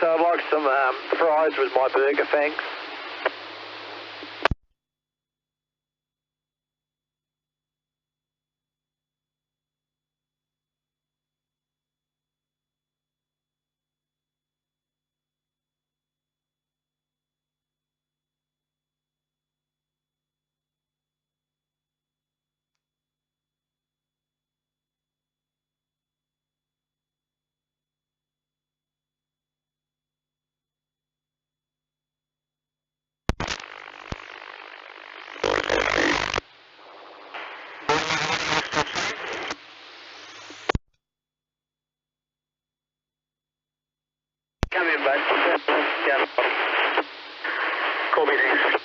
so I'd like some fries with my burger, thanks. Come in, bud. Down. Call me next.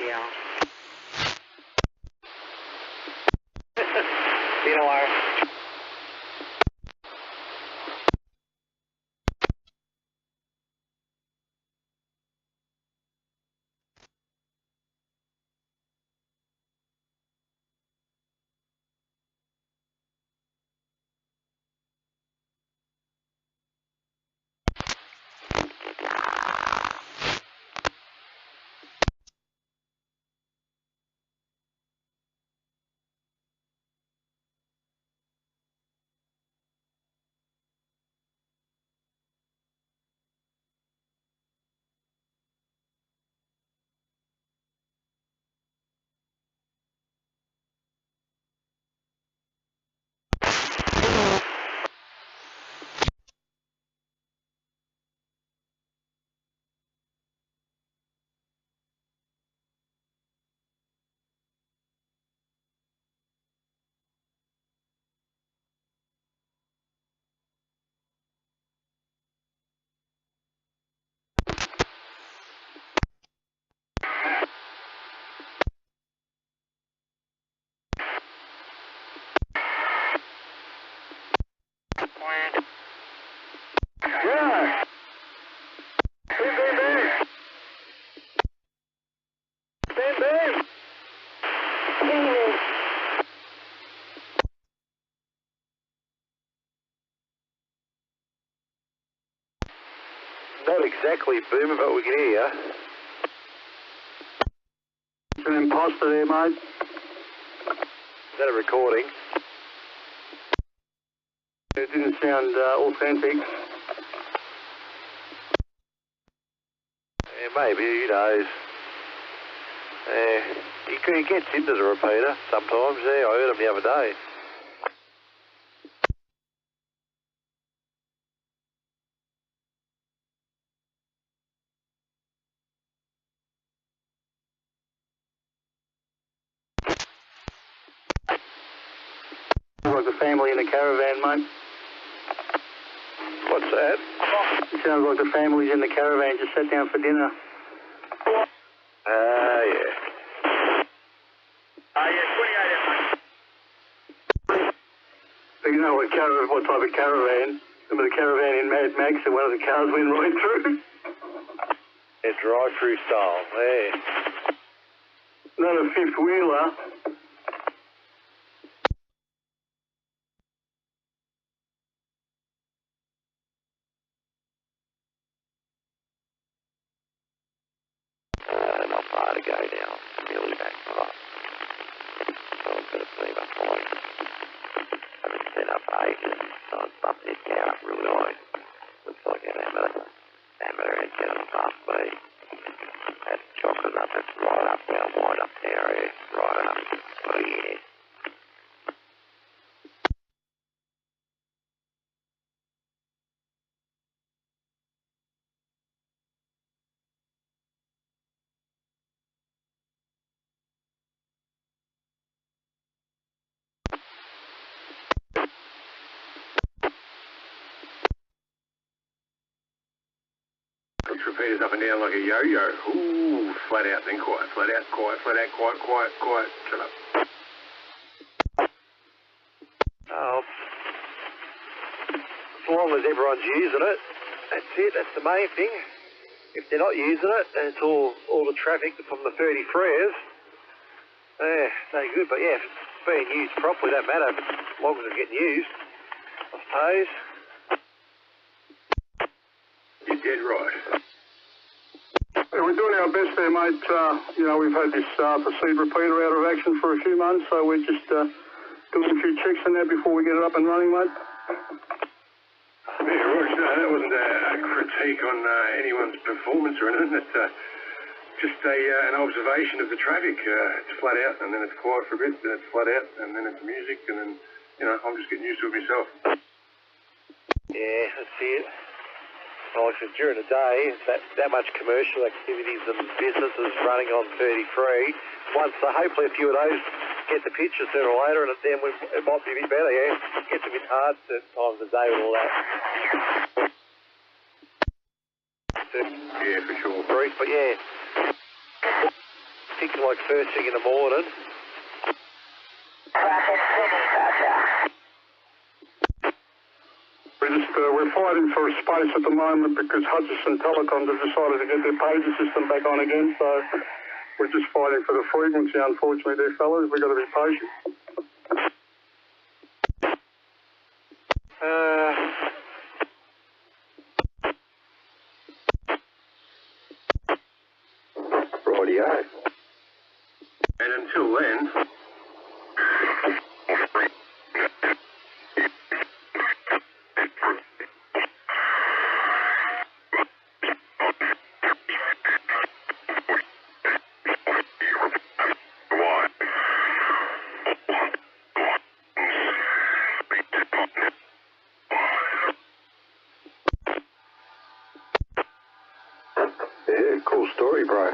Yeah. You know what? Yeah. Bam, bam, bam. Bam, bam. Not exactly booming, but we can hear you. It's an imposter there, mate. Is that a recording? It didn't sound authentic. Yeah, maybe, who knows. He gets into the repeater sometimes, yeah, I heard him the other day. Like the family in the caravan, mate. What's that? It sounds like the family's in the caravan, just sat down for dinner. Yeah. Yeah, 28 mate. You know what type of caravan? Remember the caravan in Mad Max and one of the cars went right through? Yeah, drive-through style, yeah. Not a fifth wheeler. Not far to go now. Nearly back up. So I'm going to see my point. Haven't set up ages, so I've bumped this car up real high. Looks like an amateur engine on the past speed. That's chocolate up, it's right up now, wide up there, yeah. Right up. Oh yeah. Puts repeaters up and down like a yo-yo. Ooh, flat out, then quiet, flat out, quiet, flat out, quiet, quiet, quiet. Shut up. Oh. long as everyone's using it, that's it, that's the main thing. If they're not using it, and it's all the traffic from the 30 freers, no good. But yeah, if it's being used properly, don't matter, as long as it's getting used, I suppose. You're dead right. Yeah, we're doing our best there, mate. You know, we've had this Uhf Cb Repeater out of action for a few months, so we're just doing a few checks in there before we get it up and running, mate. Yeah, Roach, no, that wasn't a critique on anyone's performance or anything. It's just an observation of the traffic. It's flat out, and then it's quiet for a bit, then it's flat out, and then it's music, and then, you know, I'm just getting used to it myself. Yeah, that's it. Like I said, during the day, that much commercial activities and businesses running on 33. Once, hopefully a few of those get the picture sooner or later, and then it might be a bit better, yeah. It gets a bit hard certain times of the day with all that. Yeah, for sure. Brief, but yeah. Thinking like first thing in the morning. We're fighting for space at the moment because Hutchison Telecom have decided to get their pager system back on again, so we're just fighting for the frequency, unfortunately, there, fellas. We've got to be patient. Rightio. And until then... Yeah, cool story, bro.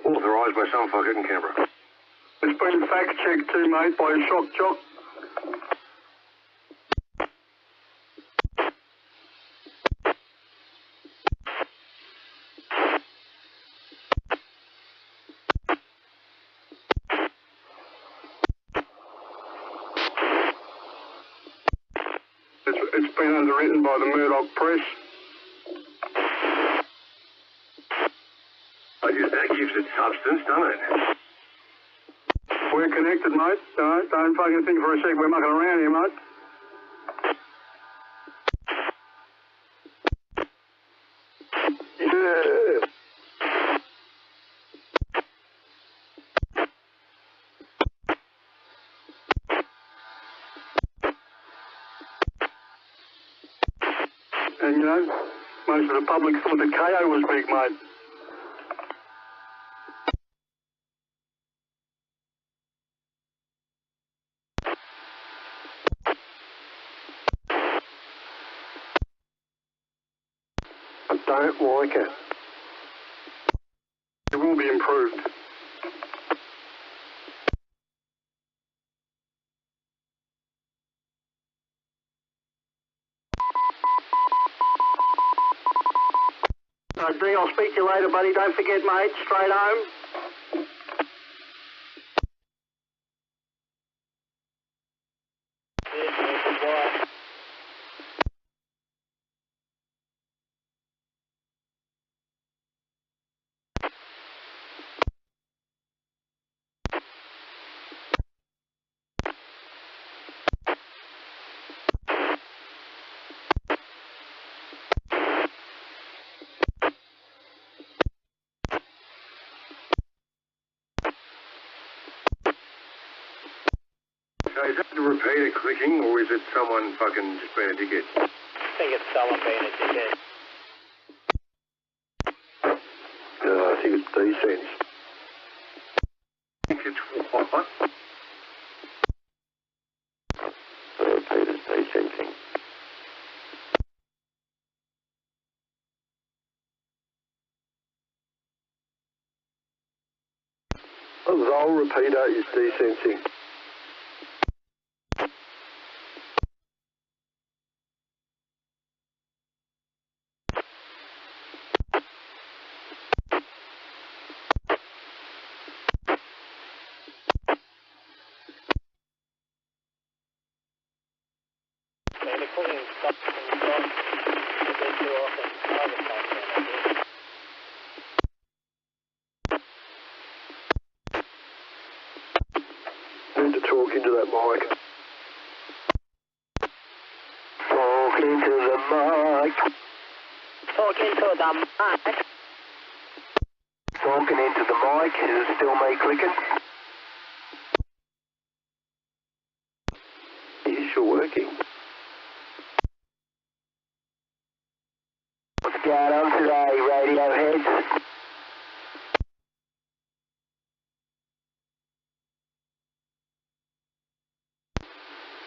Authorised by some fucker in Canberra. It's been fact-checked too, mate, by a shock jock. It's been underwritten by the Murdoch press. I guess that gives it substance, doesn't it? We're connected, mate. Don't fucking think for a sec we're mucking around here, mate. Yeah. And, you know, most of the public thought that KO was big, mate. I don't like it. It will be improved. D, I'll speak to you later, buddy. Don't forget, mate, straight home. So is that the repeater clicking, or is it someone fucking just being a dickhead? I think it's someone being a dickhead. I think it's D-Sense. I think it's what? The repeater's D-Sensing. The whole repeater is D-Sensing. talk into that mic. Talk into the mic. Talk into the mic. Talking into the mic. Is it still me clicking? Is you're working? What's going on today, radio heads?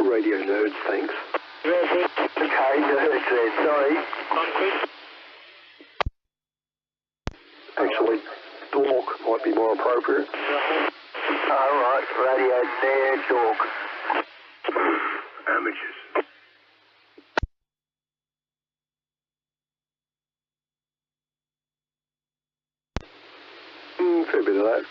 Radio nerds, thanks. Okay, nerds then, sorry. Actually, dork might be more appropriate. Alright, radio nerd talk. Amateurs. Fair bit of that.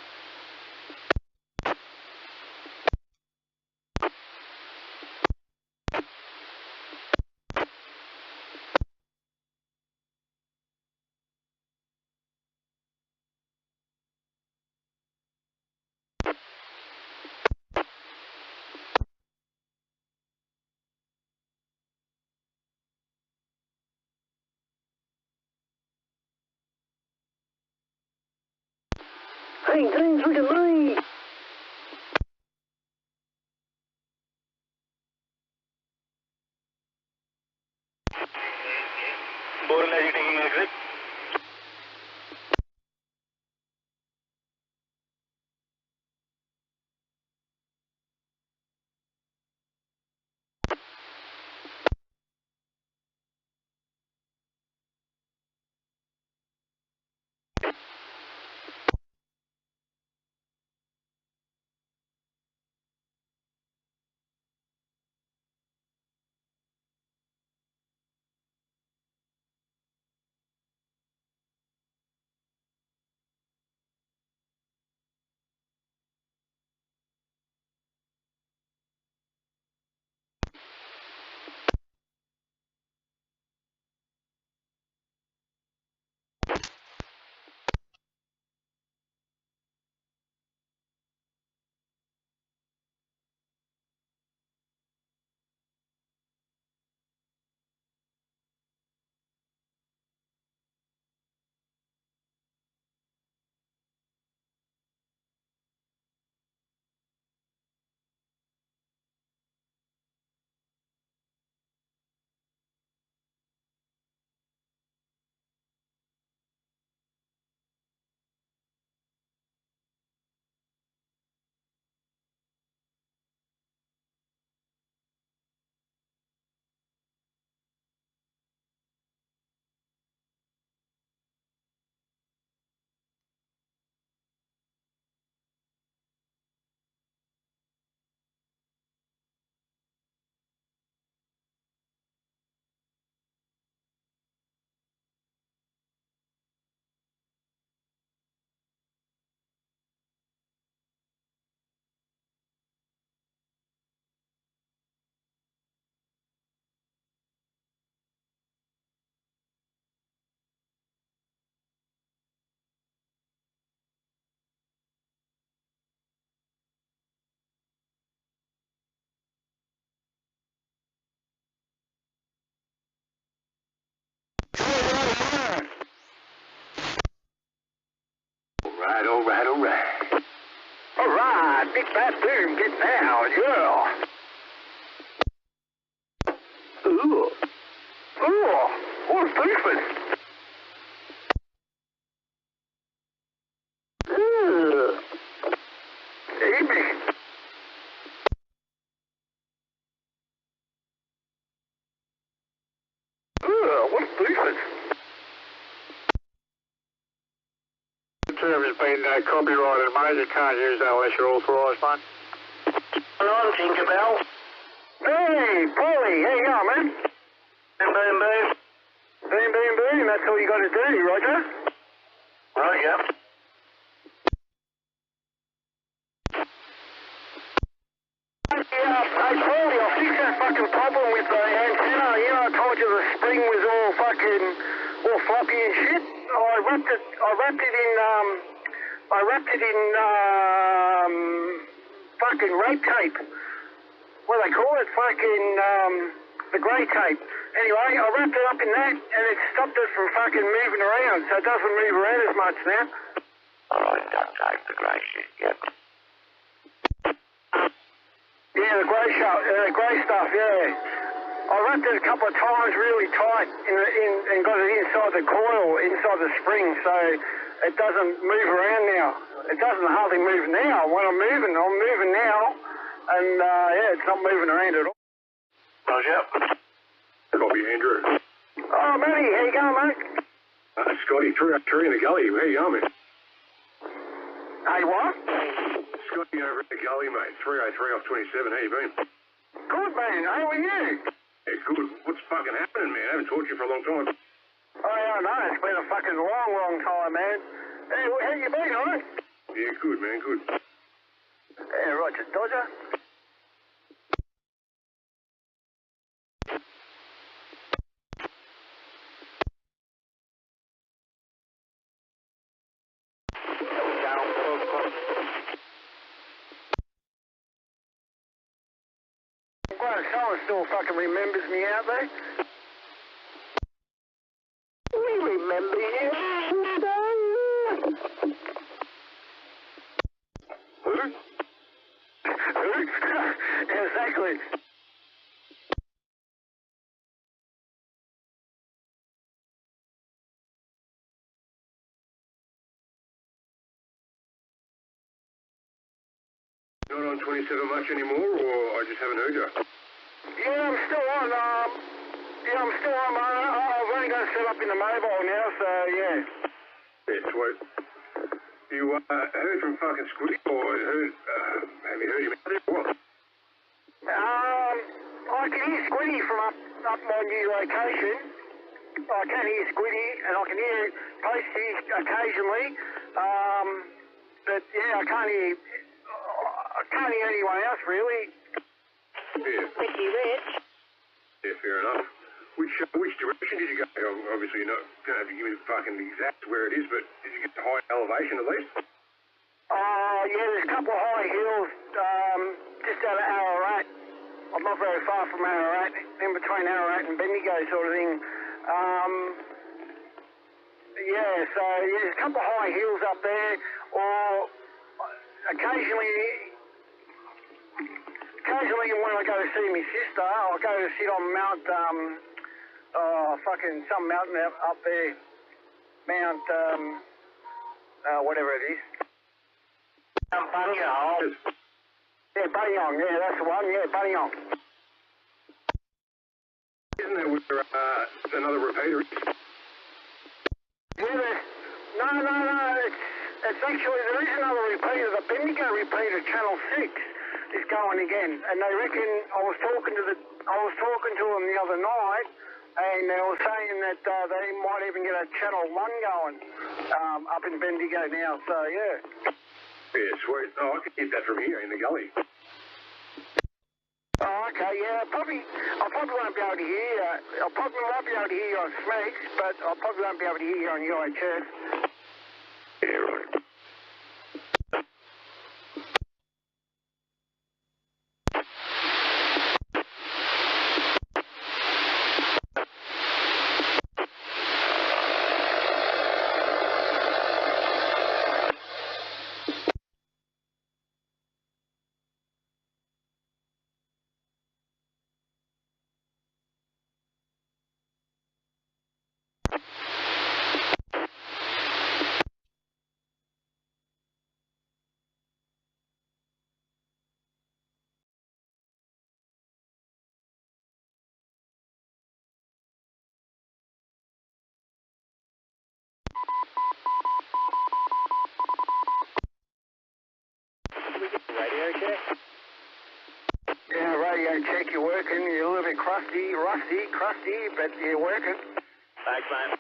Hey, James, look at me! Born are you taking exit? Alright. Alright, big fat boom, get down, yeah. Ooh. Ooh, what's doofus? Evening. What's doofus? The term has been copyrighted, mate. You can't use that unless you're authorised, mate. Come on, Tinkerbell. Hey, Polly, how you going, man? Boom, boom, boom. Boom, boom, boom. That's all you got to do, Roger. Right, yeah. Hey, Paulie, I fixed that fucking problem with the antenna. You know, I told you the spring was all fucking, all floppy and shit. I wrapped it in fucking red tape. What do they call it? Fucking, the grey tape. Anyway, I wrapped it up in that, and it stopped it from fucking moving around, so it doesn't move around as much now. Alright, duct tape, the grey shit, yep. Yeah, the grey stuff, yeah. I wrapped it a couple of times really tight and got it inside the coil, inside the spring, so it doesn't move around now. It doesn't hardly move now. When I'm moving now, and yeah, it's not moving around at all. Roger. Copy, Andrew. Oh, Matty, how you going, mate? Scotty, 303 in the gully. How you going, mate? Hey, what? Scotty over at the gully, mate. 303 off 27. How you been? Good, man. How are you? Yeah, good. What's fucking happening, man? I haven't talked to you for a long time. Oh, yeah, I know. It's been a fucking long time, man. Hey, how you been, all right? Yeah, good, man, good. Yeah, Roger, Dodger. Well, someone still fucking remembers me out there. We remember you. Who? Who? Exactly. Not on 27 much anymore, or I just haven't heard you? Yeah, I'm still on. I've only got to set up in the mobile now, so yeah. Yeah, sweet. You heard from fucking Squiddy, or have you heard him out there, or what? I can hear Squiddy from up my new location. I can hear Squiddy, and I can hear Posty occasionally. But yeah, I can't hear anyone else really. Yeah. Ricky Rich. Yeah, fair enough. Which direction did you go? Obviously, you're not going to have to give me the fucking exact where it is, but did you get to high elevation at least? Yeah, there's a couple of high hills just out of Ararat. I'm not very far from Ararat, in between Ararat and Bendigo sort of thing. Yeah, so yeah, there's a couple of high hills up there, or occasionally when I go to see my sister, I'll go to sit on Mount, some mountain up there. Mount, whatever it is. Mount Bunyong. Yeah, Bunyong, yeah, that's the one, yeah, Bunyong. Isn't that where another repeater is? Yeah, no, it's actually, there is another repeater, the Bendigo repeater, Channel 6. Is going again, and they reckon I was talking to them the other night, and they were saying that they might even get a Channel 1 going up in Bendigo now. So yeah. Yeah, sweet. Oh, I can get that from here in the gully. Oh, okay, yeah. I probably won't be able to hear. I probably might be able to hear you on Smeeks, but I probably won't be able to hear you on UHF. Yeah, right. Radio check. Yeah, radio check, you're working. You're a little bit crusty, but you're working. Thanks, mate.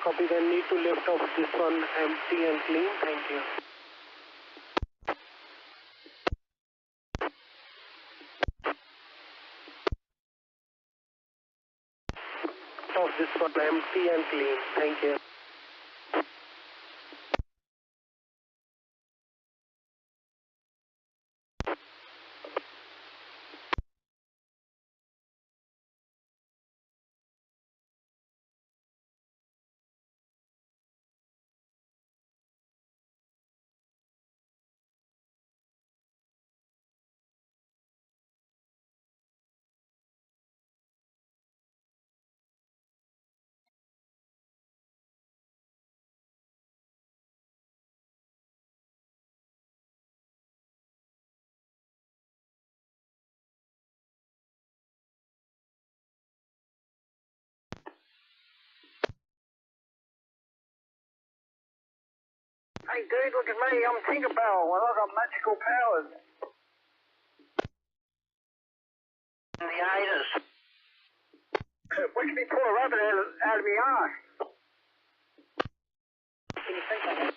Copy, then need to lift off this one empty and clean. Thank you. Of this one empty and clean. Thank you. Hey dude, look at me, I'm Tinkerbell, well, I've got magical powers. The haters. Watch me pull a rabbit out of my arse. Can you think of it?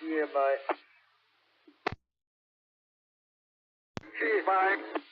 Yeah, mate. Cheers, mate.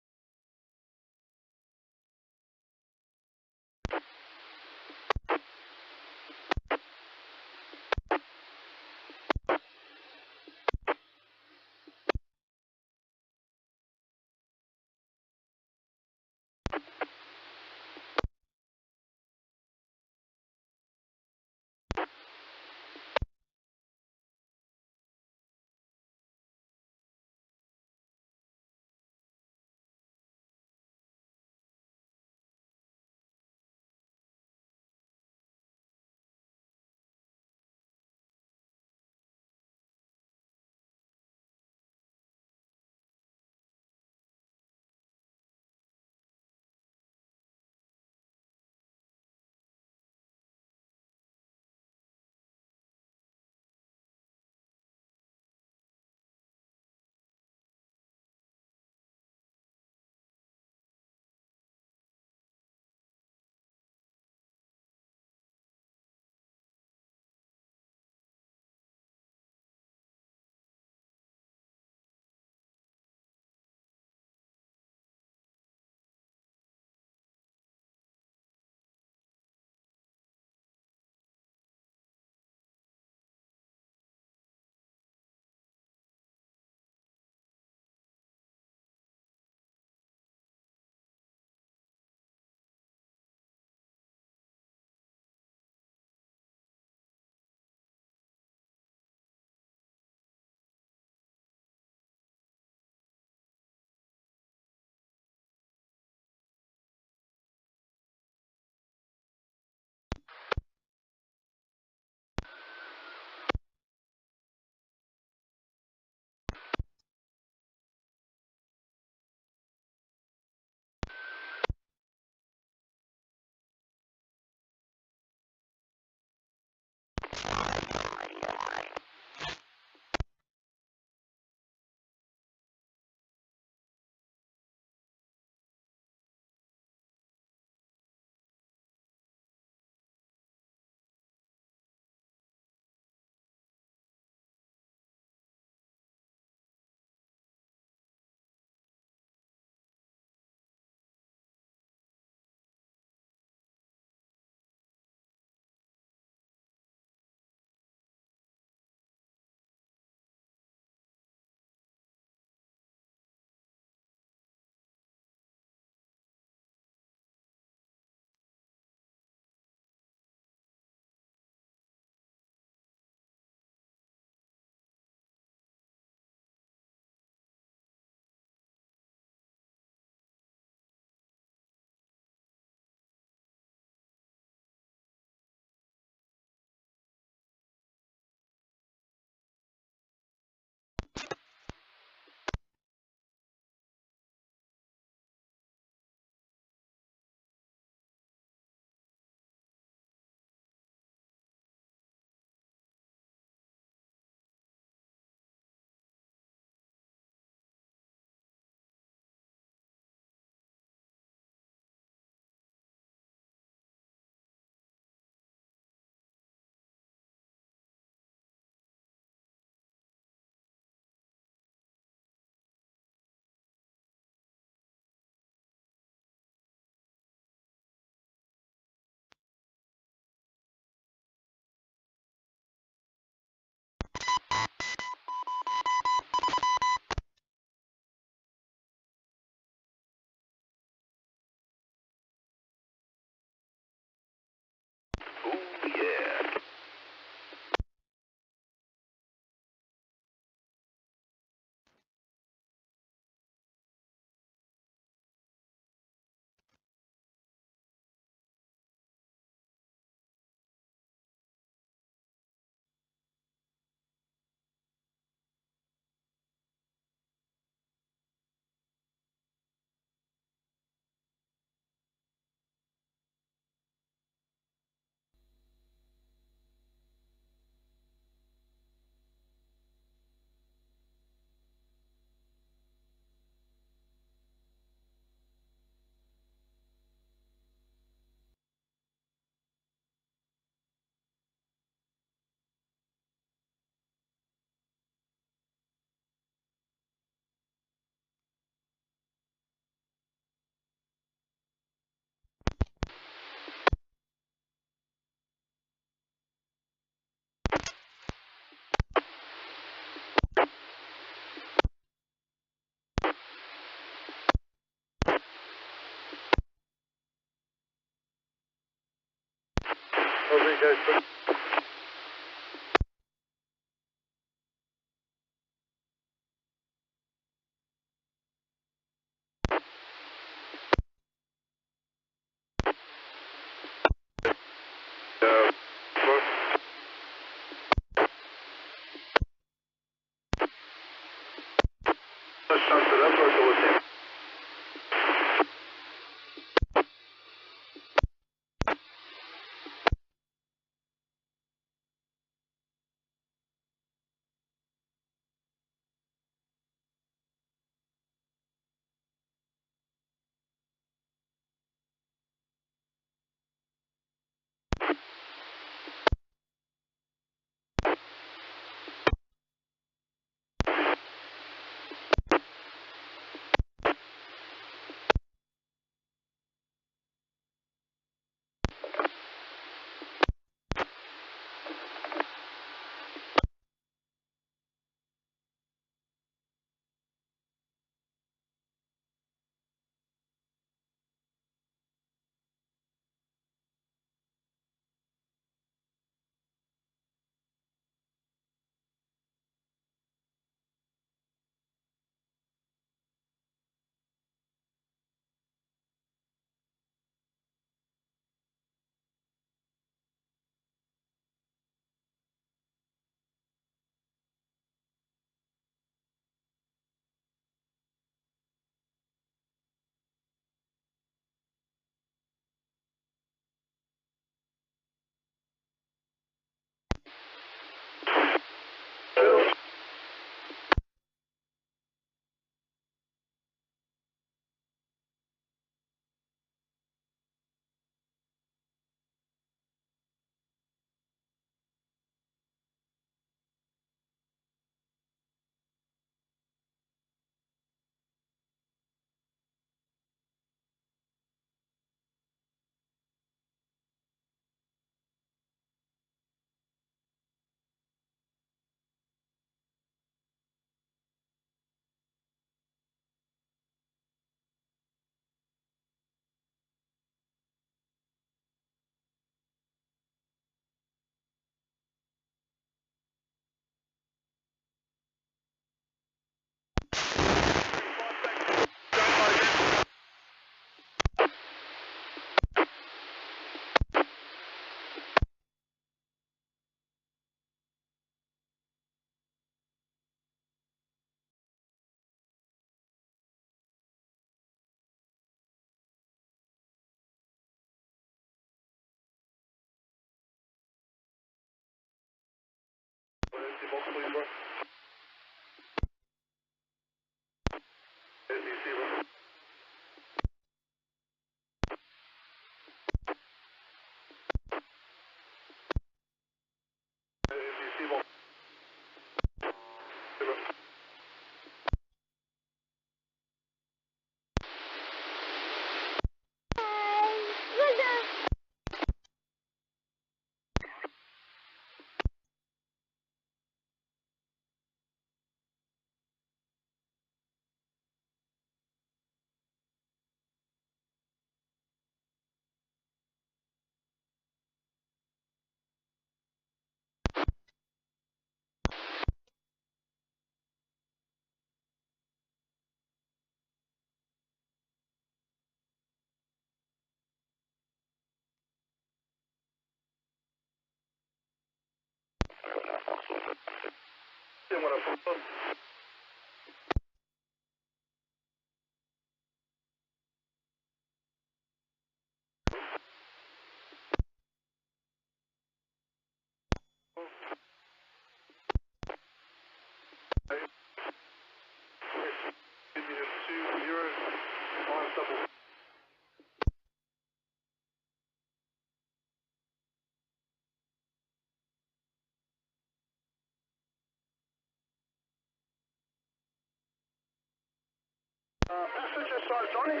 Passenger side, Johnny.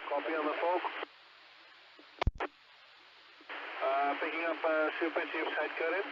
Copy on the fog. Picking up super tube side current.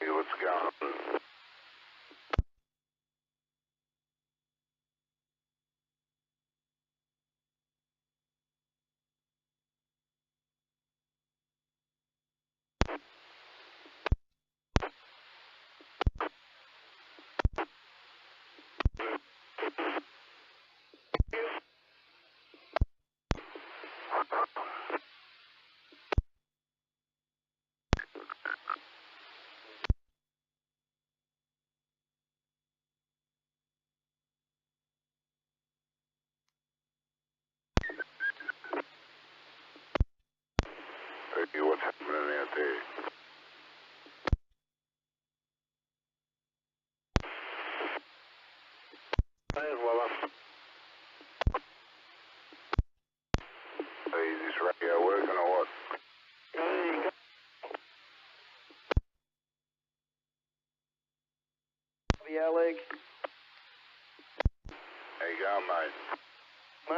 Hey, what's going on?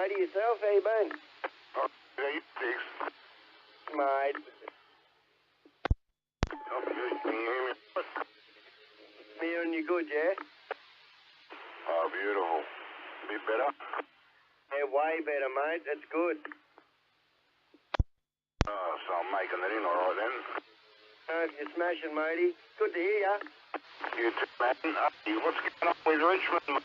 matey. Yourself, how you been? Oh, yeah, you six. Mate. Oh, good. Can you hear me? Me and you good, yeah? Oh, beautiful. A bit better? Yeah, way better, mate. That's good. Oh, so I'm making it in all right then. You're smashing, matey. Good to hear ya. You too, man. Hey, what's going on with Richmond, mate?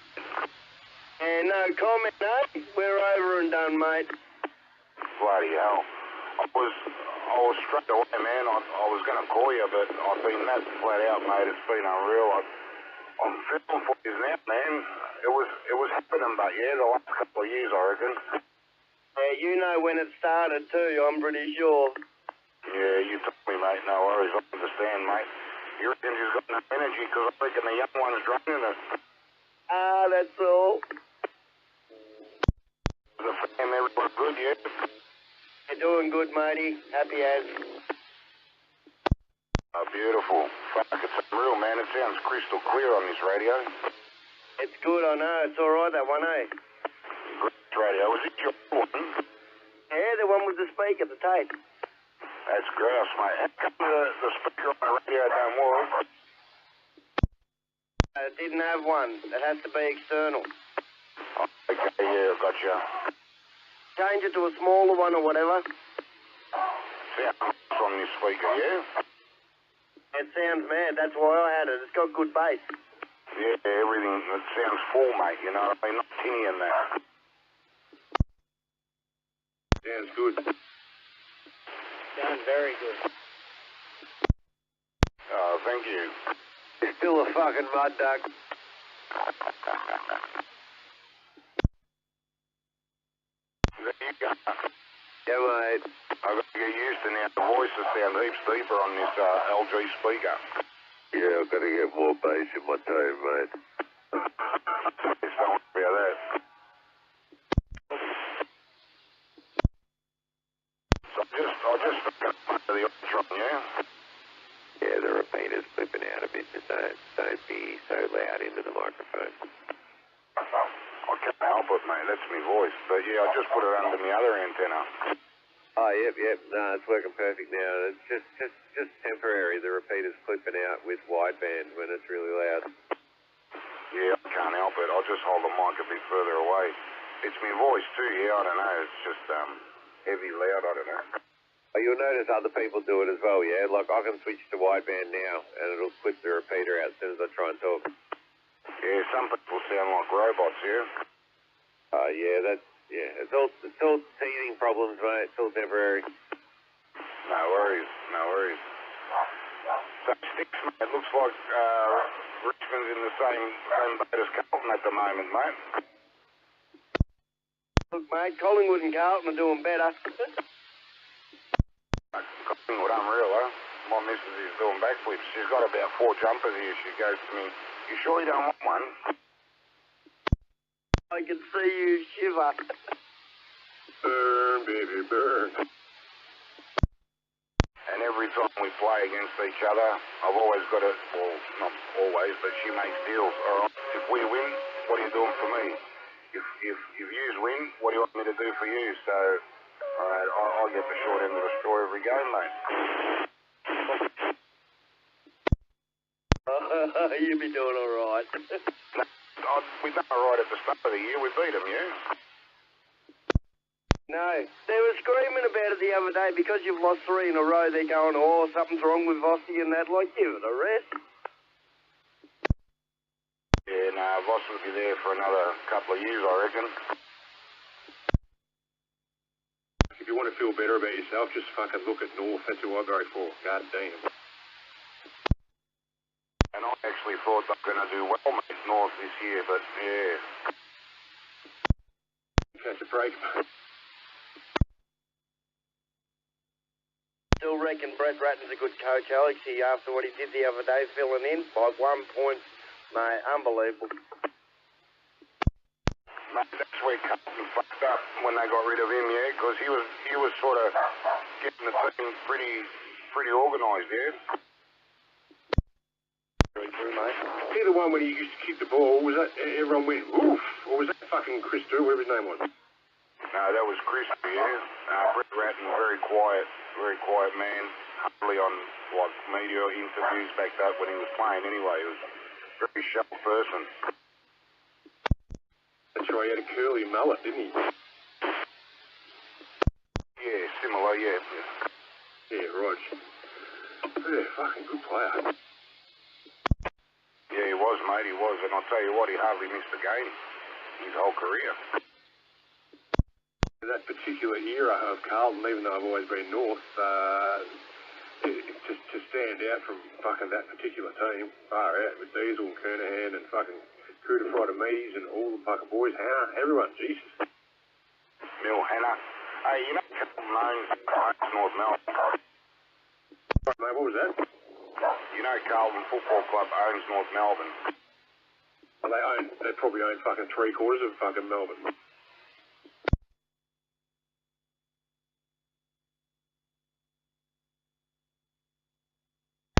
Yeah, no comment, eh? We're over and done, mate. Bloody hell. I was straight away, man. I was going to call you, but I've been that flat out, mate. It's been unreal. I'm feeling for you now, man. It was happening, but yeah, the last couple of years, I reckon. Yeah, you know when it started too, I'm pretty sure. Yeah, you told me, mate. No worries. I understand, mate. You reckon she's got enough energy because I reckon the young one's draining it. Ah, that's all. The fam, everyone good, yeah? You're doing good, matey. Happy as. Oh, beautiful. Fuck, it's unreal, man. It sounds crystal clear on this radio. It's good, I know. It's all right, that one, eh? Great radio. Was it your one? Yeah, the one with the speaker, the tape. That's grouse, mate. How come the speaker on the radio don't work? It didn't have one. It has to be external. Oh, okay, yeah, gotcha. Change it to a smaller one or whatever. Sounds from this speaker, yeah? It sounds mad. That's why I had it. It's got good bass. Yeah, everything. It sounds full, mate, you know what I mean? Not tinny in that. Sounds good. Sounds very good. Oh, thank you. You're still a fucking mud duck. There you go. Yeah, mate. I've got to get used to now. The voices sound heaps deeper on this LG speaker. Yeah, I've got to get more bass in my tone, mate. Just don't worry about that. So I just stuck up under the Ultron, yeah? Yeah, the repeater's flipping out a bit. Just don't be so loud into the microphone. I can't help it, mate. That's my voice. But yeah, I just put it under my other antenna. Oh, yep. No, it's working perfect now. It's just temporary. The repeater's clipping out with wideband when it's really loud. Yeah, I can't help it. I'll just hold the mic a bit further away. It's my voice too, yeah, I don't know. It's just heavy, loud, I don't know. Oh, you'll notice other people do it as well, yeah? Like, I can switch to wideband now, and it'll clip the repeater out as soon as I try and talk. Yeah, some people sound like robots, yeah? Yeah, it's all teething problems, mate. It's all temporary. No worries, no worries. So Sticks, mate, it looks like Richmond's in the same boat as Carlton at the moment, mate. Look, mate, Collingwood and Carlton are doing better. Collingwood, unreal, huh? My missus is doing backflips. She's got about 4 jumpers here. She goes to me, you sure you don't want one? I can see you shiver. Burn, baby, burn. And every time we play against each other, I've always got to, well, not always, but she makes deals. All right, if we win, what are you doing for me? If you win, what do you want me to do for you? So, all right, I'll get the short end of the straw every game, mate. You be doing all right. We done all right at the start of the year. We beat them, yeah? No, they were screaming about it the other day because you've lost 3 in a row. They're going, oh, something's wrong with Vossi and that. Like, give it a rest. Yeah, no, Voss will be there for another couple of years, I reckon. If you want to feel better about yourself, just fucking look at North. That's who I go for. God damn. And I actually thought they were going to do well, mate, North this year, but yeah. Catch a break, mate. Still reckon Brett Ratton's a good coach, Alex. After what he did the other day, filling in by 1 point, mate, unbelievable. Mate, that's where Carlton fucked up when they got rid of him, yeah, because he was sort of getting the team pretty organised, yeah. Very true, mate. See the one when he used to kick the ball, was that everyone went, oof, or was that fucking Chris Drew, whatever his name was? That was crispy, yeah. Brett Ratton, very quiet man. Hardly on, like, media interviews back that when he was playing anyway. He was a very sharp person. That's right, he had a curly mullet, didn't he? Yeah, similar, yeah. Yeah, Rog. Yeah, fucking good player. Yeah, he was, mate, he was. And I'll tell you what, he hardly missed a game his whole career. That particular era of Carlton, even though I've always been North, just to stand out from fucking that particular team, far out, with Diesel and Kernahan and fucking Cooter Fridamedes and all the fucking boys, Hannah, everyone, Jesus. Mill Hannah. Hey, you know Carlton owns North Melbourne? Right, mate, what was that? You know Carlton Football Club owns North Melbourne. Well, they probably own fucking 3/4 of fucking Melbourne.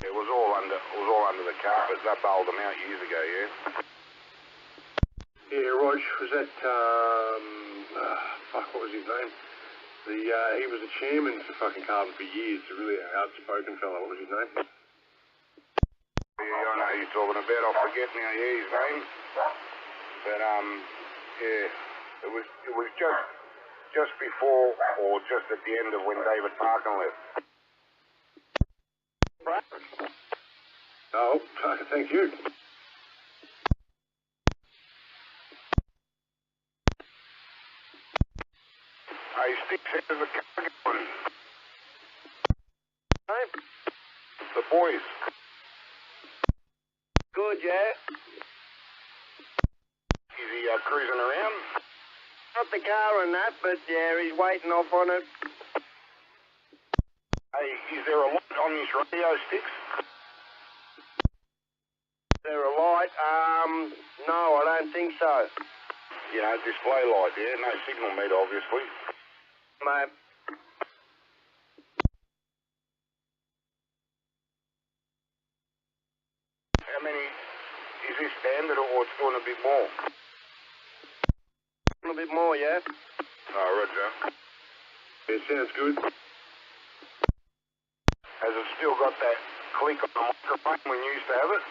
It was all under the carpet. That bailed them out years ago, yeah? Yeah, Rog, was that, what was his name? He was the chairman for fucking Carlton for years, a really outspoken fellow. What was his name? Yeah, I know who you're talking about. I forget now, yeah, his name. But, yeah, it was just before or just at the end of when David Parkin left. Oh, thank you. Hey, Sticks, how's the car going? Hey, The boys. good, yeah? Is he cruising around? Not the car and that, but yeah, he's waiting off on it. Hey, is there a light on this radio, Sticks? Is there a light? No, I don't think so. You know, display light, yeah? No signal meter, obviously. Mate, How many, is this standard or it's doing a bit more? a little bit more, yeah? Oh, Roger. It sounds good. Has it still got that click on the microphone when you used to have it?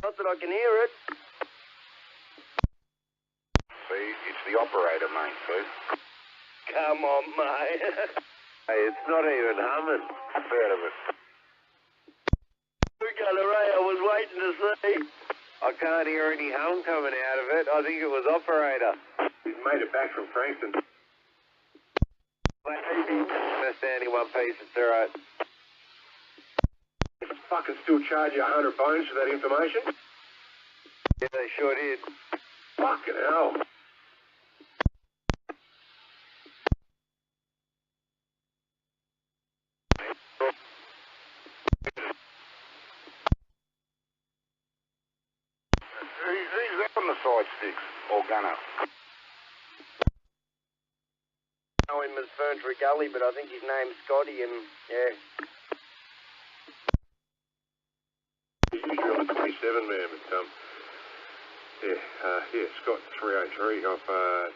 Not that I can hear it. See, it's the operator, mate, see? Come on, mate. Hey, it's not even humming. Up out of it. Who got a ray I was waiting to see? I can't hear any hum coming out of it. I think it was operator. He's made it back from Frankston. Understand in one piece, it's alright. Fucking still charge you 100 bones for that information? Yeah, they sure did. Fucking hell. Who's that on the side, Sticks? Or Gunner? I know him as Ferntree Gully, but I think his name's Scotty, and yeah. He's usually on the 27 man, but Scott 303 off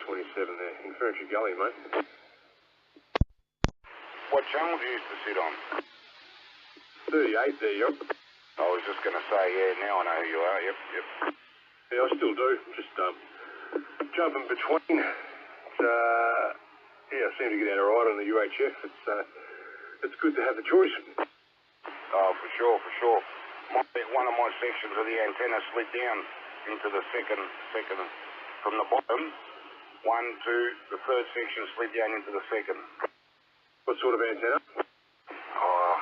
27 there. In Ferntree Gully, mate. What channel do you used to sit on? 38 there, yep. I was just going to say, yeah, now I know who you are. Yep. Yeah, I still do. Just jumping between. I seem to get out alright on the UHF. It's good to have the choice. Oh, for sure. One of my sections of the antenna slid down into the second from the bottom. The third section slid down into the second. What sort of antenna? Oh,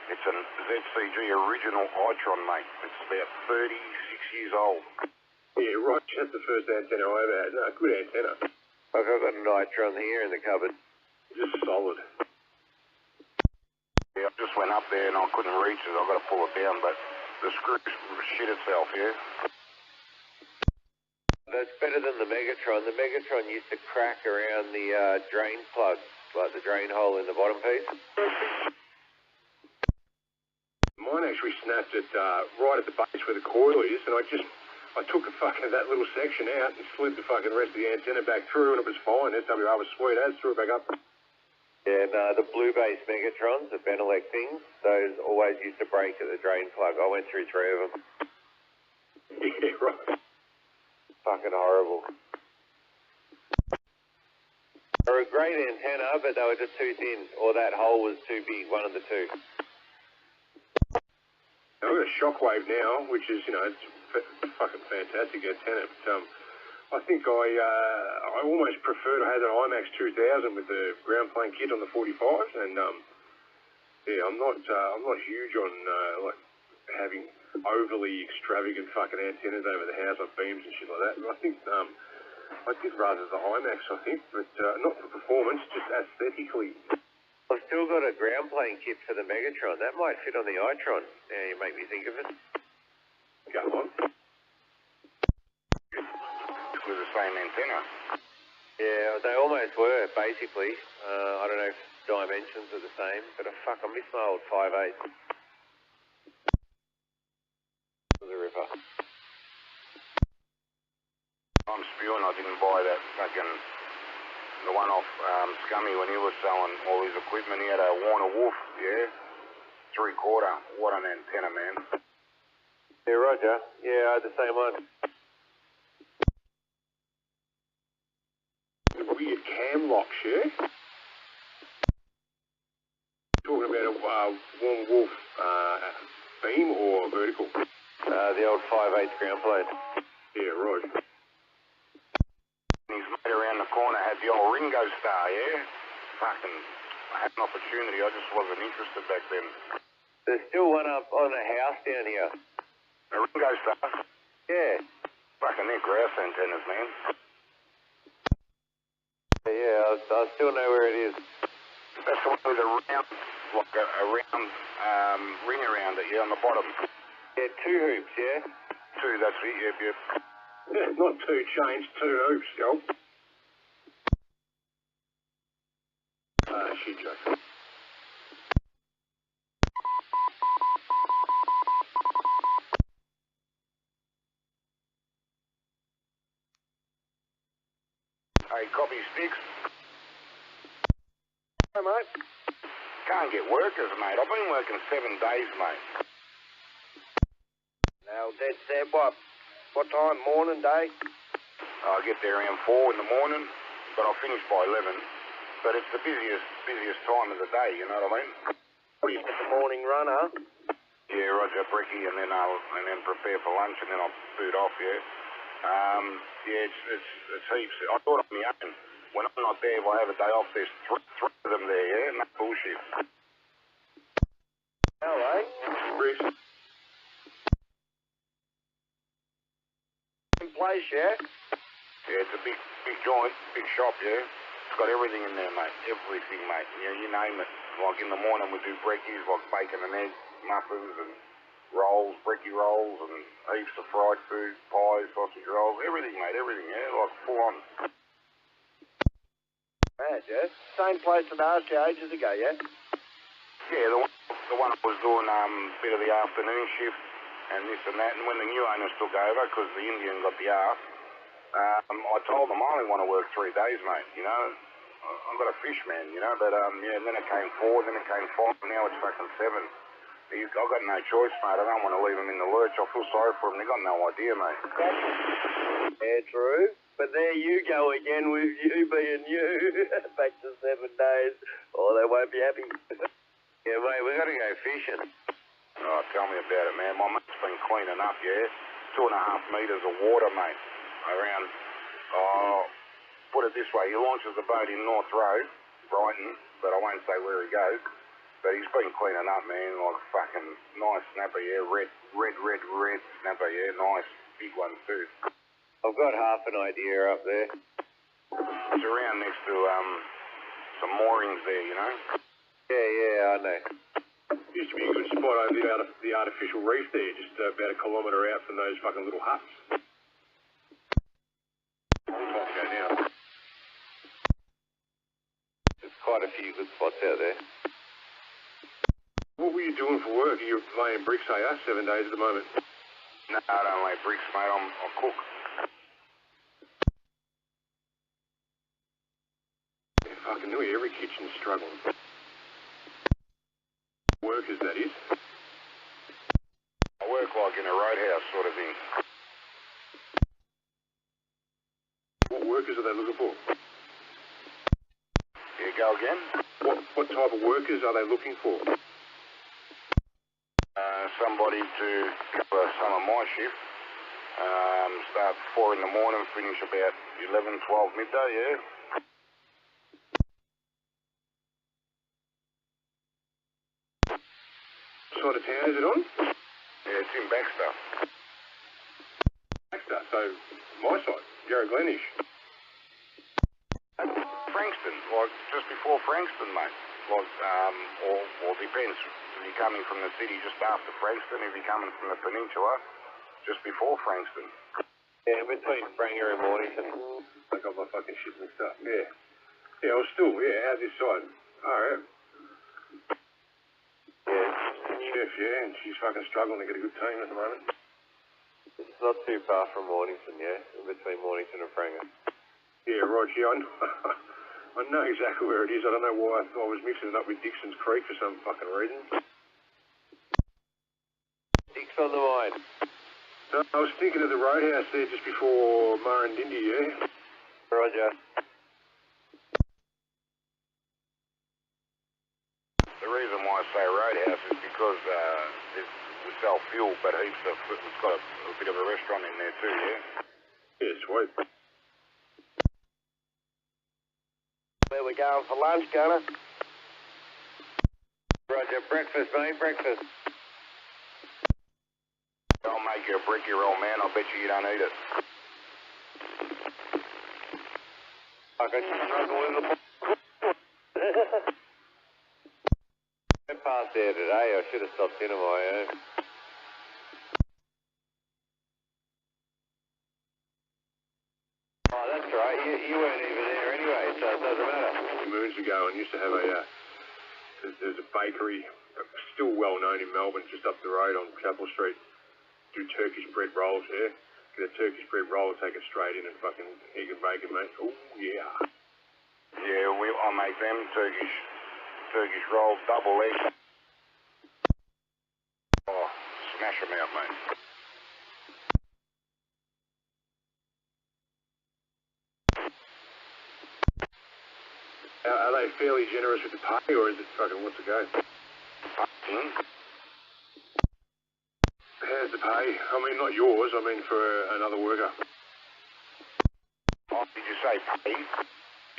it's a ZCG original Itron, mate. It's about 36 years old. Yeah, right. That's the first antenna I ever had. No, good antenna. I've got a nitron here in the cupboard. Just solid. Yeah, I just went up there and I couldn't reach it. I've got to pull it down, but the screw shit itself, yeah? That's better than the Megatron. The Megatron used to crack around the drain plug, like the drain hole in the bottom piece. Mine actually snapped it right at the base where the coil is, and I just I took that little section out and slid the fucking rest of the antenna back through, and it was fine. SWR was sweet as, threw it back up. Yeah, no, the blue-base Megatrons, the Benelec things, those always used to break at the drain plug. I went through 3 of them. Yeah, right. Fucking horrible. They were a great antenna, but they were just too thin, or that hole was too big, one of the two. I've got a Shockwave now, which is, it's a fucking fantastic antenna. But I think I almost prefer to have an IMAX 2000 with the ground plane kit on the 45s, and yeah, I'm not huge on like having overly extravagant fucking antennas over the house, like beams and shit like that. I think I did rather the IMAX, I think, but not for performance, just aesthetically. I've still got a ground plane kit for the Megatron. That might fit on the Itron. Now you make me think of it. Go on. With the same antenna. Yeah, they almost were, basically. I don't know if dimensions are the same, but I miss my old 5.8. It was a ripper. I'm spewing, I didn't buy that fucking, the one off Scummy when he was selling all his equipment. He had a Warner Wolf, yeah, 3/4. What an antenna, man. Yeah, Roger. Yeah, I had the same one. Weird cam locks, yeah? Talking about a Warner Wolf beam or vertical? The old 5.8 ground plane. Yeah, right. And his mate around the corner had the old Ringo Star, yeah? Fucking, I had an opportunity, I just wasn't interested back then. There's still one up on a house down here. A Ringo Star? Yeah. Fucking, they're grouse antennas, man. Yeah, I still know where it is. That's the one with a round, like a round ring around it, yeah, on the bottom. Yeah, 2 hoops, yeah? 2, that's it, yep, yep. Yeah, not 2 chains, 2 hoops, yo. Shit, Joe. Hey, copy sticks. Hey, mate. Can't get workers, mate. I've been working 7 days, mate. Now, dead set, what time? Morning, day? I get there around 4 in the morning, but I'll finish by 11. But it's the busiest time of the day, you know what I mean? What do you get the morning run, huh? Yeah, Roger, brekkie, and then prepare for lunch, and then I'll boot off, yeah. Yeah, it's heaps. I thought on my own. When I'm not there, if I have a day off, there's three of them there, yeah? No bullshit. Hello. Bruce. In place, yeah? Yeah, it's a big joint, big shop, yeah? It's got everything in there, mate. Everything, mate. Yeah, you name it. Like in the morning we do brekkies, like bacon and eggs, muffins and rolls, brekkie rolls, and heaps of fried food, pies, sausage rolls, everything, mate, everything, yeah? Like full on. Mad, yeah? Same place that I asked you ages ago, yeah? Yeah, the one I was doing bit of the afternoon shift and this and that, and when the new owners took over, because the Indian got the arse, I told them I only want to work 3 days, mate, you know? I've got a fish, man, you know? But, yeah, and then it came 4, then it came 5, and now it's fucking 7. I've got no choice, mate. I don't want to leave them in the lurch. I feel sorry for them. They've got no idea, mate. Yeah, true. But there you go again with you being you. Back to 7 days. Oh, they won't be happy. Yeah, mate, we got to go fishing. Oh, tell me about it, man. My mate's been cleaning up, yeah? 2.5 metres of water, mate. Around, put it this way, he launches the boat in North Road, Brighton, but I won't say where he goes. But he's been cleaning up, man, like fucking nice snapper, yeah, red snapper, yeah, nice, big ones too. I've got half an idea up there. It's around next to some moorings there, you know? Yeah, I know. Used to be a good spot over the artificial reef there, just about a kilometre out from those fucking little huts. Long time ago now. There's quite a few good spots out there. What were you doing for work? You're laying bricks, are you? 7 days at the moment. No, I don't lay bricks, mate. I cook. Yeah, fucking nearly every kitchen's struggling. Workers, that is. I work like in a roadhouse sort of thing. What workers are they looking for? Yeah, go again? What type of workers are they looking for? Somebody to cover some of my shift. Start 4 in the morning, finish about 11, 12 midday, yeah? What side of town is it on? Yeah, it's in Baxter. Baxter, so my side, Yarra Glenish. Frankston, like just before Frankston, mate. Like, or depends. If you're coming from the city just after Frankston, if you're coming from the peninsula, just before Frankston. Yeah, between Franger and Mornington. I got my fucking shit mixed up, yeah. Yeah, I was still, out this side. Alright. Yeah. Chef, yeah, and she's fucking struggling to get a good team at the moment. It's not too far from Mornington, yeah? In between Mornington and Franger. Yeah, right, yeah, I know exactly where it is. I don't know why I was mixing it up with Dixon's Creek for some fucking reason. Dix on the mind. No, I was thinking of the roadhouse there just before Murrindindi, yeah? Roger. The reason why I say roadhouse is because we sell fuel, but heaps of, it's got a bit of a restaurant in there too, yeah? Yeah, sweet. Where we going for lunch, Gunner? Roger, breakfast, mate, breakfast. I'll make you a bricky roll, man. I bet you don't eat it. I got you struggling with the I passed there today. I should have stopped in on my own. Oh, that's right. You weren't even there anyway, so it doesn't matter. Moons ago, I used to have there's a bakery, still well known in Melbourne, just up the road on Chapel Street. Do Turkish bread rolls, yeah? Get a Turkish bread roll, take it straight in and fucking egg and bacon, mate. Oh, yeah. Yeah, I make them Turkish rolls, double egg. Oh, smash them out, mate. Are they fairly generous with the pay, or is it fucking what's the go? How's the pay? I mean, not yours, I mean for another worker. Oh, did you say pay?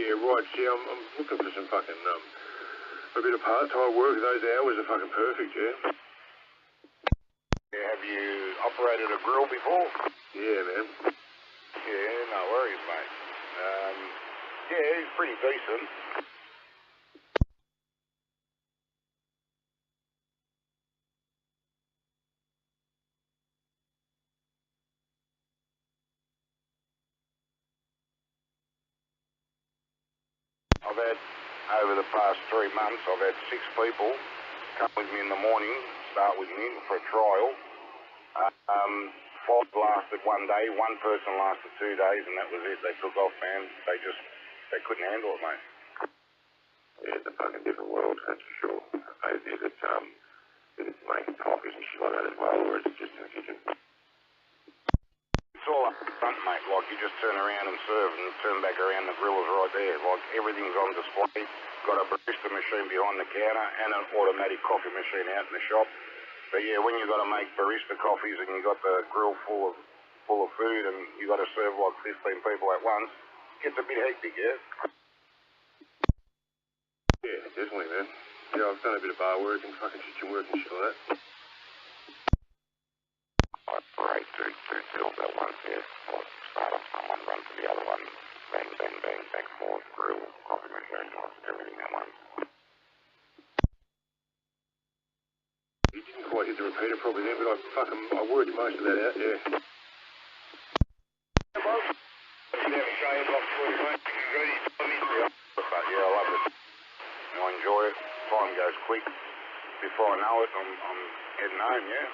Yeah, right, see, I'm looking for some fucking, a bit of part-time work. Those hours are fucking perfect, yeah? Yeah, have you operated a grill before? Yeah, man. Yeah, no worries, mate. Yeah, it's pretty decent. I've had, over the past 3 months, I've had 6 people come with me in the morning, start with me for a trial. 5 lasted 1 day, 1 person lasted 2 days, and that was it. They took off, man. They couldn't handle it, mate. Yeah, it's a fucking different world, that's for sure. Is it making coffees and shit like that as well, or is it just in the kitchen? It's all up front, mate. Like, you just turn around and serve and turn back around, the grill is right there. Like, everything's on display. Got a barista machine behind the counter and an automatic coffee machine out in the shop. But yeah, when you got to make barista coffees and you got the grill full of food and you got to serve like 15 people at once, it gets a bit hectic, yeah? Yeah, definitely, man. Yeah, I've done a bit of bar work and fucking kitchen work and shit like that. Right, two tills at once, yeah. Like, start off someone, run to the other one, bang, bang, bang, back and forth, grill, coffee machine, everything at once. You didn't quite hit the repeater probably then, but I worked most of that out, yeah. Yeah, I love it. I enjoy it. Time goes quick. Before I know it, I'm heading home, yeah?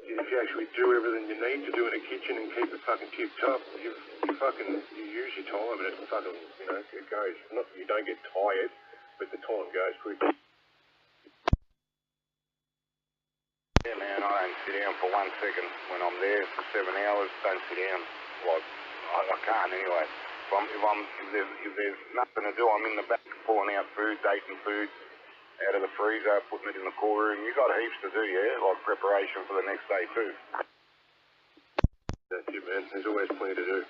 Yeah, if you actually do everything you need to do in a kitchen and keep it fucking tip top, you use your time and it fucking, you know, it goes. Not that you don't get tired, but the time goes quick. Yeah, man, I don't sit down for 1 second when I'm there for 7 hours. Don't sit down. Like, I can't anyway. If there's nothing to do, I'm in the back pulling out food, dating food out of the freezer, putting it in the cool room. You got heaps to do, yeah, like preparation for the next day too. That's it, man. There's always plenty to do.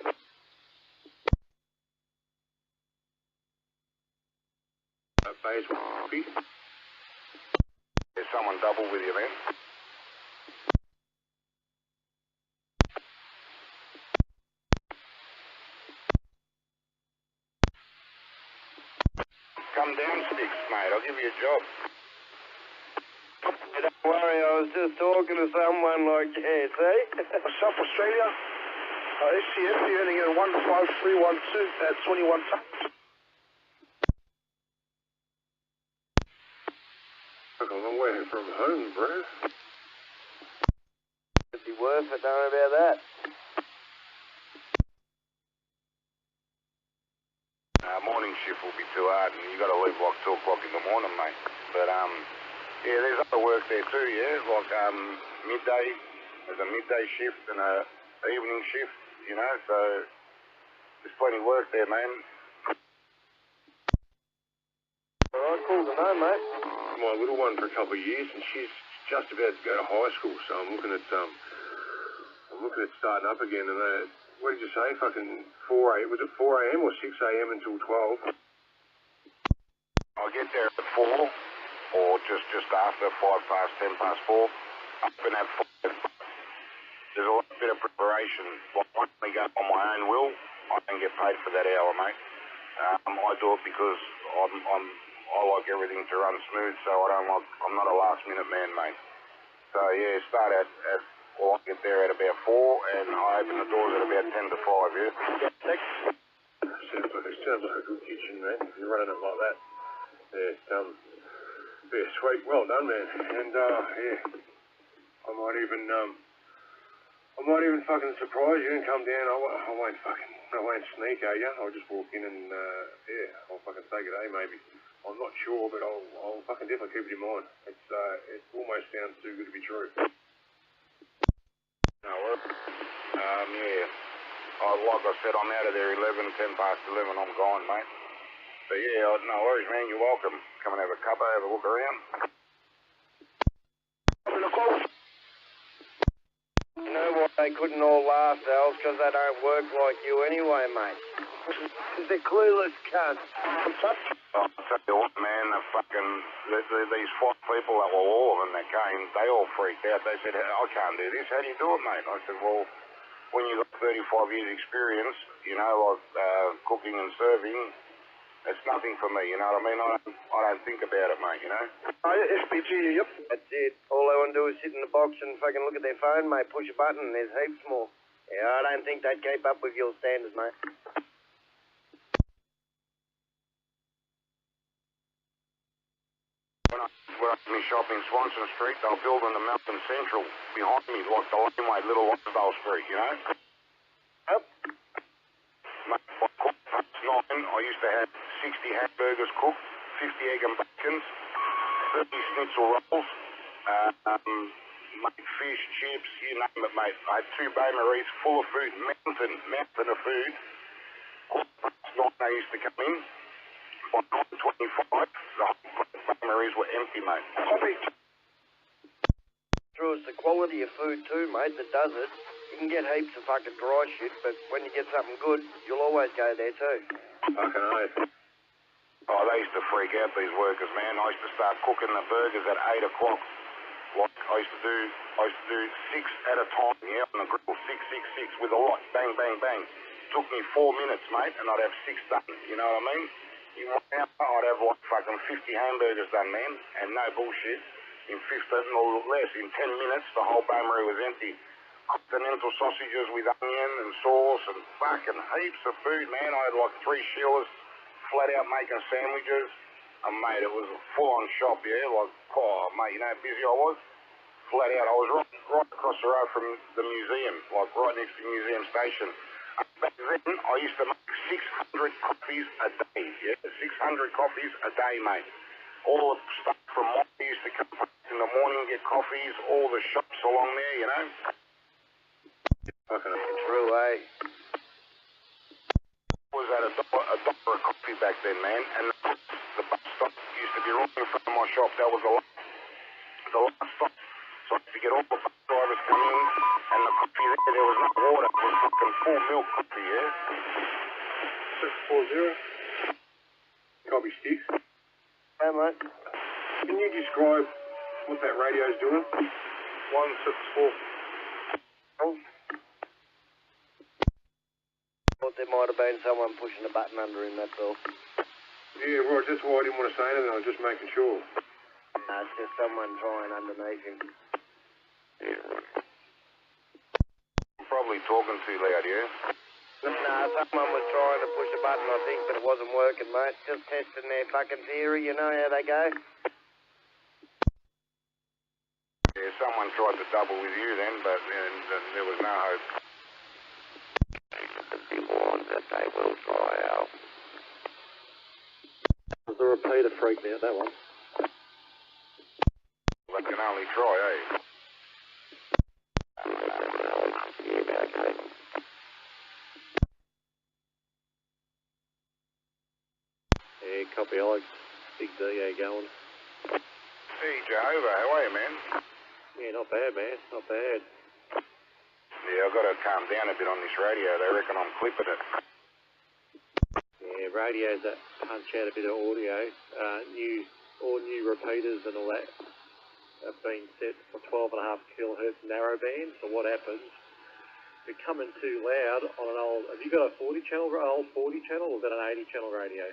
Bays with coffee. There's someone double with you, man. Come down, Sticks, mate. I'll give you a job. Hey, don't worry, I was just talking to someone like, yeah, see? South Australia, SCF, you're earning at 15312 at 21 tons. Fuck, I'm away from home, bro. It'd be worth it, don't know about that. Morning shift will be too hard, and you got to leave like 2 o'clock in the morning, mate. But yeah, there's other work there too, yeah. Like midday, there's a midday shift and a evening shift, you know. So there's plenty of work there, man. All right, cool to know, mate. My little one for a couple of years, and she's just about to go to high school. So I'm looking at starting up again. And what did you say? Fucking 4 a.m. Was it 4 a.m. or 6 a.m. until 12? I'll get there at 4, or just after 5 past, 10 past 4. Up and at 5. There's a bit of preparation. Like, I only go on my own will. I don't get paid for that hour, mate. I do it because I like everything to run smooth, so I'm not a last minute man, mate. So yeah, start at I get there at about 4, and I open the doors at about 10 to 5, yeah? Sounds like a good kitchen, man. If you're running it like that. Yeah, sweet. Well done, man. And yeah, I might even fucking surprise you and come down. I won't sneak, you? I'll just walk in and yeah, I'll fucking say good day maybe. I'm not sure, but I'll fucking definitely keep it in mind. It almost sounds too good to be true. No worries. Yeah. Like I said, I'm out of there 11, 10 past 11. I'm gone, mate. But yeah, no worries, man. You're welcome. Come and have a cuppa, have a look around. You know what they couldn't all last, Els, because they don't work like you anyway, mate. They're clueless cunts. I'll tell you what, man, these 5 people that were all of them that came, they all freaked out. They said, I can't do this. How do you do it, mate? I said, well, when you've got 35 years experience, you know, like cooking and serving, it's nothing for me, you know what I mean? I don't think about it, mate, you know? SPG, yep. That's it. All they want to do is sit in the box and fucking look at their phone, mate. Push a button and there's heaps more. Yeah, I don't think they'd keep up with your standards, mate. When I opened my shop in Swanson Street, they were building the Melbourne Central behind me, like the laneway, Little Lonsdale Street, you know? Yep. Mate, by 9:15, I used to have 60 hamburgers cooked, 50 egg and bacons, 30 schnitzel rolls, mate, fish, chips, you name it, mate. I had 2 bain-maries full of food, mountain of food. 9:15 I used to come in. By 9:25, the bain-maries were empty, mate. True, it's the quality of food too, mate, that does it. You can get heaps of fucking dry shit, but when you get something good, you'll always go there too. Fucking oath. Oh, they used to freak out, these workers, man. I used to start cooking the burgers at 8 o'clock. Like, I used to do 6 at a time, yeah, on the grill, 6 with a lot, bang, bang, bang. Took me 4 minutes, mate, and I'd have 6 done, you know what I mean? I'd have like fucking 50 hamburgers done, man, and no bullshit. In 15 or less, in 10 minutes, the whole bain-marie was empty. Continental sausages with onion and sauce and fucking heaps of food, man. I had like 3 Sheilas flat out making sandwiches. And mate, it was a full-on shop, yeah. Like, oh, mate, you know how busy I was? flat out. I was right across the road from the museum, like right next to the museum station. Back then, I used to make 600 coffees a day, yeah? 600 coffees a day, mate. All the stuff from mine used to come in the morning, get coffees, all the shops along there, you know? Okay. True, eh? Was at $1 a coffee back then, man, and the bus stop used to be right in front of my shop. That was the last stop. So I had to get all the bus drivers come in, and the coffee there was no water. It was fucking full milk coffee, yeah? 640. Copy sticks. Hey, mate. Can you describe what that radio's doing? 164. Oh. Thought there might have been someone pushing a button under him, that's all. Yeah, right, that's why I didn't want to say anything. I was just making sure. No, it's just someone trying underneath him. I'm probably talking too loud, yeah? No, someone was trying to push a button, I think, but it wasn't working, mate. Just testing their fucking theory, you know how they go. Yeah, someone tried to double with you then, but there was no hope. Be warned that they will try out. Was the repeater freaked out, that one? They can only try, eh? Yeah, copy Alex. Big DA going. Hey, Jehovah, how are you, man? Yeah, not bad, man. Not bad. Yeah, I've got to calm down a bit on this radio. They reckon I'm clipping it. Yeah, radios that punch out a bit of audio. New repeaters and all that have been set for 12.5 kilohertz narrowband. So what happens? If you're coming too loud on an old... Have you got a 40 channel, old 40 channel, or is that an 80 channel radio?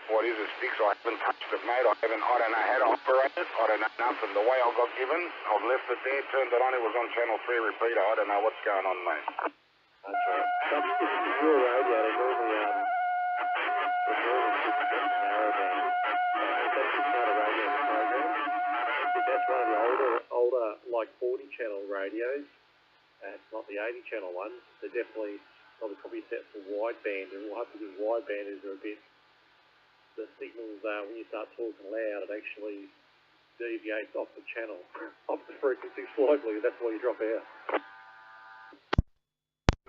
What is it, Sticks? I haven't touched it, mate. I don't know how to operate it. I don't know nothing. The way I got given, I've left it there, turned it on. It was on channel 3 repeater. I don't know what's going on, mate. That's right. If it's your radio, they normally narrowband. That's just not a radio program. If that's one of the older like 40 channel radios, it's not the 80 channel ones. They're definitely probably set for wideband, and we'll have to do widebanders are a bit. The signals, when you start talking loud, it actually deviates off the channel, off the frequency slightly. That's why you drop out.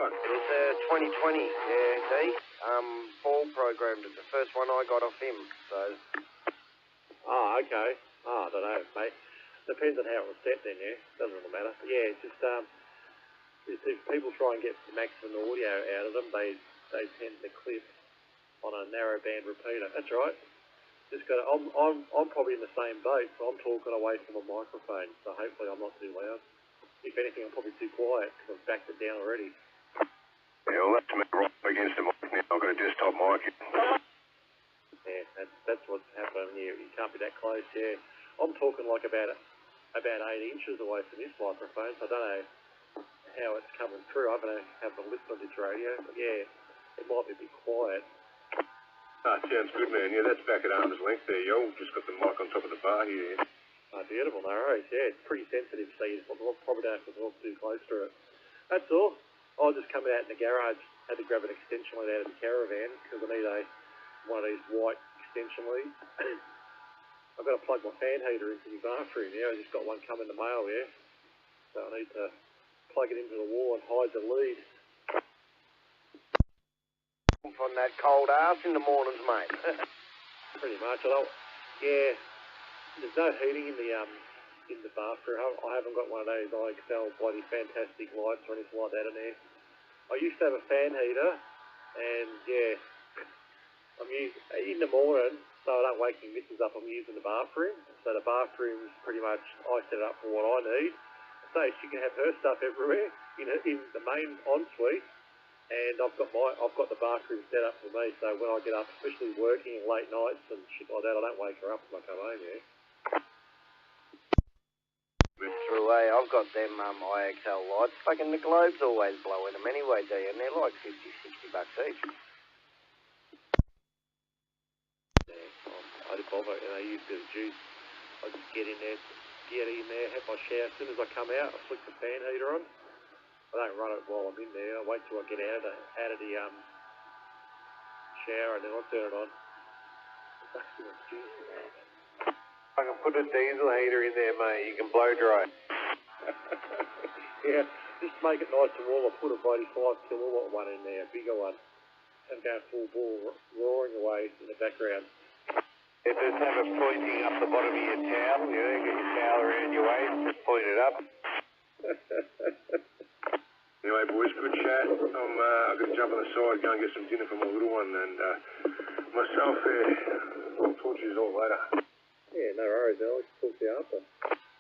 It's a 2020, yeah, D. Paul programmed it. The first one I got off him, so... Oh, okay. Oh, I don't know, mate. Depends on how it was set then, yeah. Doesn't really matter. But yeah, it's just, if people try and get the maximum audio out of them, they tend to clip on a narrowband repeater. That's right. Just got. I'm probably in the same boat, so I'm talking away from a microphone. So hopefully I'm not too loud. If anything, I'm probably too quiet because I've backed it down already. Yeah, well, that's me right against the mic now. I've got a desktop mic. Yeah, that's what's happening. You can't be that close. Yeah, I'm talking like about 8 inches away from this microphone. So I don't know how it's coming through. I haven't listened to this radio. But yeah, it might be a bit quiet. Ah, sounds good, man. Yeah, that's back at arm's length there, yo. Just got the mic on top of the bar here. Oh, beautiful, no worries. Yeah, it's pretty sensitive, so you probably don't have to walk too close to it. That's all. I just come out in the garage, had to grab an extension lead out of the caravan because I need one of these white extension leads. I've got to plug my fan heater into the bathroom. Yeah, I just got one come in the mail, yeah. So I need to plug it into the wall and hide the lead. From that cold ass in the mornings, mate. Pretty much. Yeah, there's no heating in the bathroom. I haven't got one of those IXL bloody fantastic lights or anything like that in there. I used to have a fan heater, and yeah, I'm in the morning, so I don't wake my missus up. I'm using the bathroom, so the bathroom's pretty much I set it up for what I need. So she can have her stuff everywhere in the main ensuite. And I've got the bathroom set up for me, so when I get up, especially working late nights and shit like that, I don't wake her up when I come home, yeah. True, eh? I've got them IXL lights. Fucking the globes always blowing them anyway, D, and they're like $50, $60 each. Yeah, I didn't bother, and I used a bit of juice. I just get in there, have my shower. As soon as I come out, I flick the fan heater on. I don't run it while I'm in there. I wait till I get out of the shower and then I'll turn it on. I can put a diesel heater in there, mate. You can blow dry. Yeah, just make it nice and warm. I put a 85 kilowatt one in there, a bigger one, and go full ball, roaring away in the background. Yeah, just have it pointing up the bottom of your towel. You know, get your towel around your waist, just point it up. Anyway, boys, good chat. I'm going to jump on the side, go and get some dinner for my little one, and myself, I'll talk to you all later. Yeah, no worries, Alex. Talk to you after.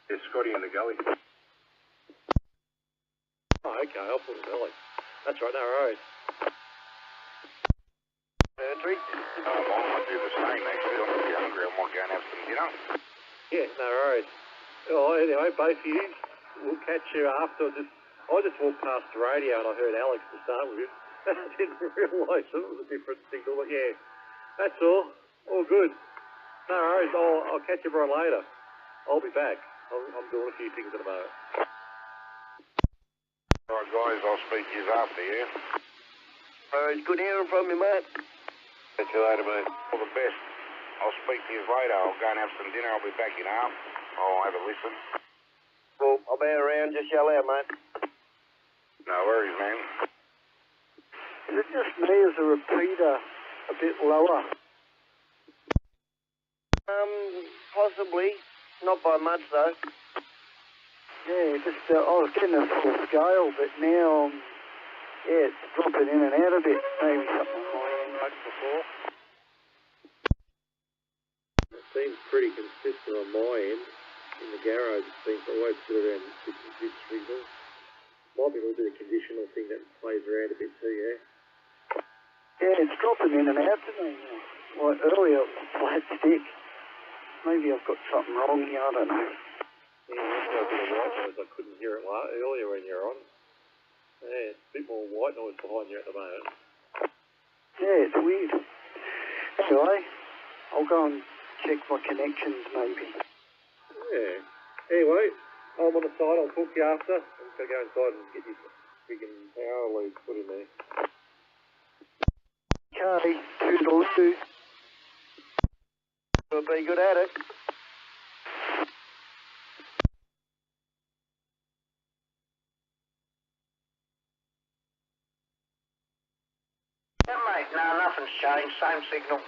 Yeah, Scotty in the gully. Oh, okay, I'll put it Alex. That's right, no worries. Andrew? I might do the same, actually. I'm pretty hungry. I might go and have some dinner. Yeah, no worries. Oh, anyway, both of you, we'll catch you after. I just walked past the radio and I heard Alex to start with. I didn't realise it was a different signal, but yeah, that's all. All good. No worries, I'll catch everyone later. I'll be back. I'm doing a few things at the moment. All right, guys, I'll speak to you after, yeah? All right, good hearing from you, mate. Catch you later, mate. All the best. I'll speak to you later. I'll go and have some dinner. I'll be back in half. I'll have a listen. Cool, I'll be around. Just yell out, mate. No worries, man. Is it just me as a repeater a bit lower? Possibly. Not by much, though. Yeah, just I was getting a full scale, but now, yeah, it's dropping in and out a bit. Maybe something on my end. Like before. It seems pretty consistent on my end. In the garage, it seems always put around 56 signals. Might be a little bit of conditional thing that plays around a bit too, yeah? Yeah, it's dropping in and out to me. Like earlier, it was a flat stick. Maybe I've got something wrong here, I don't know. Yeah, I've got a bit of white noise. I couldn't hear it earlier when you're on. Yeah, it's a bit more white noise behind you at the moment. Yeah, it's weird. Anyway, I'll go and check my connections maybe. Yeah. Anyway, I'm on the side. I'll talk to you after. I'm just going to go inside and get you freaking power loads put in there. Okay, toodaloo. We'll be good at it. Yeah, mate, no, nothing's changed. Same signal.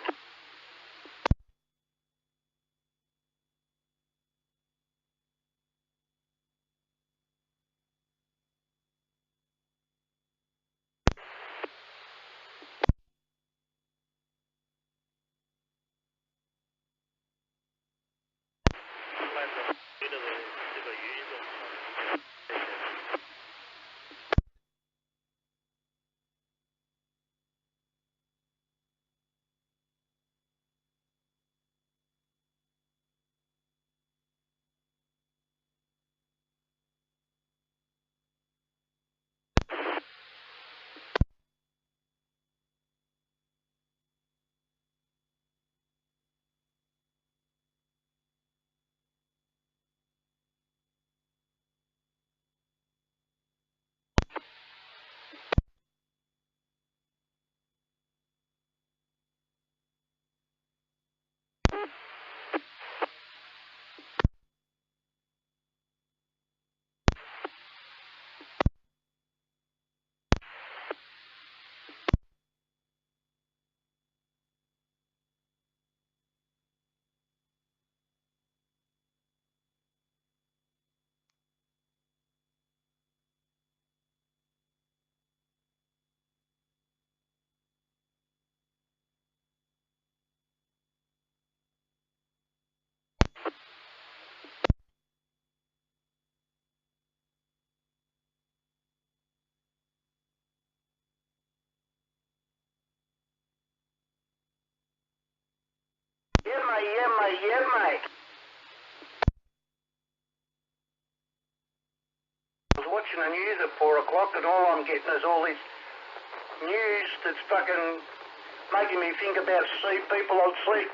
Yeah, mate. I was watching the news at 4 o'clock and all I'm getting is all this news that's fucking making me think about sea people on sleep.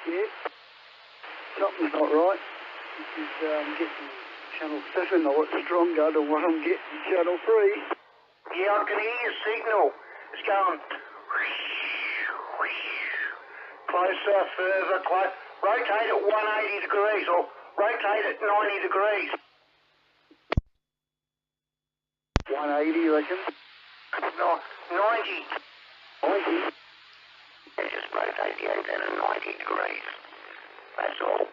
Yeah. Something's not right. This is getting channel 7 a lot stronger than what I'm getting channel 3. Yeah, I can hear your signal. It's going closer, further, close. Rotate at 180 degrees or rotate at 90 degrees. 180, you reckon? No, 90. 90? Yeah, just rotate the antenna 90 degrees. That's all.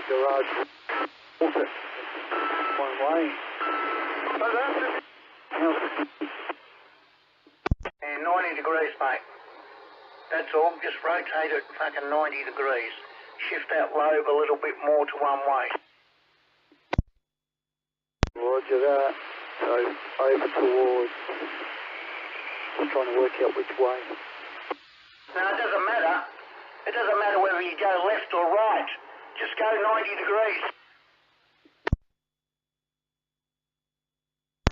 Garage. Off it. One way. And 90 degrees, mate. That's all. Just rotate it fucking 90 degrees. Shift that lobe a little bit more to one way. Roger that. So over towards. I'm trying to work out which way. No, it doesn't matter. It doesn't matter whether you go left or right. Just go 90 degrees.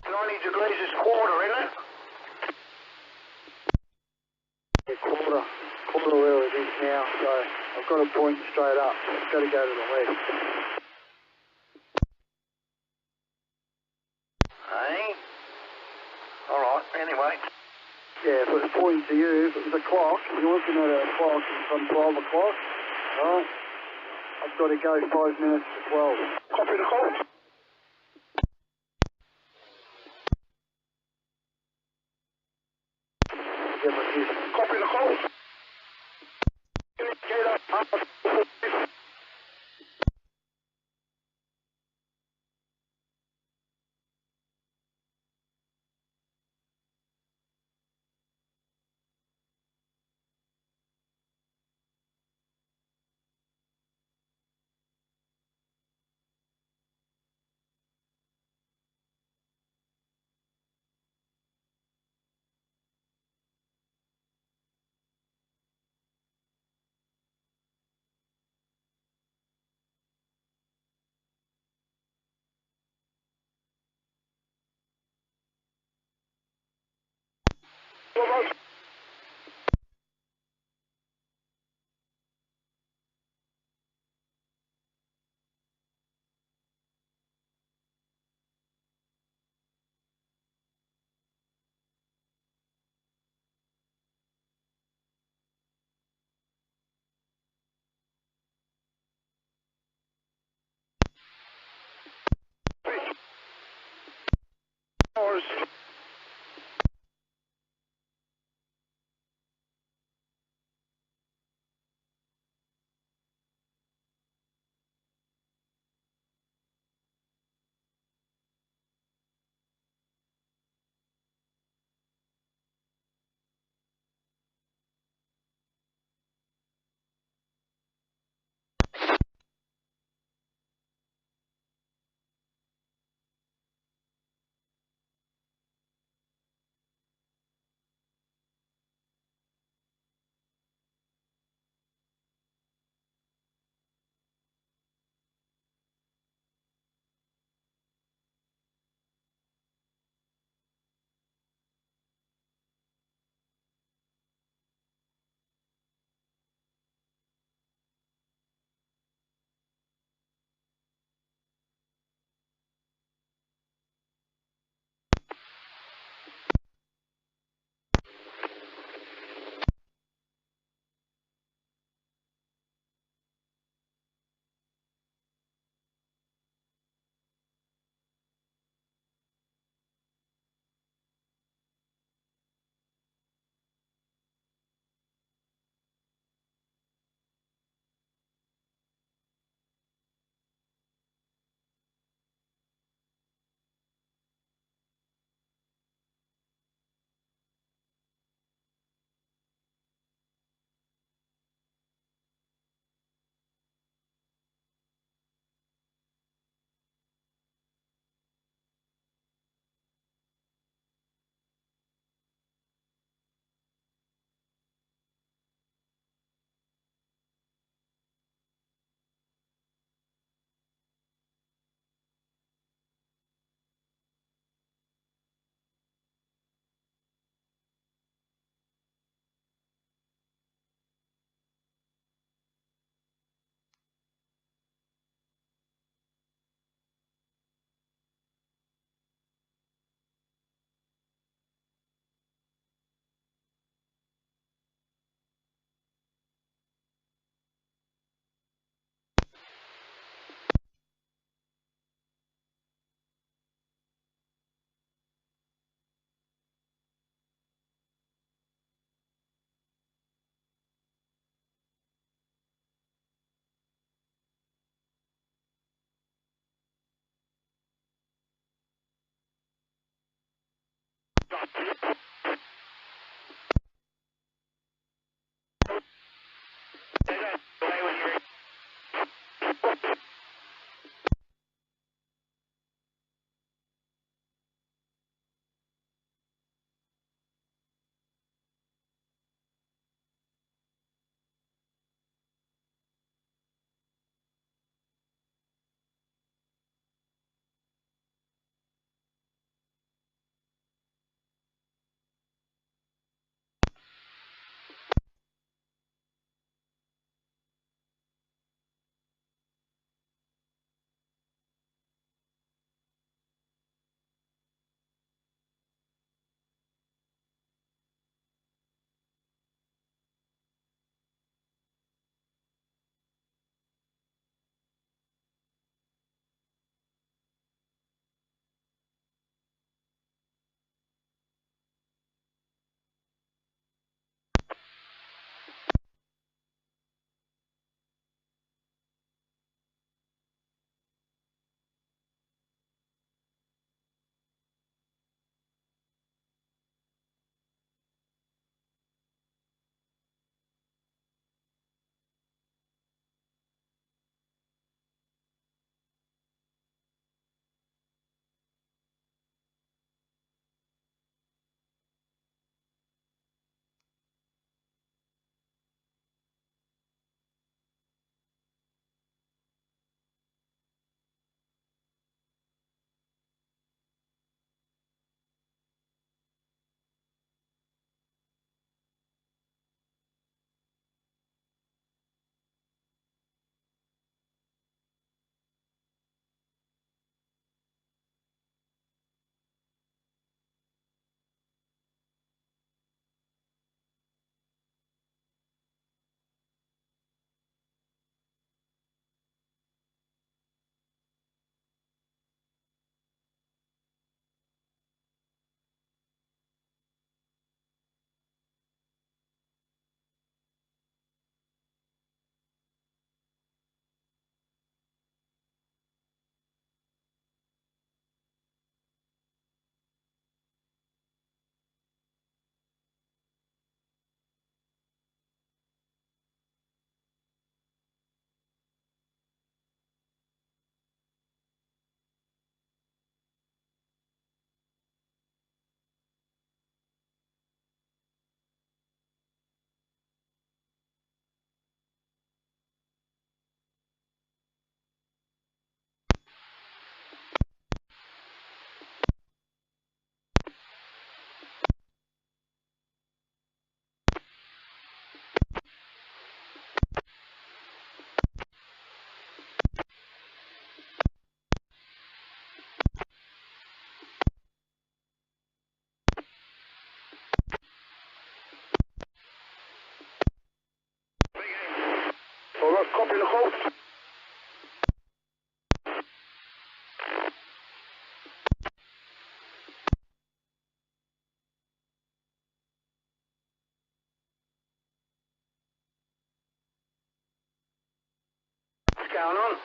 90 degrees is quarter, isn't it? Yeah, quarter where it is now, so I've got to point straight up. It's got to go to the left. Hey? Alright, anyway. Yeah, if it was pointing to you, if it was a clock, you're looking at a clock, it's on 12 o'clock, right? I've got to go 5 minutes to 12. Copy the call. Get my kiss. Copy the call. Indicator. Copy the call. What's going on?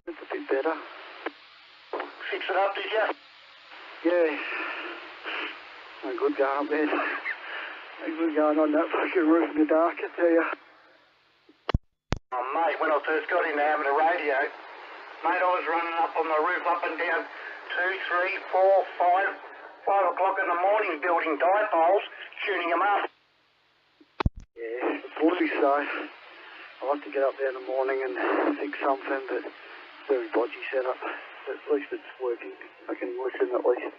It's a bit better. Fix it up, did you? Yeah. No good going up there. No good going on that fucking roof in the dark, I tell you. Oh, mate, when I first got into having a radio, mate, I was running up on the roof up and down 2, 3, 4, 5 o'clock in the morning building dipoles, tuning them up. Yeah, probably so. I like to get up there in the morning and fix something, but very dodgy setup. But at least it's working. I can listen at least.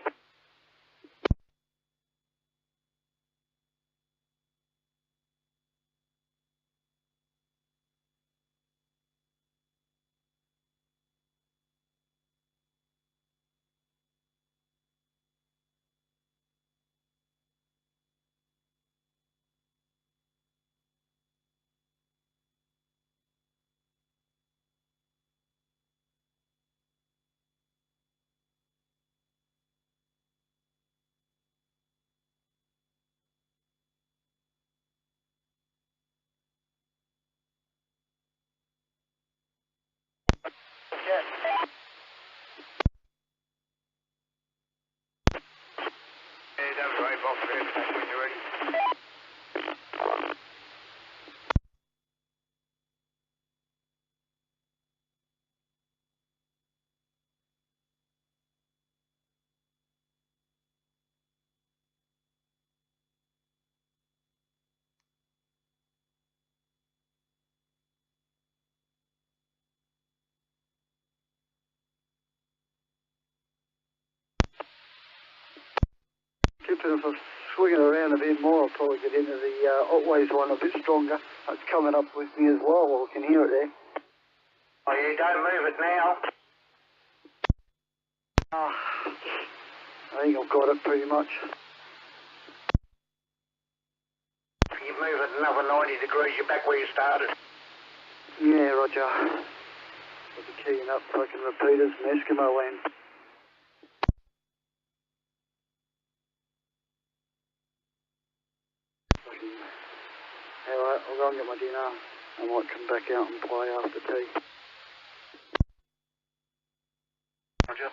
Yeah, that was right, boss. When you're ready. If I swing it around a bit more, I'll probably get into the Otways one a bit stronger. It's coming up with me as well. I can hear it there. Oh, yeah, don't move it now. I think I've got it pretty much. If you move it another 90 degrees, you're back where you started. Yeah, Roger. I'll be keying up fucking repeaters from Eskimo land. Alright, I'll go and get my dinner. I might come back out and play after tea. Roger.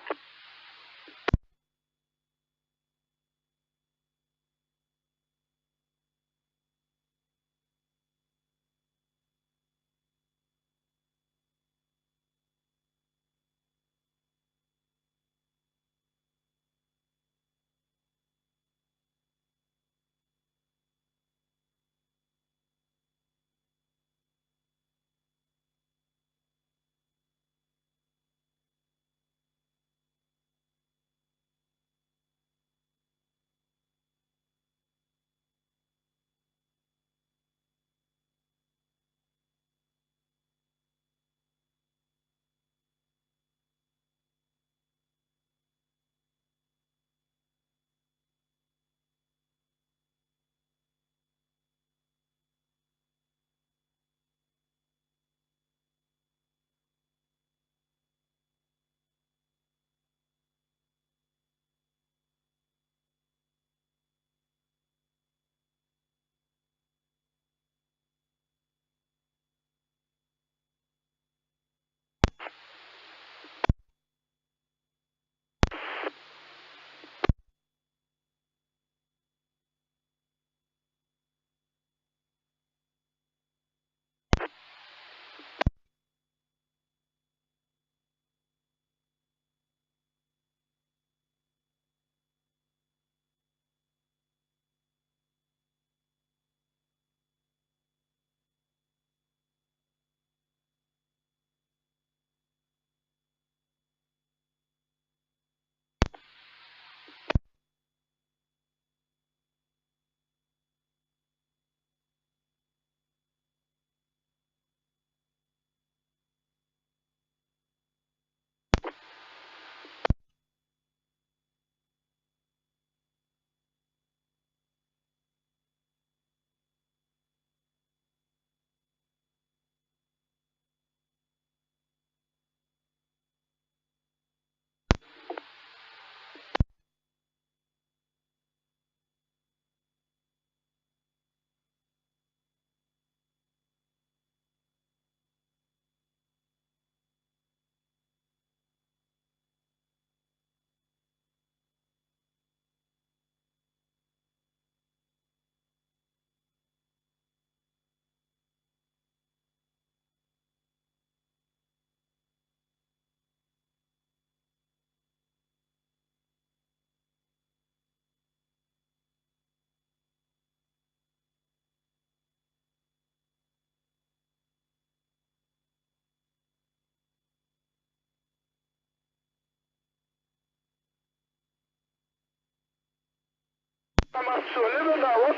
So 11 now, what?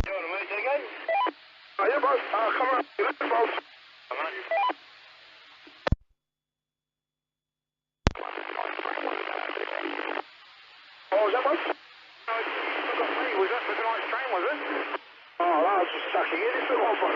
You want to move again? Yeah, boss. Come on. 11, boss. Come on. Oh, is that boss? Was that for tonight's train, was it? Oh, that was just sucking in. It's a lot of fun.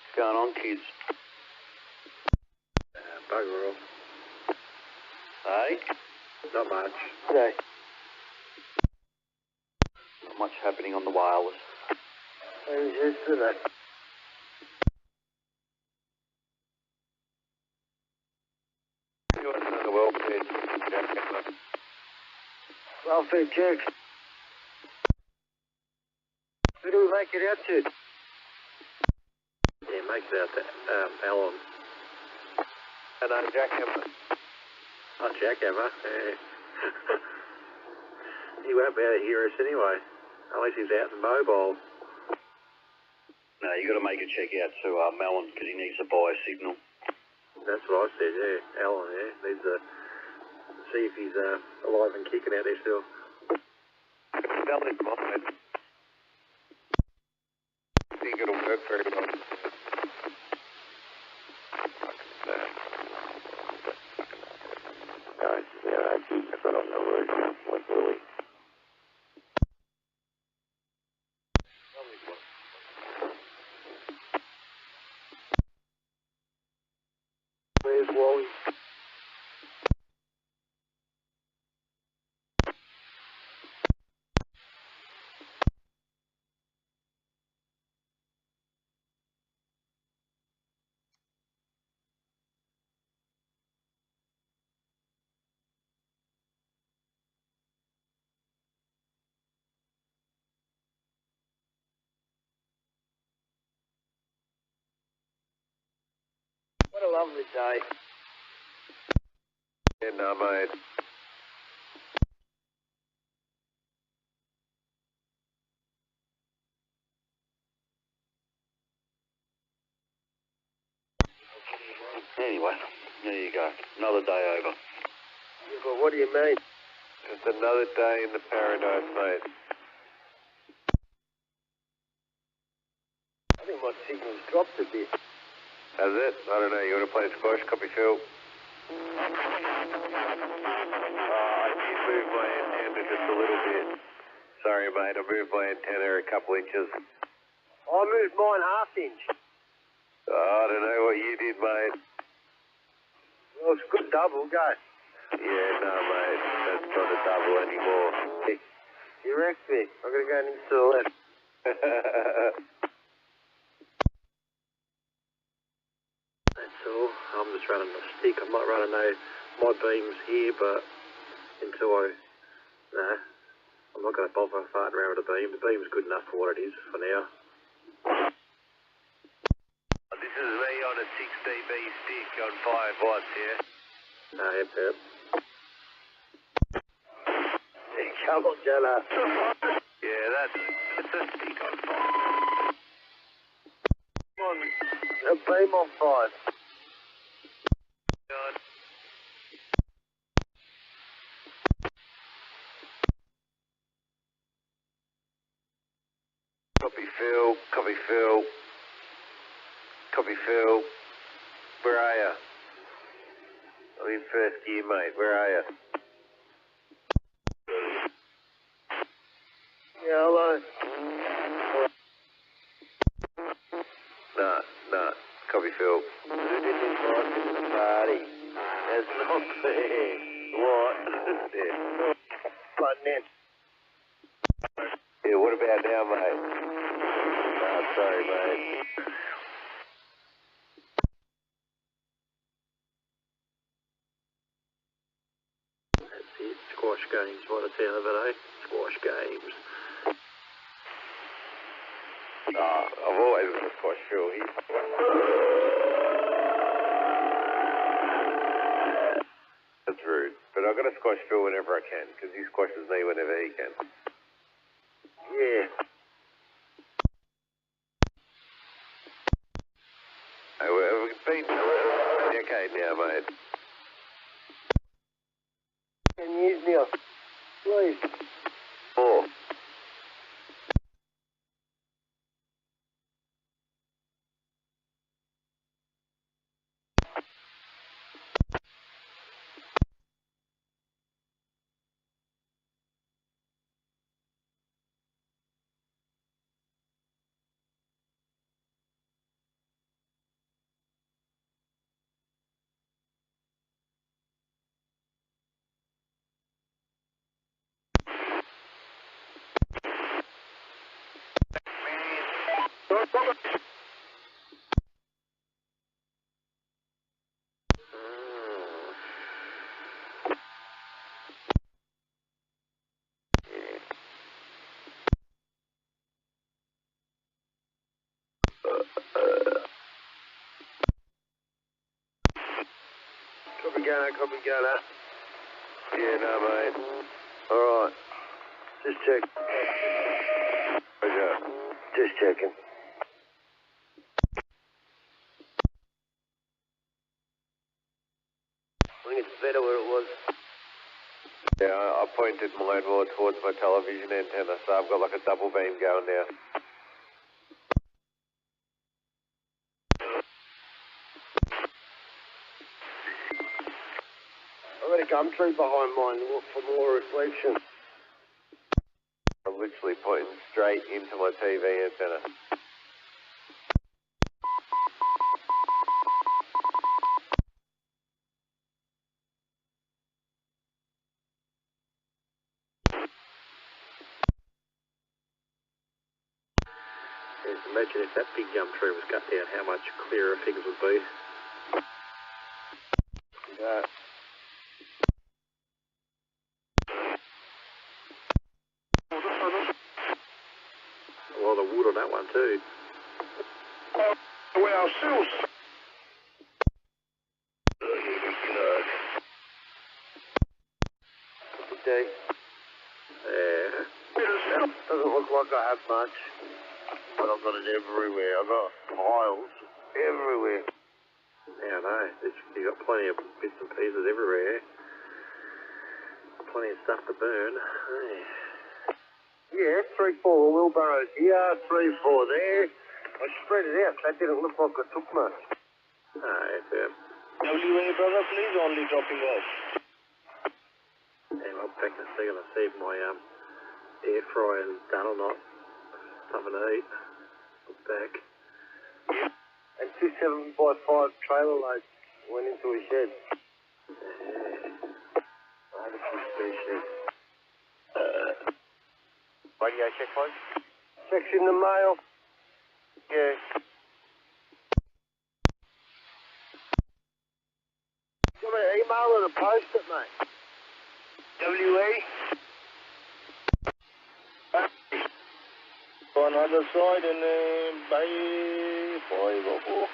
What's going on, kids? Bugger all. Hey? Not much. Okay. Not much happening on the wireless. Who's yesterday? You want another welfare check? Welfare check. Who do we make it out to? Yeah, make it out to Alan. And Jackhammer. Oh, Jackhammer. Yeah. He won't be able to hear us anyway, unless he's out in mobile. No, you got to make a check out to Melon because he needs to buy a signal. That's what I said, yeah. Alan, yeah. Needs to see if he's alive and kicking out there still. Spell it, mine. I think it'll work very well. I've got on the road, like Willie. Where's Wally? What a lovely day. Yeah, no, mate. Anyway, there you go. Another day over. Yeah, but what do you mean? It's another day in the paradise, mate. I think my signal's dropped a bit. Has it? I don't know. You want to play squash, copy Phil? I did move my antenna just a little bit. Sorry, mate. I moved my antenna a couple inches. I moved mine half-inch. I don't know what you did, mate. Well, it's a good double, go. Yeah, no, mate. That's not a double anymore. You wrecked me. I'm going to go and install it. That's all. I'm just running a stick. I'm not running my beams here, but until I'm not going to bother farting around with a beam. The beam's good enough for what it is for now. This is me on a 6 dB stick on 5 watts, yeah? Yep, yep. Hey, come on, Jella. Yeah, that's a stick on 5. Come on, a beam on 5. Copy Phil, copy Phil. Copy Phil. Where are you? I'm in first gear, mate. Where are you? Yeah, hello. Nah. Copy Phil. Who didn't invite me to the party? That's not fair. What? Yeah. Button in. Yeah, what about now, mate? Nah, Sorry, mate. That's it. Squash games by the sound of it, eh? Squash games. I've always got a squash Phil. That's rude. But I've got to squash Phil whenever I can, because he squashes me whenever he can. Yeah. We've been a decade now, mate. 10 years now. Please. 4. Copy gunner. Yeah, no, mate. Alright. Just check. Roger. Just checking. I think it's better where it was. Yeah, I pointed mine more towards my television antenna, so I've got like a double beam going now. I've got a gum tree behind mine to look for more reflection. I'm literally pointing straight into my TV antenna. Just imagine if that big gum tree was cut down, how much clearer things would be. Yeah. A lot of wood on that one too. Well, Sue. Okay. Yeah. Doesn't look like I have much, but I've got it everywhere. I've got piles everywhere. Yeah, I know. You've got plenty of bits and pieces everywhere. Plenty of stuff to burn. Hey. Yeah, 3, 4 wheelbarrows here, 3, 4 there. I spread it out. That didn't look like I took much. Ah, FM. WA, brother, please, only dropping off. Yeah, I'll back in a second to see if my air fryer's done or not. Something to eat. Look back. And 2 7x5 trailer loads went into a shed. I had a few spare sheds. Radio check, please. Checks in the mail. Yeah. Do you want me to email it or post it, mate? WE? On the other side and by 5 or 4.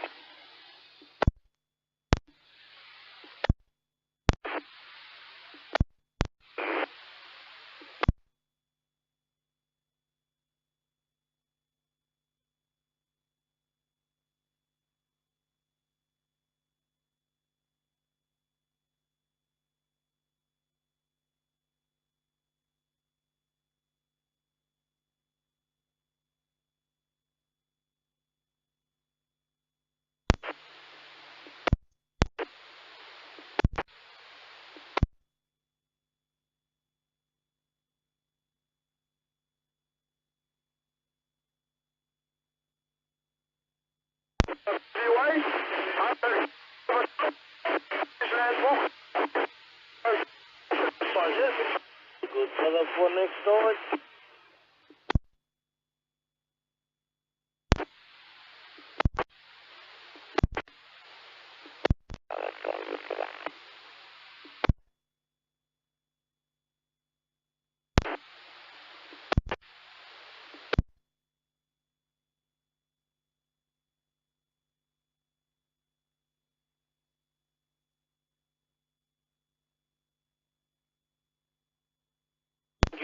Good brother for next door.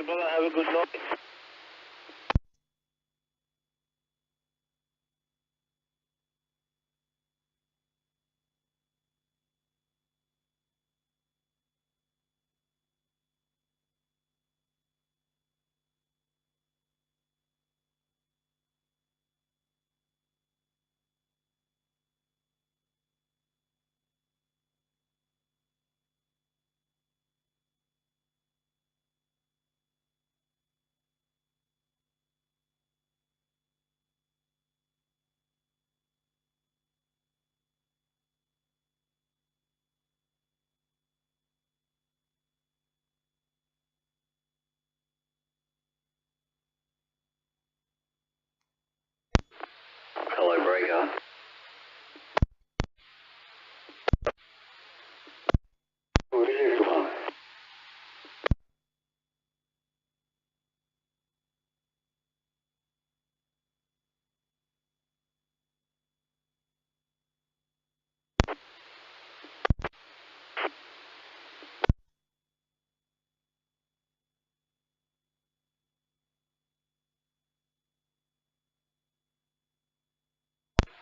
you, brother. Have a good night. Hello, Breaker. What is this one?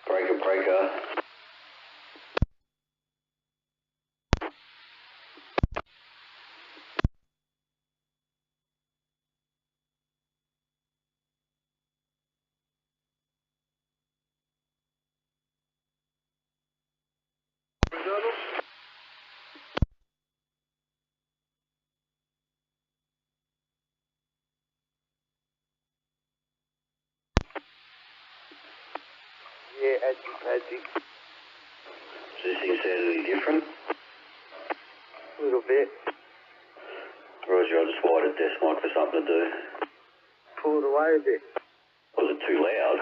Breaker, breaker. Yeah, Patsy. Does this thing sound any different? A little bit. Roger, I just wired a desk mic for something to do. Pull it away a bit. Was it too loud?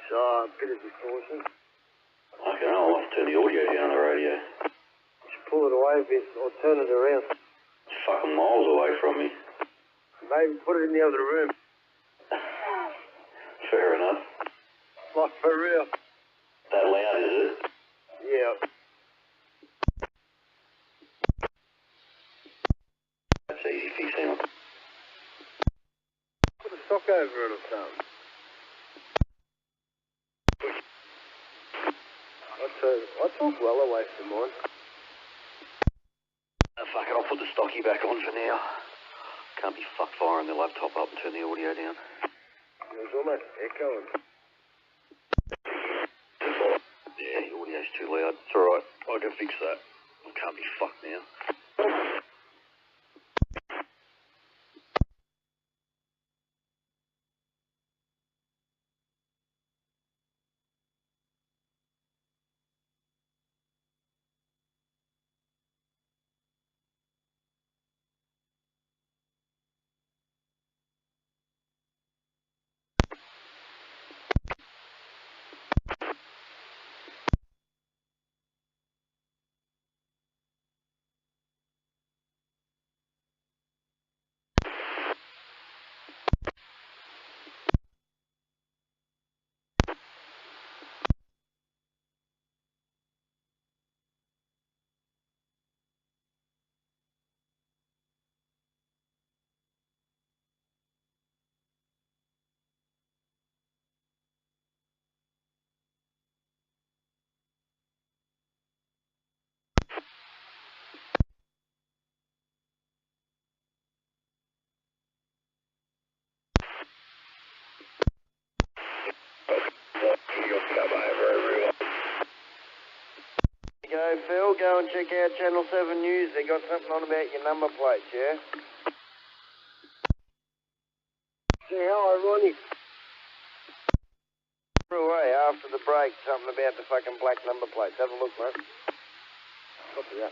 So, a bit of distortion. I don't know, I'll have to turn the audio down on the radio. Just pull it away a bit or turn it around. It's fucking miles away from me. Maybe put it in the other room. Fair enough. Like for real. That loud, is it? Yeah. That's easy fixing. Put a sock over it or something. I talk well away from mine. Fuck it, I'll put the stocky back on for now. Can't be fucked firing the laptop up and turn the audio down. It was almost echoing. Yeah, the audio's too loud. It's alright, I can fix that. I can't be fucked now. Go, Phil. Go and check out Channel 7 News. They got something on about your number plates, yeah? See, how ironic. Away after the break, something about the fucking black number plates. Have a look, mate. Copy that.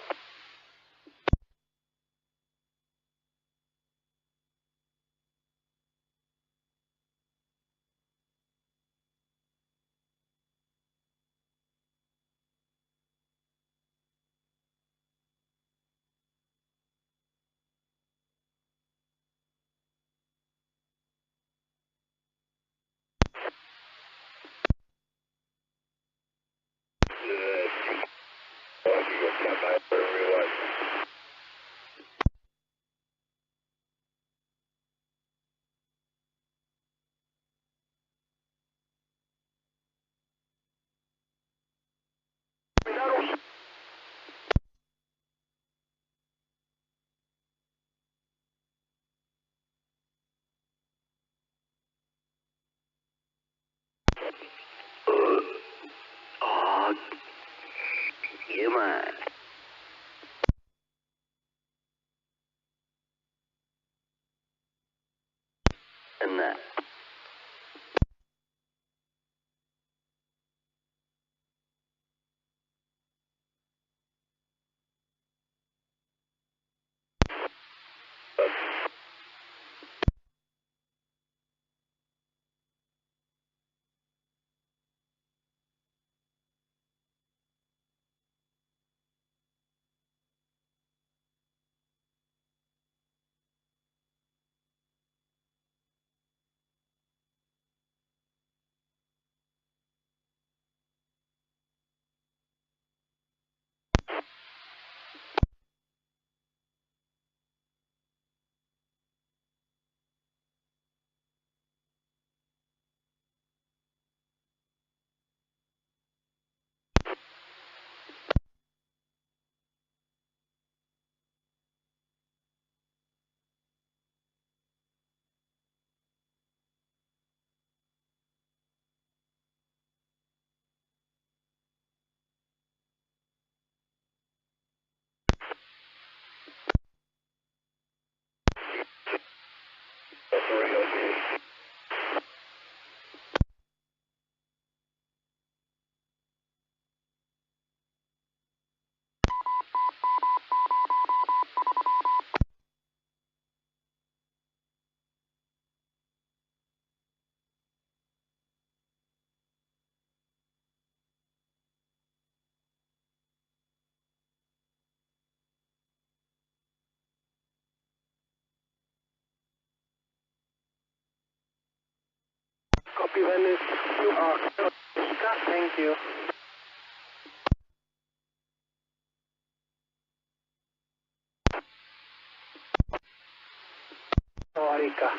and that. Copy, Venice. You are. Thank you. Arica.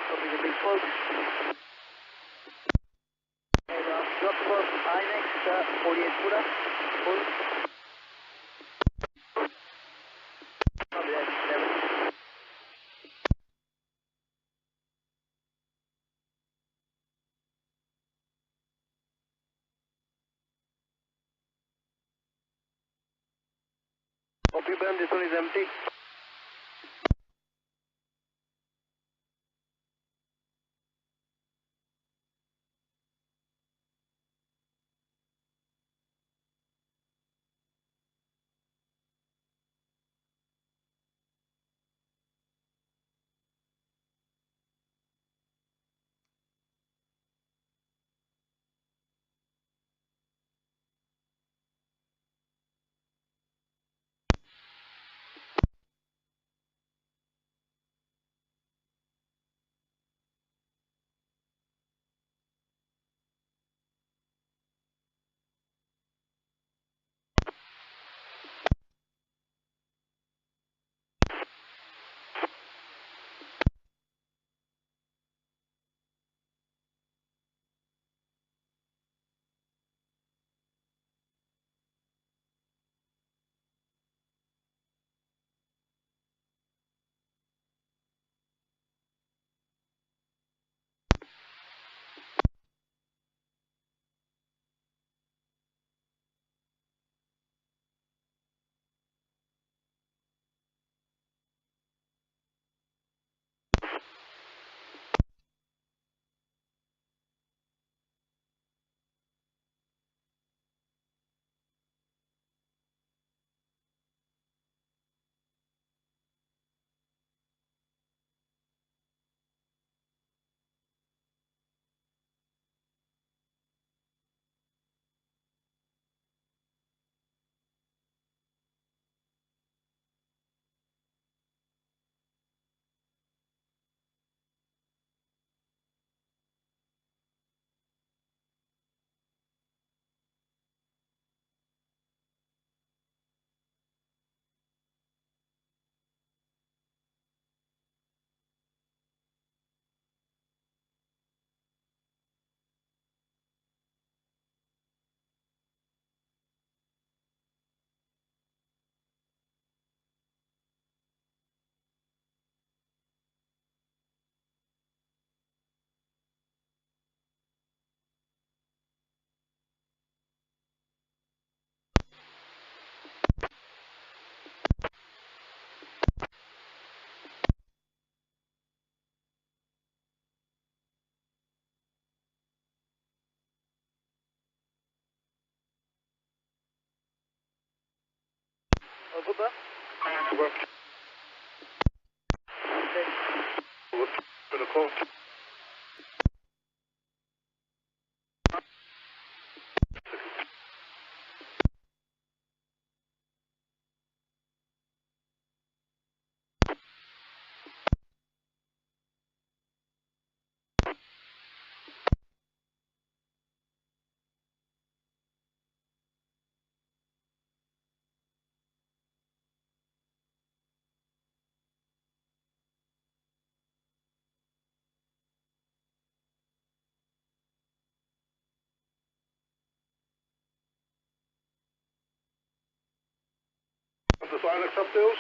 Copy the big folks. Drop for INEX 48 Pura. Full. Copy that. 7. Copy, Ben. This one is empty. Delta. Over. Been a call. The Silex up Bills.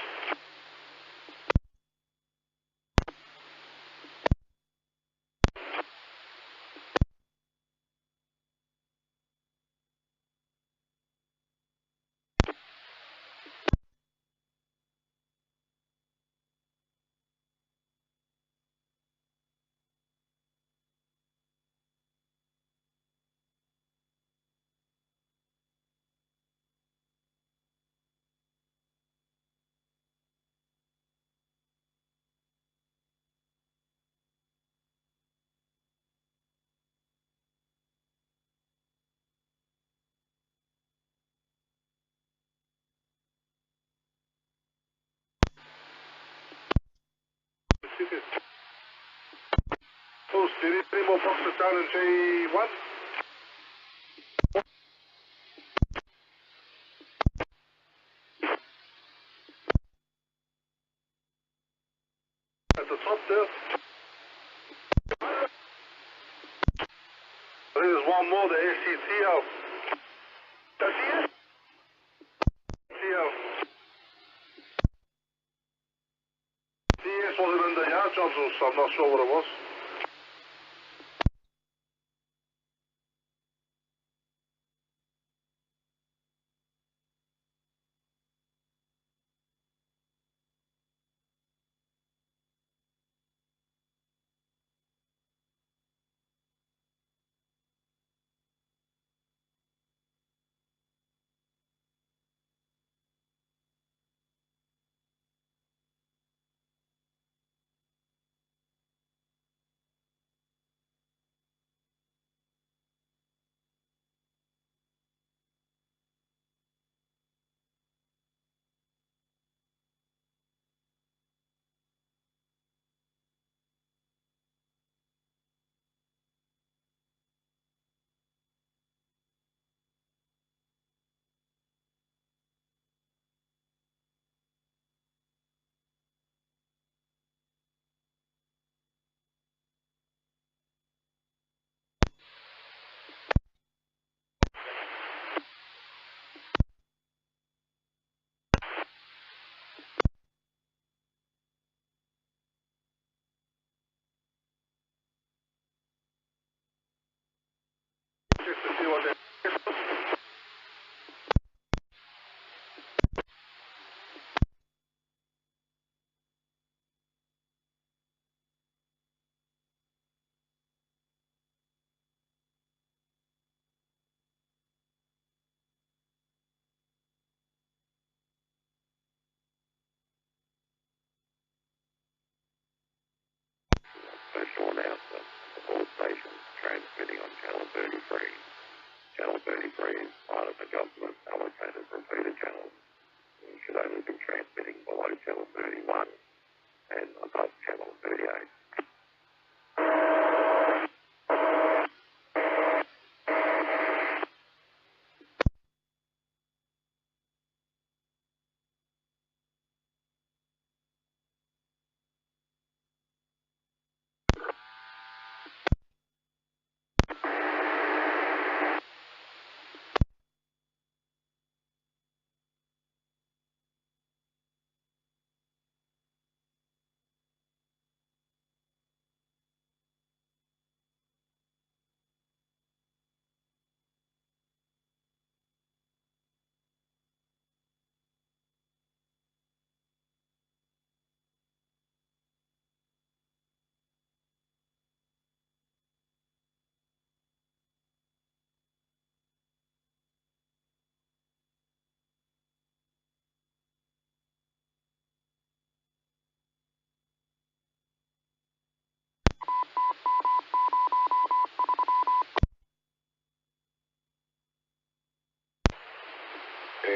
Full steady, 3 more boxes down in J1. At the top there. I think there's one more, the ACTL. That's it? TL. CS wasn't in the yard jobs, so I'm not sure what it was.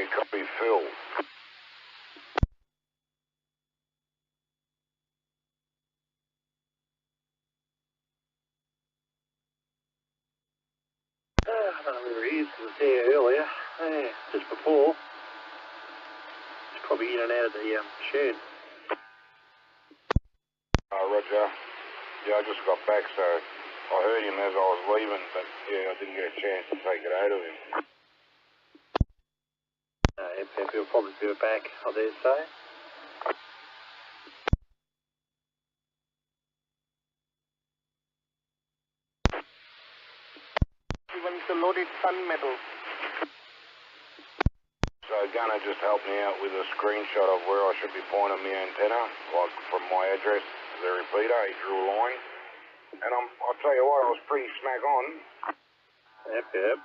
Yeah, copy Phil. I don't know where he is. He was there earlier. Yeah, just before. He's probably in and out of the shed. Oh, Roger. Yeah, I just got back, so I heard him as I was leaving, but yeah, I didn't get a chance to take it out of him. He'll probably be back, I dare say. Even the loaded sun medal. So Gunner just helped me out with a screenshot of where I should be pointing my antenna, like from my address to the repeater. He drew a line. And I'll tell you what, I was pretty smack on. Yep.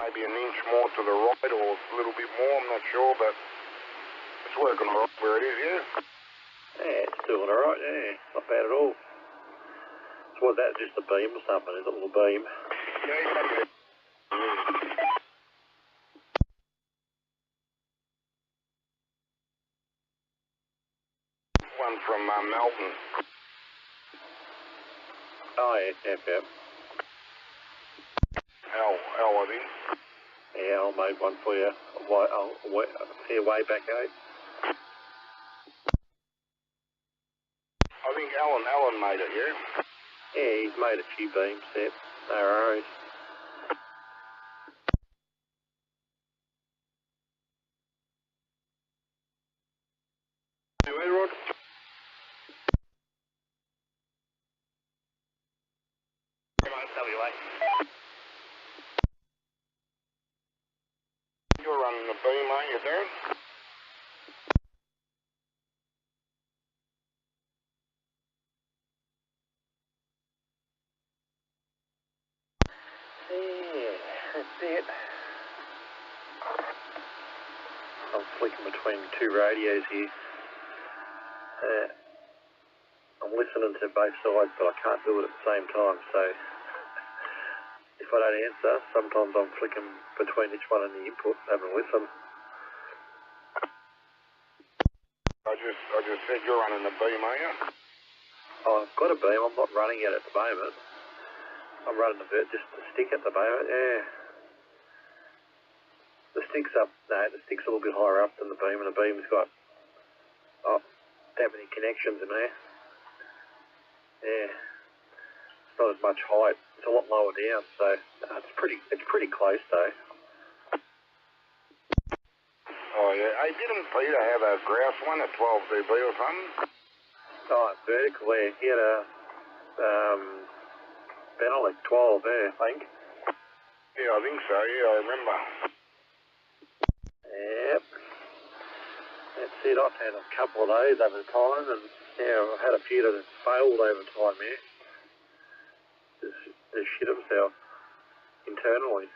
Maybe an inch more to the right or a little bit more, I'm not sure, but it's working all right where it is, yeah? Yeah, it's doing alright, yeah. Not bad at all. So was that just a beam or something? Is it a little beam? Yeah, one from Melbourne. Oh, yeah. Al, I think. Yeah, I'll make one for you. I'll fair way back, eh? I think Alan made it, yeah? Yeah, he's made a few beams, yep. No worries. You Rod? WA. You're running the beam, aren't you, Darren? Yeah, that's it. I'm flicking between two radios here. I'm listening to both sides, but I can't do it at the same time, so if I don't answer, sometimes I'm flicking between each one and the input, having a listen. I just said you're running the beam, aren't you? Oh, I've got a beam, I'm not running it at the moment. I'm running just the stick at the moment, yeah. The stick's up, no, the stick's a little bit higher up than the beam, and the beam's got, that many connections in there. Yeah. It's not as much height, it's a lot lower down, so it's pretty close though. Oh, yeah. Hey, didn't Peter have a grouse one at 12 dB or something? Oh, vertical, yeah. He had a, Benelec 12 there, I think. Yeah, I think so, yeah, I remember. Yep. That's it, I've had a couple of those over time, and yeah, I've had a few that have failed over time, yeah. Just shit themselves internally.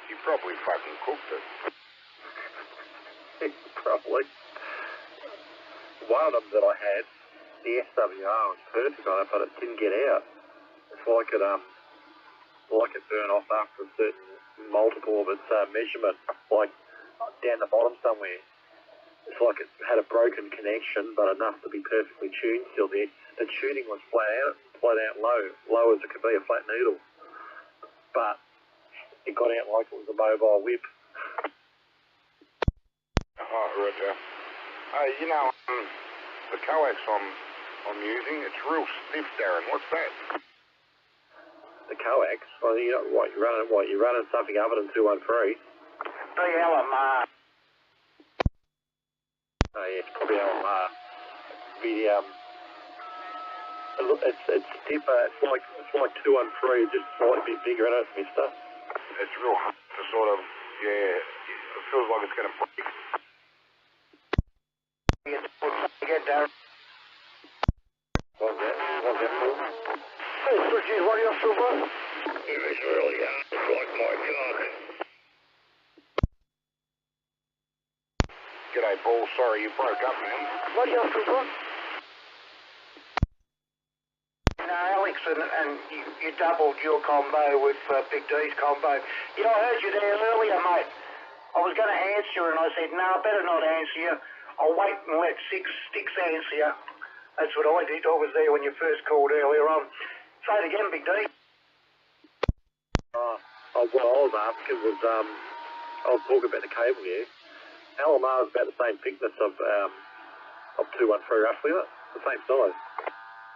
You probably fucking cooked it. Probably. One of them that I had, the SWR was perfect on it, but it didn't get out. It's like it burn off after a certain multiple of its measurement, like down the bottom somewhere. It's like it had a broken connection, but enough to be perfectly tuned still there. The tuning was flat out low as it could be, a flat needle. But it got out like it was a mobile whip. Oh, Roger. You know, the coax I'm using, it's real stiff, Darren. What's that? The coax? Well, you know, you're running something other than 213. LMR. Oh yeah, it's probably LMR. It's stiffer. It's like 213, just slightly bit bigger, isn't it, mister? It's real hard to sort of, yeah, it feels like it's going to break. Get Darren. What's that for? Hey, Switchy, what are you up to, bud? It was really hard. It's like my cock. G'day, Paul. Sorry you broke up, man. What are you up to, bud? No, and you doubled your combo with Big D's combo. You know, I heard you there earlier, mate. I was going to answer and I said, no, I better not answer you. I'll wait and let Sticks answer you. That's what I did. I was there when you first called earlier on. Say it again, Big D. What I was asking was, I was talking about the cable here. LMR is about the same thickness of 213 roughly, isn't it? The same size.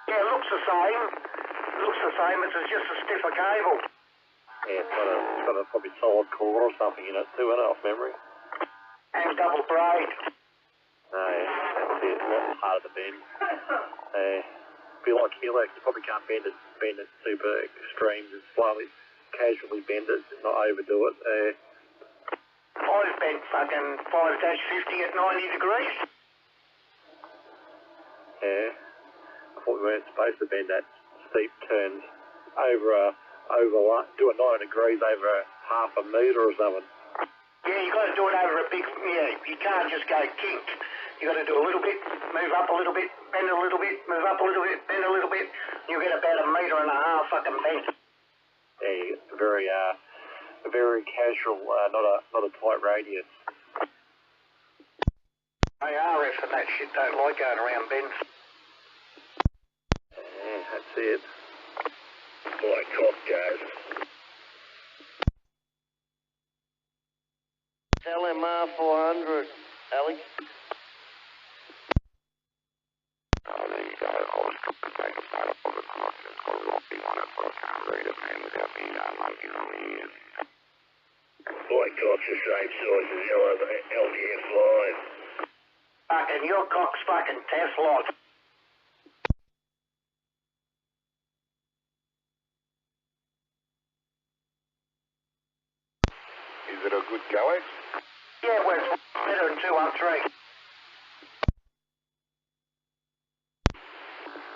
Yeah, it looks the same. It's just a stiffer cable. Yeah, it's got a probably solid core or something in it too, isn't it, off memory? And double braid. No, yeah, that's it. A lot harder to bend. Feel like Helix, you probably can't bend it super extreme, just slightly casually bend it, not overdo it. I've bent fucking 5-50 at 90 degrees. Yeah, I thought we weren't supposed to bend that steep turns do a 90 degrees over half a metre or something. Yeah, you got to do it over a big, you can't just go kink. You got to do a little bit, move up a little bit, bend a little bit, move up a little bit, bend a little bit. You get about 1.5 metres fucking bent. Yeah, very casual, not a tight radius. ARF and that shit don't like going around bends. Yeah, that's it. Like cock, guys. LMR 400, Alex. Oh, there you go. I was trying to take a photo of the clock and it's got a rocky on it, but I can't read it, man, without being monkeys on the ears. White cock's the same size as LGF Live. Fucking, your cock's fucking Teflon. Is it a good coax? Yeah, well, it's better than 213.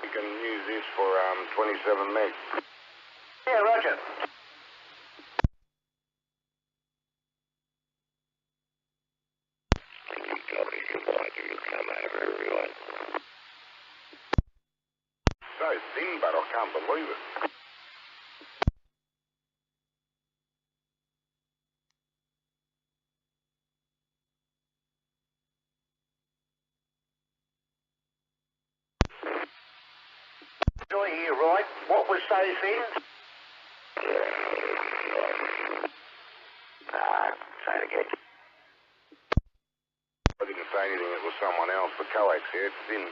You can use this for 27 meg. Yeah, roger. So thin, but I can't believe it. Do I hear right? What was so thin? Say it again. I didn't say anything, it was someone else. The coax here, it's thin.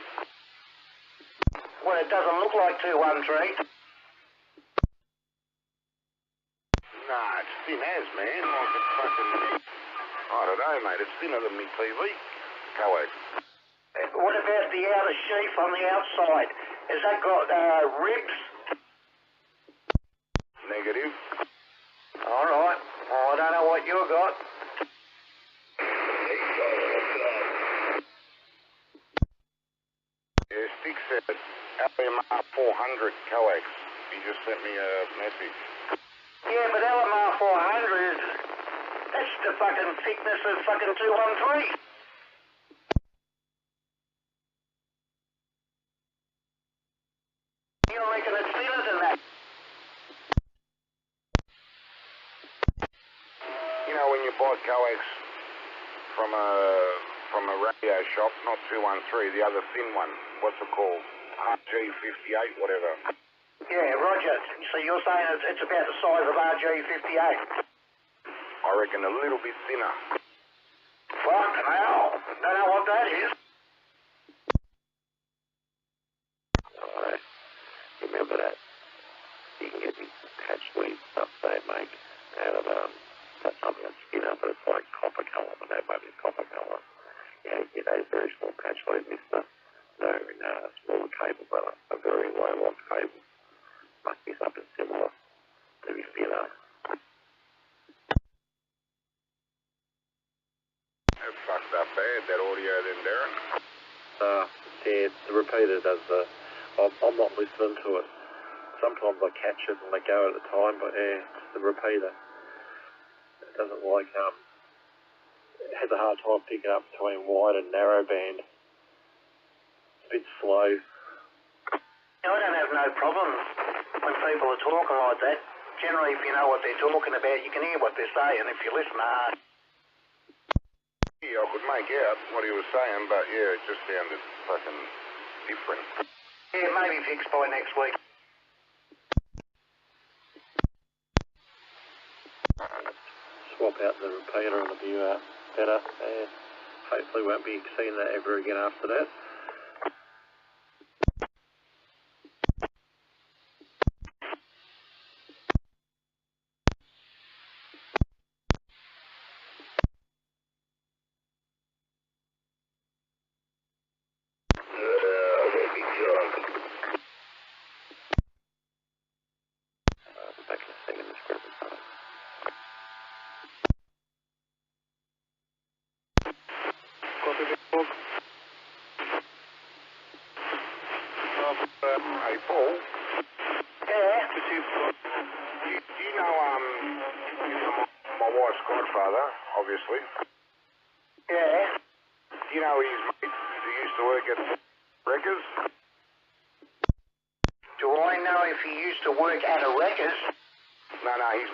Well, it doesn't look like 213. Nah, it's thin as, man. Like it's fucking... I don't know, mate. It's thinner than me TV. Coax. What about the outer sheath on the outside? Has that got ribs? Negative. All right. Well, I don't know what you got. Yeah, Stick said LMR 400 coax. He just sent me a message. Yeah, but LMR 400 is... That's the fucking thickness of fucking 213. You're making it thinner than that. You know, when you buy coax from a radio shop, not 213, the other thin one, what's it called? RG58, whatever. Yeah, roger. So you're saying it's about the size of RG58? I reckon a little bit thinner. Fucking hell. Don't know what that is. Alright. Remember that. You can get these patch weed stuff they make out of, that's something that's skin up, but it's like copper colour, but that might be copper colour. Yeah, you get a very small patch weed, mister. No, smaller cable, but a very low lock cable. Must be something similar to be thinner. That's fucked up bad, that audio then, Darren. Yeah, the repeater does I'm not listening to it. Sometimes I catch it and let go at the time, but yeah, it's the repeater. It doesn't like, it has a hard time picking up between wide and narrow band. It's a bit slow. I don't have no problems when people are talking like that, generally if you know what they're talking about, you can hear what they're saying if you listen hard. Yeah, I could make out what he was saying, but yeah, it just sounded fucking different. Yeah, maybe fixed by next week. Swap out the repeater and it'll be better. Hopefully won't be seeing that ever again after that. Back in a second, let's grab the phone. Hey, Paul. Yeah? Do you know, my wife's godfather, obviously. Yeah? Do you know his mate who used to work at Wreckers? Do I know if he used to work at a Wreckers? No, his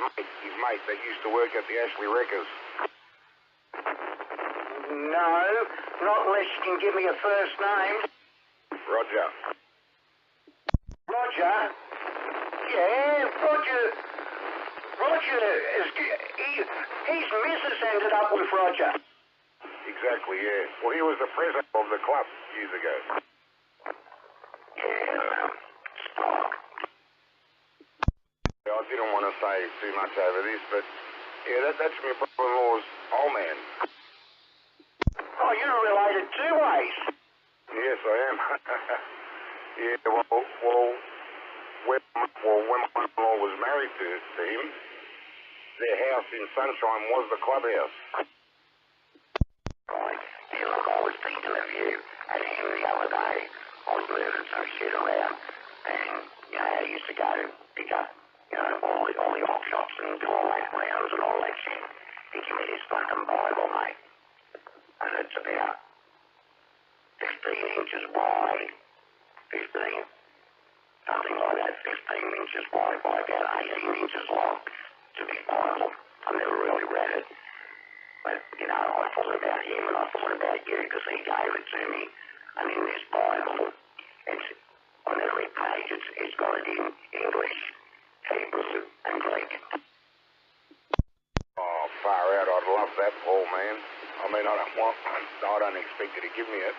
mate that used to work at the Ashley Wreckers. No, not unless you can give me a first name. Roger. Roger? Yeah, Roger his missus ended up with Roger. Exactly, yeah. Well, he was the president of the club years ago. Yeah, I didn't want to say too much over this, but yeah, that's my brother-in-law's old man. Oh, you're related two ways. Yes, I am. Yeah, when my brother-in-law was married to him, their house in Sunshine was the clubhouse. Right. Yeah, look, I was thinking of you and him the other day. I was moving some shit around and, I used to go pick up, all the op shops and do all that rounds and all that shit. He gave me this fucking Bible, mate. And it's about 15 inches wide. 15, something like that, 15 inches wide by about 18 inches long. It's a big Bible. I never really read it. But, I thought about him and I thought about you because he gave it to me. And in this Bible, it's on every page, it's got it in English, Hebrew, and Greek. Oh, far out. I'd love that, Paul, man. I mean, I don't expect you to give me it,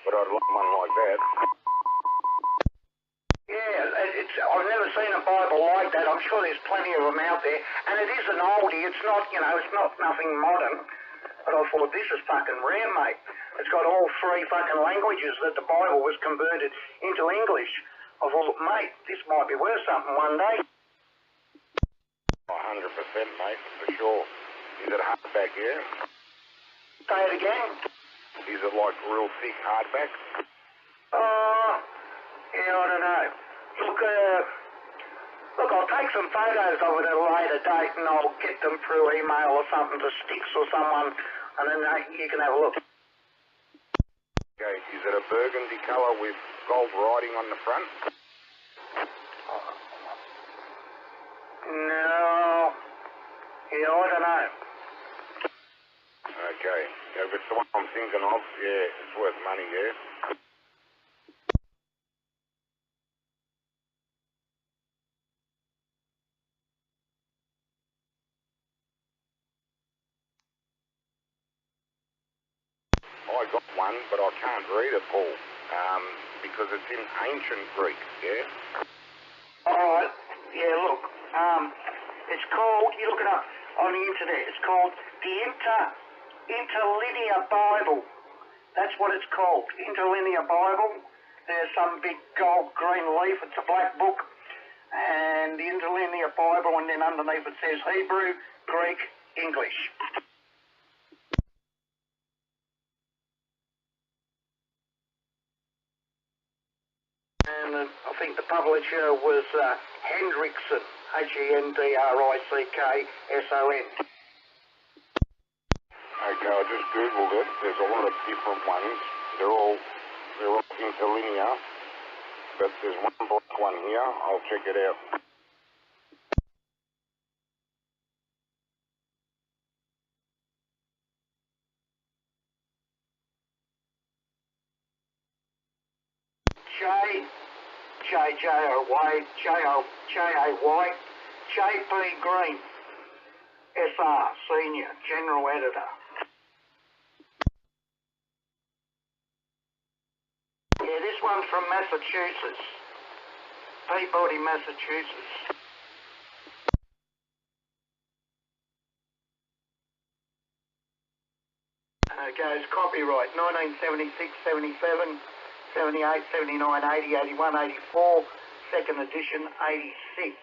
but I'd love one like that. Yeah, I've never seen a Bible like that. I'm sure there's plenty of them out there. And it is an oldie. It's not, it's not nothing modern. But I thought, this is fucking rare, mate. It's got all three fucking languages that the Bible was converted into English. I thought, mate, this might be worth something one day. 100%, mate, for sure. Is it hardback, yeah? Say it again. Is it like real thick hardback? Yeah, I don't know. Look, I'll take some photos of it at a later date and I'll get them through email or something to Sticks or someone, and then you can have a look. Okay, is it a burgundy colour with gold writing on the front? No. Yeah, I don't know. Okay, if it's the one I'm thinking of, yeah, it's worth money, yeah? I got one, but I can't read it, Paul, because it's in ancient Greek, yeah? Alright, yeah, look, it's called, you look it up on the internet, it's called the Interlinear Bible. That's what it's called, Interlinear Bible. There's some big gold green leaf, it's a black book, and the Interlinear Bible, and then underneath it says Hebrew, Greek, English. And I think the publisher was Hendrickson, Hendrickson. Okay, I just googled it. There's a lot of different ones. They're all interlinear. but there's one black one here. I'll check it out. J-A-Y, J.P. Green, SR, Senior, General Editor. Yeah, this one's from Massachusetts. Peabody, Massachusetts. It goes copyright 1976, 77, 78, 79, 80, 81, 84, second edition 86.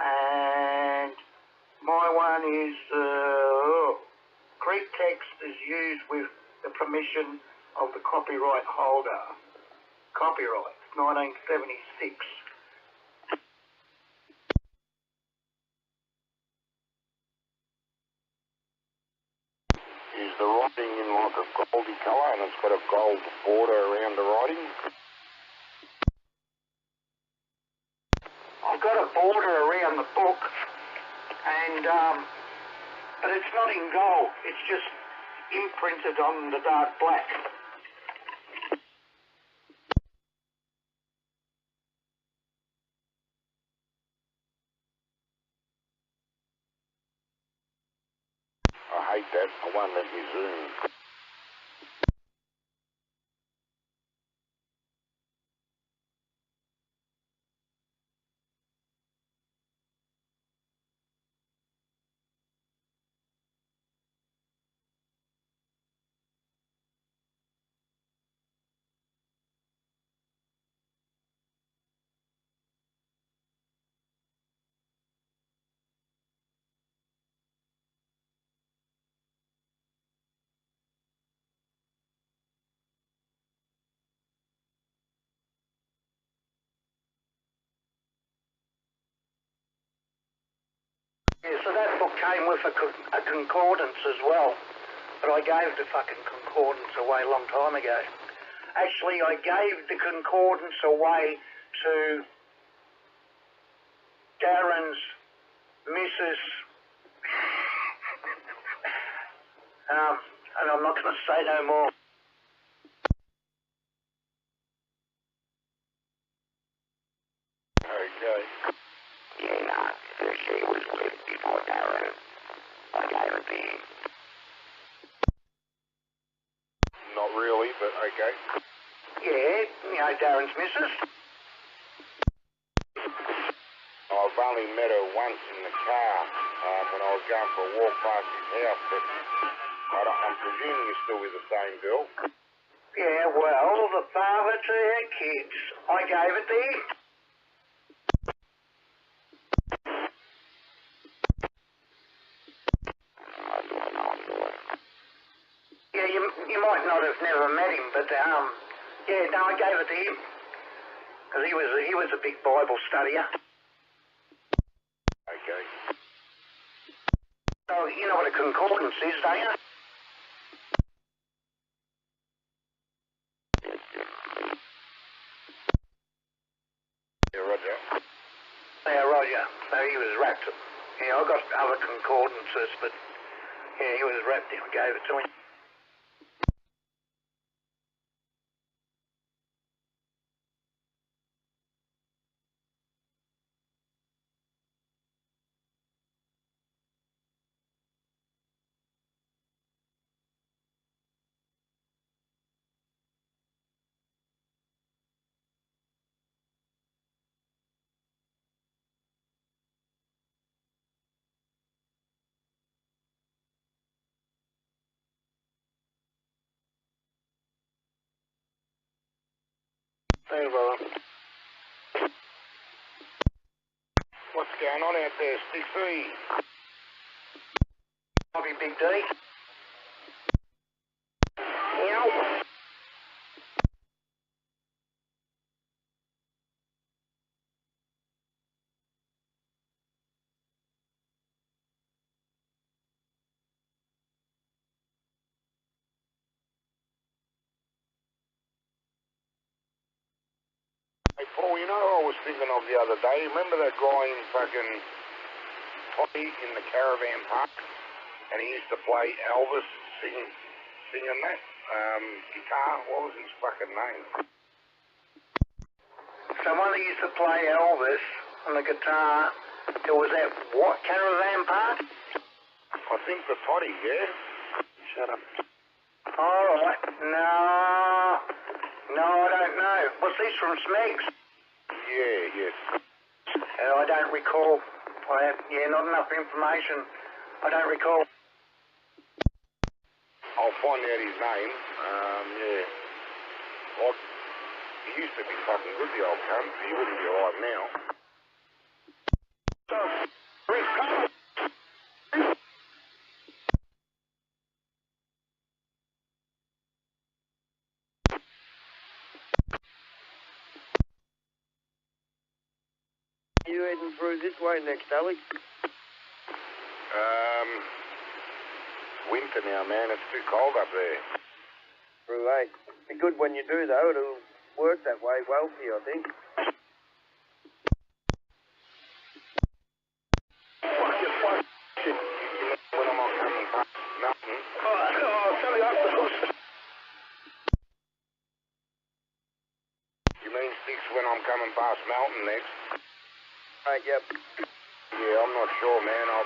And my one is Greek text is used with the permission of the copyright holder. Copyright 1976. Is the writing in like a goldy colour and it's got a gold border around the writing? I've got a border around the book, and but it's not in gold. It's just imprinted on the dark black. I hate that. I won't let me zoom. Yeah, so that book came with a concordance as well, but I gave the fucking concordance away a long time ago. Actually, I gave the concordance away to Darren's missus, and I'm not going to say no more. Okay. Yeah, she was with before Darren. I guarantee. Not really, but okay. Yeah, you know Darren's missus. I've only met her once in the car when I was going for a walk past his house, but I'm presuming you're still with the same girl. Yeah, well, the father to her kids. I gave it to him. Yeah, you might not have never met him, but yeah, no, I gave it to him because he was a big Bible studier. Okay. So you know what a concordance is, don't you? Yeah, Roger. Yeah, Roger. So he was wrapped. Yeah, I got other concordances, but yeah, he was wrapped in. I gave it to him. Hey, brother. What's going on out there, Stixie? Bobby Big D. Yeah. was thinking of the other day, remember that guy in fucking Toddy in the caravan park? And he used to play Elvis singing that guitar. What was his fucking name? Someone that used to play Elvis on the guitar, it was at what caravan park? I think the Toddy, yeah? Shut up. Alright, no, I don't know. What's this from Smegs? Yeah, yes. I don't recall. Not enough information. I don't recall. I'll find out his name. Yeah. Like, he used to be fucking good, the old cunt. He wouldn't be alive now. You heading through this way next, Alex? It's winter now, man. It's too cold up there. Through, eh? Be good when you do, though. It'll work that way well for you, I think. When I'm not coming past Melton. You mean 6 when I'm coming past Melton next? Right, yep. Yeah, I'm not sure, man. I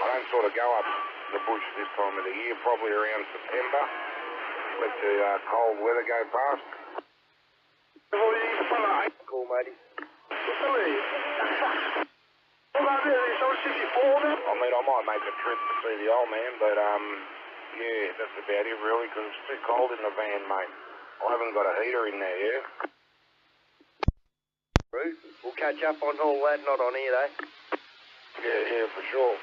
don't sort of go up the bush this time of the year, probably around September. Let the cold weather go past. Cool, matey. I mean, I might make a trip to see the old man, but, yeah, that's about it, really, because it's too cold in the van, mate. I haven't got a heater in there, yeah? We'll catch up on all that, not on here, eh? Yeah, for sure.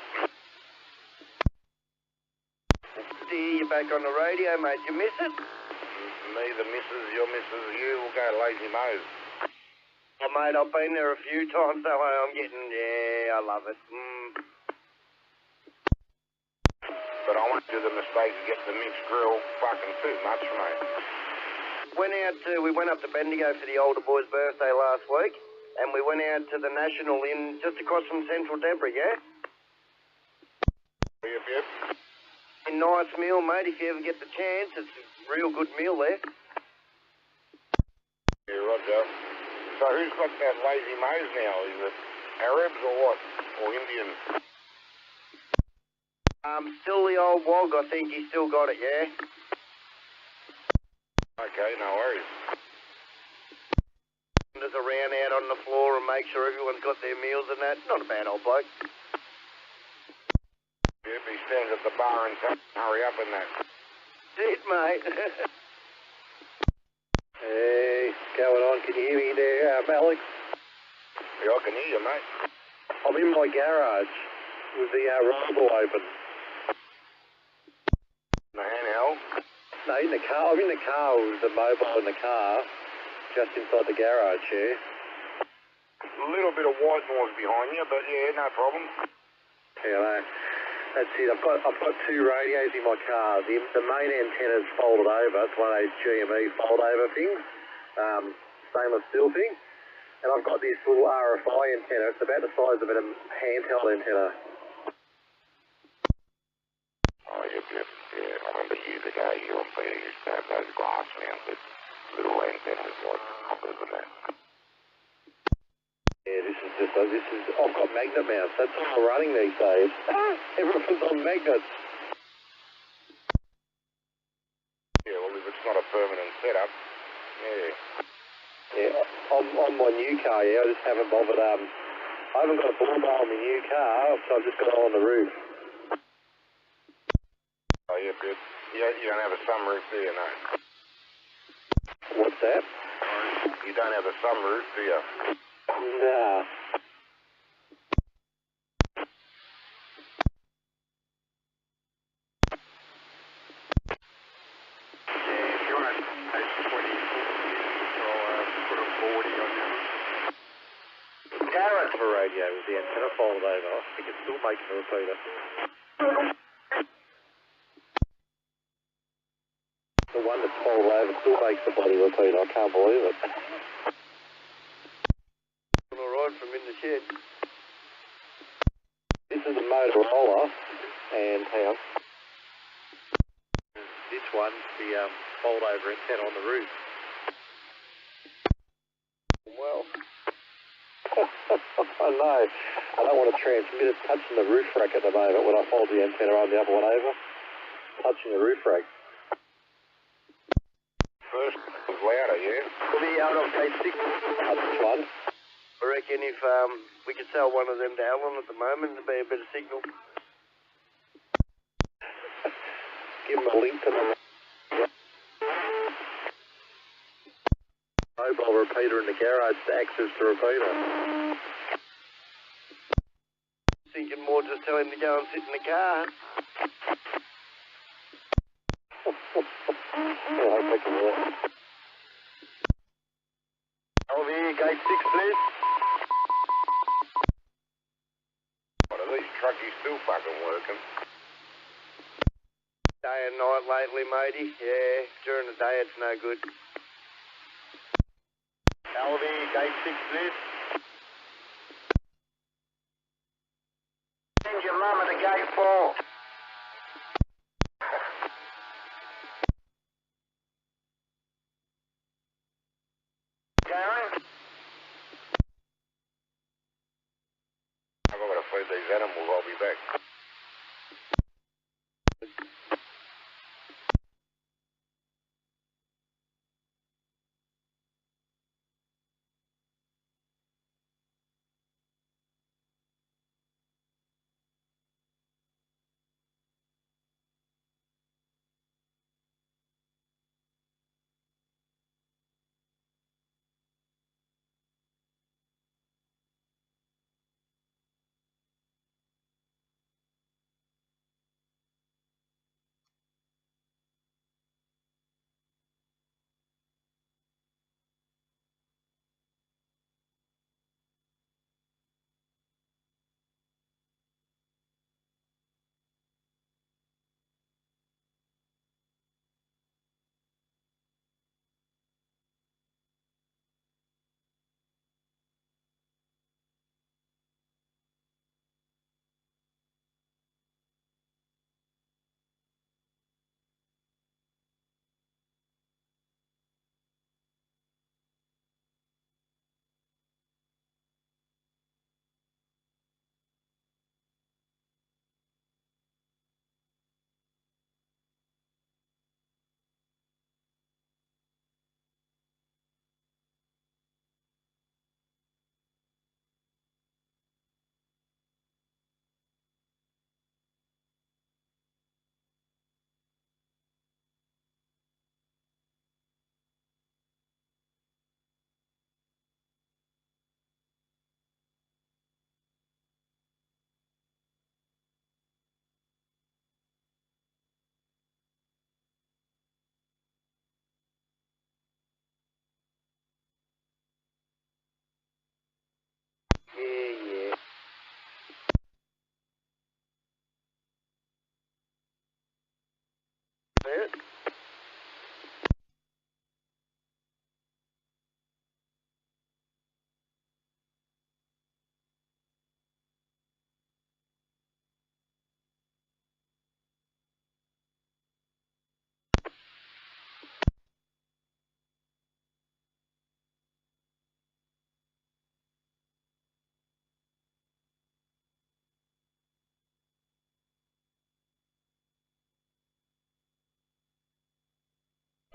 See you back on the radio, mate. You miss it? Me, the missus, your missus, you will go lazy Mo's. Oh, mate, I've been there a few times, though. I'm getting, I love it. But I won't do the mistake of getting the mixed grill fucking too much, mate. We went up to Bendigo for the older boy's birthday last week, and we went out to the National Inn just across from Central Debra, yeah? Yep. A nice meal, mate, if you ever get the chance. It's a real good meal there. Yeah, Roger. So who's got that lazy Mo's now? Is it Arabs or what? Or Indians? Still the old wog, I think he's still got it, yeah? Okay, no worries. Wanders around out on the floor and make sure everyone's got their meals and that. Not a bad old bloke. Yep, he stands at the bar and tells him, hurry up and that. That's it, mate. Hey, what's going on? Can you hear me there, Alex? Yeah, I can hear you, mate. I'm in my garage with the rumble open. The handheld? No, in the car. I'm in the car with the mobile in the car, just inside the garage, yeah. A little bit of white noise behind you, but yeah, no problem. Yeah, no. That's it. I've got 2 radios in my car. The main antenna's folded over. It's one of those GME fold over things, stainless steel thing. And I've got this little RFI antenna. It's about the size of a handheld antenna. Oh, yep. Yeah, I remember years ago, you and Peter used to have those glass mounted little antennas like hoppers and that. Yeah, I've got magnet mounts. That's all I'm running these days. Everyone's on magnets. Yeah, well, if it's not a permanent setup, yeah. Yeah, on my new car, yeah, I just haven't bothered. I haven't got a ball bar on my new car, so I've just got it on the roof. Oh, yeah, good. You don't have a sunroof, do you, no? What's that? You don't have a sunroof, do you? Nah. If you want to take 20, I'll put a 40 on you. Garage for radio with the antenna folded over. I think it's still making a repeater. The one that's folded over still makes the bloody repeater. I can't believe it. shed. This is a Motorola, and hang on. This one's the fold-over antenna on the roof. Well, I know. I don't want to transmit it touching the roof rack at the moment when I fold the antenna on the other one over. Touching the roof rack. First was louder, yeah? we'll be out on gate 6. That's this one. I reckon if we could sell one of them to Alan at the moment, it'd be a better signal. Give him a link to the mobile repeater in the garage to access the repeater. Thinking more just tell him to go and sit in the car. Yeah, I think it will. Over here, gate 6, please. What are these truckies still fucking working? Day and night lately, matey. Yeah, during the day it's no good. Over here, gate 6, please. Send your mum at gate 4. Darren? I've got to feed these animals, I'll be back. Yeah. There.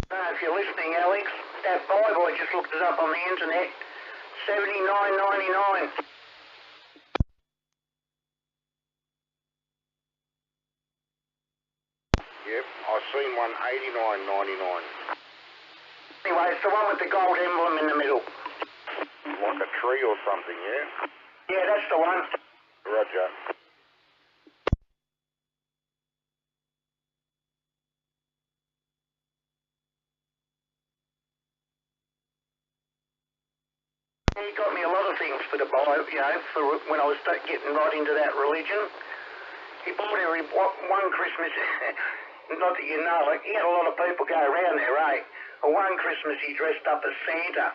If you're listening, Alex, that Bible, I just looked it up on the internet, $79.99. Yep, I seen one $89.99. Anyway, it's the one with the gold emblem in the middle. Like a tree or something, yeah? Yeah, that's the one. Roger. He got me a lot of things for the Bible, for when I was getting right into that religion. He bought one Christmas, not that you know it, he had a lot of people go around there, eh? But one Christmas he dressed up as Santa,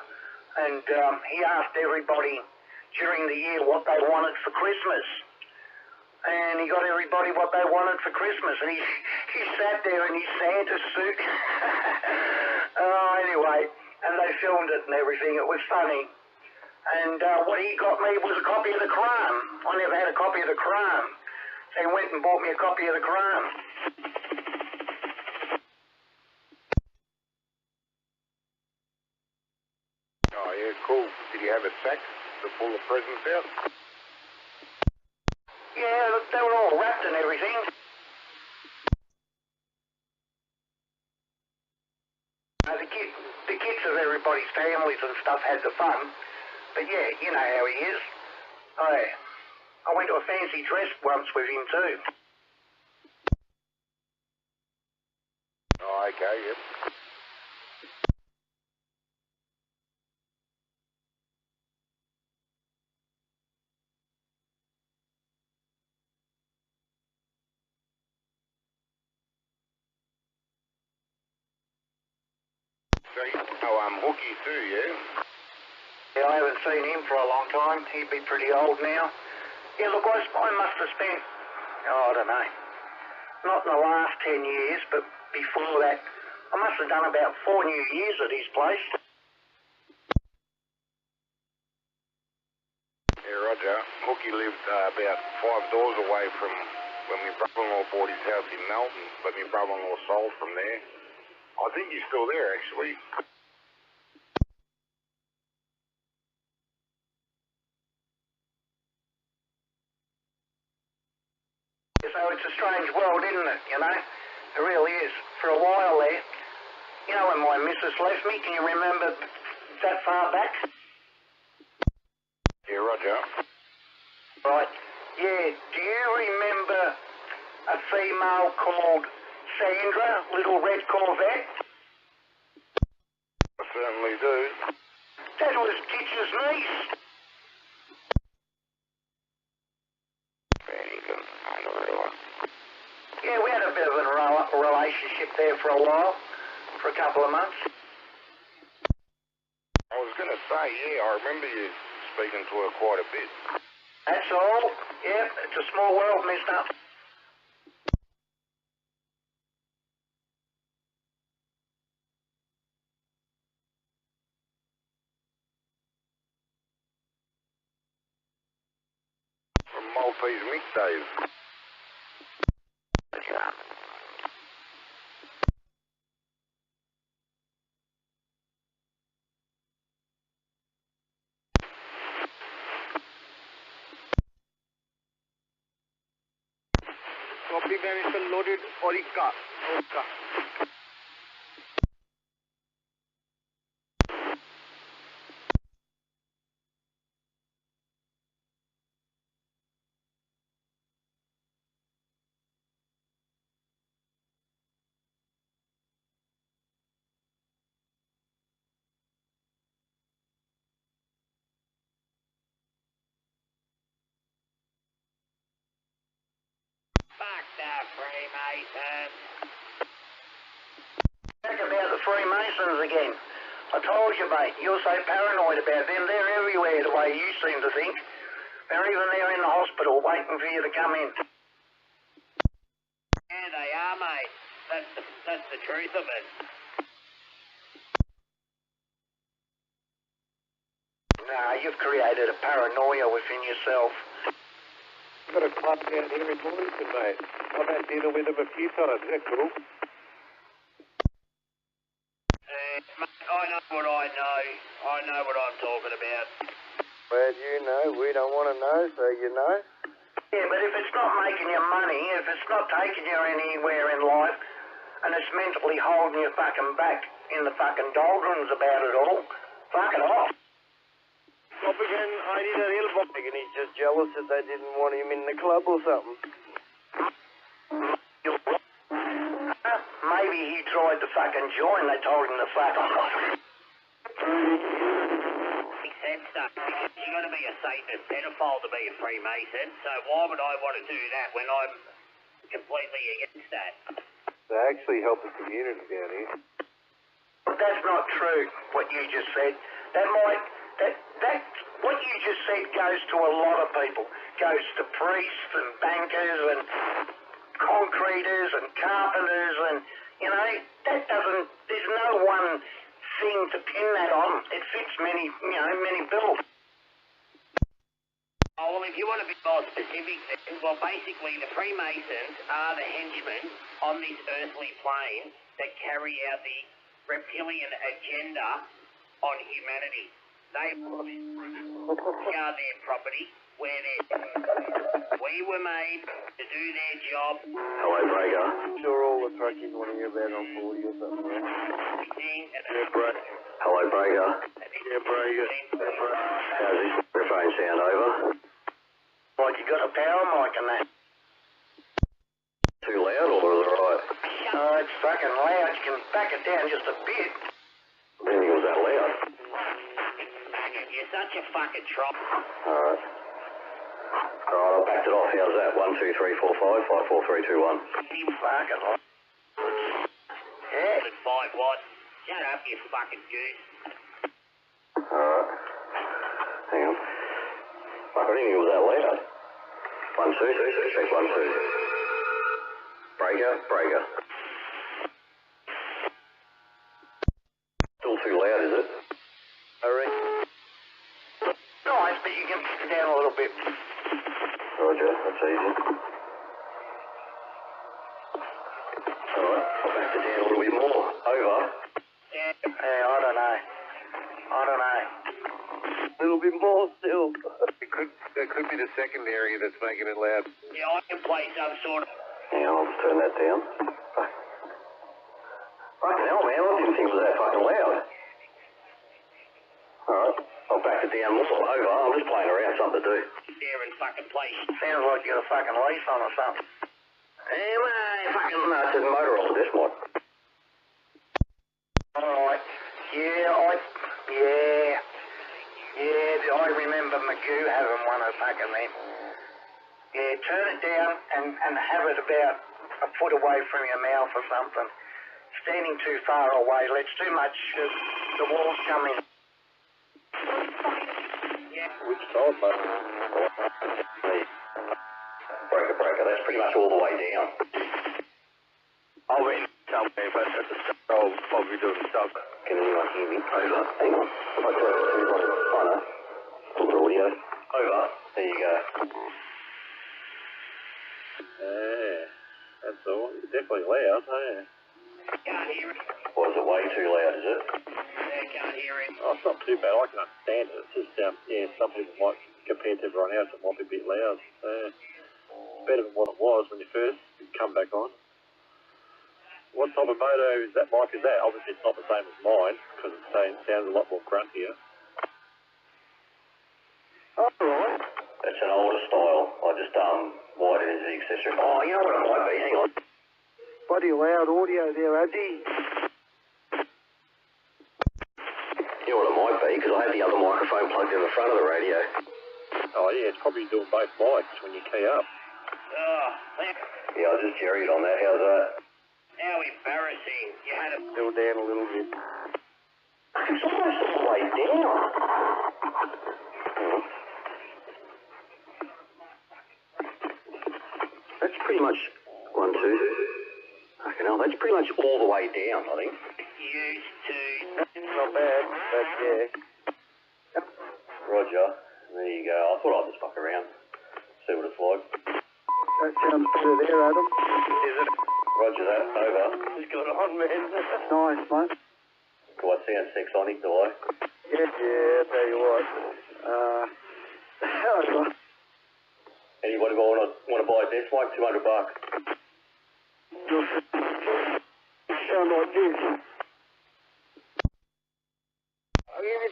and he asked everybody during the year what they wanted for Christmas. And he got everybody what they wanted for Christmas. And he sat there in his Santa suit. Anyway, and they filmed it and everything. It was funny. And what he got me was a copy of the Quran. I never had a copy of the Quran. So he went and bought me a copy of the Quran. Oh, yeah, cool. Did you have a sack to pull the presents out? Yeah, look, they were all wrapped and everything. The kids of everybody's families and stuff had the fun. But yeah, you know how he is. I went to a fancy dress once with him too. Oh, okay, yep. So you know Hooky too, yeah? Yeah, I haven't seen him for a long time. He'd be pretty old now. Yeah, look, I must have spent, I don't know, not in the last 10 years, but before that, I must have done about 4 New Years at his place. Yeah, Roger. Hooky lived about 5 doors away from when my brother-in-law bought his house in Melton, but my brother-in-law sold from there. I think he's still there, actually. So it's a strange world, isn't it, you know? It really is. For a while there, you know when my missus left me, can you remember that far back? Yeah, Roger. Right. Yeah, do you remember a female called Sandra, Little Red Corvette? I certainly do. That was Kitch's niece. Very good. I know where it was. Yeah, we had a bit of a relationship there for a while, for a couple of months. I was going to say, yeah, I remember you speaking to her quite a bit. That's all. Yeah, it's a small world, mister. From Maltese mixtapes. That's right. Copy Vanishon loaded Orica. Fuck the Freemasons. Back about the Freemasons again. I told you, mate, you're so paranoid about them. They're everywhere the way you seem to think. They're even there in the hospital waiting for you to come in. Yeah, they are, mate. That's the truth of it. Nah, you've created a paranoia within yourself. I've got a club down here in Wilmington, mate. I've had dinner with them a few times. Is that cool? Mate, I know what I know. I know what I'm talking about. Well, you know, we don't want to know, so you know. Yeah, but if it's not making you money, if it's not taking you anywhere in life, and it's mentally holding you fucking back in the fucking doldrums about it all, fuck it off. Up again, I need a real book. And he's just jealous that they didn't want him in the club or something. Maybe he tried to fucking join, they told him to fuck off. Makes sense, though. You got to be a Satanist pedophile to be a Freemason, so why would I want to do that when I'm completely against that? They actually help the community down here. But that's not true, what you just said. That That what you just said goes to a lot of people. Goes to priests and bankers and concreters and carpenters and, you know, that doesn't, there's no one thing to pin that on. It fits many, you know, many bills. Oh, well, if you want to be more specific, well, basically the Freemasons are the henchmen on this earthly plane that carry out the reptilian agenda on humanity. They are their property. We were made to do their job. Hello, Brager. Sure all the truckies want to hear about on 40 or something, right? Yeah, Brad. Hello, Brager. Yeah, Brager. How's this microphone sound, over? Like you got a power mic and that. Too loud or is it alright? Oh, it's fucking loud. You can back it down just a bit. I didn't think it was that loud. You're such a fucking trop. Alright. Alright, I backed it off. How's that? 1, 2, 3, 4, 5, 5, 4, 3, 2, 1. You fucking lot. Yeah. 5 watts. Shut up, you fucking goose. Alright. Hang on. Fuck, I didn't think it was that loud. 1, 2, check 1, 2. Breaker. Still too loud, is it? Nice, but you can put it down a little bit. Roger, that's easy. Alright, I'll back it down a little bit more. Over. Yeah, I don't know. A little bit more still. It could be the secondary that's making it loud. Yeah, I can play some sort of... Hang on, I'll just turn that down. Fucking hell, man, I didn't think it was that fucking loud. Alright, I'll back it down more. Over, I'm just playing around, something to do. There and fucking play. Sounds like you got a fucking lease on or something. Hey, man, fucking... No, it says motor on this one. Alright. Yeah, I remember Magoo having one of fucking them. Yeah, turn it down and have it about a foot away from your mouth or something. Standing too far away lets too much the walls come in. Which side, mate? Breaker, that's pretty much all the way down. I'll be in somewhere, but at the start I'll probably do the sub. Can anyone hear me? Over. Hang on. If I turn it to I know. Good audio. Over. There you go. Yeah, that's all. It's definitely loud, hey? Can't hear it. Or is it way too loud, is it? Yeah, can't hear it. Oh, it's not too bad. I can understand it. It's just, yeah, some people might, compared to everyone else, it might be a bit loud. It's better than what it was when you first come back on. What type of motor is that mic? Is that? Obviously, it's not the same as mine, because it sounds a lot more gruntier. Oh, right. That's an older style. I just, widened into the accessory. Oh, you know what it might be? Hang on. Bloody loud audio there, Addy. You know what it might be? Because I had the other microphone plugged in the front of the radio. Oh, yeah, it's probably doing both mics when you key up. Oh, Yeah, I just jerried on that. How's that? how embarrassing. You had a... Still down a little bit. It's almost all the way down. That's pretty much 1, 2. Fucking hell, that's pretty much all the way down, I think. Used to... Not bad, but yeah. Roger. There you go. I thought I'd just fuck around. See what it's like. That sounds better there, Adam. Is it? Roger that. Over. Just got on, man. Nice, mate. Do I sound sexonic, do I? Yeah, tell you what. Anybody want to buy a desk mic? $200. Sound like this. I'll give you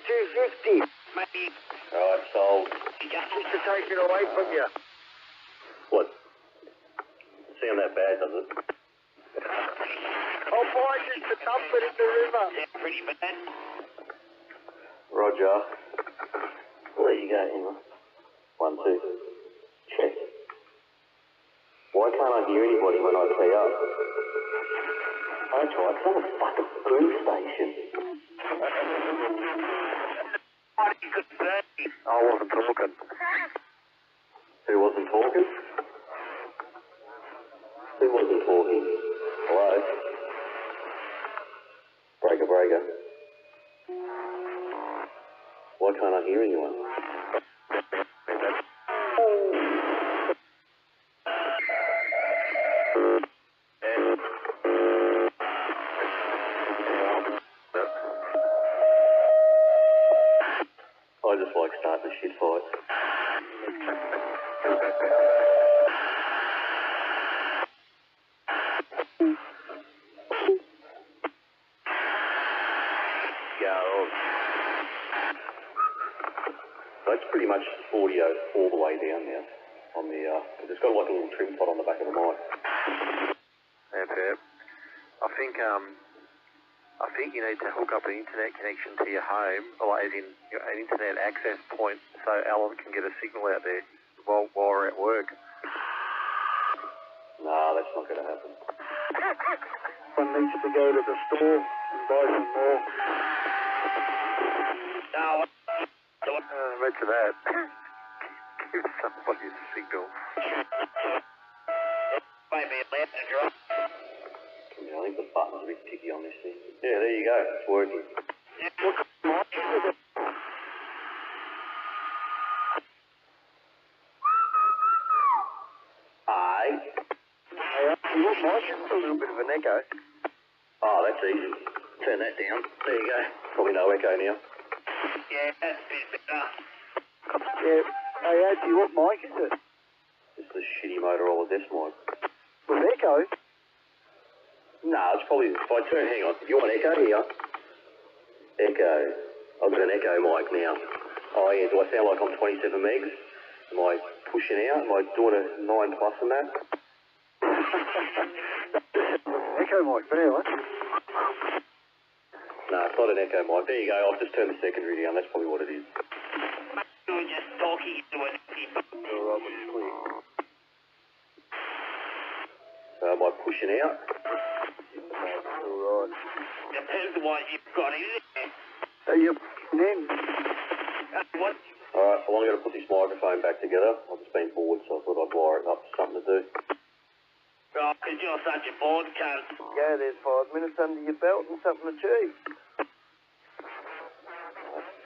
$250. Maybe... Alright, sold. Just to take it away from you. What? Sound that bad, does it? I'll buy just to dump it in the river. Sound pretty bad. Roger. There you go, Emma. 1, 2. Check. Why can't I hear anybody when I tee up? That's right, it's on a fucking boom station. You could say. I wasn't talking. Who wasn't talking? Who wasn't talking? Hello? Breaker, breaker. Why can't I hear anyone? I just like starting a shit fight. So it's pretty much audio all the way down now. On the it's got like a little trim pot on the back of the mic. That's it. I think you need to hook up an internet connection to your home, or as in an internet access point, so Alan can get a signal out there while we're at work. Nah, that's not going to happen. One needs to go to the store and buy some more. No, Imagine that. Give somebody a signal. maybe a left and right. Yeah, I think the button's a bit picky on this thing. Yeah, there you go. It's working. Aye. A little bit of an echo. Oh, that's easy. Turn that down. There you go. Probably no echo now. Yeah, that's a bit better. Yeah. Hey, Archie, what mic is it? It's the shitty Motorola desk mic. With echo? Nah, it's probably, if I turn, hang on. You want echo here? Echo. I've got an echo mic now. Oh yeah, do I sound like I'm 27 megs? Am I pushing out? Am I doing a 9 plus and that? Echo mic, but anyway. No, it's not an echo mic. There you go. I've just turned the secondary down. That's probably what it is. You were just talking to an empty Am I pushing out? Alright. Depends on what you've got in there. Are you in? What? Alright, well I'm going to put this microphone back together. I've just been bored, so I thought I'd wire it up for something to do. Oh, because you're such a bored cunt. Yeah, there's 5 minutes under your belt and something to achieve.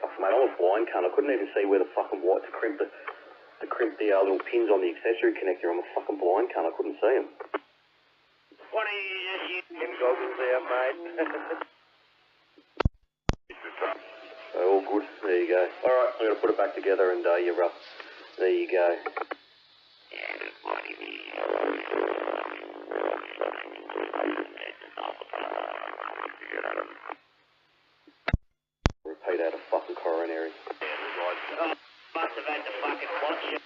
Fuck, mate, I'm a blind cunt. I couldn't even see where the fucking white to crimp the little pins on the accessory connector. I'm a fucking blind cunt. I couldn't see them. What are you just using? Them goggles out, mate. So all good. There you go. Alright, I'm going to put it back together and you're up. There you go. Repeat out a fucking coronary. Oh, must have had to fucking watch it.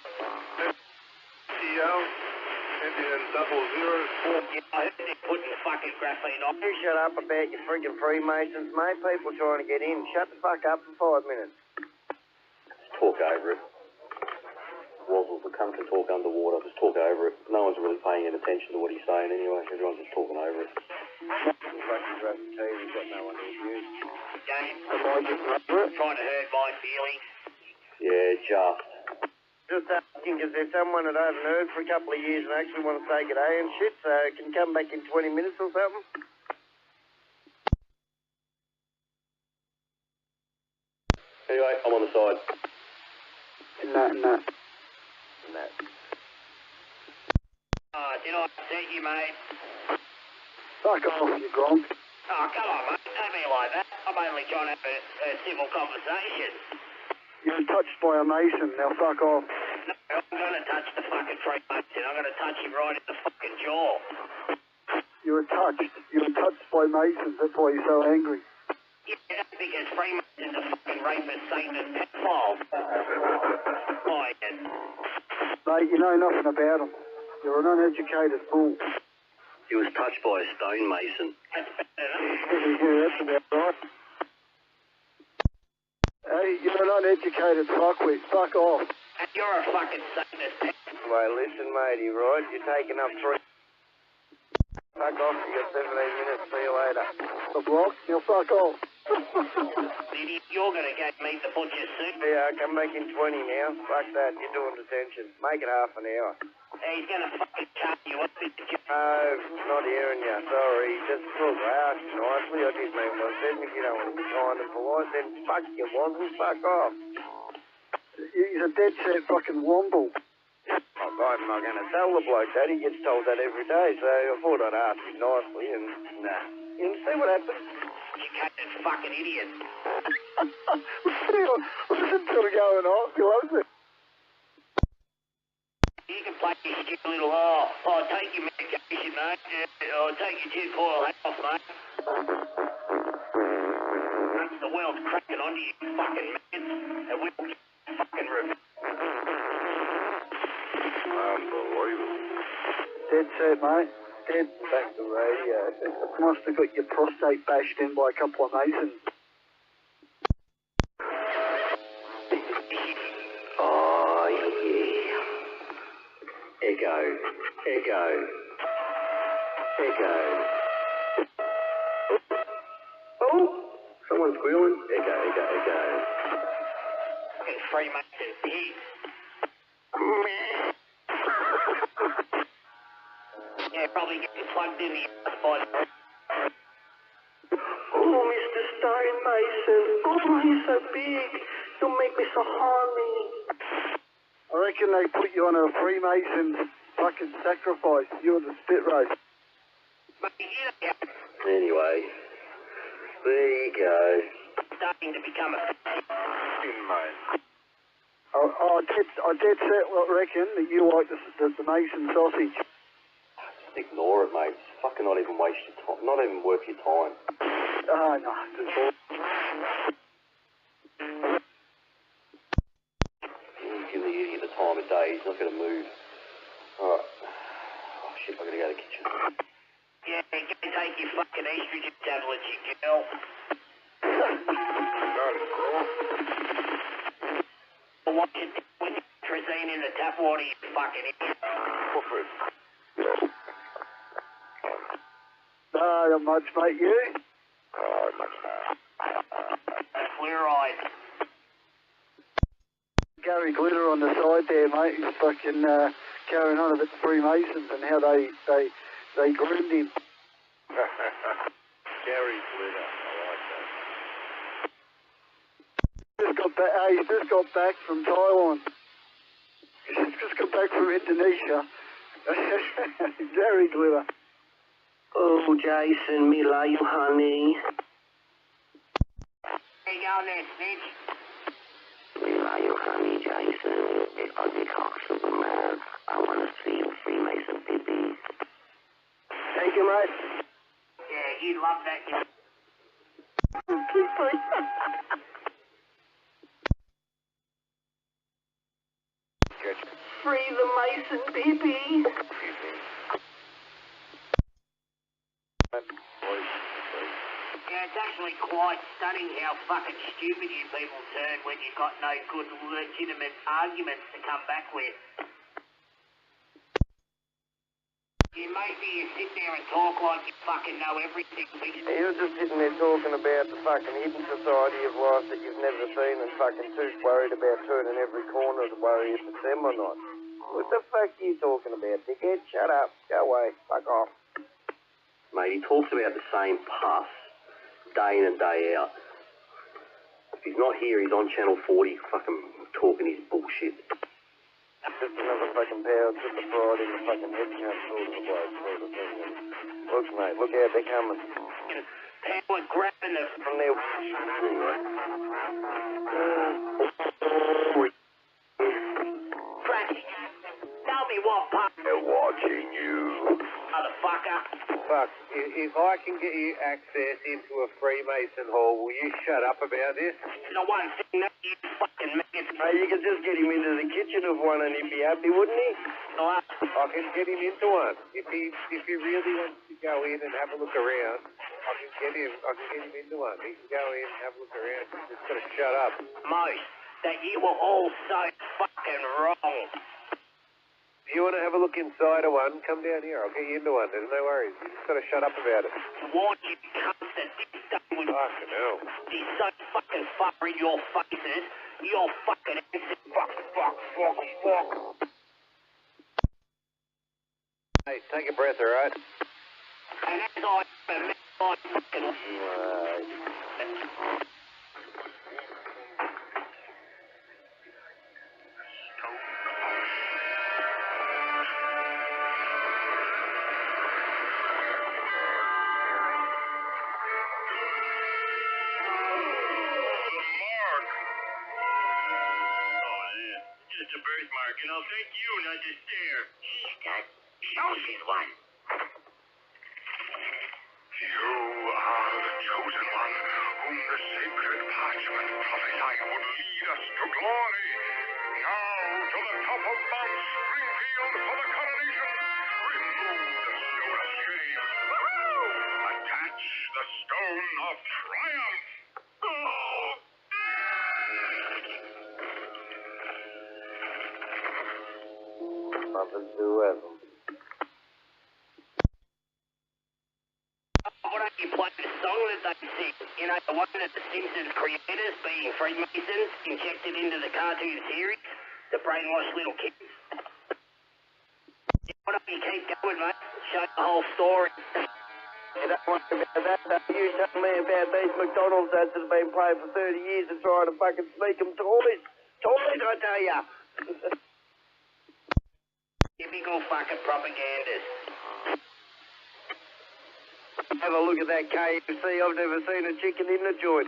Indian 004. Yeah, I heard they're putting fucking graphene on. You shut up about your freaking Freemasons, mate. People trying to get in. Shut the fuck up for 5 minutes. Just talk over it. Wazzles, the cunt can talk underwater. Just talk over it. No one's really paying any attention to what he's saying anyway. Everyone's just talking over it. Fucking drunk tea, we've got no one to abuse. Game. Am I getting over it? Trying to hurt my feelings. Yeah, just. Just asking because there's someone that I haven't heard for a couple of years and actually want to say g'day and shit, so can you come back in 20 minutes or something? Anyway, I'm on the side. No. Oh, did I upset you, mate? Fuck off, you gronk. Oh, come on, mate. Don't be like that. I'm only trying to have a civil conversation. You're touched by a mason, now fuck off. No, I'm going to touch the fucking Freemason. I'm going to touch him right in the fucking jaw. You're touched by masons, that's why you're so angry. Yeah, that's because Freemason's a fucking rapist, Satanist, pedophile. Oh, yes. Mate, you know nothing about them. You're an uneducated fool. He was touched by a stonemason. That's better enough. Yeah, that's about right. Hey, you're an uneducated fuckwit. Fuck off. And you're a fucking Satanist. Well, listen, matey, right? You're taking up 3. Fuck off, you got 17 minutes, see you later. The block? You'll fuck off. Idiot, you're going to get meet the butcher soon. Yeah, I can make in 20 now. Fuck that, you're doing detention. Make it half an hour. He's gonna fucking cut you up. No, not hearing you, sorry. Just look, I asked you nicely. I did mean what I said, and if you don't want to be kind and polite, then fuck you, wasn't fuck off. He's a dead set fucking womble. I'm not going to tell the bloke that. He gets told that every day, so I thought I'd ask him nicely, and nah. You see what happens? You catching fucking idiot. Listen to it going on. He loves it. You can play your stupid little, take your medication, mate. Take your tinfoil hat off, mate. The world's cracking onto you, fucking man. And we'll get fucking revenge. Unbelievable. Dead set, mate. Dead. Back to radio. Must have got your prostate bashed in by a couple of masons. Oh, yeah. Echo. Echo. Echo. Oh! Someone's squealing. Echo, echo, echo. Fucking Freemason pig. Yeah, probably getting plugged in the ass by the... Oh, Mr. Stonemason. Oh, you're so big. You'll make me so horny. I reckon they put you on a Freemason fucking sacrifice. You're the spit race. Anyway, there you go. Starting to become a... Mate. I dead set reckon that you like the Mason sausage. Just ignore it, mate. It's fucking not even waste your time. Not even worth your time. Oh, no. Give the idiot the time of day. He's not going to move. Alright. Oh, shit, I've got to go to the kitchen. Yeah, go take your fucking estrogen tablets, you girl. Watch it with trazine in the tap water, you fucking idiot. No, not much, mate. You? Fluoride. Gary Glitter on the side there, mate. He's fucking carrying on about the Freemasons and how they groomed him. Gary Glitter, I like that. He's just got back from Taiwan. He's just got back from Indonesia. Gary Glitter. Oh, Jason, me love you, honey. There you go there, snitch. We love you, honey, Jason. Big ugly cock Superman. I want to see you Freemason pee-pee. Thank you, mate. Yeah, you love that. Free the Mason, baby. Yeah, it's actually quite stunning how fucking stupid you people turn when you've got no good legitimate arguments to come back with. You sit there and talk like you fucking know everything. You're just sitting there talking about the fucking hidden society of life that you've never seen and fucking too worried about turning every corner to worry if it's them or not. What the fuck are you talking about, dickhead? Shut up. Go away. Fuck off. Mate, he talks about the same puss day in and day out. If he's not here, he's on Channel 40 fucking talking his bullshit. Just another fucking power to the pride in the fucking head count sort of a bloke sort of thing. Look, mate, look out, they're coming. Power grabbing the... From their... Cracky. Tell me what part... They're watching you. Motherfucker. Fuck, if I can get you access into a Freemason hall, will you shut up about this? The one thing that you fucking maggots... Hey, you could just get him into the kitchen of one and he'd be happy, wouldn't he? I can get him into one. If he really wants to go in and have a look around, I can get him into one. He can go in and have a look around. He's just got to shut up. Most, that you were all so fucking wrong. If you want to have a look inside of one, come down here. I'll get you into one. There's no worries. You just got to shut up about it. Want you cunts that this day would Fucking hell. be so fucking far in your faces, You're fucking fuck. Hey, take a breath, all right? And as I fucking... Just a birthmark, and I'll thank you, not just stare. That shows is one. You are the chosen one, whom the sacred parchment prophesied would lead us to glory. Now to the top of Mount Springfield for the coronation. Remove the stone of shame. Attach the stone of triumph. Nothing to with them. Why don't you play the song that they sing? You know, the one that the Simpsons creators, being Freemasons, injected into the cartoon series to brainwash little kids. Why don't you keep going, mate? Show the whole story. You don't want to about that. You tell me about these McDonald's ads that have been playing for 30 years and trying to fucking sneak them toys. Toys, I tell ya. Typical fucking propagandist. Have a look at that KFC. I've never seen a chicken in the joint.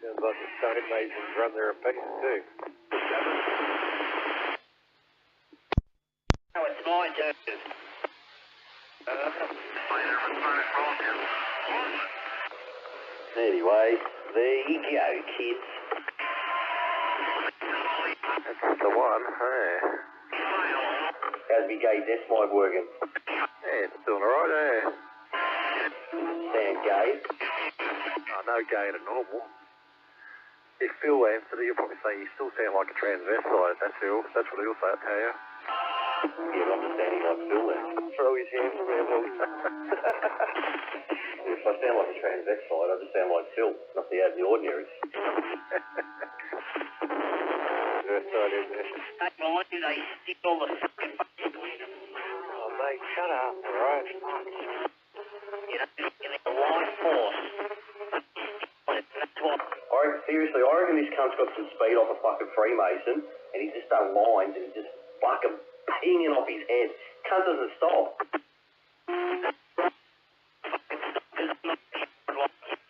Sounds like the stonemasons run their apiece, too. Now it's my turn. Anyway, there you go, kids. That's the one, hey. How's my gay desk mic working? Yeah, it's doing alright, eh? Sound gay? Oh, no gay to normal. If Phil answered it, you'll probably say you still sound like a transvestite. That's what he'll say, I tell you. Yeah, but I'm just sounding like Phil then. Throw his hands around. If I sound like a transvestite, I just sound like Phil, not the out of the ordinary. That's right, isn't it? Hey, why do they steal the fucking Oh, mate, shut up, alright? You know, in a life force. That's what... Seriously, I reckon this cunt's got some speed off a fucking Freemason, and he's just done lines and he's just fucking pinging off his head. Cunt doesn't stop.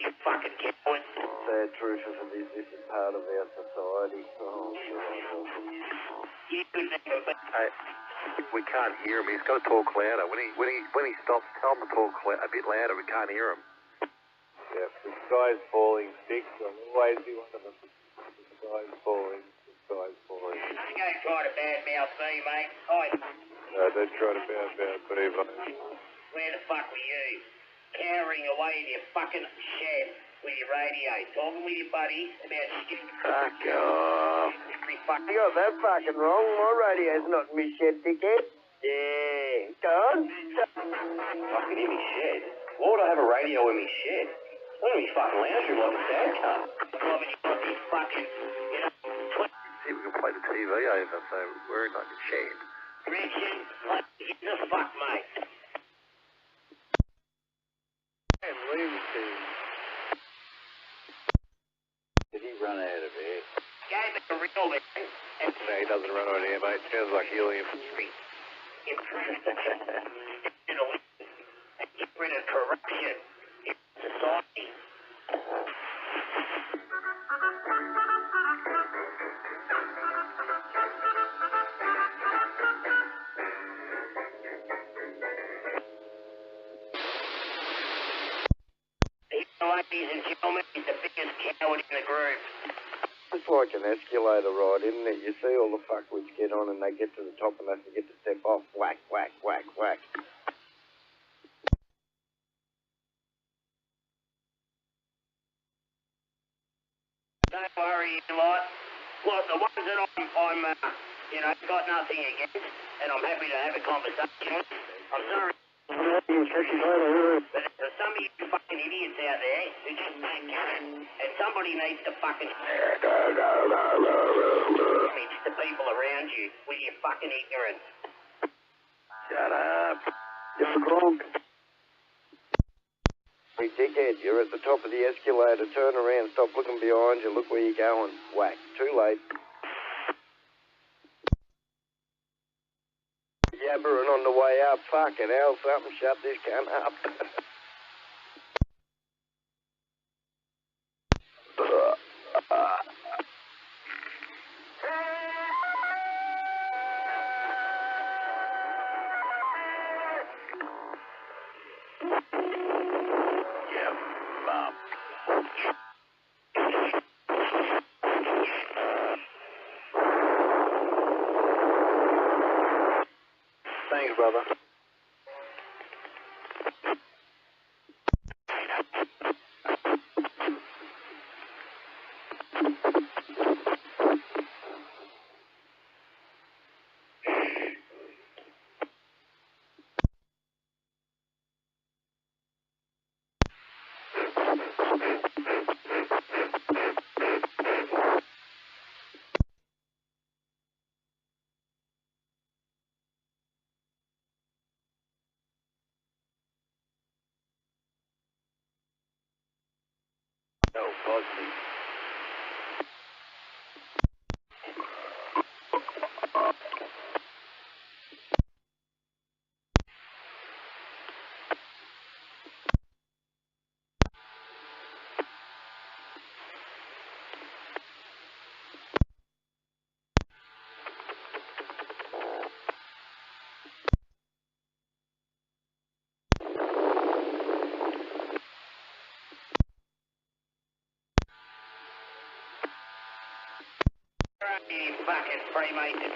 You fucking get one. Sad truth of it is this is part of our society. Oh, God. You could never be... Hey, we can't hear him. He's got to talk louder. When he stops, tell him to talk a bit louder. We can't hear him. Yeah, the sky's falling. Sticks will always be one of them. The sky's falling. The sky's falling. You ain't trying to badmouth me, mate. No, they try to bound me, mate. Where the fuck were you? Cowering away in your fucking shed with your radio, talking with your buddies about shit. Fuck off. Every fucking... You got that fucking wrong. My radio's not in my shed, dickhead. Yeah, go on. Fucking in my shed? Why would I have a radio in my shed? I'm in my fucking lounge room like a sad cunt. Loving you got these fucking, you know... See, we can play the TV over, so we're in like a shed. Richard, what the fuck, mate? And leave it to it doesn't run on air, mate. Sounds like helium. Improve the and get rid of corruption in society. Ladies and gentlemen, he's the biggest coward in the group. It's like an escalator ride, isn't it? You see all the fuckwits get on and they get to the top and they forget to step off. Whack, whack, whack, whack. Don't worry, lot. Look, the ones that I'm got nothing against, and I'm happy to have a conversation with. I'm sorry. But there's some of you fucking idiots out there who just don't get it. And somebody needs to fucking damage the people around you with your fucking ignorance. Shut up. You're drunk. Hey, dickhead, you're at the top of the escalator. Turn around, stop looking behind you. Look where you're going. Whack. Too late. Yabbering on the way up. Fucking hell, something shut this cunt up. Thanks, brother. No, Cosby. You fucking Freemason.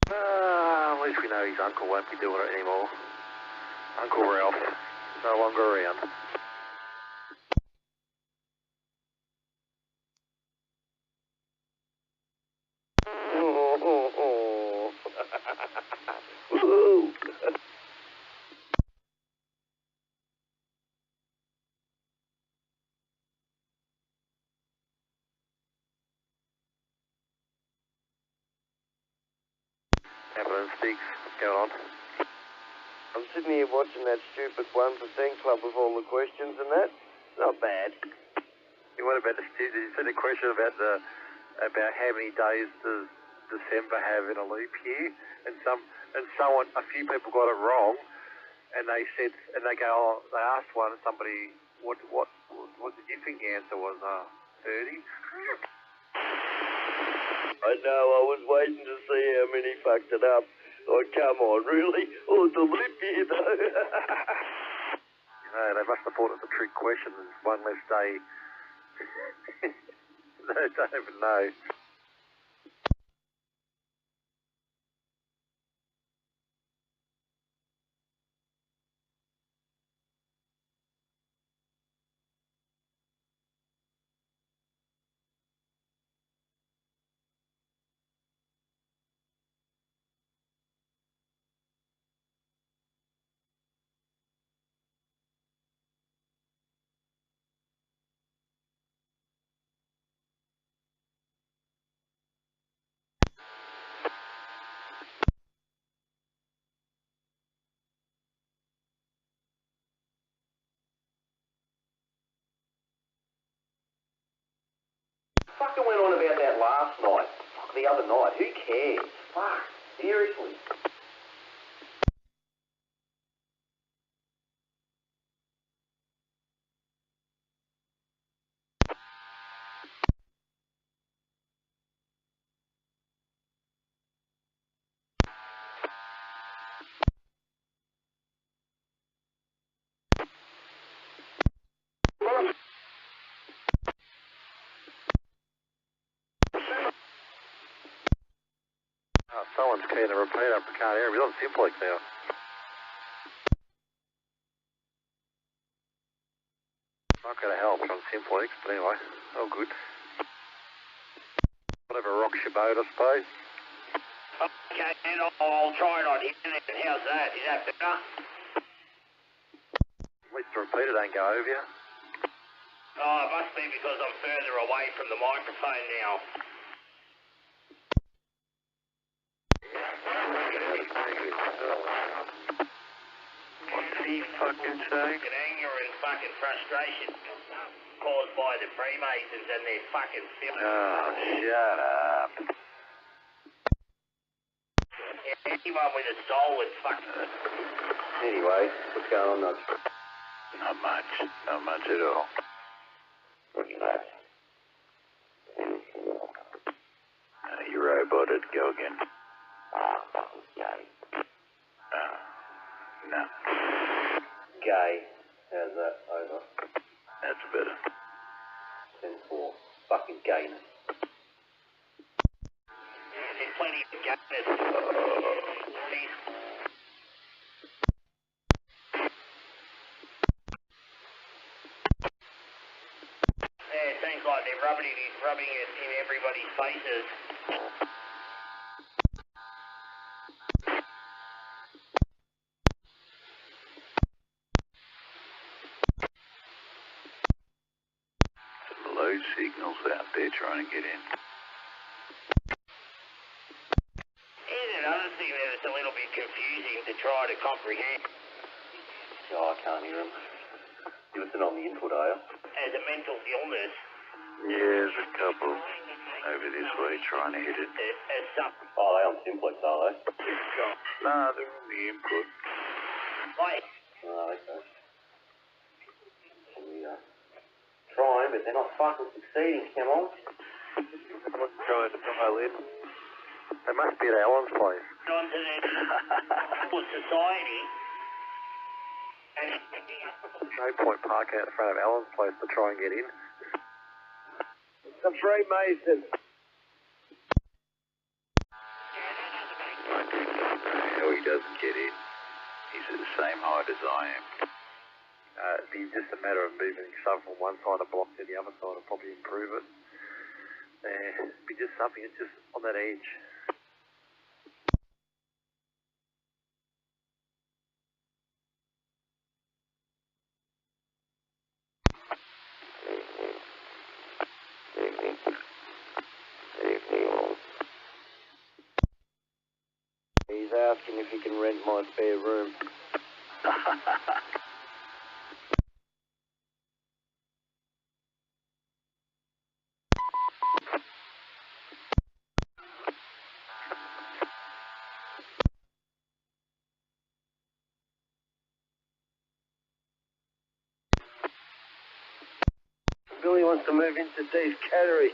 At least we know his uncle won't be doing it anymore. Uncle Ralph is no longer around. Woo! Ambulance, Sticks, what's going on? I'm sitting here watching that stupid 1% Club with all the questions and that. Not bad. What about you said a question about how many days does December have in a leap year, and a few people got it wrong, and they asked one somebody what did you think the answer was? 30. I know, I was waiting to see how many fucked it up. Oh, come on, really? Oh, the leap year, though. They must have thought it was a trick question. There's one less day. They don't even know. Fucking went on about that last night. The other night. Who cares? Fuck. Seriously. Someone's keying the repeater up. I can't hear him. He's on Simplex now. Not going to help on Simplex, but anyway, all good. Whatever rocks your boat, I suppose. Okay, and I'll try it on here. How's that? Is that better? At least the repeater don't go over you. Oh, it must be because I'm further away from the microphone now. What did he fucking say? Fucking anger and fucking frustration caused by the Freemasons and their fucking film. Oh, shut up. Anyone with a soul would fucking... Anyway, what's going on, Nudge? Not much. Not much at all. What's that? You roboted. Go again. Ah, fucking gay. No. Gay. How's that? Over. That's better. 10-4. Fucking gayness. There's plenty of gayness. Yeah, it seems like they're rubbing it in everybody's faces. Low signals out there trying to get in. Here's another thing that is a little bit confusing to try to comprehend. Oh, I can't hear him. You listen on the input, are you? As a mental illness, Yeah, there's a couple over this way trying to hit it. as something Oh, they on Simplex, are they? Nah, they're on the input. like Oh, okay. Trying, but they're not fucking succeeding, come on. Someone's trying to dial in. They must be at Alan's place. onto the society. And No point parking out in front of Alan's place to try and get in. The Freemason. How he doesn't get in. He's at the same height as I am. It'd be just a matter of moving stuff from one side of the block to the other side and probably improve it. It'd be just something that's just on that edge. He's asking if he can rent my spare room. Billy wants to move into Dave's cattery.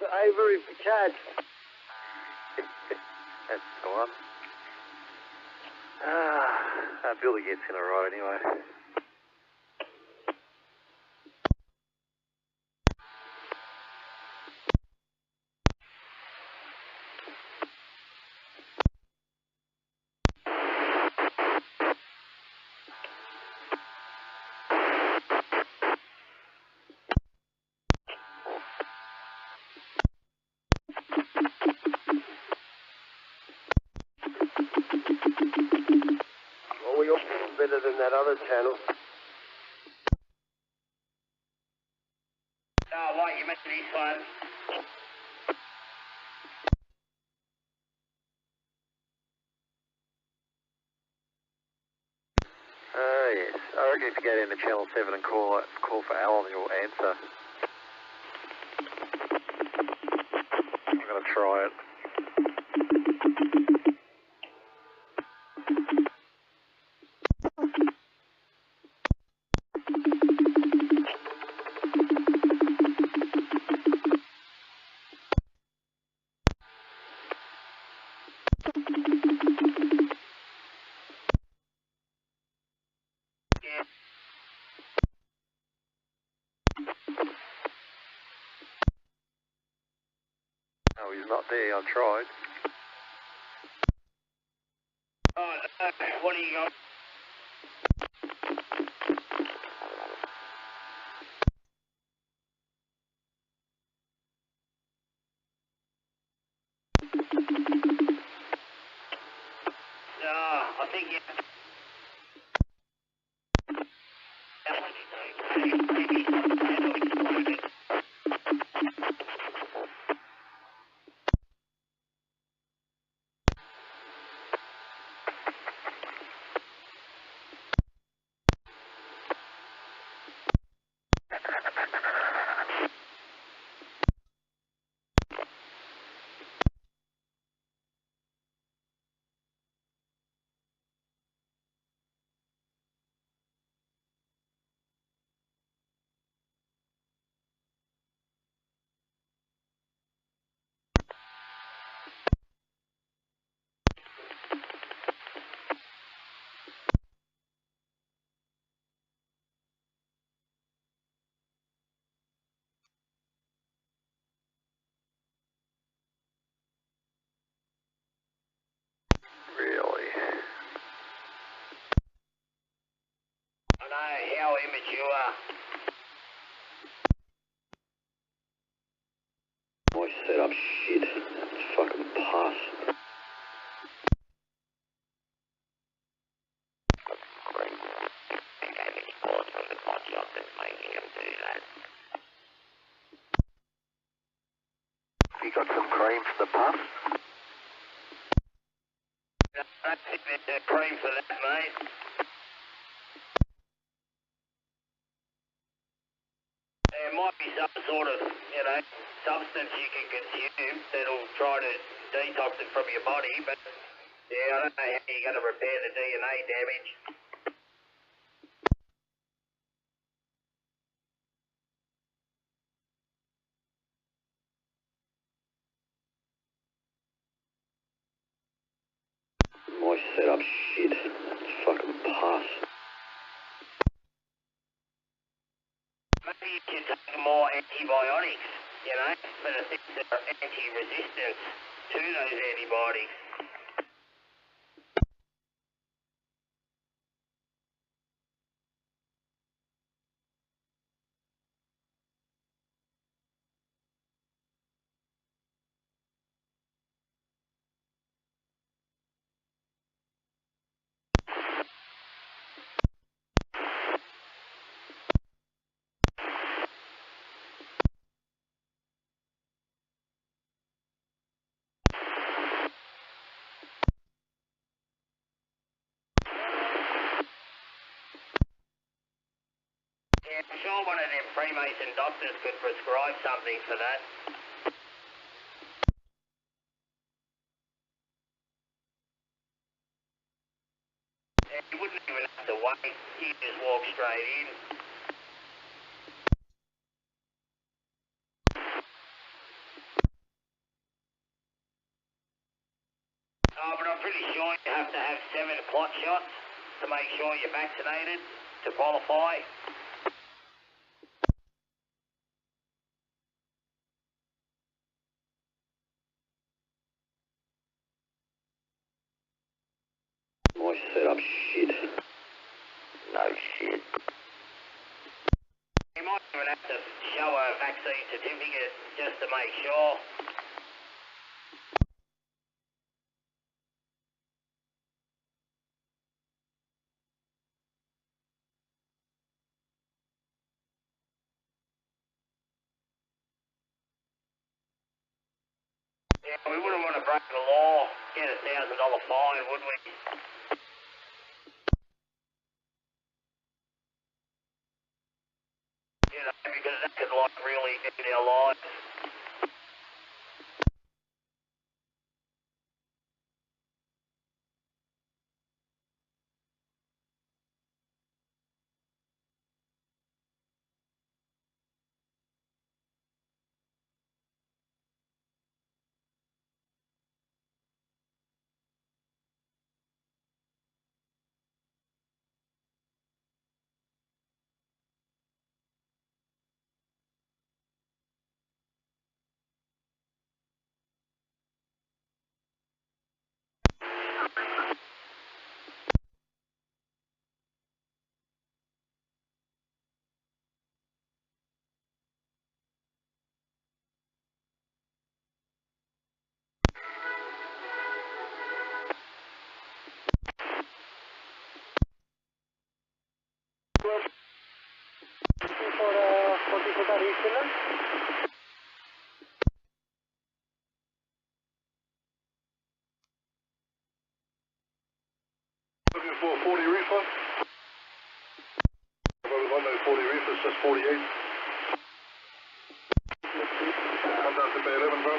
The Avery for Chad. That's the one. Billy gets in alright anyway. Well, we all better than that other channel. Oh, right, you missed this one. Yes. I reckon if you go down to channel 7 and call for Alan, he'll answer. I'm going to try it. Oh, he's not there. I tried. Oh, no, what do you got? I think you... Really? I know how immature. My setup shit. It's fucking pus. You got some cream for the pus? I don't think there's cream for that, mate. There might be some sort of, substance you can consume that'll try to detox it from your body, but yeah, I don't know how you're going to repair the DNA damage. My setup shit. It's fucking pus. Maybe you can take more antibiotics, for the things that are anti-resistant to those antibiotics. doctors could prescribe something for that. And you wouldn't even have to wait, you just walk straight in. Oh, but I'm pretty sure you have to have 7 clot shots to make sure you're vaccinated to qualify. My setup shit. No shit. You might even have to show a vaccine certificate just to make sure. Yeah, we wouldn't want to break the law, get a $1,000 fine, would we? You know, because that could like really end our lives. For people that is in Looking for a 40 reefer. I've got no 40 reefers, just 48. Comes out to bay 11, bro.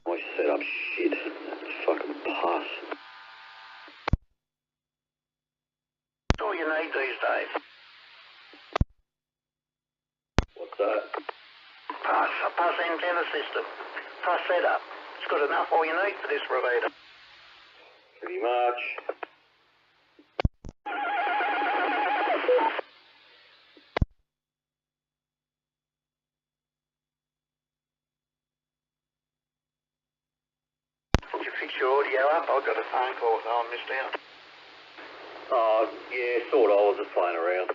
My setup shit. It's fucking pass. That's all you need these days. What's that? Pass antenna system. Pass setup. It's got enough all you need for this repeater. Pretty much. Did you fix your audio up? I got a phone call that I missed out. Oh, yeah, sort of. I was just playing around.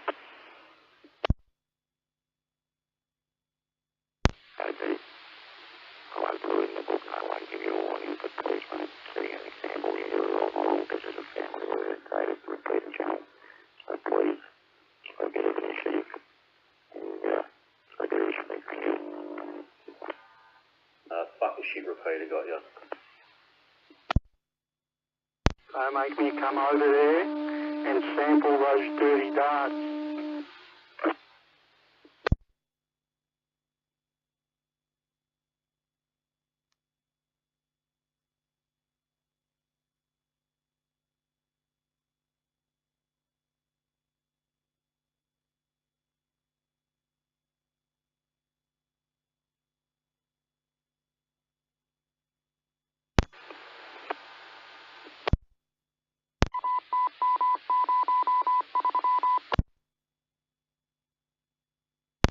Okay. I won't do it in the book. I won't give you a warning, but please, when it's setting an example here of all this is a family-orientated repeater channel. So please, take it as an issue. And take it as a thank you. Fucking shit repeater got you. So make me come over there and sample those dirty darts.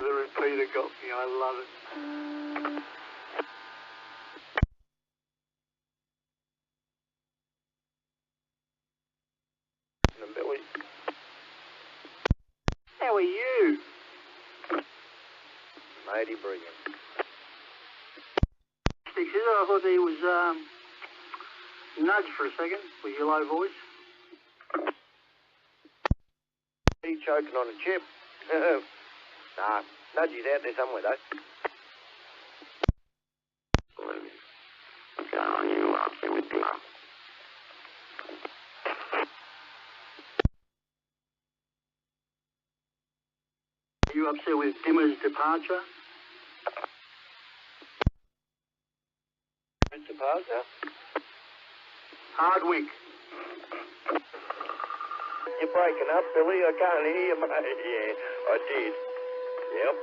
The repeater got me, I love it. lady brilliant. Sticks, is it? I thought he was nudged for a second with your low voice. He choking on a chip. Nah, Nudgy's out there somewhere though. What's going on? You upset with Dimmer? Are you upset with Dimmer's departure? His departure? Hardwick. You're breaking up, Billy. I can't hear you, mate. Yeah, I did. Yep.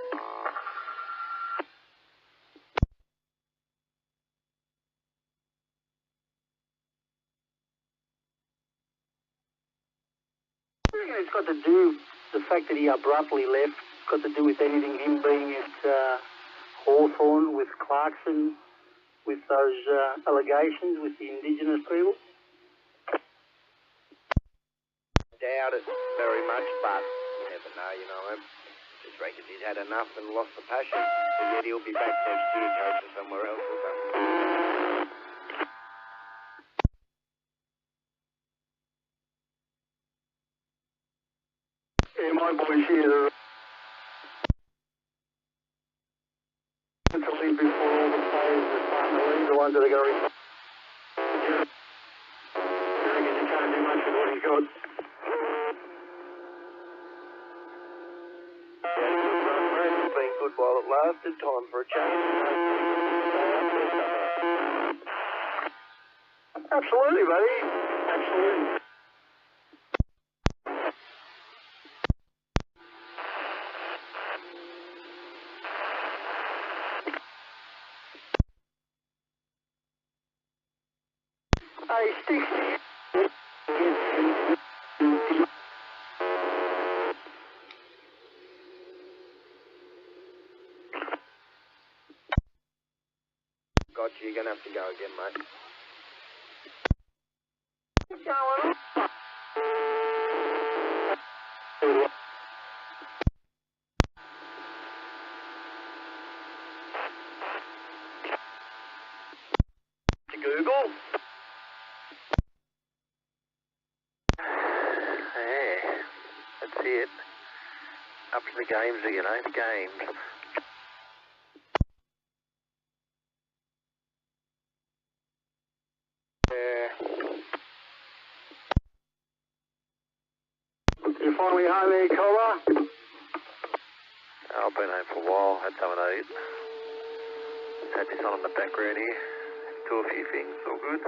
I reckon it's got to do, the fact that he abruptly left, got to do with anything, him being at Hawthorne with Clarkson, with those allegations with the Indigenous people? Doubt it very much, but you never know, you know. Just reckons he's had enough and lost the passion. But yet he'll be back next year coaching somewhere else or something. Yeah, my boys here are to leave before all the players that start to leave, the ones that are going to retire. I reckon he can't do much with what he's got. It's been good while it lasted. Time for a change. Absolutely, buddy. Absolutely. Hey, Sticks. Gotcha, you're going to have to go again, mate. What's going on? To Google? Yeah, that's it. Up to the games again, eh? The games. You finally home there, Collar? I've been home for a while, had something to eat. Just had this on in the background here. Do a few things, all good.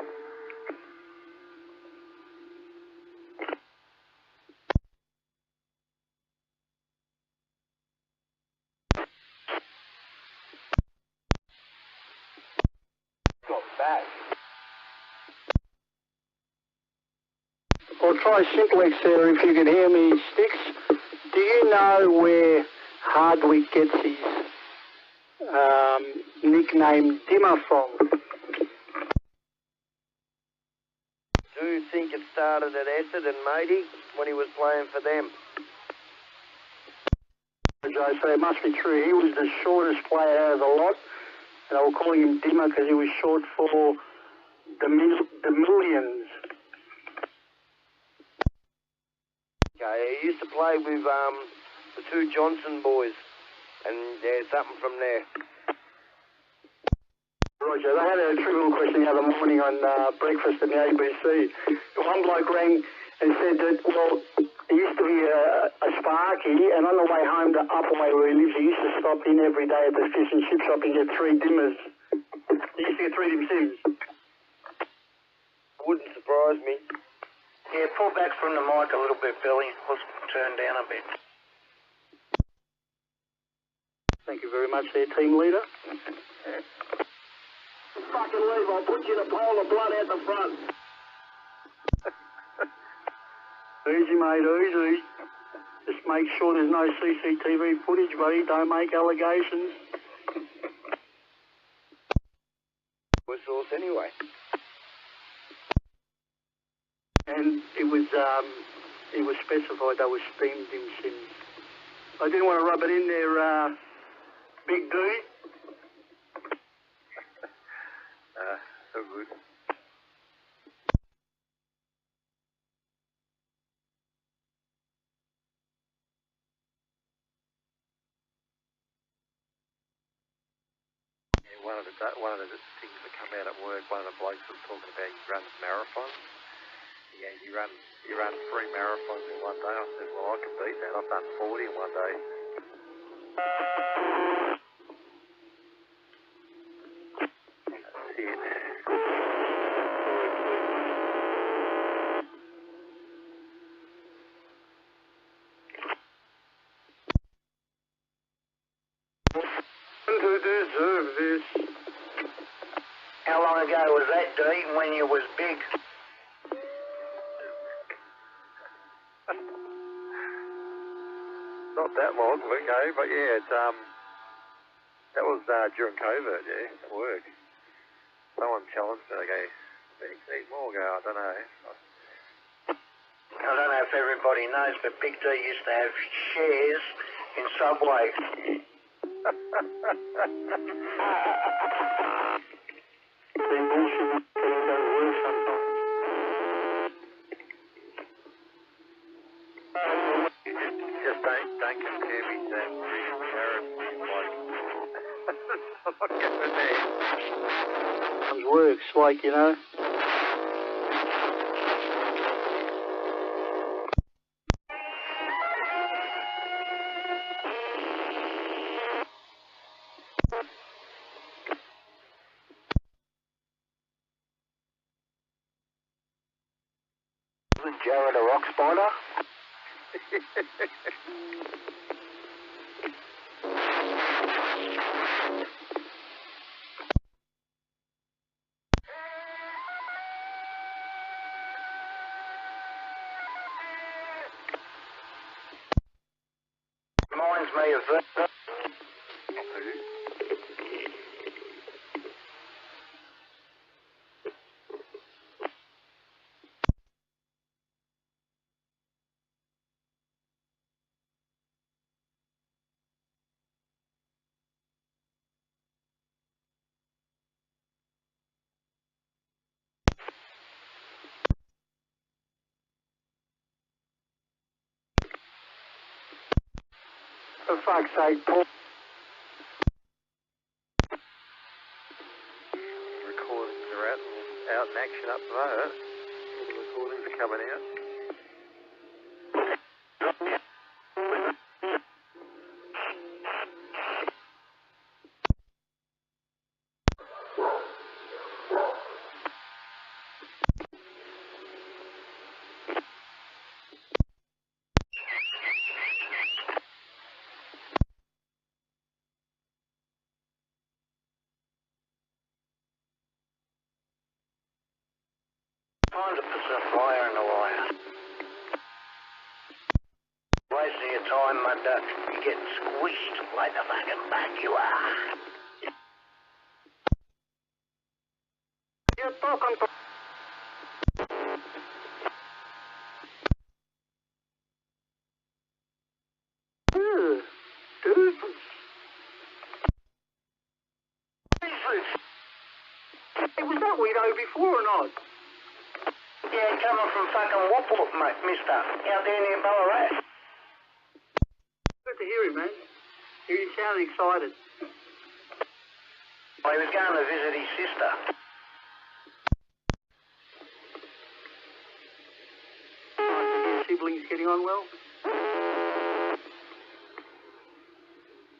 Got back. I'll try Simplex there if you can hear me, Sticks. Do you know where Hardwick gets his nickname Dimmer from? Do you think it started at Essendon, matey, when he was playing for them? Joe, so it must be true. He was the shortest player out of the lot, and they were calling him Dimmer because he was short for the millions. Okay, he used to play with the two Johnson boys, and there's something from there. Roger, they had a trivial question the other morning on breakfast at the ABC. One bloke rang and said that, well, he used to be a Sparky, and on the way home to Upaway where he lives, he used to stop in every day at the fish and chip shop and get 3 dimmers. He used to get 3 dim sims. Wouldn't surprise me. Yeah, pull back from the mic a little bit, Billy. Let's turn down a bit. Thank you very much there, team leader. Fucking leave, I'll put you in a pile of blood out the front. Easy, mate, easy. Just make sure there's no CCTV footage, buddy. Don't make allegations. Good source anyway. And it was specified they were steamed dim sims. I didn't want to rub it in there, Big D? So good. One of the things that come out at work, one of the blokes was talking about he runs marathons. Yeah, you run 3 marathons in one day. I said, well, I can beat that. I've done 40 in one day. That's it. To deserve this. How long ago was that, Dean, when you was big? Not that long ago, but yeah, it's, that was during COVID, yeah, at work. Someone challenged me, they go, eat more, I go, I don't know. I don't know if everybody knows, but Big D used to have shares in Subway. Been bullshit. Can go worse sometimes. Just don't compare me to that Aaron, like, I'm not getting there. It works, like, you know. Isn't Jared a rock spider? Reminds me of that. For fuck's sake, Paul. Recordings are out in action up the moment. All the recordings are coming out. Time to put some fire in the wire. Wasting your time, my duck. You're getting squished like the fucking bug you are. You're talking to... Hey, was that Weedo before or not? Yeah, coming from fucking Whoop, mate, mister. Out there near Ballarat. Good to hear him, man. He sounded excited. Well, he was going to visit his sister. Nice to hear siblings getting on well.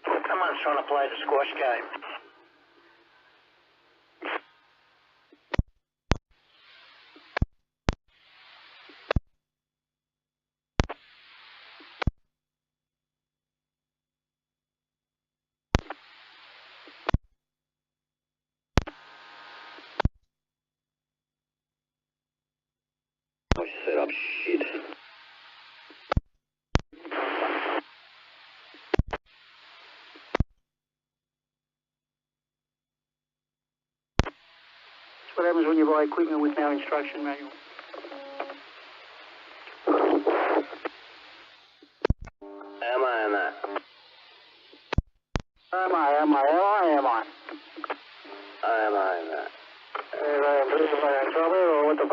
Someone's trying to play the squash game. I set up shit. That's what happens when you buy equipment with no instruction manual. Am I in that? Am I?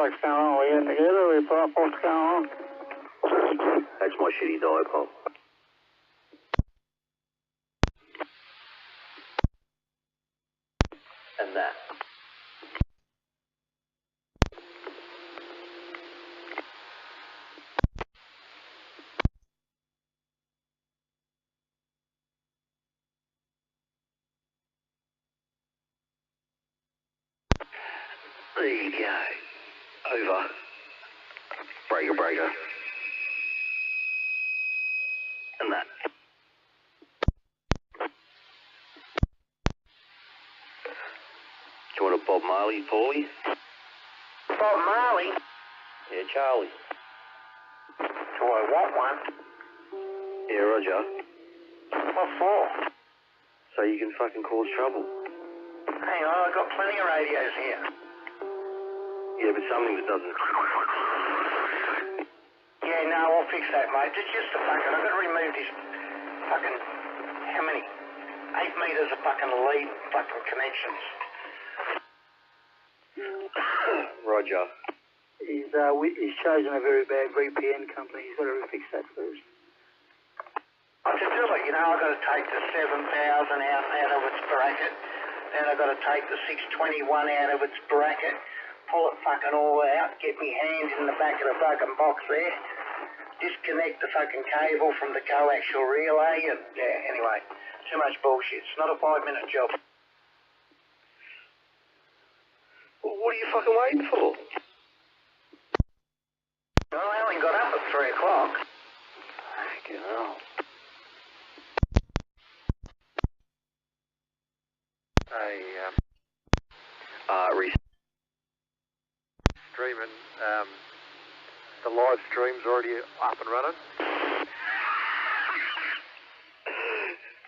fuck's going on? We're getting together, we're what's going on? That's my shitty dipole. And that. There you go. Over. Breaker, breaker. And that. Do you want a Bob Marley, Paulie? Bob Marley? Yeah, Charlie. Do I want one? Yeah, Roger. What for? So you can fucking cause trouble. Hang on, I've got plenty of radios here. Yeah, but something that doesn't... Yeah, no, I'll fix that, mate. Just a fucking... I've got to remove this fucking... How many? 8 metres of fucking lead fucking connections. Roger. He's chosen a very bad VPN company. He's got to fix that first. To do it, you know, I've got to take the 7,000 out of its bracket. Then I've got to take the 621 out of its bracket. Pull it fucking all out, get me hand in the back of the fucking box there, disconnect the fucking cable from the coaxial relay, and yeah, anyway, too much bullshit. It's not a 5-minute job. Well, what are you fucking waiting for? Well, I only got up at 3 o'clock. Fucking hell. Streaming, the live stream's already up and running.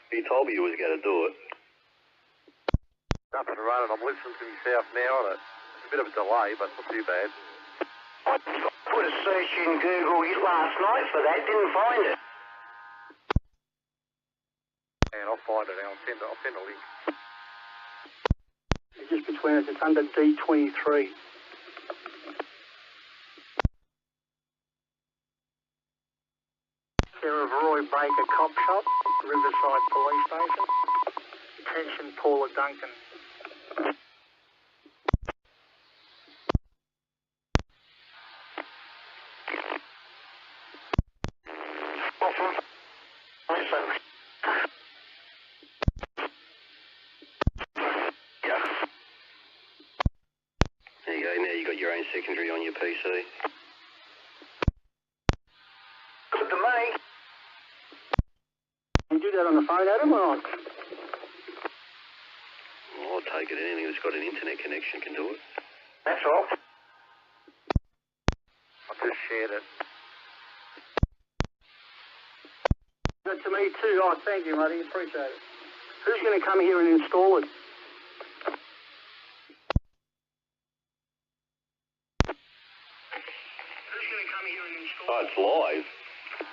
He told me he was going to do it. Up and running. I'm listening to myself now on it. It's a bit of a delay, but not too bad. I put a search in Google last night for that, didn't find it. And I'll find it now. I'll send a link. It's just between us. It's under D23. Care of Roy Baker Cop Shop, Riverside Police Station. Attention, Paula Duncan. Listen. Yeah. There you go. Now you got your own secondary on your PC. Good to me. Can you do that on the phone, Adam, or not? Well, I'll take it. Anything that's got an internet connection can do it. That's all. I've just shared it. That to me too. Oh, thank you, Muddy. Appreciate it. Who's going to come here and install it? Who's going to come here and install Oh, it's live.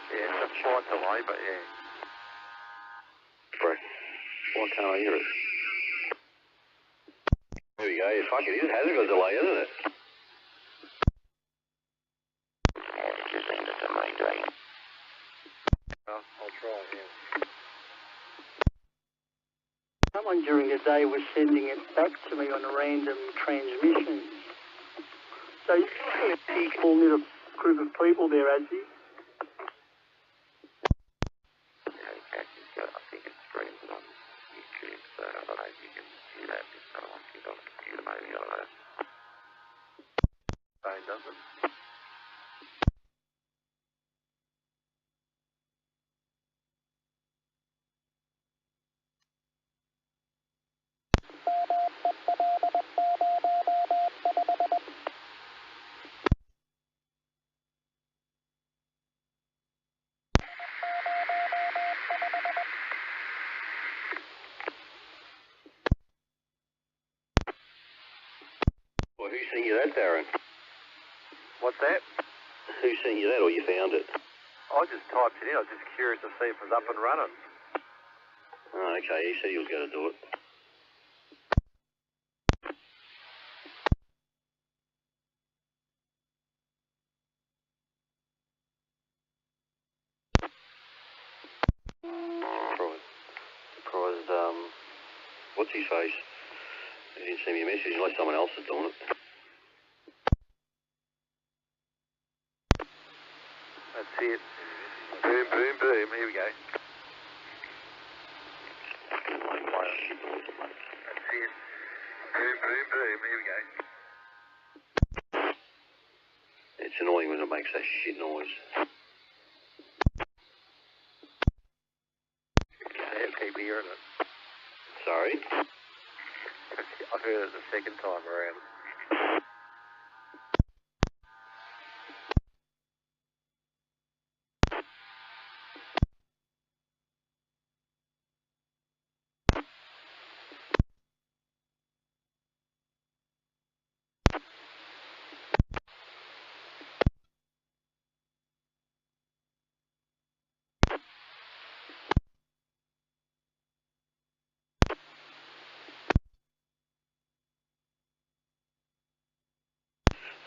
Yeah, it's a slight delay, but yeah. Bro, why can't I hear it? There we go. Yeah, fuck it. It hasn't got a delay, hasn't it? Just send it to me, Dave. I'll try, yeah. Someone during the day was sending it back to me on random transmissions. So you see a whole little group of people there, Adzi. I think it streams on YouTube, so I don't know if you can see that. It's not on the computer, maybe, I don't know. Phone doesn't. Well, who sent you that, Darren? What's that? Who sent you that, or you found it? I just typed it in. I was just curious to see if it was up and running. Oh, okay. He said he was going to do it. what's his face? He didn't send me a message unless someone else is doing it. That's it. Boom, boom, boom. Here we go. That's it. Boom, boom, boom. Here we go. It's annoying when it makes that shit noise. Keep hearing it. Sorry? I heard it the second time around.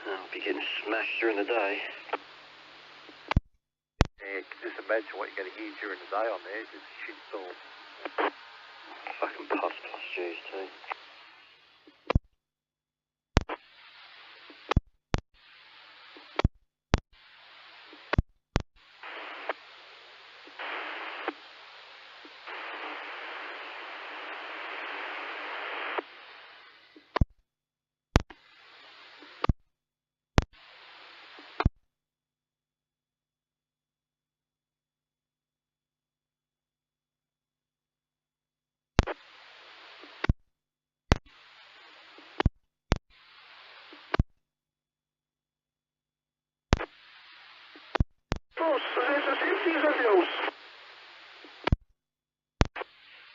I'll be getting smashed during the day. Yeah, just imagine what you're going to hear during the day on there. Just shit storm. Fucking pus plus G's too.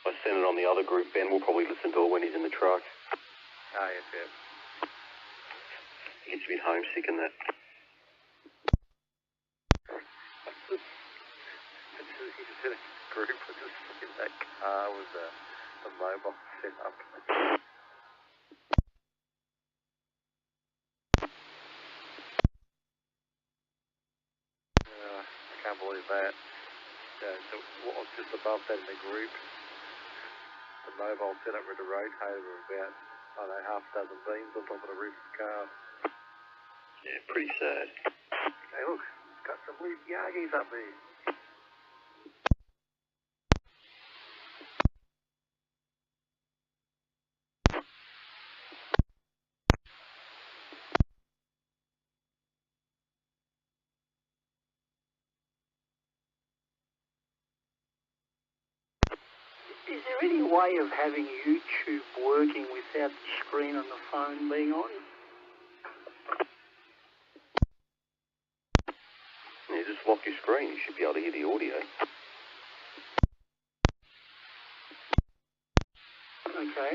I sent it on the other group. Ben will probably listen to it when he's in the truck. Oh, yes, yeah. He gets a bit homesick and that. He's in a group with just in that car with the mobile set up. I can't believe that. So what was just above that in the group, the mobile set up with a rotator of about, I don't know, half a dozen beams on top of the roof of the car. Yeah, pretty sad. Hey, look, got some loose Yagis up there. Is there any way of having YouTube working without the screen on the phone being on? Yeah, just lock your screen. You should be able to hear the audio. Okay.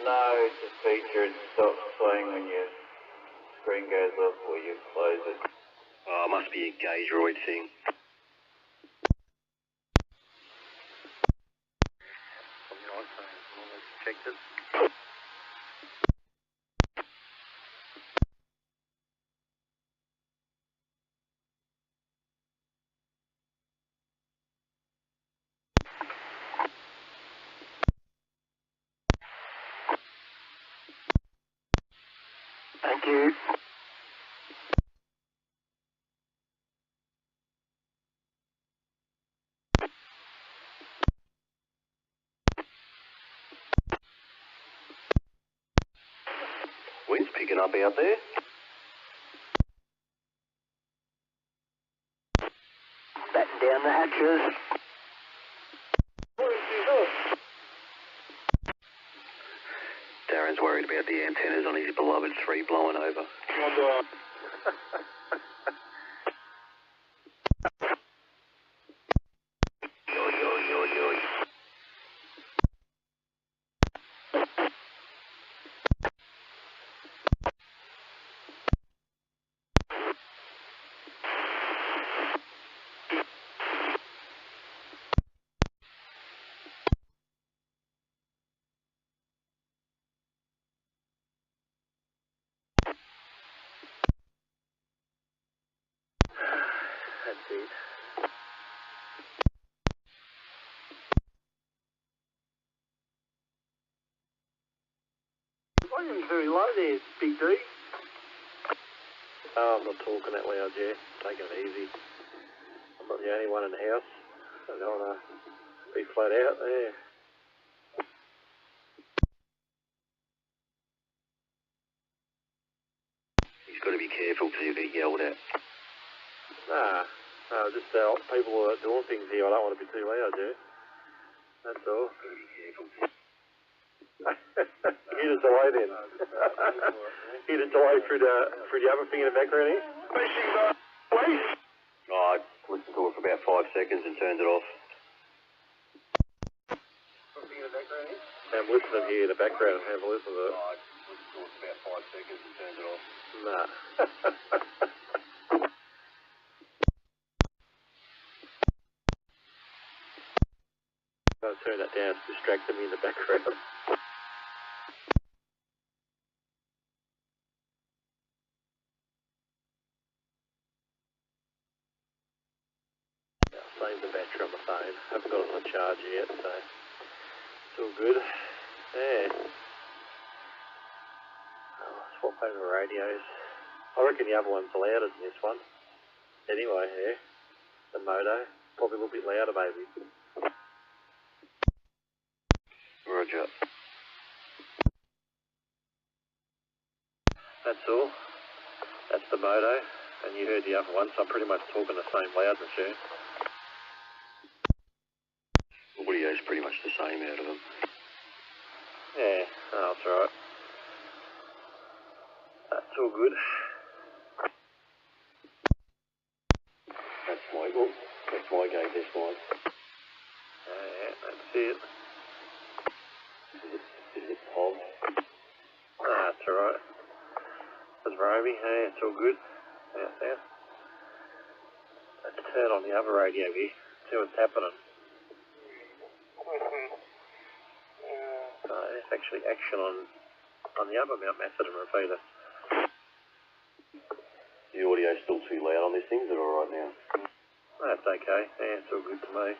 No, it's a feature. It stops playing when your screen goes off or you close it. Oh, it must be a gauge droid thing. Checked it. Thank you. Wind's picking up out there. Batten down the hatches. Darren's worried about the antennas on his beloved 3 blowing over. That's it. talking that loud, yeah. Taking it easy. I'm not the only one in the house. I don't want to be flat out there. He's got to be careful till you get yelled at. Nah, no, just people are doing things here. I don't want to be too loud, yeah. That's all. Got to be careful. Hit it away then. Hit it away through the other thing in the background here. Missing the police. Oh, I listened to it for about 5 seconds and turned it off. I'm listening here in the background. Have a listen to it. Oh, I listened to it for about 5 seconds and turned it off. Nah. I'll turn that down. It's distracting me in the background. Save the battery on the phone. Haven't got it on charge yet, so it's all good. Yeah. I'll swap over radios. I reckon the other one's louder than this one. Anyway, yeah. The moto. Probably a little bit louder, maybe. Roger. That's all. That's the moto. And you heard the other one, so I'm pretty much talking the same loudness here. Audio's pretty much the same out of them. Yeah, oh, that's alright. That's all good. That's my game, that's mine. Yeah, that's it. Is it Tom? That's alright. That's Romy, yeah, it's all good. Yeah. Let's turn on the other radio here, see what's happening. There's actually action on the other Mount Macedon repeater. The audio's still too loud on this thing, is it alright now? That's okay, yeah, it's all good to me.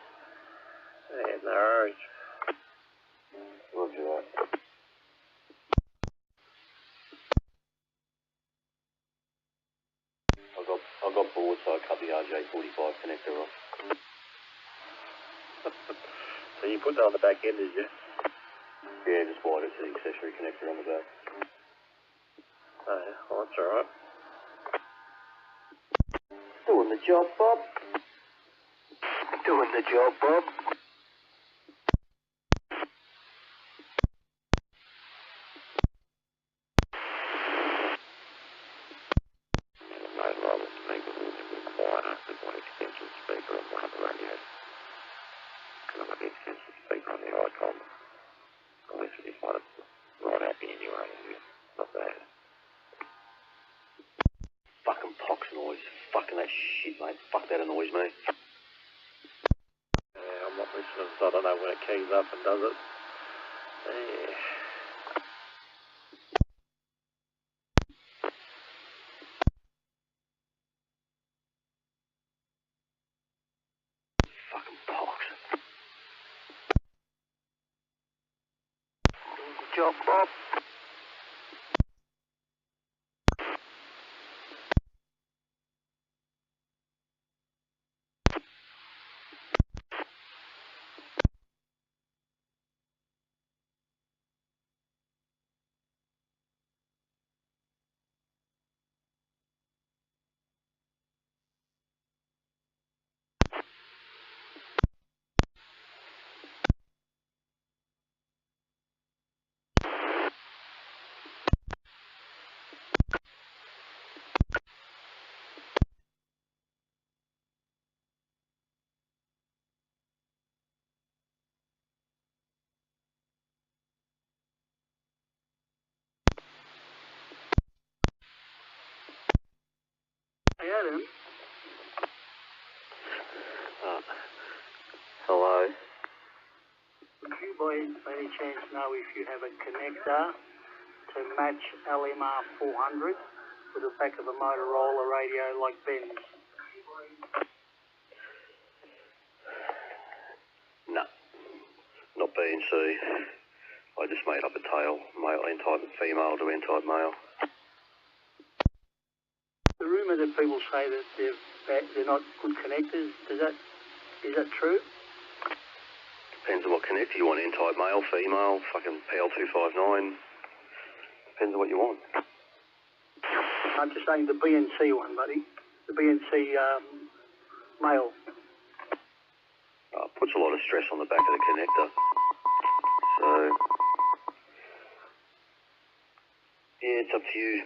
Yeah, no worries. Roger that. I got bored, so I cut the RJ45 connector off. So you put that on the back end, did you? Yeah, just wired it to the accessory connector on the back. Oh, yeah, well, that's alright. Doing the job, Bob. Doing the job, Bob. Speaker on one of the radios. And I've got the extension speaker on the icon. Unless we just want it right happy anyway. Not bad. Fucking pox noise. Fucking that shit, mate. Fuck, that annoys me. Yeah, I'm not listening, so I don't know when it keys up and does it. Yeah. Fucking pox. Good job, Bob. Hey, Adam. Hello? Would you by any chance know if you have a connector to match LMR 400 with the back of a Motorola radio like Ben's? No. Not B&C. I just made up a tail. Male N-type female to N-type male. The rumour that people say that they're not good connectors. Is that true? Depends on what connector you want, N-type male, female, fucking PL259. Depends on what you want. I'm just saying the BNC one, buddy. The BNC male. Puts a lot of stress on the back of the connector. So, yeah, it's up to you.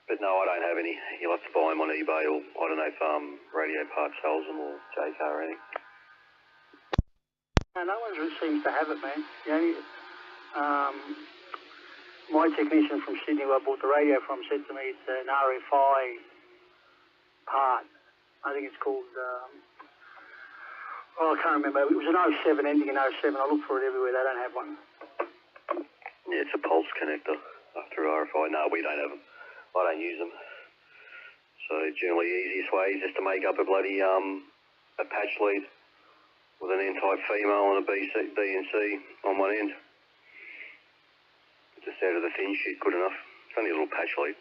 But no, I don't have any. You'll have to buy them on eBay, or I don't know if Radio Park sells them, or JK or anything. No one seems to have it, man. The only, my technician from Sydney, who I bought the radio from, said to me it's an RFI part. I think it's called, I can't remember. It was an 07, ending in 07. I looked for it everywhere. They don't have one. Yeah, it's a pulse connector through RFI. No, we don't have them. I don't use them. So generally the easiest way is just to make up a bloody a patch lead with an N-type female and a BNC on one end. Just out of the thin sheet, good enough. It's only a little patch lead.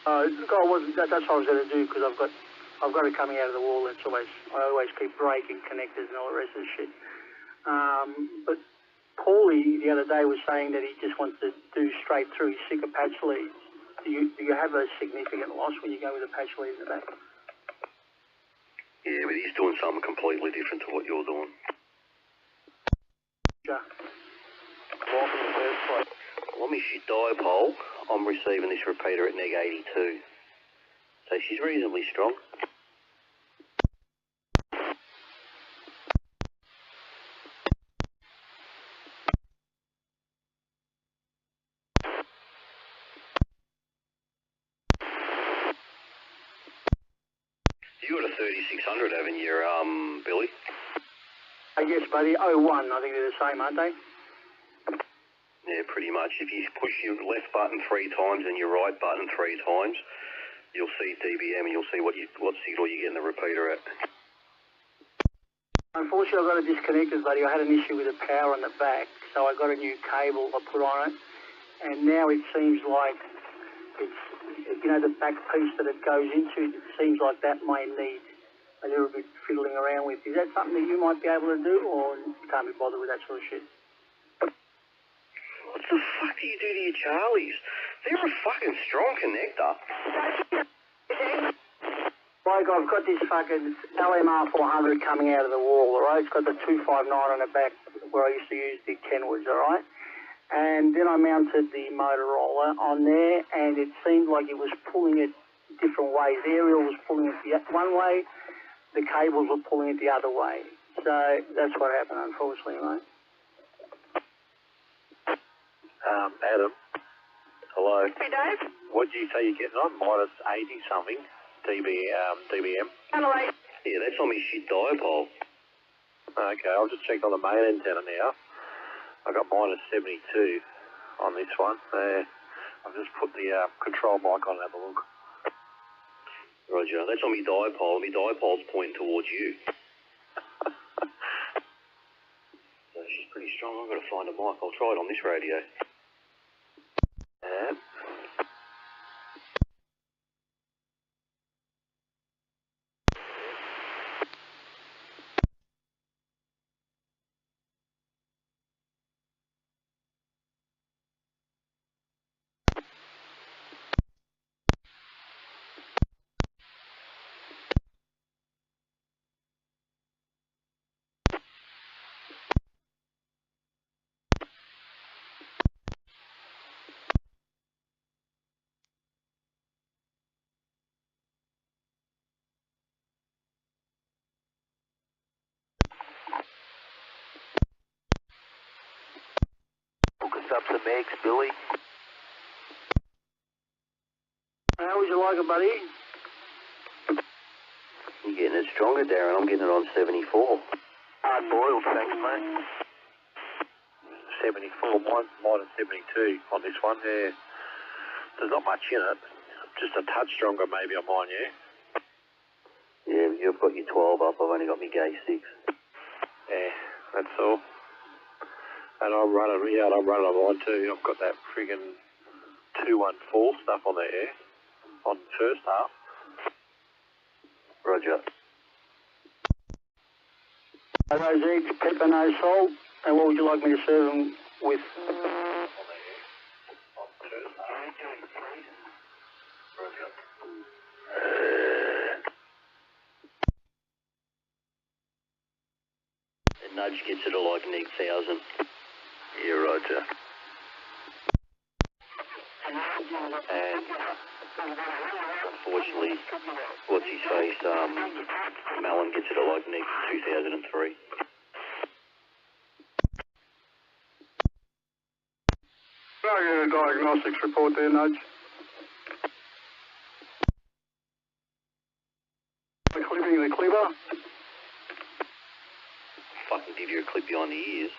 That's what I was going to do, because I've got it coming out of the wall. I always keep breaking connectors and all the rest of the shit. But Paulie the other day was saying that he just wants to do straight through. He's sick of patch leads. Do you have a significant loss when you go with a patch lead in the back? Yeah, but he's doing something completely different to what you're doing. Yeah. Let me shit dipole. I'm receiving this repeater at neg 82. So she's reasonably strong. You got a 3600, haven't you, Billy? Yes, buddy. 01. I think they're the same, aren't they? Yeah, pretty much. If you push your left button 3 times and your right button 3 times, you'll see dBm and you'll see what signal you get in the repeater at. Unfortunately, I've got a disconnected, buddy. I had an issue with the power on the back, so I got a new cable I put on it, and now it seems like it's, the back piece that it goes into, it seems like that may need a little bit fiddling around with. Is that something that you might be able to do, or you can't be bothered with that sort of shit? What the fuck do you do to your Charlies? They're a fucking strong connector. Like, I've got this fucking LMR 400 coming out of the wall, alright? It's got the 259 on the back where I used to use the Kenwoods, alright? And then I mounted the Motorola on there, and it seemed like it was pulling it different ways. The aerial was pulling it one way, the cables were pulling it the other way. So that's what happened, unfortunately, mate. Adam. Hello. Hey, Dave. What did you say you're getting on? Minus 80 something dBm? Hello. Yeah, that's on me shit dipole. Okay, I'll just check on the main antenna now. I got minus 72 on this one. I've just put the control mic on and have a look. Roger, that's on me dipole. Me dipole's pointing towards you. So she's pretty strong. I've got to find a mic. I'll try it on this radio. Yeah. Up some eggs, Billy. How would you like it, buddy? You're getting it stronger, Darren. I'm getting it on 74. Hard boiled, thanks, mate. 74, mine's minus 72 on this one. Yeah. There's not much in it. Just a touch stronger maybe on mine, yeah? Yeah, you've got your 12 up. I've only got my gauge 6. Yeah, that's all. And I'm running on mine too. I've got that friggin' 214 stuff on the air on the first half. Roger. Those eggs, pepper, no salt. And what would you like me to serve them with? The nudge gets it to like an 8,000. Yeah, roger. And unfortunately, what's his face, Malin gets it at like an 2003. I'll get a diagnostics report there, Nudge. Clipping the clipper. Fucking give you a clip behind the ears.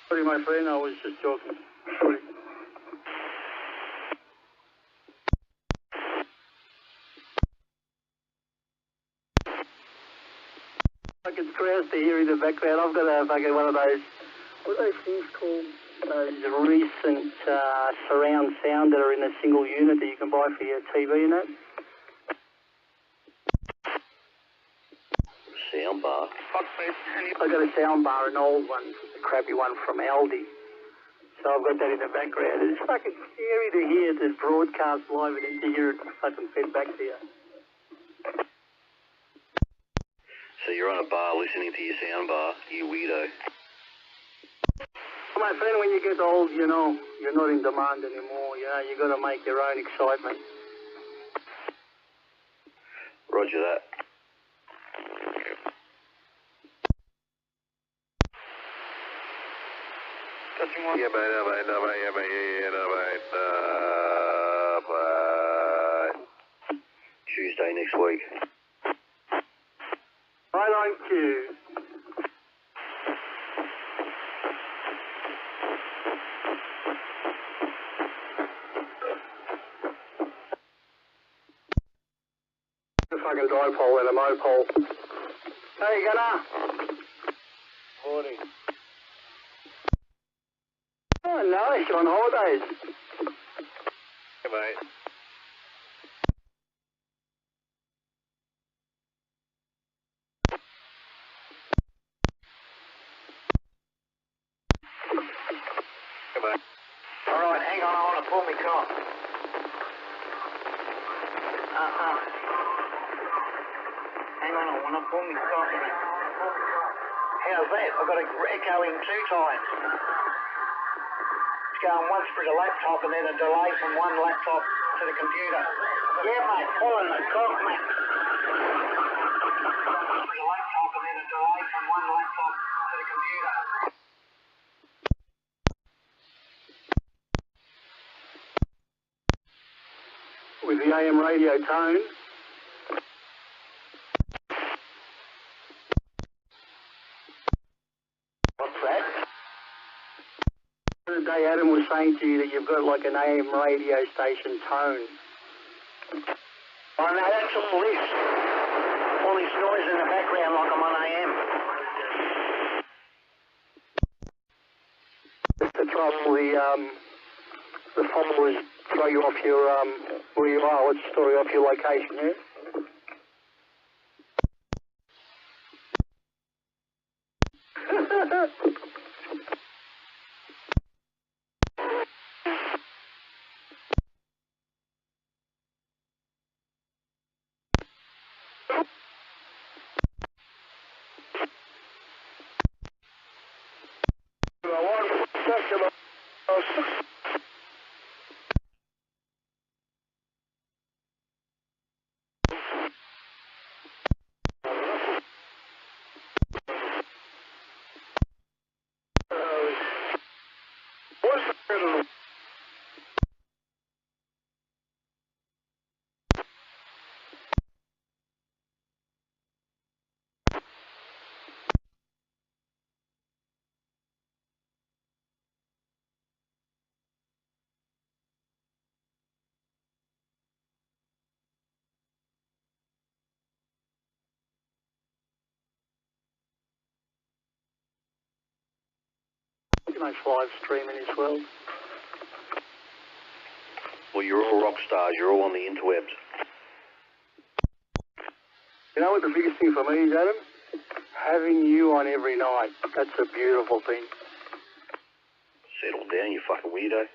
Sorry, my friend, I was just joking. Sorry. Like it's grouse to hear in the background. I've got a fucking one of those, what are those things called? Those recent surround sound that are in a single unit that you can buy for your TV and that. Sound bar. I got a sound bar, an old one, a crappy one from Aldi. So I've got that in the background. It's fucking scary to hear this broadcast live and then to hear it fucking fed back to you. So you're on a bar listening to your sound bar, you weirdo. My friend, when you get old, you know, you're not in demand anymore. You know, you got to make your own excitement. Roger that. Yeah, Tuesday next week. I like you. A fucking dipole and a mopole. Hey, Gunnar. Morning. Oh, nice. You're on holidays. Hey, mate. Alright, hang on, I want to pull my cock. Hang on, I want to pull my cock. How's that? I've got to echo in 2 times. It's going once through the laptop and then a delay from one laptop to the computer. Yeah, mate, pulling the cock, mate. Through the laptop and then a delay from one laptop to the computer. With the AM radio tone. What's that? The other day Adam was saying to you that you've got like an AM radio station tone. Oh no, that's all this noise in the background like I'm on AM. Just to trouble the followers throw you off your where you are, what's the story, off your location, yeah? Pretty much live streaming as well. Well, you're all rock stars. You're all on the interwebs. You know what the biggest thing for me is, Adam? Having you on every night. That's a beautiful thing. Settle down, you fucking weirdo.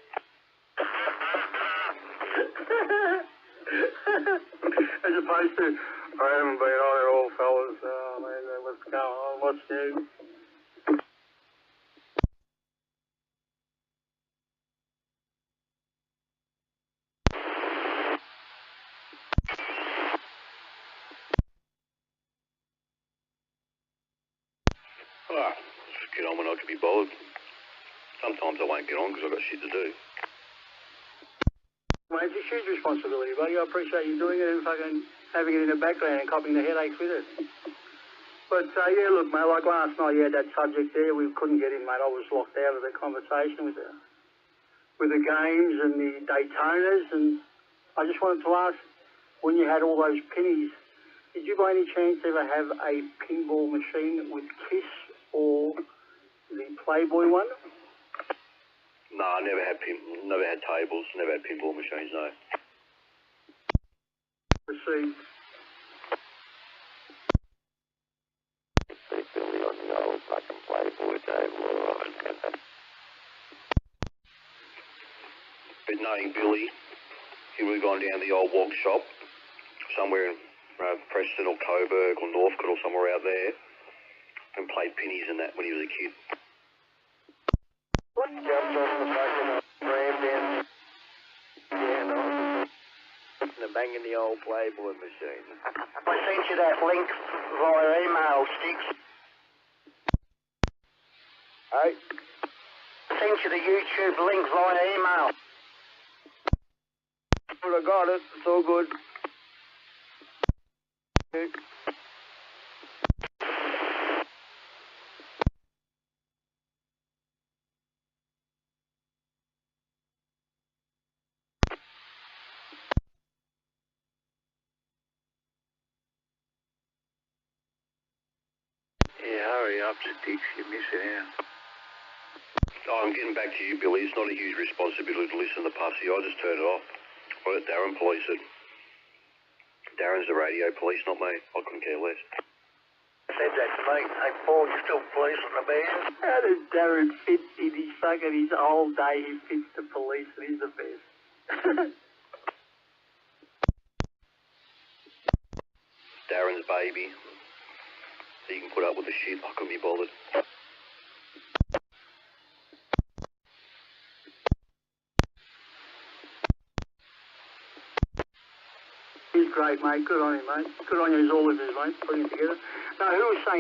As opposed to, I haven't been on at all, fellas. Oh, man, what's going on? What's new? Ah, just get on when I can be bothered. Sometimes I won't get on because I've got shit to do. Mate, it's a huge responsibility, buddy. I appreciate you doing it and fucking having it in the background and copying the headaches with it. But, yeah, look, mate, like last night you had that subject there. We couldn't get in, mate. I was locked out of the conversation with the games and the Daytonas. And I just wanted to ask, when you had all those pennies, did you by any chance ever have a pinball machine with Kiss or the Playboy one? No, I never had tables, never had pinball machines, no. Received. See Billy on the old fucking Playboy table, alright. But knowing Billy, he would have gone down to the old walk shop somewhere in Preston or Coburg or Northcote or somewhere out there and played pennies and that when he was a kid. Jumped on the fucking rammed in. Yeah, no. And banging the old Playboy machine. I sent you that link via email, Sticks. Hey? I sent you the YouTube link via email. Well, I got it. It's all good. Okay. Yeah, hurry up, Sticks. You're missing out. Oh, I'm getting back to you, Billy. It's not a huge responsibility to listen to the pussy. I just turned it off. I let Darren police it. Darren's the radio police, not me. I couldn't care less. Said that to me. Hey, Paul, you still policing the band? How does Darren fit in his whole day? He fits the police and he's the best. Darren's baby. He can put up with the shit. I couldn't be bothered. He's great, mate. Good on him, mate. Good on you as always is, mate, putting it together. No,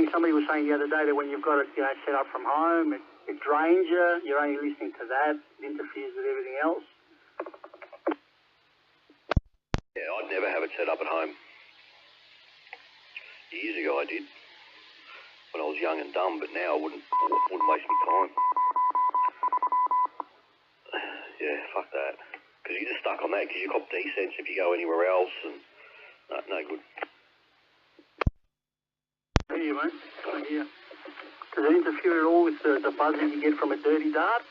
somebody was saying the other day that when you've got it, set up from home, it drains you. You're only listening to that. It interferes with everything else. Yeah, I'd never have it set up at home. Years ago I did. When I was young and dumb, but now I wouldn't waste my time. Yeah, fuck that. Because you're just stuck on that, because you cop D-sense if you go anywhere else, and no good. I hear you, mate. I hear you. Does it interfere at all with the buzzing you get from a dirty dart?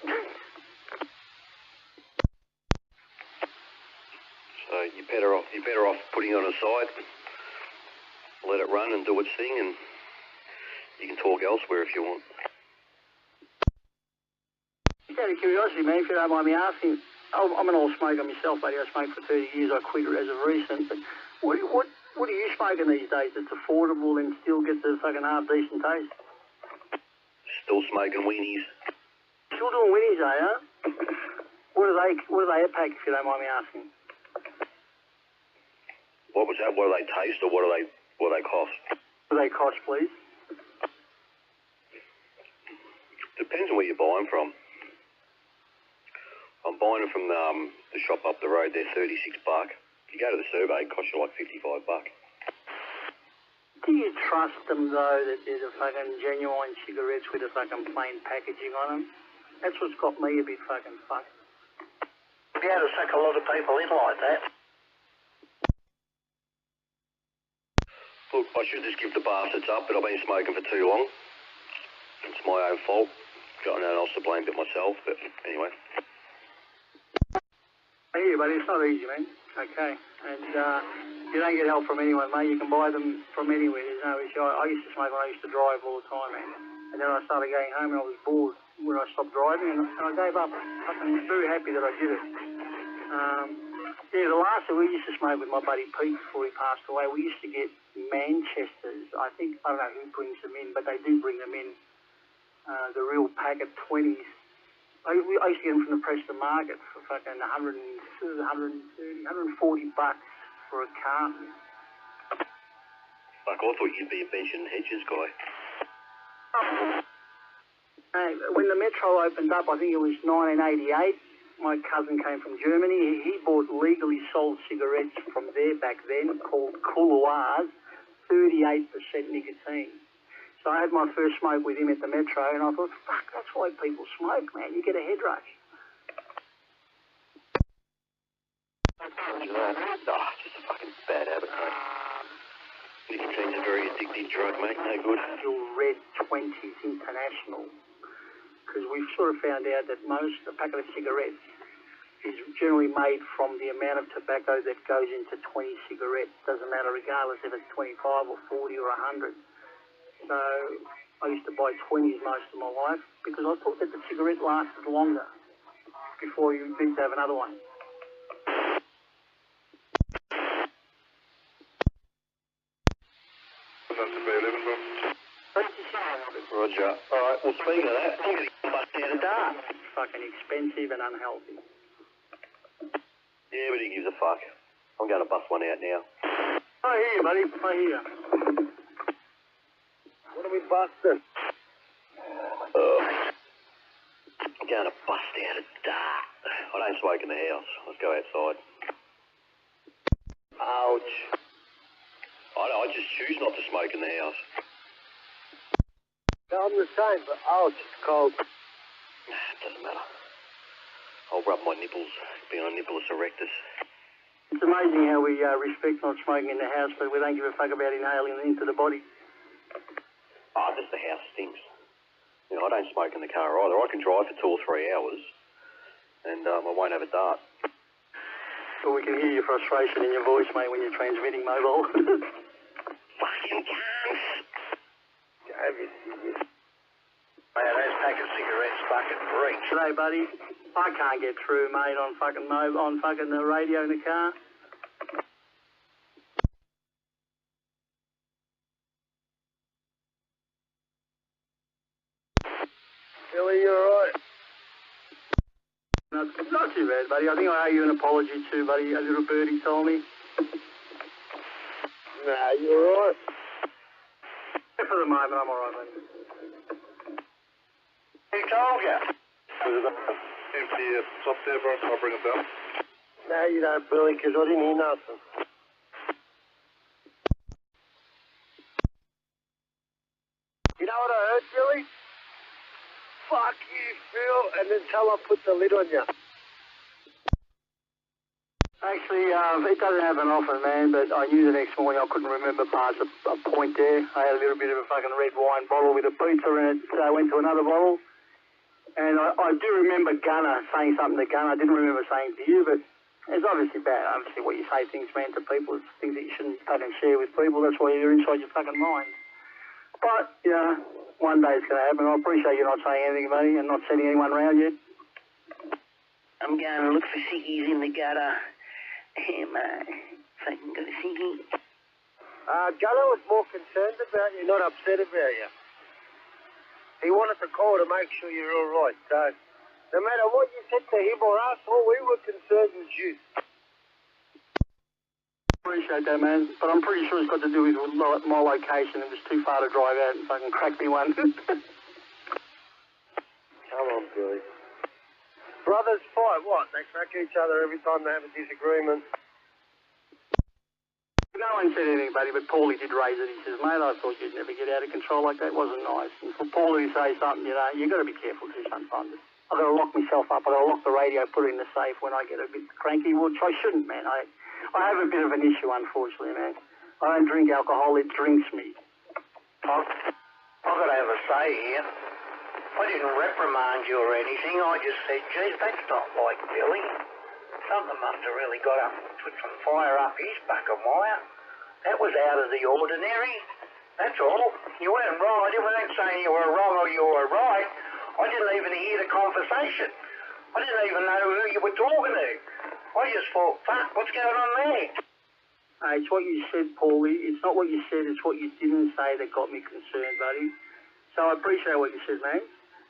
So you're better off putting it on a side, let it run and do its thing, and you can talk elsewhere if you want. Just out of curiosity, man, if you don't mind me asking, I'm an old smoker myself, buddy. I smoked for 30 years. I quit as of recent. But what are you smoking these days that's affordable and still gets a fucking half-decent taste? Still smoking weenies. Still doing winnies, huh? What are they a pack, if you don't mind me asking? What was that? What do they taste, or what do they cost? What do they cost, please? Depends on where you're buying from. I'm buying them from the shop up the road. They're $36. If you go to the survey, it costs you like $55. Do you trust them, though, that they're the fucking genuine cigarettes with the fucking plain packaging on them? That's what's got me a bit fucking fucked. You'll be able to suck a lot of people in like that. Look, I should just give the bastards up, but I've been smoking for too long. It's my own fault. Got no one else to blame but myself, but anyway. I hear you, you, buddy. It's not easy, man. Okay. And you don't get help from anyone, mate. You can buy them from anywhere. There's no issue. I used to smoke when I used to drive all the time, man. And then I started going home and I was bored when I stopped driving and I gave up. I'm very happy that I did it. Yeah, the last that we used to smoke with my buddy Pete before he passed away, we used to get Manchesters. I don't know who brings them in, but they do bring them in. The real packet 20s. I used to get them from the Preston Market for fucking 140 bucks for a carton. Fuck, I thought you'd be a bench and hedges guy. When the Metro opened up, I think it was 1988, my cousin came from Germany. He bought legally sold cigarettes from there back then called Couloirs, 38% nicotine. So I had my first smoke with him at the Metro, and I thought, fuck, that's why people smoke, man. You get a head rush. Just a fucking bad habit, mate. Nicotine's a very addictive drug, mate. No good. Your Red 20s International. Because we've sort of found out that a packet of cigarettes is generally made from the amount of tobacco that goes into 20 cigarettes. Doesn't matter regardless if it's 25 or 40 or 100. So I used to buy 20s most of my life because I thought that the cigarette lasted longer before you need to have another one. Roger. Alright, well speaking of that, I'm going to bust out a dart. It's fucking expensive and unhealthy. Yeah, but he gives a fuck. I'm going to bust one out now. I hear you, buddy. I hear you. What are we busting? I'm going to bust out a dart. I don't smoke in the house. Let's go outside. Ouch. I just choose not to smoke in the house. I'm the same, but ouch, it's cold. It doesn't matter. I'll rub my nipples, being a nipplus erectus. It's amazing how we respect not smoking in the house, but we don't give a fuck about inhaling into the body. Oh, just the house stinks. You know, I don't smoke in the car either. I can drive for 2 or 3 hours, and I won't have a dart. Well, we can hear your frustration in your voice, mate, when you're transmitting mobile. Fucking cunts! Have you seen it? Man, those pack of cigarettes fucking reek. G'day, buddy. I can't get through, mate, on fucking the radio in the car. Billy, you alright? Not too bad, buddy. I think I owe you an apology too, buddy. A little birdie told me. Nah, you alright? For the moment, I'm alright, buddy. Who told you? Empty top there, bro. I'll bring it down. No, you don't, Billy, because I didn't hear nothing. You know what I heard, Billy? Fuck you, Phil, and then tell I put the lid on you. Actually, it doesn't happen often, man, but I knew the next morning I couldn't remember past a point there. I had a little bit of a fucking red wine bottle with a pizza in it, so I went to another bottle. And I do remember Gunner saying something to Gunner. I didn't remember saying to you, but it's obviously bad. Obviously what you say things, man, to people, it's things that you shouldn't fucking share with people. That's why you're inside your fucking mind. But, you know, one day it's going to happen. I appreciate you not saying anything, buddy, and not sending anyone round yet. I'm going to look for ciggies in the gutter. Fucking got a ciggy. Gunner was more concerned about you, not upset about you. He wanted to call to make sure you're all right, so no matter what you said to him or us, all we were concerned was you. Appreciate that, man. But I'm pretty sure it's got to do with my location. It was too far to drive out and fucking crack me one. Come on, Billy. Brothers fight, what? They crack each other every time they have a disagreement. No one said anything, buddy, but Paulie did raise it. He says, mate, I thought you'd never get out of control like that. It wasn't nice. And for Paulie to say something, you know, you got to be careful too sometimes. I've got to lock myself up. I've got to lock the radio, put it in the safe when I get a bit cranky, which I shouldn't, man. I have a bit of an issue, unfortunately, man. I don't drink alcohol. It drinks me. I've got to have a say here. I didn't reprimand you or anything. I just said, geez, that's not like Billy. Something must have really got up and put some fire up his bucket wire. That was out of the ordinary. That's all. You weren't right. You weren't saying you were wrong or you were right. I didn't even hear the conversation. I didn't even know who you were talking to. I just thought, fuck, what's going on there? It's what you said, Paulie. It's not what you said, it's what you didn't say that got me concerned, buddy. So I appreciate what you said, man.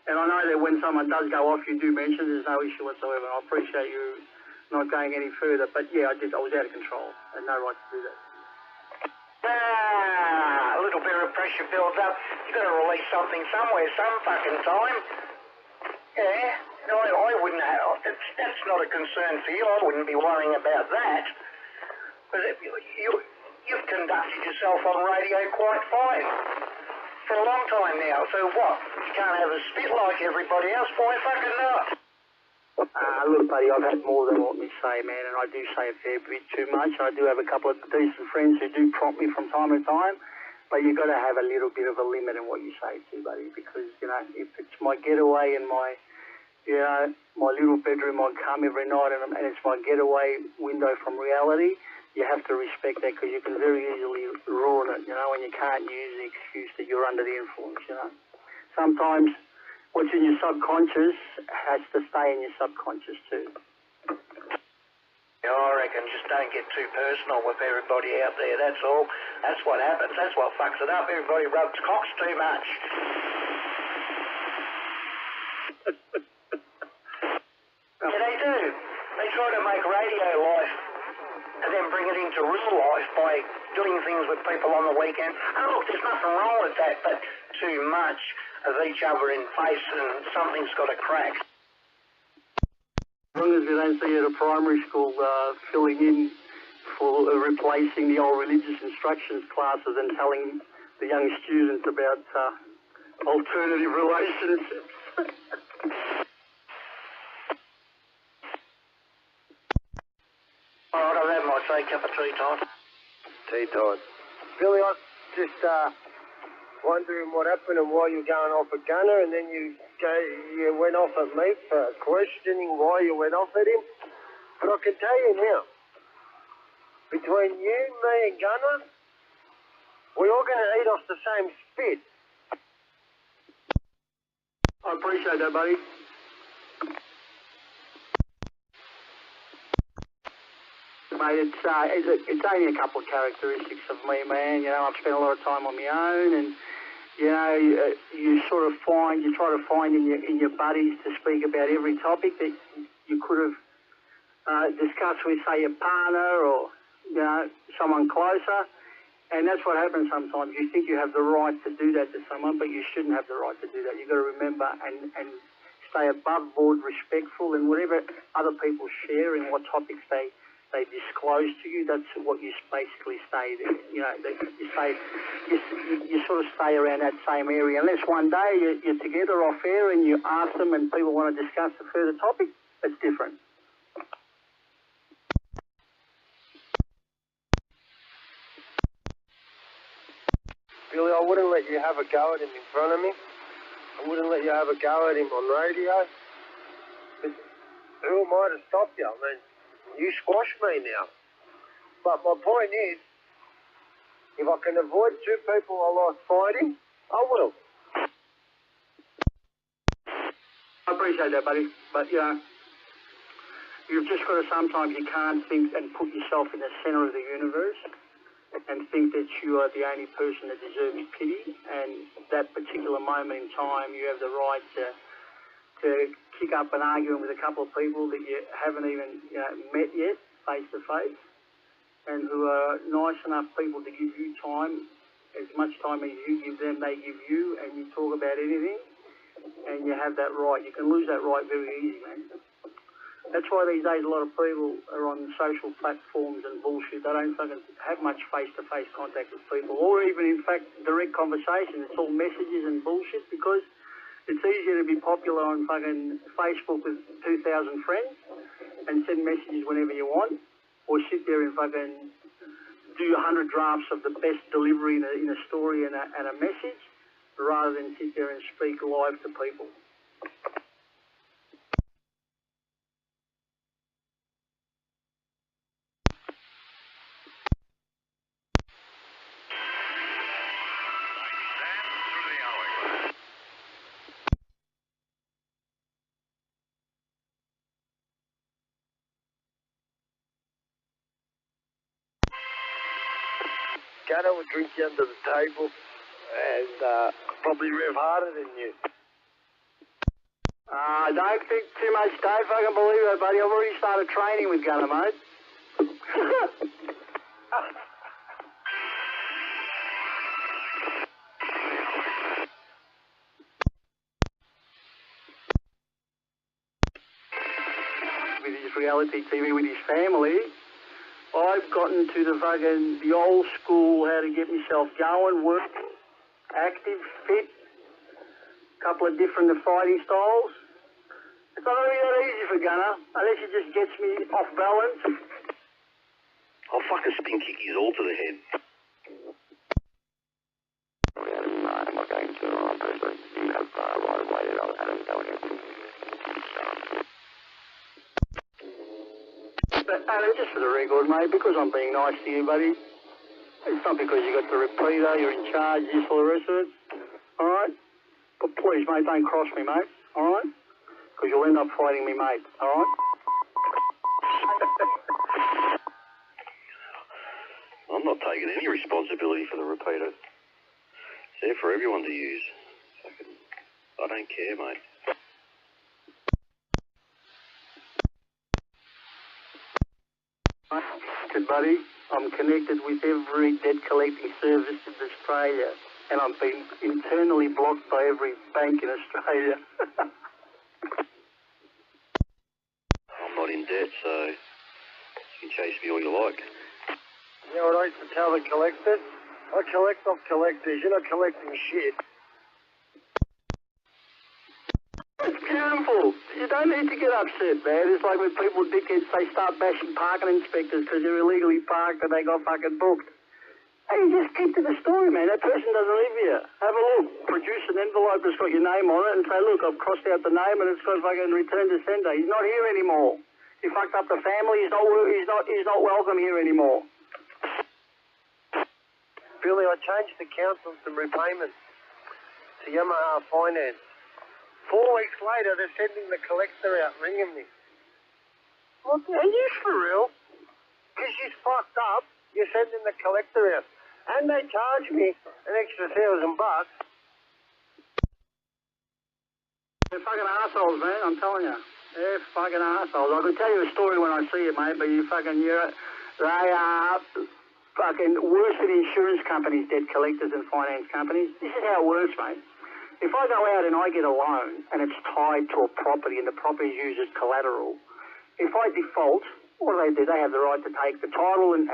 And I know that when someone does go off, you do mention there's no issue whatsoever. I appreciate you not going any further. But yeah, I was out of control. I had no right to do that. A little bit of pressure builds up. You've got to release something somewhere, some fucking time. Yeah, no, I wouldn't have. That's not a concern for you. I wouldn't be worrying about that. But you've conducted yourself on radio quite fine for a long time now. So what? You can't have a spit like everybody else? Why fucking not? Look, buddy, I've had more than what me say, man, and I do say a fair bit too much. I do have a couple of decent friends who do prompt me from time to time, but you've got to have a little bit of a limit in what you say too, buddy, because, you know, if it's my getaway and my, you know, my little bedroom I come every night and it's my getaway window from reality, you have to respect that because you can very easily ruin it, you know, and you can't use the excuse that you're under the influence, you know. Sometimes what's in your subconscious has to stay in your subconscious too. Yeah, I reckon just don't get too personal with everybody out there, that's all. That's what happens, that's what fucks it up. Everybody rubs cocks too much. Yeah, they do. They try to make radio life and then bring it into real life by doing things with people on the weekend. And look, there's nothing wrong with that, but too much of each other in face and something's got to crack. As long as we don't see you at a primary school filling in for replacing the old religious instructions classes and telling the young students about alternative relationships. All right, I've had my say cup of tea time. Tea time. Billy, I just wondering what happened and why you're going off at Gunner, and then you went off at me for questioning why you went off at him. But I can tell you now, between you, me and Gunner, we're all going to eat off the same spit. I appreciate that, buddy. Mate, it's only a couple of characteristics of me, man. You know, I've spent a lot of time on my own, and you know, you sort of try to find in your buddies to speak about every topic that you could have discussed with, say, your partner or, you know, someone closer. And that's what happens sometimes. You think you have the right to do that to someone, but you shouldn't have the right to do that. You've got to remember and stay above board, respectful, and whatever other people share and what topics they disclose to you, that's what you basically stay there. You know, you sort of stay around that same area. Unless one day you're together off air and you ask them and people want to discuss a further topic, that's different. Billy, I wouldn't let you have a go at him in front of me. I wouldn't let you have a go at him on radio. But who am I to stop you? I mean, you squash me now. But my point is, if I can avoid two people I like fighting, I will. I appreciate that, buddy. But, you know, you've just got to sometimes you can't think and put yourself in the centre of the universe and think that you are the only person that deserves pity. And that particular moment in time, you have the right to kick up an argument with a couple of people that you haven't even met yet, face to face, and who are nice enough people to give you time, as much time as you give them, they give you, and you talk about anything, and you have that right. You can lose that right very easy, man. That's why these days a lot of people are on social platforms and bullshit. They don't fucking have much face-to-face contact with people, or even, in fact, direct conversation. It's all messages and bullshit because it's easier to be popular on fucking Facebook with 2,000 friends and send messages whenever you want, or sit there and fucking do 100 drafts of the best delivery in a story and a message, rather than sit there and speak live to people. Gunner would drink you under the table and probably rev harder than you. Don't think too much, Dave. I can believe that, buddy. I've already started training with Gunner, mate. With his reality TV with his family, I've gotten to the old school, how to get myself going, work, active, fit, couple of different fighting styles. It's not going to be that easy for Gunner, unless he just gets me off balance. I'll fucking spin kick his all to the head. I'm not going to personally. You have right away that I'll have him going in. But Adam, just for the record, mate, because I'm being nice to you, buddy, it's not because you got the repeater, you're in charge, this, all the rest of it. All right? But please, mate, don't cross me, mate. All right? Because you'll end up fighting me, mate. All right? I'm not taking any responsibility for the repeater. It's there for everyone to use. I don't care, mate. Good, buddy. I'm connected with every debt collecting service in Australia, and I'm being internally blocked by every bank in Australia. I'm not in debt, so you can chase me all you like. You know what I used to tell the collectors? I collect off collectors. You're not collecting shit. It's beautiful. You don't need to get upset, man. It's like when people, dickheads, they start bashing parking inspectors because they're illegally parked and they got fucking booked. Hey, just keep to the story, man. That person doesn't live here. Have a look. Produce an envelope that's got your name on it and say, look, I've crossed out the name and it's got fucking return to sender. He's not here anymore. He fucked up the family. He's not welcome here anymore. Billy, I changed accounts on some repayments to Yamaha Finance. 4 weeks later, they're sending the collector out, ringing me. Look, are you for real? Because she's fucked up, you're sending the collector out. And they charge me an extra $1,000. They're fucking assholes, man, I'm telling you. They're fucking assholes. I could tell you a story when I see it, mate, but they are fucking worse than insurance companies, debt collectors and finance companies. This is how it works, mate. If I go out and I get a loan and it's tied to a property and the property is used as collateral, if I default, what do? They have the right to take the title and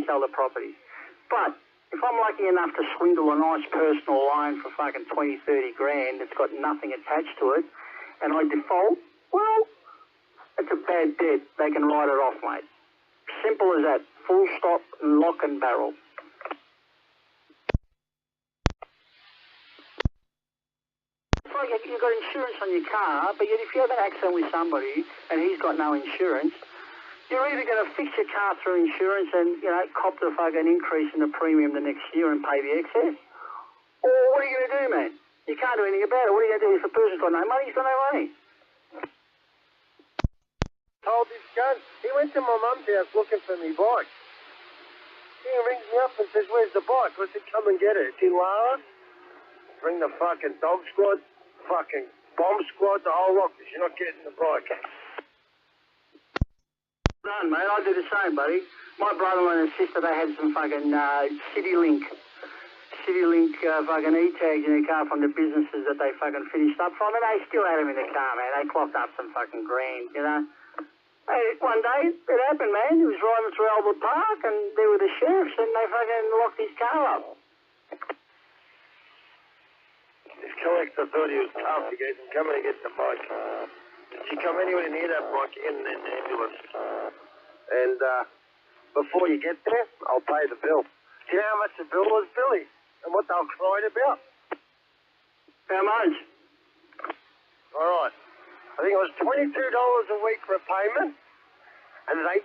sell the property. But if I'm lucky enough to swindle a nice personal loan for fucking 20, 30 grand that's got nothing attached to it, and I default, well, it's a bad debt. They can write it off, mate. Simple as that. Full stop, lock and barrel. It's like you've got insurance on your car, but yet if you have an accident with somebody and he's got no insurance, you're either going to fix your car through insurance and, cop the fucking increase in the premium the next year and pay the excess, or what are you going to do, man? You can't do anything about it. What are you going to do if a person's got no money? He's got no money. Told this gun, he went to my mum's house looking for me bike. He rings me up and says, where's the bike? I said, come and get it. It's in Lara. Bring the fucking dog squad, fucking bomb squad, the whole lot, because you're not getting the bike. Done, mate. I do the same, buddy. My brother-in-law and sister, they had some fucking CityLink fucking e-tags in their car from the businesses that they fucking finished up from, and they still had them in the car, man. They clocked up some fucking grand, Hey, one day, it happened, man. He was driving through Albert Park, and there were the sheriffs, and they fucking locked his car up. This collector thought he was tough. He goes, I'm coming to get the bike. She come anywhere near that bike in an ambulance. And before you get there, I'll pay the bill. Do you know how much the bill was, Billy? And what they were crying about? How much? All right. I think it was $22 a week repayment, and they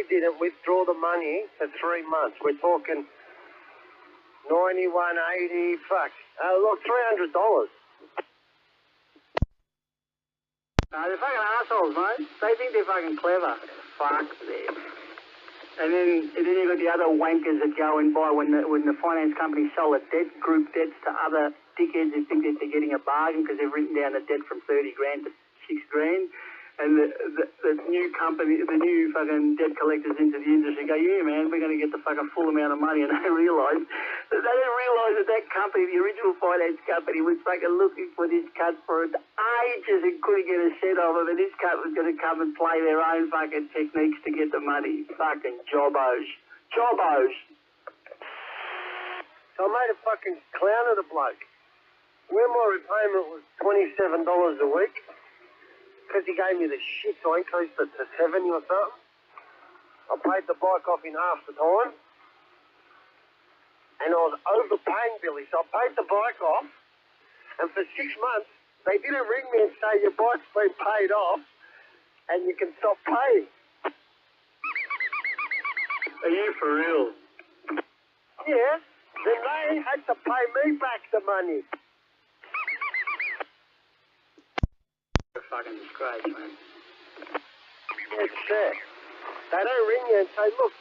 didn't withdraw the money for 3 months. We're talking $91.80, look, $300. No, they're fucking assholes, mate. They think they're fucking clever. Fuck them. And then you've got the other wankers that go and buy when the finance company sell the debt, group debts to other dickheads who think that they're getting a bargain because they've written down the debt from 30 grand to 6 grand. And the new company, the new fucking debt collectors into the industry go, yeah, man, we're going to get the fucking full amount of money. And they don't realise that company, the original finance company, was fucking looking for this cut for ages and couldn't get a set of them. And this cut was going to come and play their own fucking techniques to get the money. Fucking jobbos. Jobbos. So I made a fucking clown of the bloke. Where my repayment was $27 a week, because he gave me the shit, so I increased it to 70 or something. I paid the bike off in half the time. And I was overpaying Billy, so I paid the bike off. And for 6 months, they didn't ring me and say, your bike's been paid off and you can stop paying. Are you for real? Yeah. Then they had to pay me back the money. Fucking disgrace, man. It's sad. They don't ring you and say, look,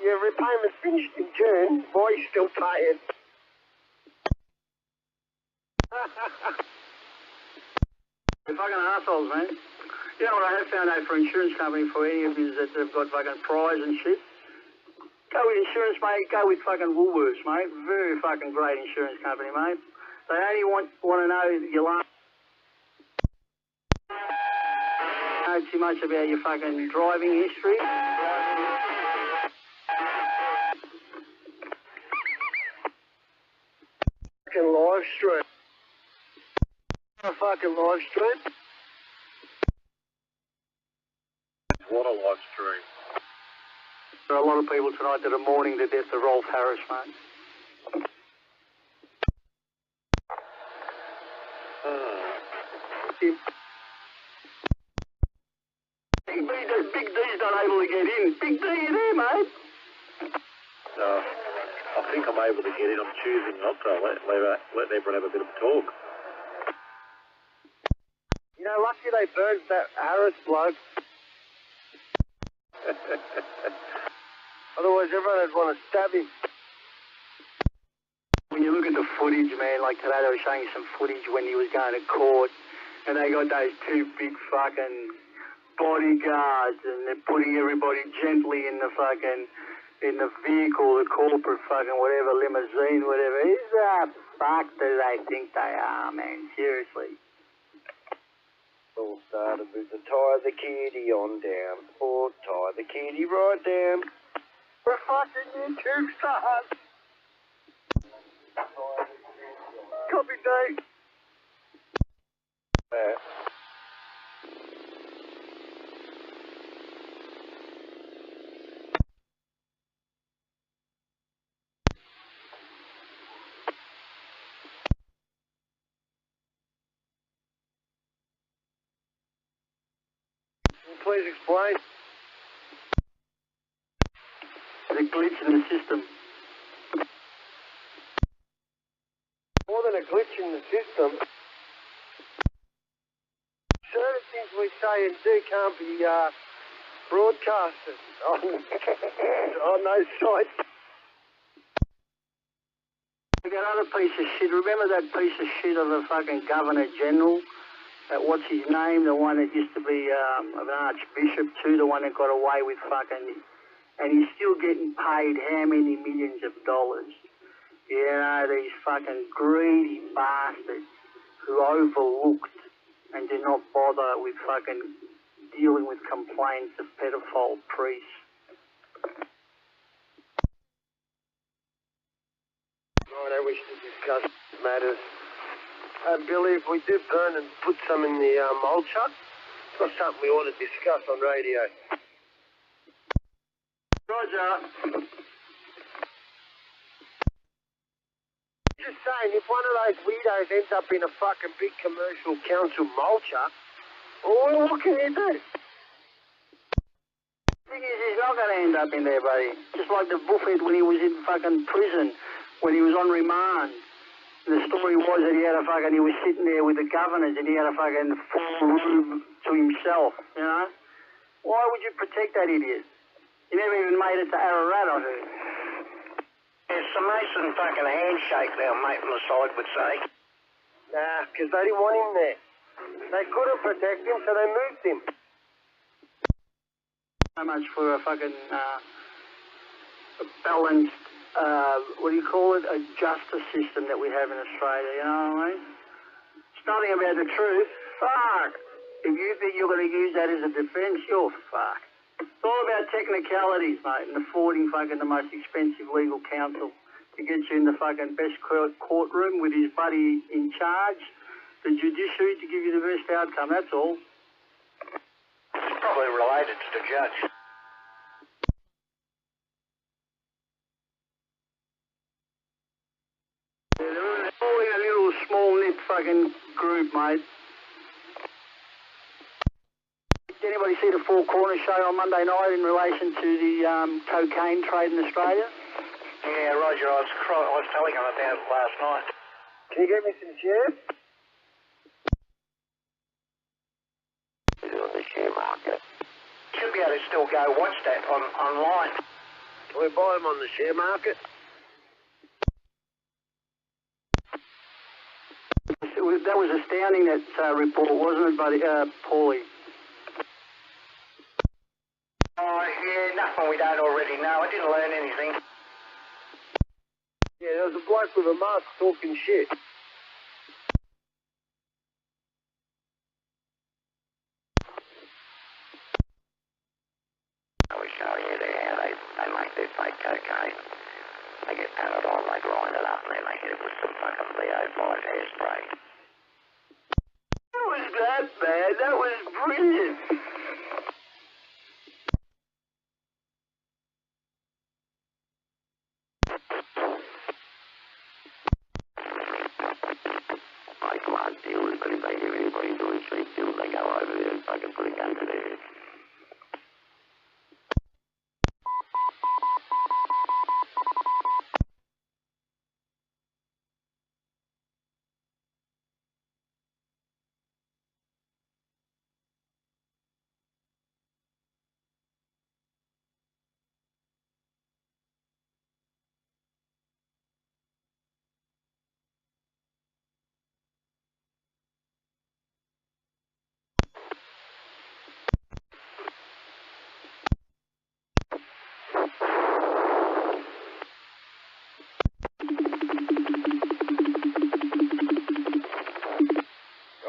your repayment's finished in June, why are you still paying? They're fucking assholes, man. You know what I have found out for insurance company for any of you that have got fucking prize and shit? Go with insurance, mate. Go with fucking Woolworths, mate. Very fucking great insurance company, mate. They only want to know your last... Know too much about your fucking driving history. Fucking live stream. A fucking live stream. What a live stream. There are a lot of people tonight that are mourning the death of Rolf Harris, mate. Big D's not able to get in. Big D, you there, mate? No, I think I'm able to get in. I'm choosing not to let everyone have a bit of a talk. You know, lucky they burned that Harris bloke. Otherwise, everyone would want to stab him. When you look at the footage, man, like today they were showing some footage when he was going to court, and they got those two big fucking bodyguards, and they're putting everybody gently in the vehicle, the corporate fucking whatever, limousine, whatever. Who the fuck do they think they are, man? Seriously. All started with the tie the kitty on down, or tie the kitty right down. We're fucking YouTube stars. Copy date. Please explain. The glitch in the system. More than a glitch in the system. Certain things we say and do can't be broadcasted on those sites. We got another piece of shit. Remember that piece of shit of a fucking Governor General? What's his name? The one that used to be an Archbishop too, the one that got away with fucking... And he's still getting paid how many millions of dollars? You know, these fucking greedy bastards who overlooked and did not bother with fucking dealing with complaints of pedophile priests. I don't wish to discuss matters. Billy, if we do burn and put some in the mulcher, it's not something we want to discuss on radio. Roger. Just saying, if one of those weirdos ends up in a fucking big commercial council mulcher, well, what can you do? The thing is, he's not going to end up in there, buddy. Just like the buffet when he was in fucking prison, when he was on remand. The story was that he was sitting there with the governors and he had a fucking full room to himself, you know? Why would you protect that idiot? You never even made it to Ararat, I heard. It's a Mason fucking handshake, our mate on the side would say. Nah, because they didn't want him there. They couldn't protect him, so they moved him. So much for a fucking balanced, what do you call it, a justice system that we have in Australia, you know what I mean? It's nothing about the truth. Fuck! If you think you're going to use that as a defence, you're fucked. It's all about technicalities, mate, and affording fucking the most expensive legal counsel to get you in the fucking best courtroom with his buddy in charge, the judiciary, to give you the best outcome, that's all. It's probably related to the judge. Yeah, they're all in a little small-knit fucking group, mate. Did anybody see the Four Corners show on Monday night in relation to the cocaine trade in Australia? Yeah, Roger, I was telling him about it last night. Can you get me some shares? On the share market. Should be able to still go watch that online. Can we buy them on the share market? That was astounding, that report, wasn't it, buddy, Paulie? Oh, yeah, nothing we don't already know. I didn't learn anything. Yeah, there was a bloke with a mask talking shit. I was showing you there how they make their fake cocaine. They get Panadol, they grind it up, and then they hit it with some fucking VO5 hairspray. That was that bad. That was brilliant. Like large dealers, but if they hear anybody doing cheap deals, they go over there and fucking put a gun to their head.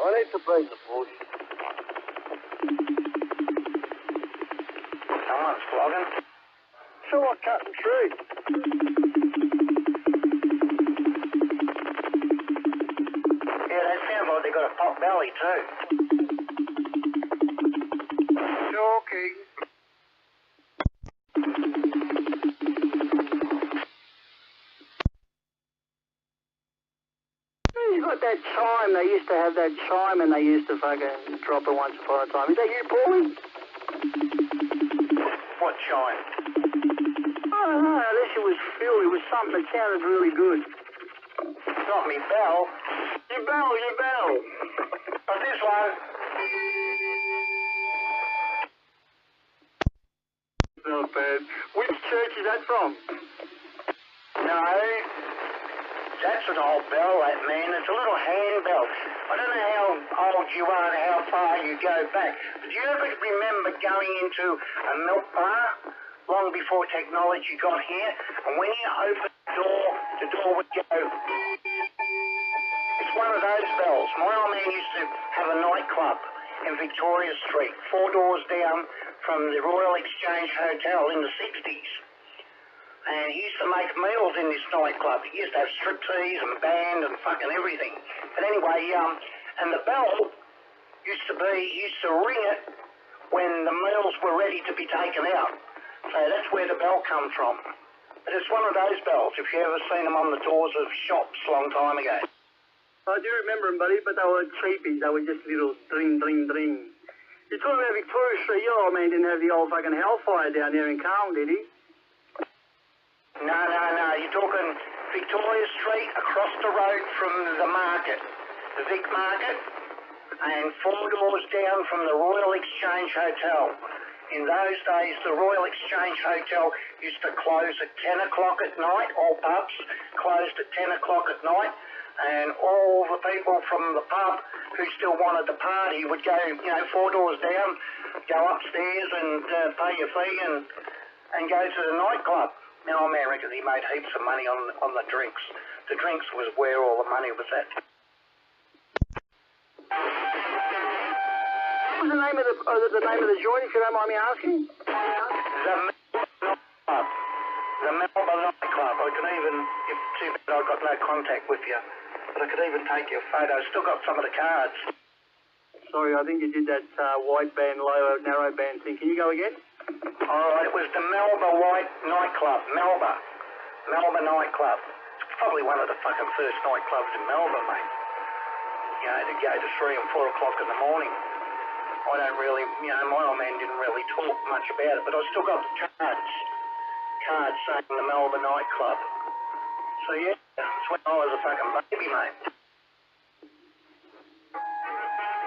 I need to beat the bush. Someone's flogging. Someone cutting trees. Yeah, that sounds like they got a pot belly too. Talking. You got that chime. They used to have that chime, and they used to fucking drop it once upon a time. Is that you, Paulie? What chime? I don't know. Unless it was Phil. It was something that sounded really good. It's not me bell. Your bell, your bell. But this one. Not bad. Which church is that from? No. That's an old bell, that man. It's a little handbell. I don't know how old you are and how far you go back. But do you ever remember going into a milk bar long before technology got here? And when you opened the door would go. It's one of those bells. My old man used to have a nightclub in Victoria Street, 4 doors down from the Royal Exchange Hotel in the 60s. And he used to make meals in this nightclub. He used to have striptease and band and fucking everything. But anyway, and the bell used to ring it when the meals were ready to be taken out. So that's where the bell comes from. But it's one of those bells, if you ever seen them on the doors of shops a long time ago. I do remember them, buddy, but they were cheapies. They were just little dring, dring, dring. You're talking about Victoria Street. Your old man didn't have the old fucking hellfire down there in Carl, did he? No. You're talking Victoria Street across the road from the market, the Vic Market, and 4 doors down from the Royal Exchange Hotel In those days, the Royal Exchange Hotel used to close at 10 o'clock at night. All pubs closed at 10 o'clock at night. And all the people from the pub who still wanted to party would go, 4 doors down, go upstairs and pay your fee and go to the nightclub. Now, I reckon he made heaps of money on the drinks. The drinks was where all the money was at. What was the name of the joint, if you don't mind me asking? The Melbourne nightclub. I can even, if too bad I've got no contact with you, but I could even take your photo. Still got some of the cards. Sorry, I think you did that wide band, low, narrow band thing. Can you go again? All right, it was the Melbourne White nightclub. Melbourne nightclub. It's probably one of the fucking first nightclubs in Melbourne, mate. To go to 3 and 4 o'clock in the morning. I don't really, my old man didn't really talk much about it, but I still got the cards saying the Melbourne nightclub. So yeah, that's when I was a fucking baby, mate.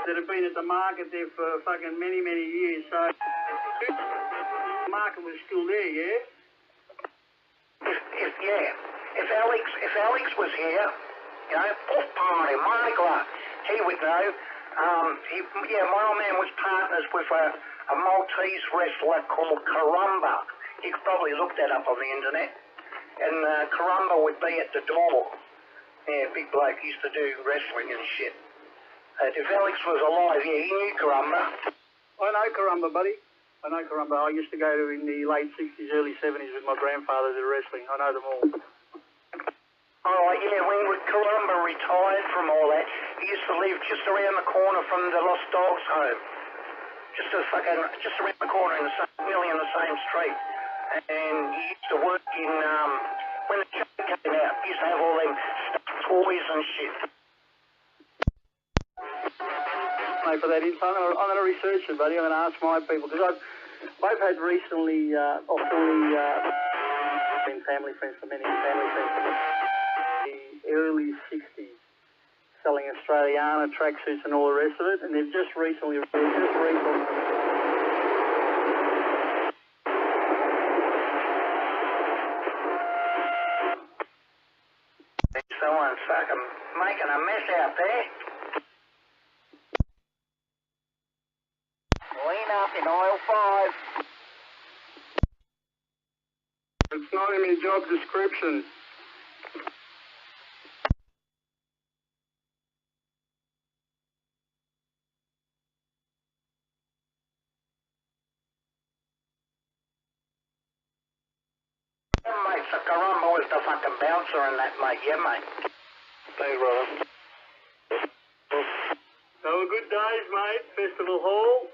That have been at the market there for fucking many, many years, so the market was still there, yeah? If Alex was here, off party, Mardi Gras, he would know. My old man was partners with a Maltese wrestler called Karumba. You could probably look that up on the internet. And Karumba would be at the door. Yeah, big bloke, used to do wrestling and shit. If Alex was alive, he knew Karumba. I know Karumba, buddy. I know Karumba. I used to go to in the late 60s, early 70s with my grandfather to wrestling. I know them all. Oh, yeah, when Karumba retired from all that, he used to live just around the corner from the Lost Dogs home. Just around the corner, nearly in the same street. And he used to work in, when the show came out, he used to have all them stuffed toys and shit. For that info, I'm going to research it, buddy. I'm going to ask my people, because I've had recently, been family friends for many, the early 60s, selling Australiana tracksuits and all the rest of it, and they've just recently Someone's fucking making a mess out there. Clean up in aisle 5. It's not in the job description. Mate, so Karumba was the fucking bouncer in that, mate. Yeah, mate. Thanks, brother. They were good days, mate. Festival Hall.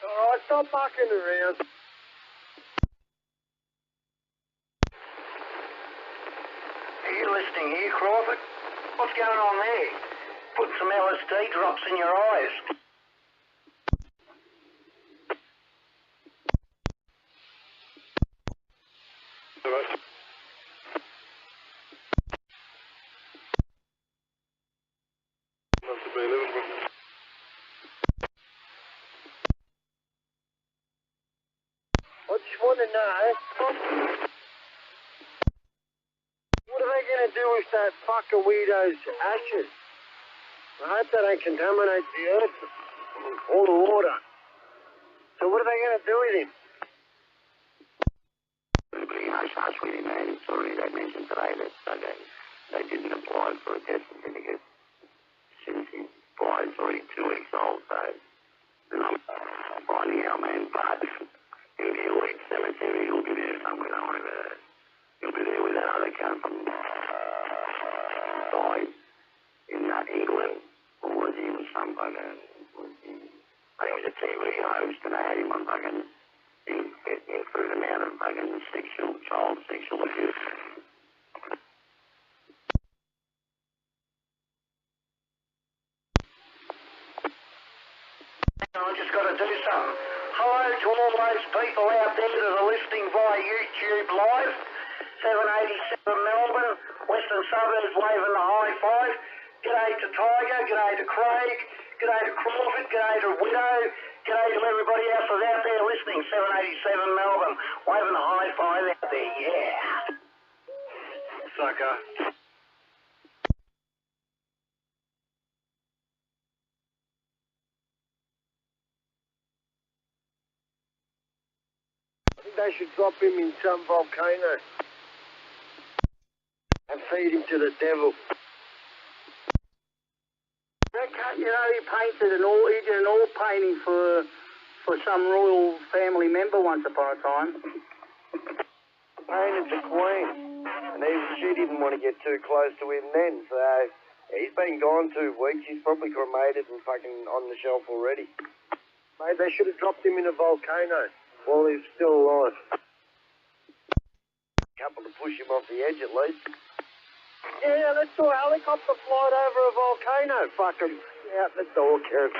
Alright, stop mucking around. Are you listening here, Crawford? What's going on there? Putting some LSD drops in your eyes. Must have been a little bit. I just want to know, what are they going to do with that fucking weirdo's ashes? I hope they don't contaminate the earth or the water. So what are they going to do with him? Pretty much harsh with him, man. Sorry, they mentioned today that they didn't apply for a death certificate since his body's already 2 weeks old, so I'm finding out, man, but he'll be away at cemetery, he'll be there somewhere, don't worry about it. He'll be there with that other cunt from died in England, or was he with some fucking, I think it was a TV host, and they had him on fucking, he threw them out of fucking child sexual abuse. those people out there that are listening via YouTube Live, 787 Melbourne, Western Suburbs waving the high five. G'day to Tiger, g'day to Craig, g'day to Crawford, g'day to Widow, g'day to everybody else that's out there listening, 787 Melbourne, waving the high five out there, yeah. Sucker. I think they should drop him in some volcano and feed him to the devil. You know, he did an oil painting for some royal family member once upon a time. Painted the Queen, and she didn't want to get too close to him then, so he's been gone 2 weeks. He's probably cremated and fucking on the shelf already. Mate, they should have dropped him in a volcano while he's still alive. Couple to push him off the edge at least. Yeah, let's do a helicopter flight over a volcano. Fuck him. Out the door, Kev.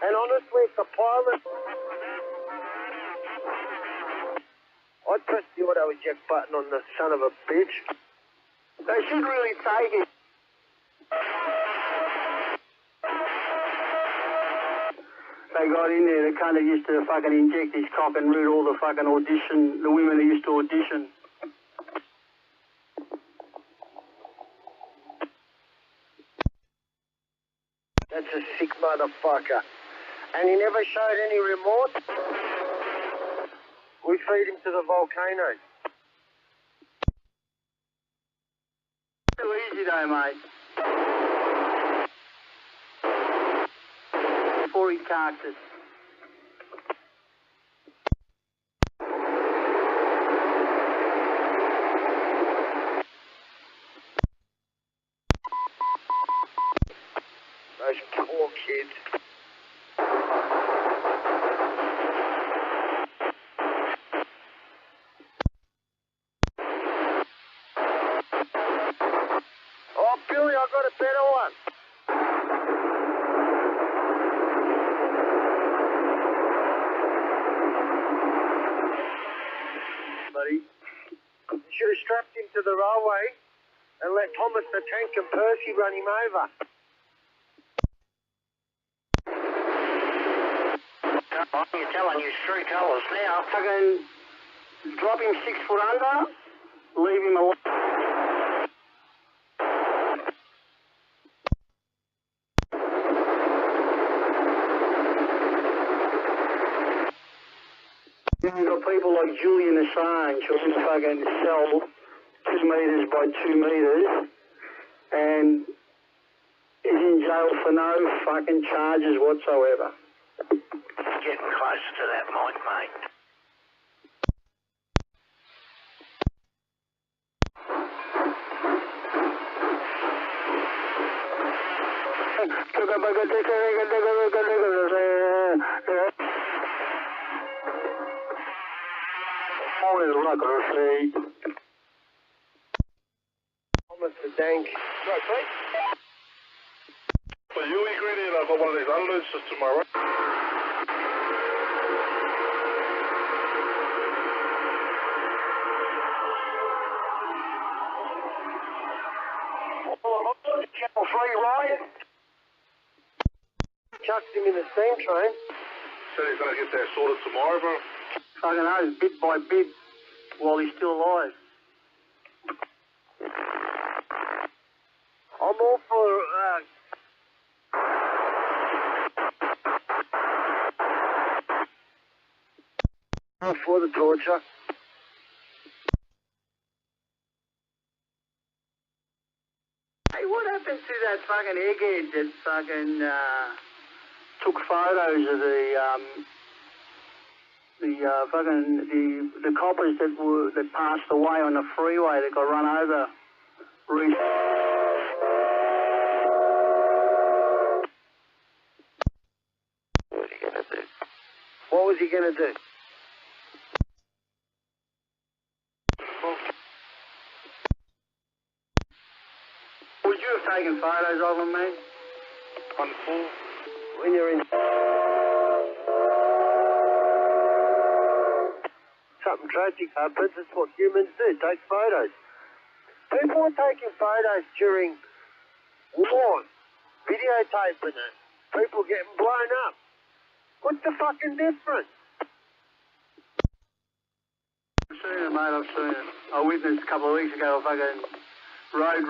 And honestly, if the pilot... I'd press the auto eject button on the son of a bitch. They should really take it. They got in there, the cunt that used to fucking inject his cock and root all the fucking audition, the women that used to audition. That's a sick motherfucker. And he never showed any remorse. We feed him to the volcano. Too easy though, mate. Before he carked it. Those poor kids. Oh, Billy, I got a better one. Buddy, you should have strapped him to the railway and let Thomas the Tank and Percy run him over. You're telling you true colours now. Fucking drop him 6 foot under, leave him alone. You've got people like Julian Assange who can fucking sell 2 metres by 2 metres and is in jail for no fucking charges whatsoever. Getting closer to that mic, mate. Thomas the Tank. Right, mate. Well, you agree that I've got one of these unloads just tomorrow. Channel 3, right? Chucked him in the steam train. Said he's going to get that sorted tomorrow, bro. Fucking knows, bit by bit, while he's still alive. I'm all for, for the torture. Hey, what happened to that fucking egghead that fucking took photos of the coppers that passed away on the freeway that got run over recently? What was he going to do? you have taken photos of them, mate? On the floor? When you're in... Something tragic happens, it's what humans do, take photos. People are taking photos during wars, videotaping it, people getting blown up. What's the fucking difference? I've seen it, mate, I've seen it. I witnessed a couple of weeks ago a fucking road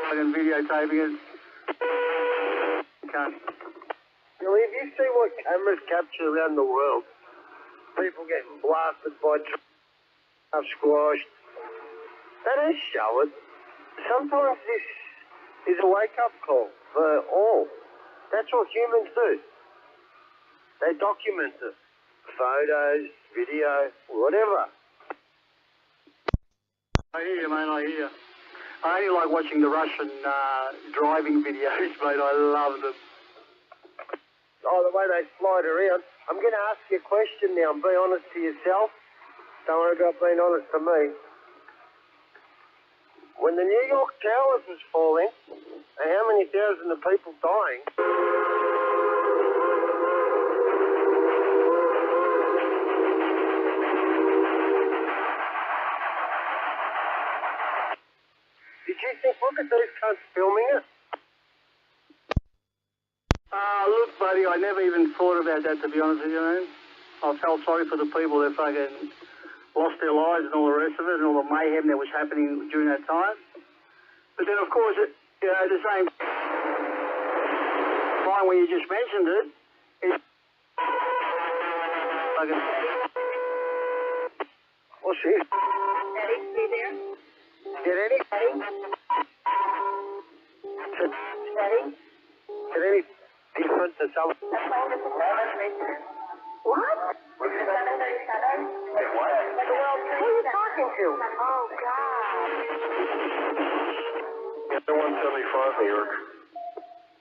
fucking videotaping it. Can't. Billy, if you see what cameras capture around the world, people getting blasted by trucks, squashed, that is show it. Sometimes this is a wake-up call for all. That's what humans do. They document it. Photos, video, whatever. I hear you, mate, I hear you. I only like watching the Russian driving videos, mate. I love them. Oh, the way they slide around. I'm going to ask you a question now and be honest to yourself. Don't worry about being honest to me. When the New York Towers was falling, and how many thousands of people dying, did you think, look at these cunts filming it? Look, buddy, I never even thought about that, to be honest with you, man. I felt sorry for the people that fucking lost their lives and all the rest of it and all the mayhem that was happening during that time. But then, of course, at the same time when you just mentioned it, it's fucking... What's this? Eddie, you there? Did any... Eddie? Did any different to some... What? This is 737? What? Who are you talking to? Oh, God. Yeah, 175, New York.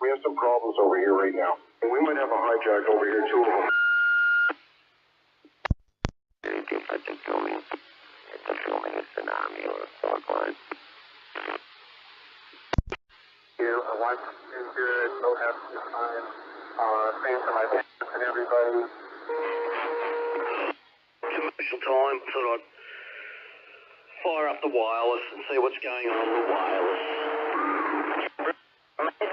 We have some problems over here right now. And we might have a hijack over here, two of them. Anything such as filming? It's a filming a tsunami or a cyclone. I want to hear it so happy this time. Thanks for my parents and everybody. Commercial time, thought I'd fire up the wireless and see what's going on with the wireless.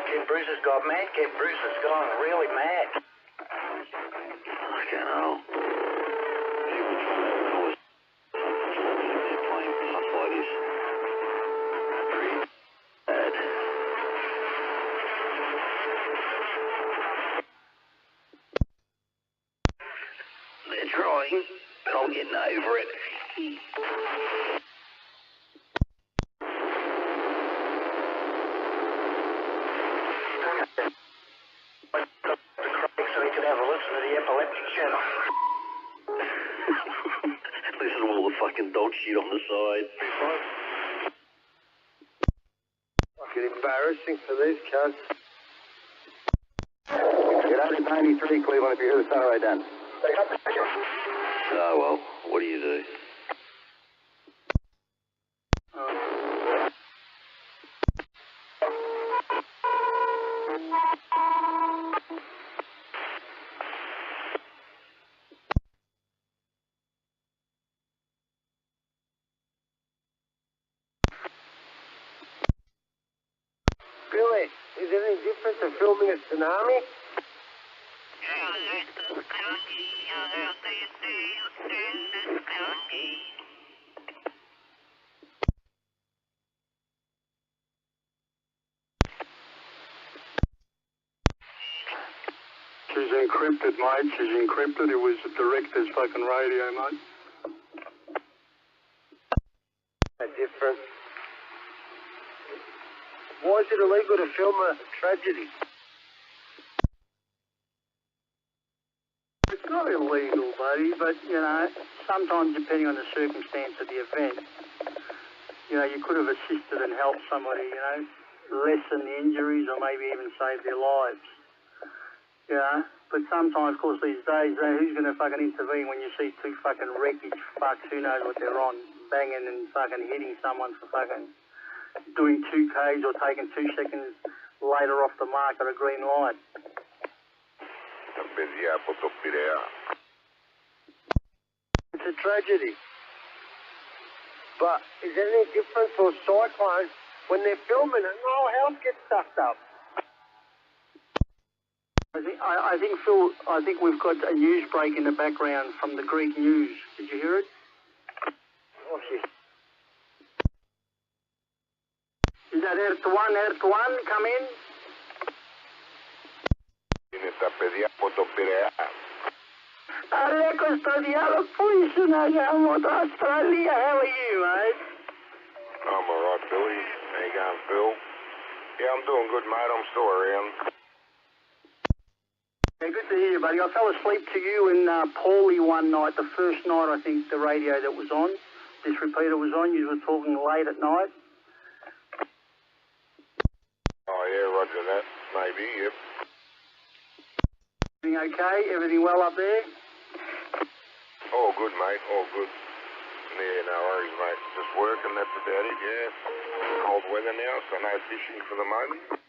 Kid Bruce has got mad. Kid Bruce has gone really mad. Fucking hell. People trying to cause they're playing stuff like this. Pretty bad. They're trying, but I'm getting over it. So he could have a listen to the epileptic channel. Listen to all the fucking dog shit on the side. Fucking embarrassing for these cunts. Get out of 93, Cleveland, if you hear the sound right then. Oh, well, what do you do? Billy, is it any different to filming a tsunami? She's encrypted, mate. She's encrypted. It was the director's fucking radio, mate. Different. Why is it illegal to film a tragedy? It's not illegal, buddy, but, sometimes depending on the circumstance of the event, you could have assisted and helped somebody, lessen the injuries or maybe even save their lives. But sometimes, of course, these days, who's going to fucking intervene when you see two fucking wreckage fucks, who knows what they're on, banging and fucking hitting someone for fucking doing 2Ks or taking 2 seconds later off the mark at a green light. It's a tragedy. But is there any difference to a cyclone when they're filming it and the whole house gets sucked up? I think, Phil, I think we've got a news break in the background from the Greek news. Did you hear it? Oh, shit. Is that Ertuan, come in? Aleko studiado police na Australia. How are you, mate? I'm alright, Billy. How you going, Phil? Yeah, I'm doing good, mate. I'm still around. Yeah, good to hear you, buddy. I fell asleep to you and Paulie one night, the first night I think the radio that was on, this repeater was on. You were talking late at night. Oh, yeah, roger that. Maybe, yep. Everything okay? Everything well up there? All good, mate. All good. Yeah, no worries, mate. Just working, that's about it, yeah. Cold weather now, so no fishing for the moment.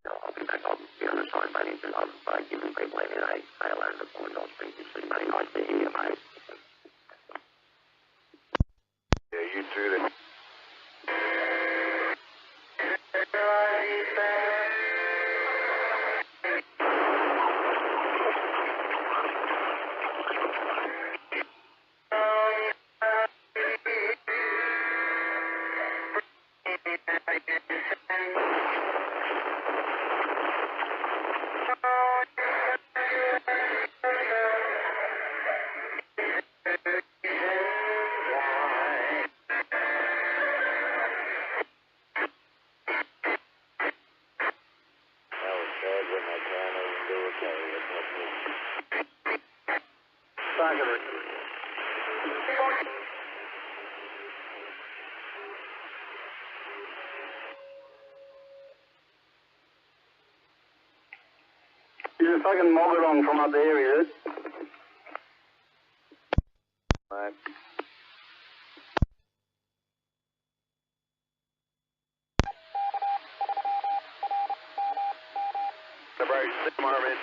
I'll be back on the other side, mate. I'm giving people any day. Say hello to the boys. I'll speak to you soon, mate. Nice to hear you, mate. Yeah, you too, then. Is it fucking Mogadong from up there, is it? Right. The brace, Marvin.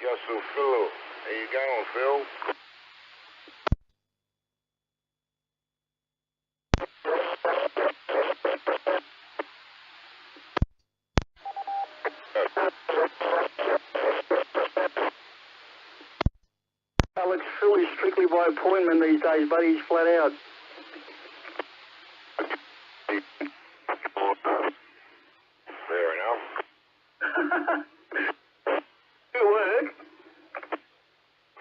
Yo, so Phil, how you going, Phil? Alex, Phil is strictly by appointment these days, buddy. He's flat out. Fair enough. You work?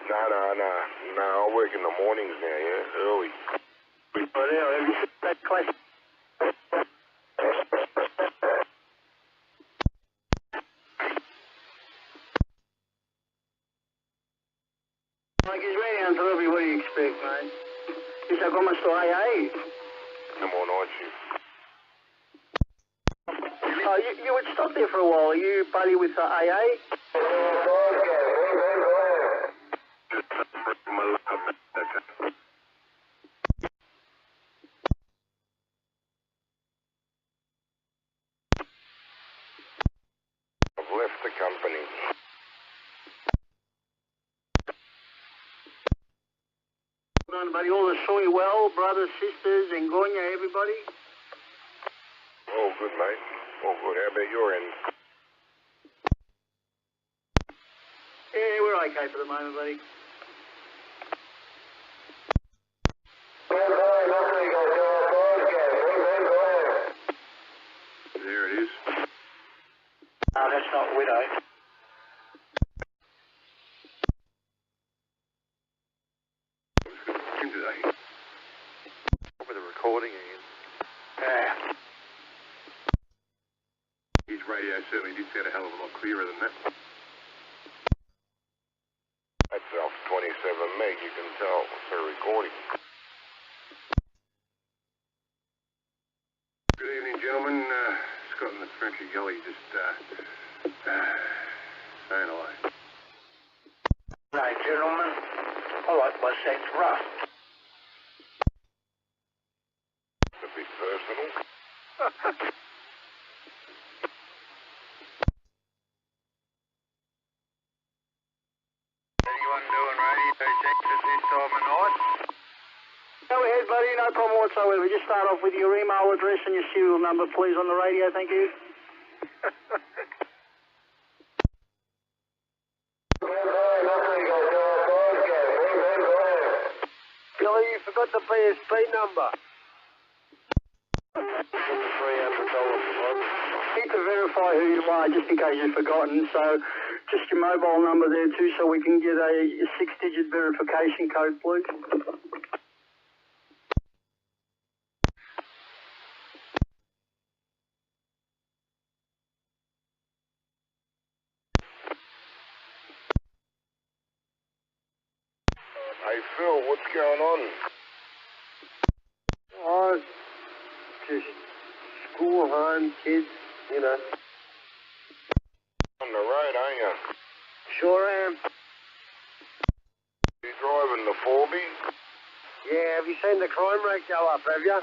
No, I work in the mornings now, yeah, early. Right now, have you seen that classic? Like he's ready on Derby, what do you expect, mate? Dice, ¿cómo estoy ahí? No more night shift. Oh, you would stop there for a while. Are you buddy with AA? I've left the company. Well done, buddy. All the Soy well, brothers, sisters, Ngonya, everybody? All good, mate. All good. How about your end? Yeah, we're okay for the moment, buddy. There it is. No, that's not Widow. Him today. With the recording again. Yeah. His radio certainly did sound a hell of a lot clearer than that. That's off 27 meg, you can tell for recording. Good evening, gentlemen. Scott and the Frenchy Gully just Saying hello. Hey, gentlemen. I like my sex rough. A bit personal. Anyone doing radio checks at this time of night? Go ahead, buddy, no problem whatsoever. Just start off with your email address and your serial number, please, on the radio, thank you. Billy, you forgot the PSP number. $300 deposit. Need to verify who you are, just in case you've forgotten, so just your mobile number there too, so we can get a 6-digit verification code, please. Hey, Phil, what's going on? Oh, just school, home, kids, you know. On the road, aren't you? Sure am. You driving the 4B? Yeah, have you seen the crime rate go up, have you?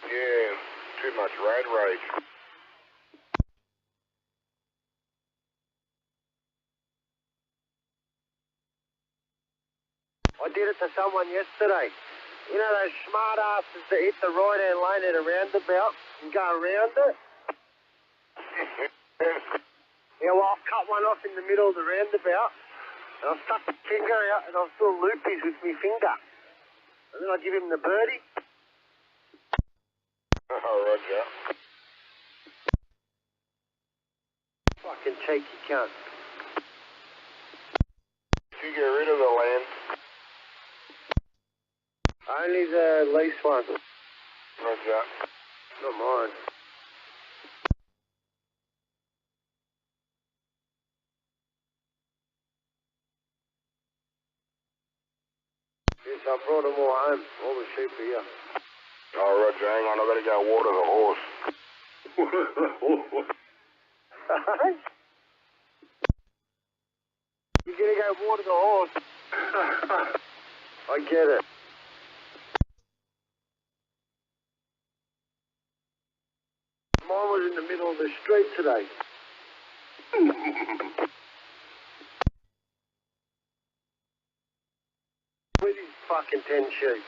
Yeah, too much road rage. I did it to someone yesterday. You know those smart asses that hit the right-hand lane at a roundabout and go around it? Yeah, well, I cut one off in the middle of the roundabout, and I stuck my finger out, and I was doing loopies with my finger. And then I give him the birdie. Oh, Roger. Fucking cheeky cunt. Did you get rid of the land? Only the lease one. Roger. Not mine. Yes, I brought them all home. All the sheep are here. Oh, Roger, hang on, I better go water the horse. You're gonna go water the horse? I get it. Mine was in the middle of the street today. With his fucking 10 sheep.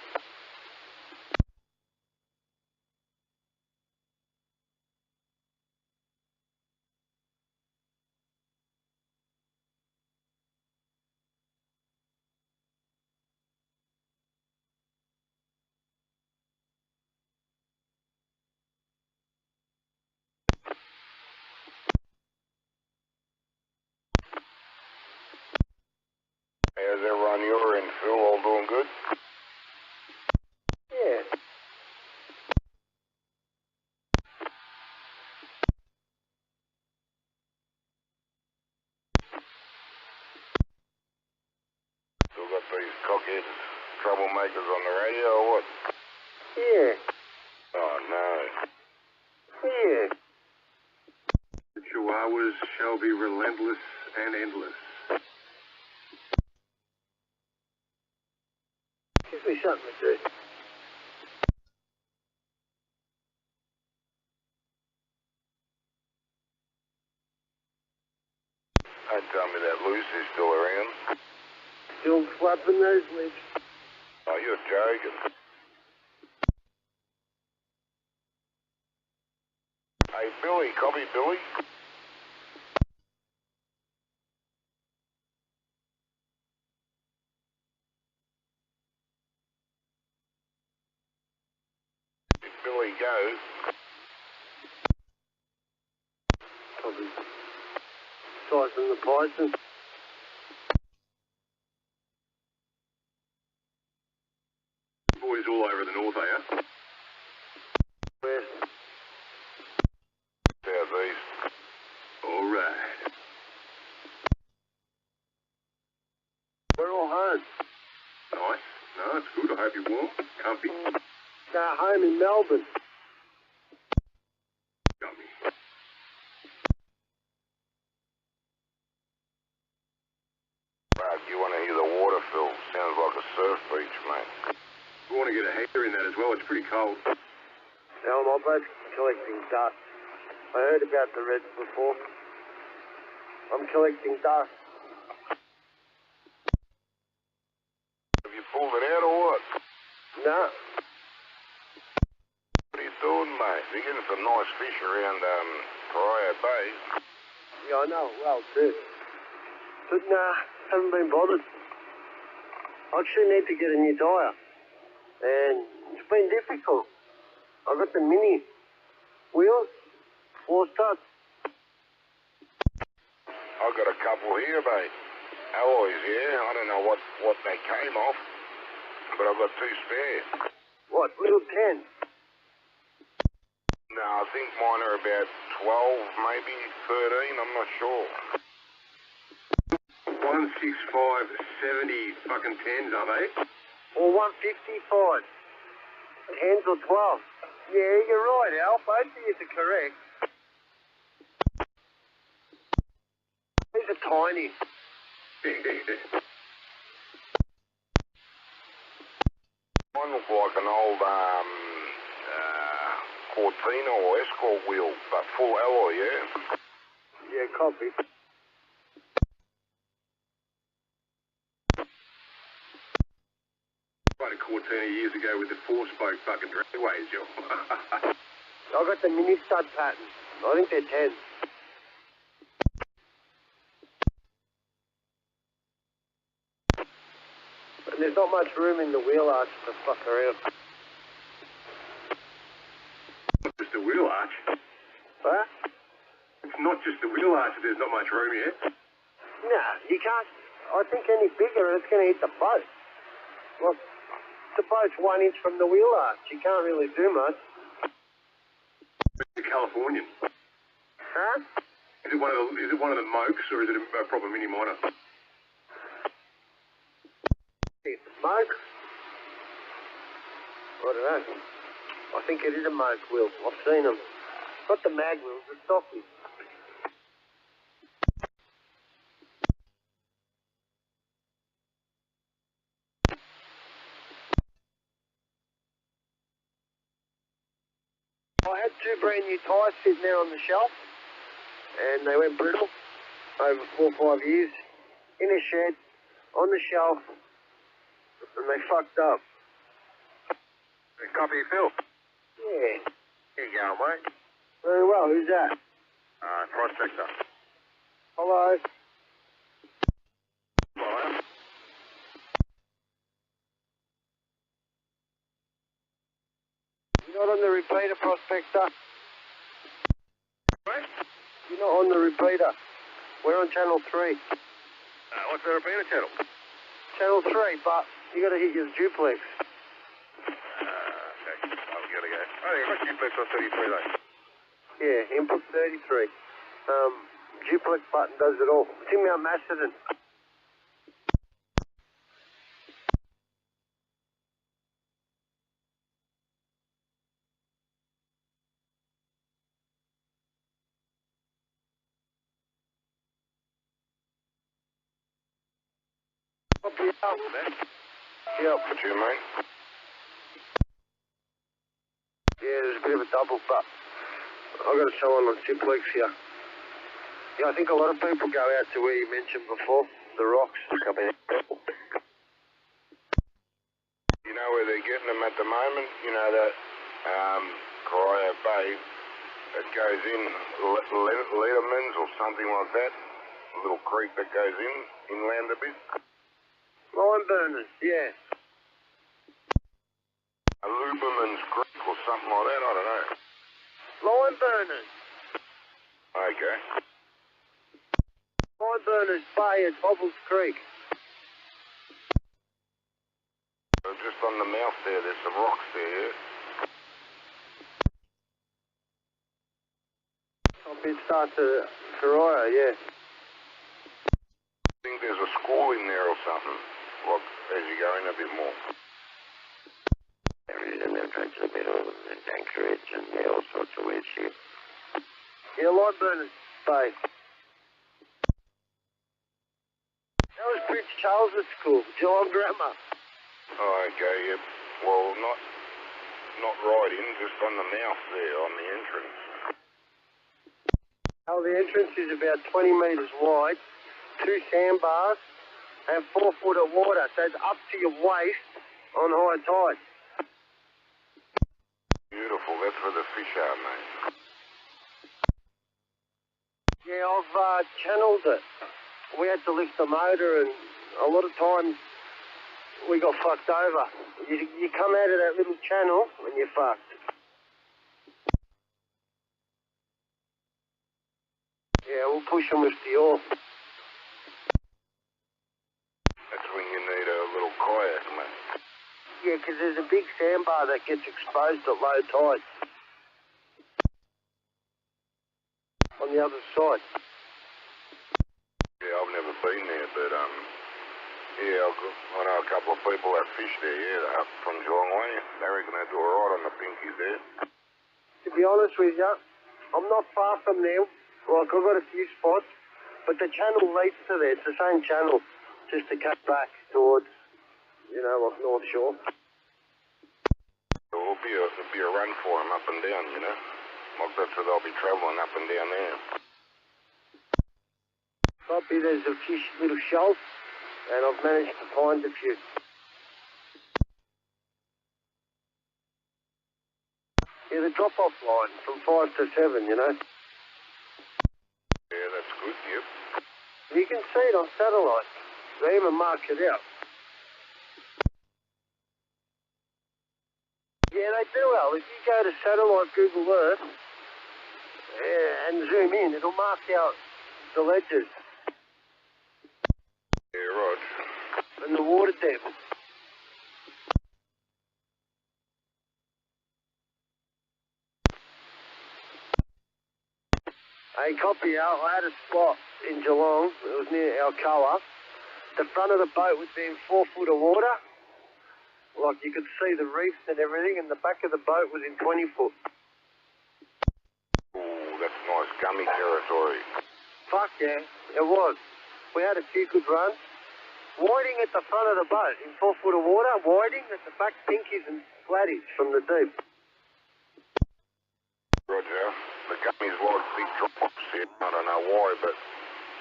How's everyone your end, Phil? All doing good? Yeah. Still got these cockhead troublemakers on the radio or what? Yeah. Oh, no. Yeah. The Chihuahuas shall be relentless and endless. Give me something to do. Don't tell me that Lucy's still around. Still flapping those legs. Oh, you're joking. Hey, Billy, copy Billy. Did Billy go? Probably sizing the python. Boys all over the north, are you? Where? Southeast. All right. We're all home. Nice. No, it's good. I hope you're warm, comfy. No, home in Melbourne. Got me. want to get a heater in that as well. It's pretty cold. Now, my boat's collecting dust. I heard about the Reds before. I'm collecting dust. Have you pulled it out or what? No. What are you doing, mate? You're getting some nice fish around Corio Bay. Yeah, I know. Well, too. But nah, haven't been bothered. I actually need to get a new tyre. And it's been difficult. I got the mini wheels, 4 studs. I've got a couple here, mate. Alloys, yeah. I don't know what they came off, but I've got 2 spare. What, little 10? No, I think mine are about 12, maybe 13, I'm not sure. 165 70 fucking 10s, are they? Or 155. 10s or 12. Yeah, you're right, Al. Both of you are correct. These are tiny. Mine look like an old Cortina or Escort wheel, but full alloy, yeah? Yeah, copy. Quite a Cortina years ago with the 4-spoke fucking dragways, yo. I got the mini stud pattern. I think they're 10s. And there's not much room in the wheel arch to fuck around. Just the wheel arch. What? It's not just the wheel arch, there's not much room here. Nah, you can't. I think any bigger and it's going to hit the boat. Well, the boat's 1 inch from the wheel arch. You can't really do much. The Californian. Huh? Is it one of the Mokes or is it a proper mini miner? It's a moke. I don't know. I think it is a moke wheel. I've seen them. Not the mag wheels, the stockies. I had 2 brand new tyres sitting there on the shelf, and they went brittle over 4 or 5 years in a shed on the shelf, and they fucked up. Copy, Phil. Yeah. Here you go, mate. Very well. Who's that? Prospector. Hello. Hello. You're not on the repeater, Prospector. What? You're not on the repeater. We're on channel 3. What's the repeater channel? Channel 3, but you got to hit your duplex. Okay. I've got to go. Oh, yeah, what's duplex on 33 though? Yeah, input 33. Duplex button does it all. It's in Mount Macedon. Copy out. Yep. What you mean? Yeah, there's a bit of a double, but I've got to show on duplex here. Yeah, I think a lot of people go out to where you mentioned before, the rocks. You know where they're getting them at the moment? You know that Corio Bay that goes in, Letterman's or something like that? A little creek that goes inland a bit? Lime burners, yeah. A Luberman's Creek or something like that, I don't know. Lime burners. Okay. Lime burners Bay at Bobbles Creek. So just on the mouth there's some rocks there, yeah? Top bit starts at Corio, yeah. I think there's a school in there or something. Look, as you go in a bit more. There is an entrance in the middle and anchorage and all sorts of weird shit. Yeah, Lime burners Bay. That was Prince Charles's school, Geelong Grammar. Oh, okay, yep. Well, not right in, just on the mouth there, on the entrance. Oh, the entrance is about 20 metres wide, 2 sandbars, and 4 foot of water, so it's up to your waist on high tide. Beautiful, that's where the fish are, mate. Yeah, I've channeled it. We had to lift the motor, and a lot of times we got fucked over. You come out of that little channel and you're fucked. Yeah, we'll push them with the oar. That's when you need a little kayak, mate. Yeah, because there's a big sandbar that gets exposed at low tide. On the other side. Yeah, I've never been there, but yeah, I know a couple of people that fish there, yeah, they're up from Geelong way. They reckon they do alright on the pinkies there. To be honest with you, I'm not far from them. Like, I've got a few spots, but the channel leads to there. It's the same channel, just to cut back towards, you know, like North Shore. It'll be a run for them up and down, you know. Like that's where they'll be travelling up and down there. Copy, there's a few little shoals, and I've managed to find a few. Yeah, the drop-off line from 5 to 7, you know. Yeah, that's good, yep. You can see it on satellite. They even mark it out. Yeah, they do, Al. If you go to satellite Google Earth and zoom in, it'll mark out the ledges. Yeah, right. And the water depth. Hey, copy, Al. I had a spot in Geelong. It was near Alcoa. The front of the boat was in 4 foot of water. Like, you could see the reefs and everything, and the back of the boat was in 20 foot. Ooh, that's nice gummy territory. Fuck yeah, it was. We had a few good runs. Whiting at the front of the boat in 4 foot of water, whiting at the back, pinkies and flatties from the deep. Roger. The gummies like big drops here. I don't know why, but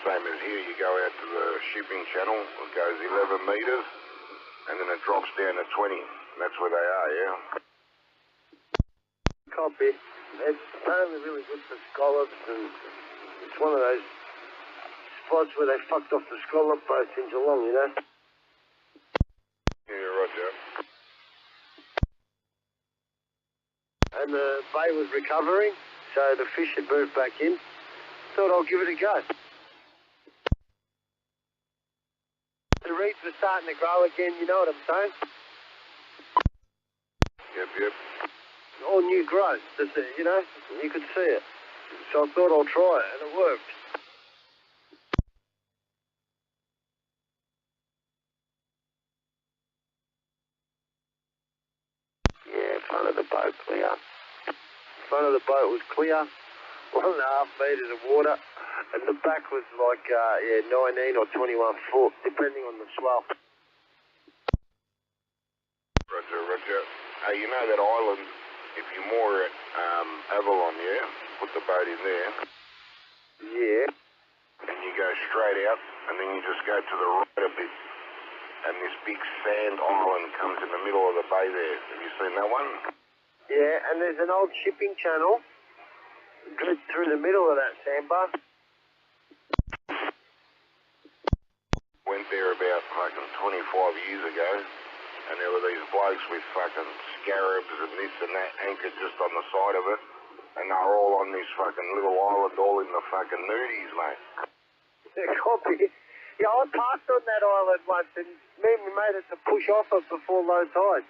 same as here, you go out to the shipping channel, it goes 11 metres, and then it drops down to 20. And that's where they are, yeah? Copy. It's apparently really good for scallops, and it's one of those spots where they fucked off the scallop boats in Geelong, you know? Yeah, roger. And the bay was recovering, so the fish had moved back in. Thought I'll give it a go. The reeds were starting to grow again, you know what I'm saying? Yep. All new growth, you know? You could see it. So I thought I'll try it, and it worked. Yeah, front of the boat clear. Front of the boat was clear. 1.5 metres of water. And the back was like, 19 or 21 foot, depending on the swell. Roger. Hey, you know that island, if you moor at Avalon, yeah? Put the boat in there. Yeah. And you go straight out, and then you just go to the right a bit. And this big sand island comes in the middle of the bay there. Have you seen that one? Yeah, and there's an old shipping channel through the middle of that sandbar. Went there about fucking 25 years ago, and there were these blokes with fucking scarabs and this and that anchored just on the side of it, and they were all on this fucking little island all in the fucking nudies, mate. Yeah, copy. Yeah, I passed on that island once, and me and my mate had to push off it before low tide.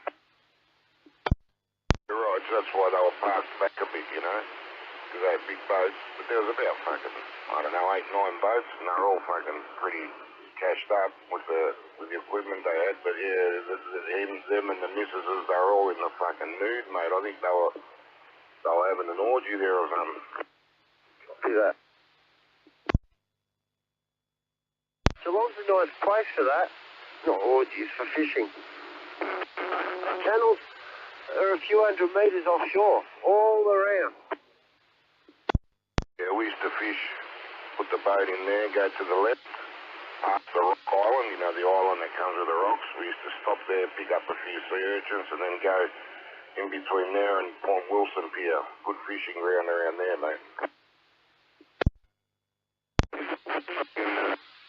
You're right, so that's why they were parked back a bit, you know, because they had big boats, but there was about fucking, I don't know, 8, 9 boats, and they were all fucking pretty cashed up with the equipment they had, but yeah, them and the missuses, they were all in the fucking nude, mate. I think they were having an orgy there or something. Copy that. Geelong's a nice place for that. Not orgies, for fishing. Can channels are a few hundred metres offshore, all around. Yeah, we used to fish, put the boat in there, go to the left, past the rock island, you know, the island that comes with the rocks. We used to stop there, pick up a few sea urchins, and then go in between there and Point Wilson Pier. Good fishing ground around there, mate.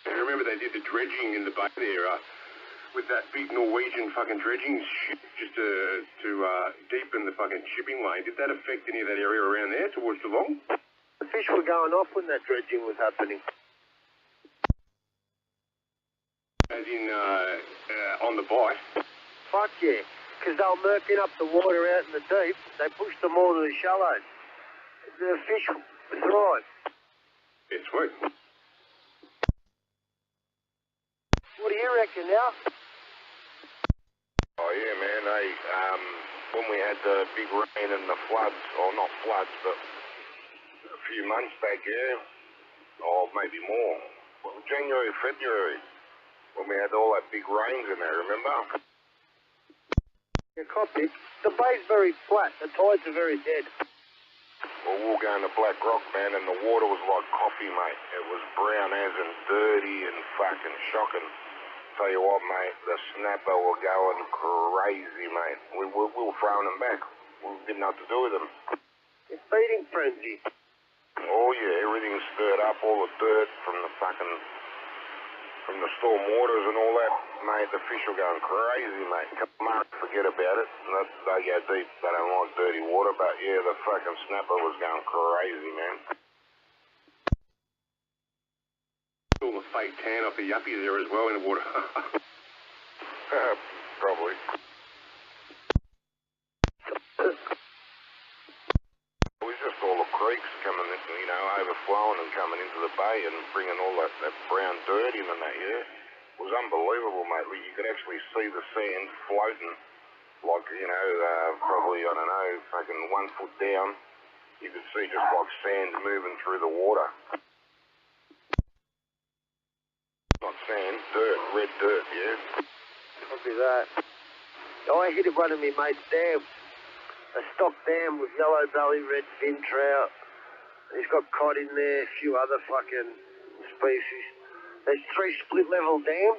I remember they did the dredging in the bay there with that big Norwegian fucking dredging ship just to deepen the fucking shipping lane. Did that affect any of that area around there towards Geelong? The fish were going off when that dredging was happening. As in, on the bite? Fuck yeah, because they were murking up the water out in the deep. They pushed them all to the shallows. The fish thrive. Yeah, sweet. What do you reckon now? Oh yeah, man. When we had the big rain and the floods, or not floods, but a few months back, yeah, or maybe more. Well, January, February, when we had all that big rains in there, remember? Yeah, copy. The bay's very flat. The tides are very dead. Well, we were going to Black Rock, man, and the water was like coffee, mate. It was brown as and dirty and fucking shocking. Tell you what, mate, the snapper were going crazy, mate. We were throwing them back. We didn't know what to do with them. It's feeding frenzy. Oh yeah, everything's stirred up, all the dirt from the storm waters and all that, mate. The fish are going crazy, mate. Mark, forget about it. They go deep. They don't like dirty water, but yeah, the fucking snapper was going crazy, man. All the fake tan off the yuppies there as well in the water. Probably. It was just all the creeks coming, you know, overflowing and coming into the bay and bringing all that brown dirt in and that, yeah. It was unbelievable, mate. You could actually see the sand floating, like, you know, probably, I don't know, fucking 1 foot down. You could see just like sand moving through the water. Not sand, dirt, red dirt, yeah. Copy that. I hit one of my mate's dams. A stock dam with yellow belly, red fin trout. He's got cod in there, a few other fucking species. There's 3 split level dams.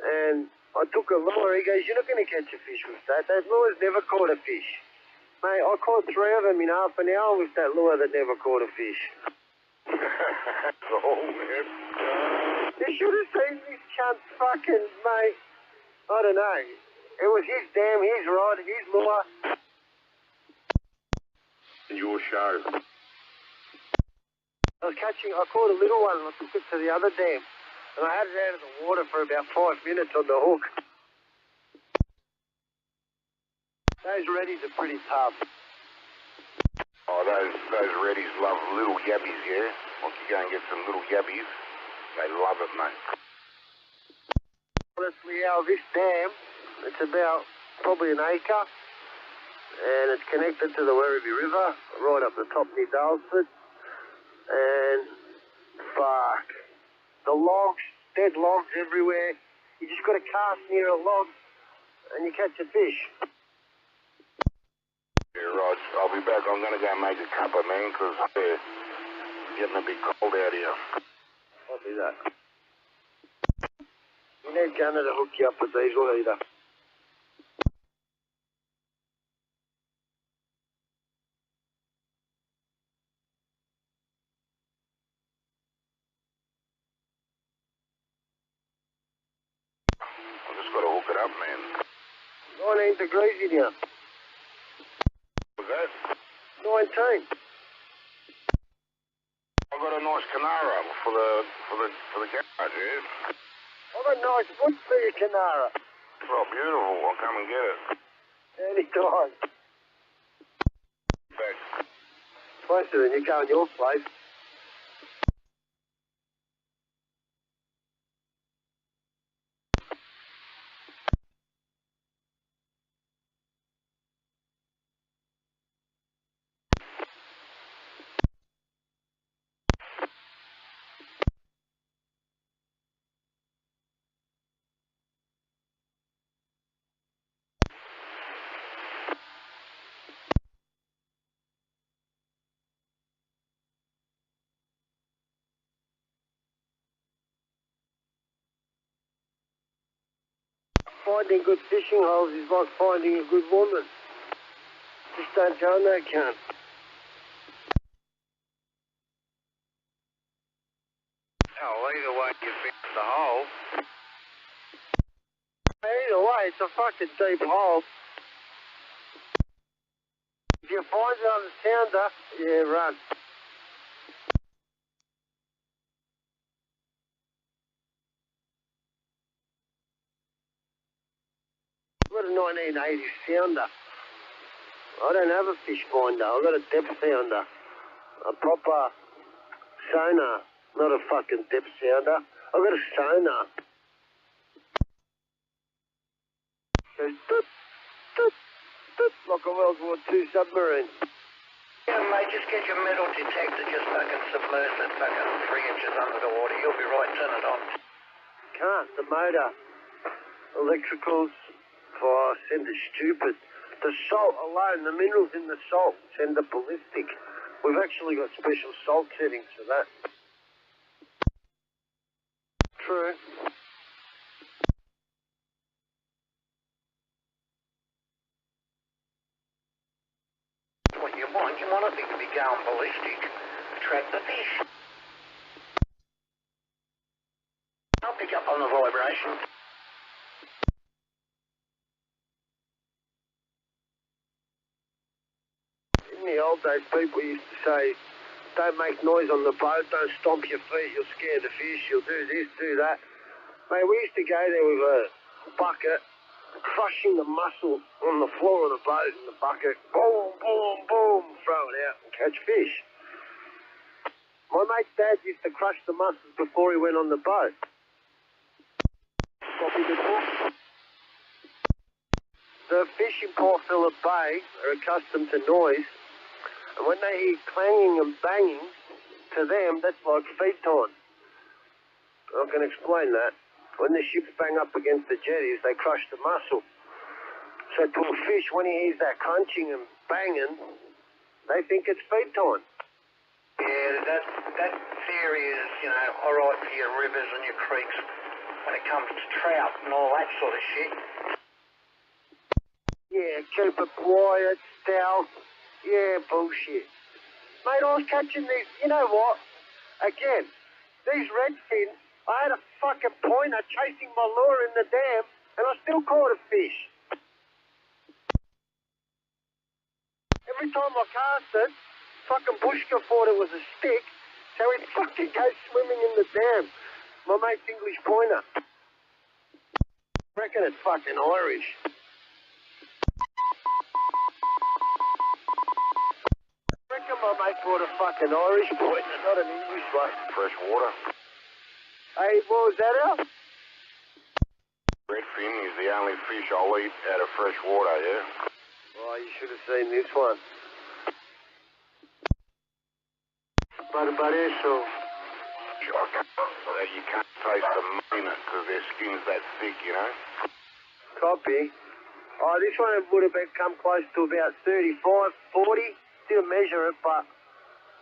And I took a lure. He goes, "You're not going to catch a fish with that. That lure's never caught a fish." Mate, I caught 3 of them in half an hour with that lure that never caught a fish. Oh, man. You should have seen this cunt fucking, mate. I don't know. It was his dam, his rod, his lure. And your show. I caught a little one and I took it to the other dam. And I had it out of the water for about 5 minutes on the hook. Those reddies are pretty tough. Oh, those reddies love little yabbies, yeah? Like you go and get some little yabbies, they love it, mate. Honestly, out of this dam, it's about probably an acre. And it's connected to the Werribee River, right up the top near Dalesford. And, fuck. The logs, dead logs everywhere. You just got to cast near a log and you catch a fish. Yeah, Rog, I'll be back. I'm going to go make a cuppa, man, because it's getting a bit cold out here. I'll do that. You need Gunner to hook you up with diesel heater. I just got to hook it up, man. 19 degrees in here. What's that? 19. I got a nice Canara for the garage, yeah? I've got nice wood for your Canara. Oh, beautiful. I'll come and get it. Anytime. Back. Closer than you go in your place. finding good fishing holes is like finding a good woman. Just don't go on that cunt. Oh, either way you found the hole. Either way, it's a fucking deep hole. If you find it on the sounder, yeah, run. I've got a 1980s sounder. I don't have a fish finder. I've got a depth sounder. A proper sonar, not a fucking depth sounder. I've got a sonar. Goes doot, doot, doot, like a World War II submarine. Yeah, mate, just get your metal detector, just fucking submerge it fucking 3 inches under the water. You'll be right, turn it on. Can't, the motor. Electricals, fire, send it stupid. The salt alone, the minerals in the salt send it ballistic. We've actually got special salt settings for that. True. What you want it to be going ballistic. Attract the fish. I'll pick up on the vibration. In the old days, people used to say, don't make noise on the boat, don't stomp your feet, you'll scare the fish, you'll do this, do that. Mate, we used to go there with a bucket, crushing the mussel on the floor of the boat in the bucket, boom, boom, boom, throw it out and catch fish. My mate's dad used to crush the mussels before he went on the boat. The fish in Port Phillip Bay are accustomed to noise, and when they hear clanging and banging, to them, that's like feed time. I can explain that. When the ships bang up against the jetties, they crush the mussel. So to a fish, when he hears that crunching and banging, they think it's feed time. Yeah, that theory is, all right for your rivers and your creeks when it comes to trout and all that sort of shit. Yeah, keep it quiet, stealth. Yeah, bullshit. Mate, I was catching these, you know what? Again, these redfin, I had a fucking pointer chasing my lure in the dam, and I still caught a fish. Every time I cast it, fucking Bushka thought it was a stick, so he'd fucking go swimming in the dam. My mate's English pointer. Reckon it's fucking Irish. Reckon my mate brought a fucking Irish pointer, not an English one. Fresh water. Hey, what was that out? Redfin is the only fish I'll eat out of fresh water, yeah? Oh, you should have seen this one. Barbareso. You can't taste the meat in it because their skin's that thick, Copy. Oh, this one would have come close to about 35, 40. Didn't measure it, but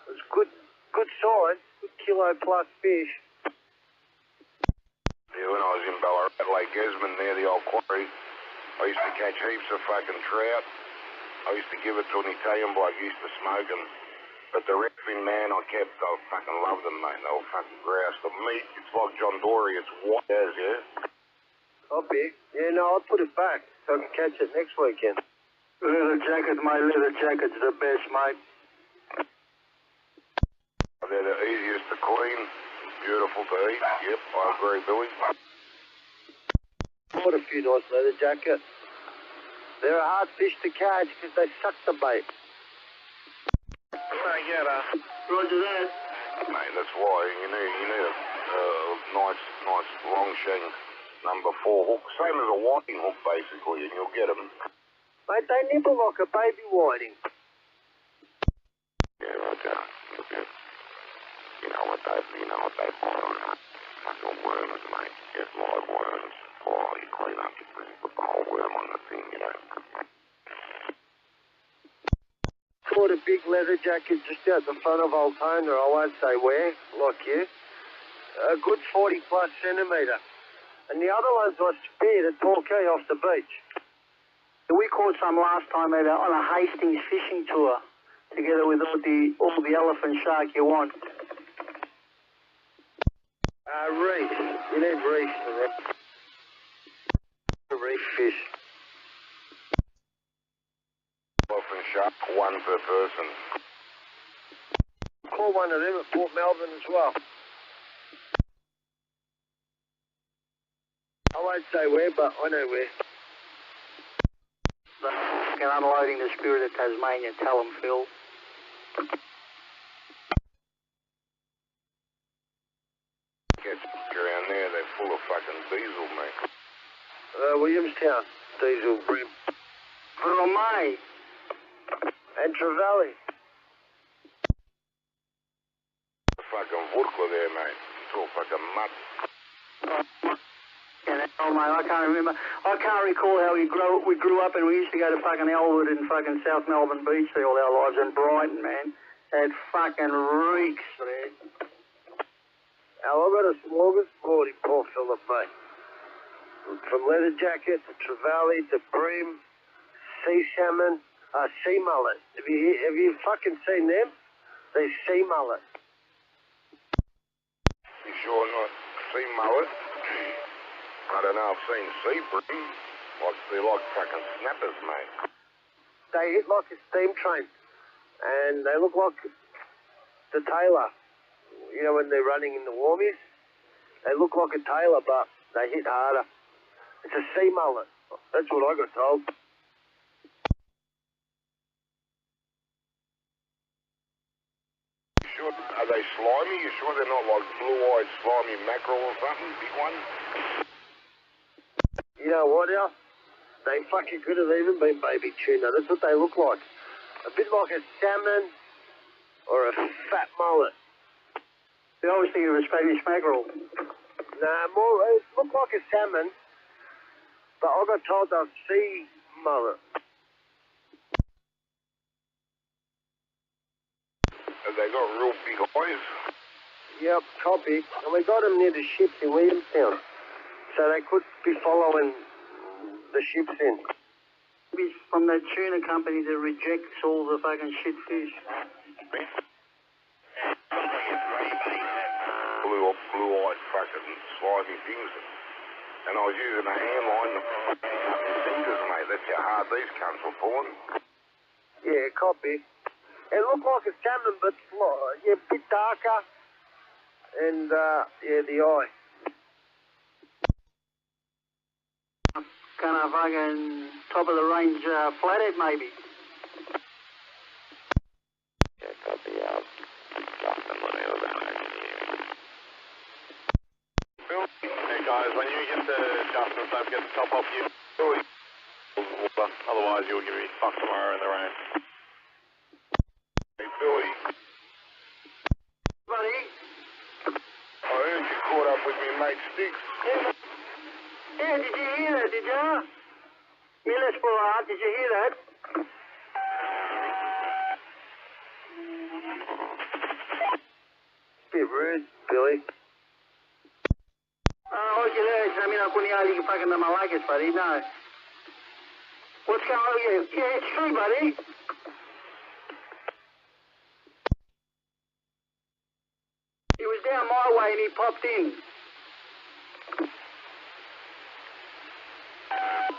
it was good size, good kilo plus fish. Yeah, when I was in Ballarat, Lake Esmond near the old quarry, I used to catch heaps of fucking trout. I used to give it to an Italian bloke who used to smoke them. But the redfin, man, I fucking loved them, mate. They were fucking grouse. The meat, it's like John Dory, it's white as, yeah? Copy. Yeah, no, I'll put it back so I can catch it next weekend. Leather jacket, my leather jacket's the best, mate. They're the easiest to clean, beautiful to eat. Yep, I agree, Billy. Bought a few nice leather jackets. They're a hard fish to catch because they suck the bait. Roger that. Mate, that's why you need a nice long shang number 4 hook, same as a whiting hook basically, and you'll get them. Mate, they nibble like a baby whiting. Yeah, Roger. You know what they bite on that? Fucking worms, mate. Just live worms. Oh, you clean up, you put the whole worm on the thing, Caught a big leather jacket just out the front of Altona, I won't say where, like you. A good 40 plus centimetre. And the other ones I speared at Torquay off the beach. We caught some last time on a Hastings fishing tour, together with all the elephant shark you want. Reef. You need reef for that. Reef fish. Elephant shark, one per person. Caught one of them at Port Melbourne as well. I won't say where, but I know where. Unloading the Spirit of Tasmania, tell them, Phil. Gets around there, they're full of fucking diesel, mate. Williamstown, diesel brim. Romay. And Trevally. Fucking vodka there, mate. It's all fucking mud. Oh, mate, I can't remember. I can't recall how we grew up and we used to go to fucking Elwood and fucking South Melbourne Beach all our lives, and Brighton, man. That fucking reeks, man. Now, I've got a smorgasbord in Port Phillip, mate. From leather jacket to trevally to bream, sea salmon, sea mullet. Have you fucking seen them? These sea mullet. You sure not sea mullet? I don't know, I've seen sea bream. They're like fucking snappers, mate. They hit like a steam train. And they look like the tailor. You know, when they're running in the warmies? They look like a tailor, but they hit harder. It's a sea mullet. That's what I got told. Sure, are they slimy? You sure they're not like blue-eyed slimy mackerel or something? Big one? You know what, Al? They fucking could have even been baby tuna. That's what they look like. A bit like a salmon or a fat mullet. They always think of a Spanish mackerel. Nah, more, it looked like a salmon, but I got told they're sea mullet. Have they got real big eyes? Yep, copy. And we got them near the ships in Williamstown, so they could be following the ships in. Maybe it's from that tuna company that rejects all the fucking shit fish. Blue-eyed fucking slimy things. And I was using a hand line to fingers, mate. That's how hard these cunts were pulling. Yeah, copy. It looked like a salmon, but yeah, a bit darker. And, yeah, the eye. Kind of fucking top of the range flathead, maybe. Yeah, copy out. Drop the money over there. Bill, hey guys, when you get the adjustments, don't forget to top off your Billy. Otherwise, you'll give me fuck tomorrow in the rain. Hey, Billy. Buddy? I heard you caught up with me mate Sticks. Yeah, did you hear that, did you? Miller's Boulevard, did you hear that? Bit rude, Billy. What you heard? I mean, I couldn't hear you fucking the Malakas, buddy, no. What's going on here? Yeah, it's true, buddy. He was down my way and he popped in.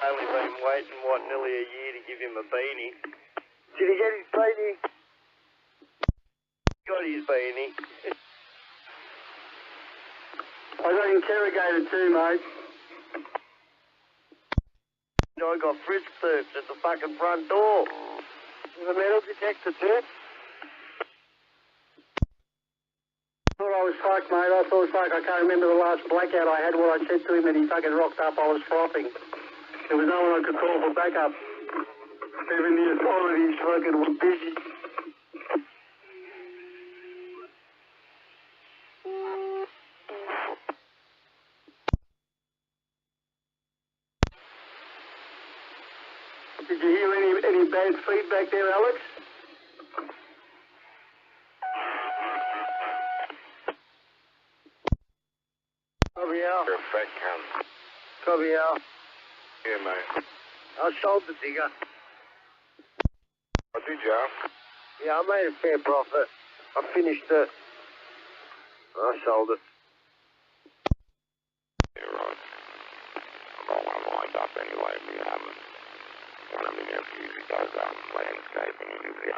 Only been waiting, nearly a year to give him a beanie. Did he get his beanie? Got his beanie. I got interrogated too, mate. I got frisk searched at the fucking front door. With a metal detector too. I thought I was fucked, mate. I thought, fuck, I can't remember the last blackout I had. What I said to him and he fucking rocked up. I was frothing. There was no one I could call for backup. Even the authorities fucking were busy. Did you hear any bad feedback there, Alex? Oh, yeah. You're a fat cunt. Copy, Al. Yeah, mate. I sold the digger. Oh, did you? Yeah, I made a fair profit. I finished it. I sold it. You're right. I've got one lined up anyway if you haven't. One of my nephews who does landscaping and everything.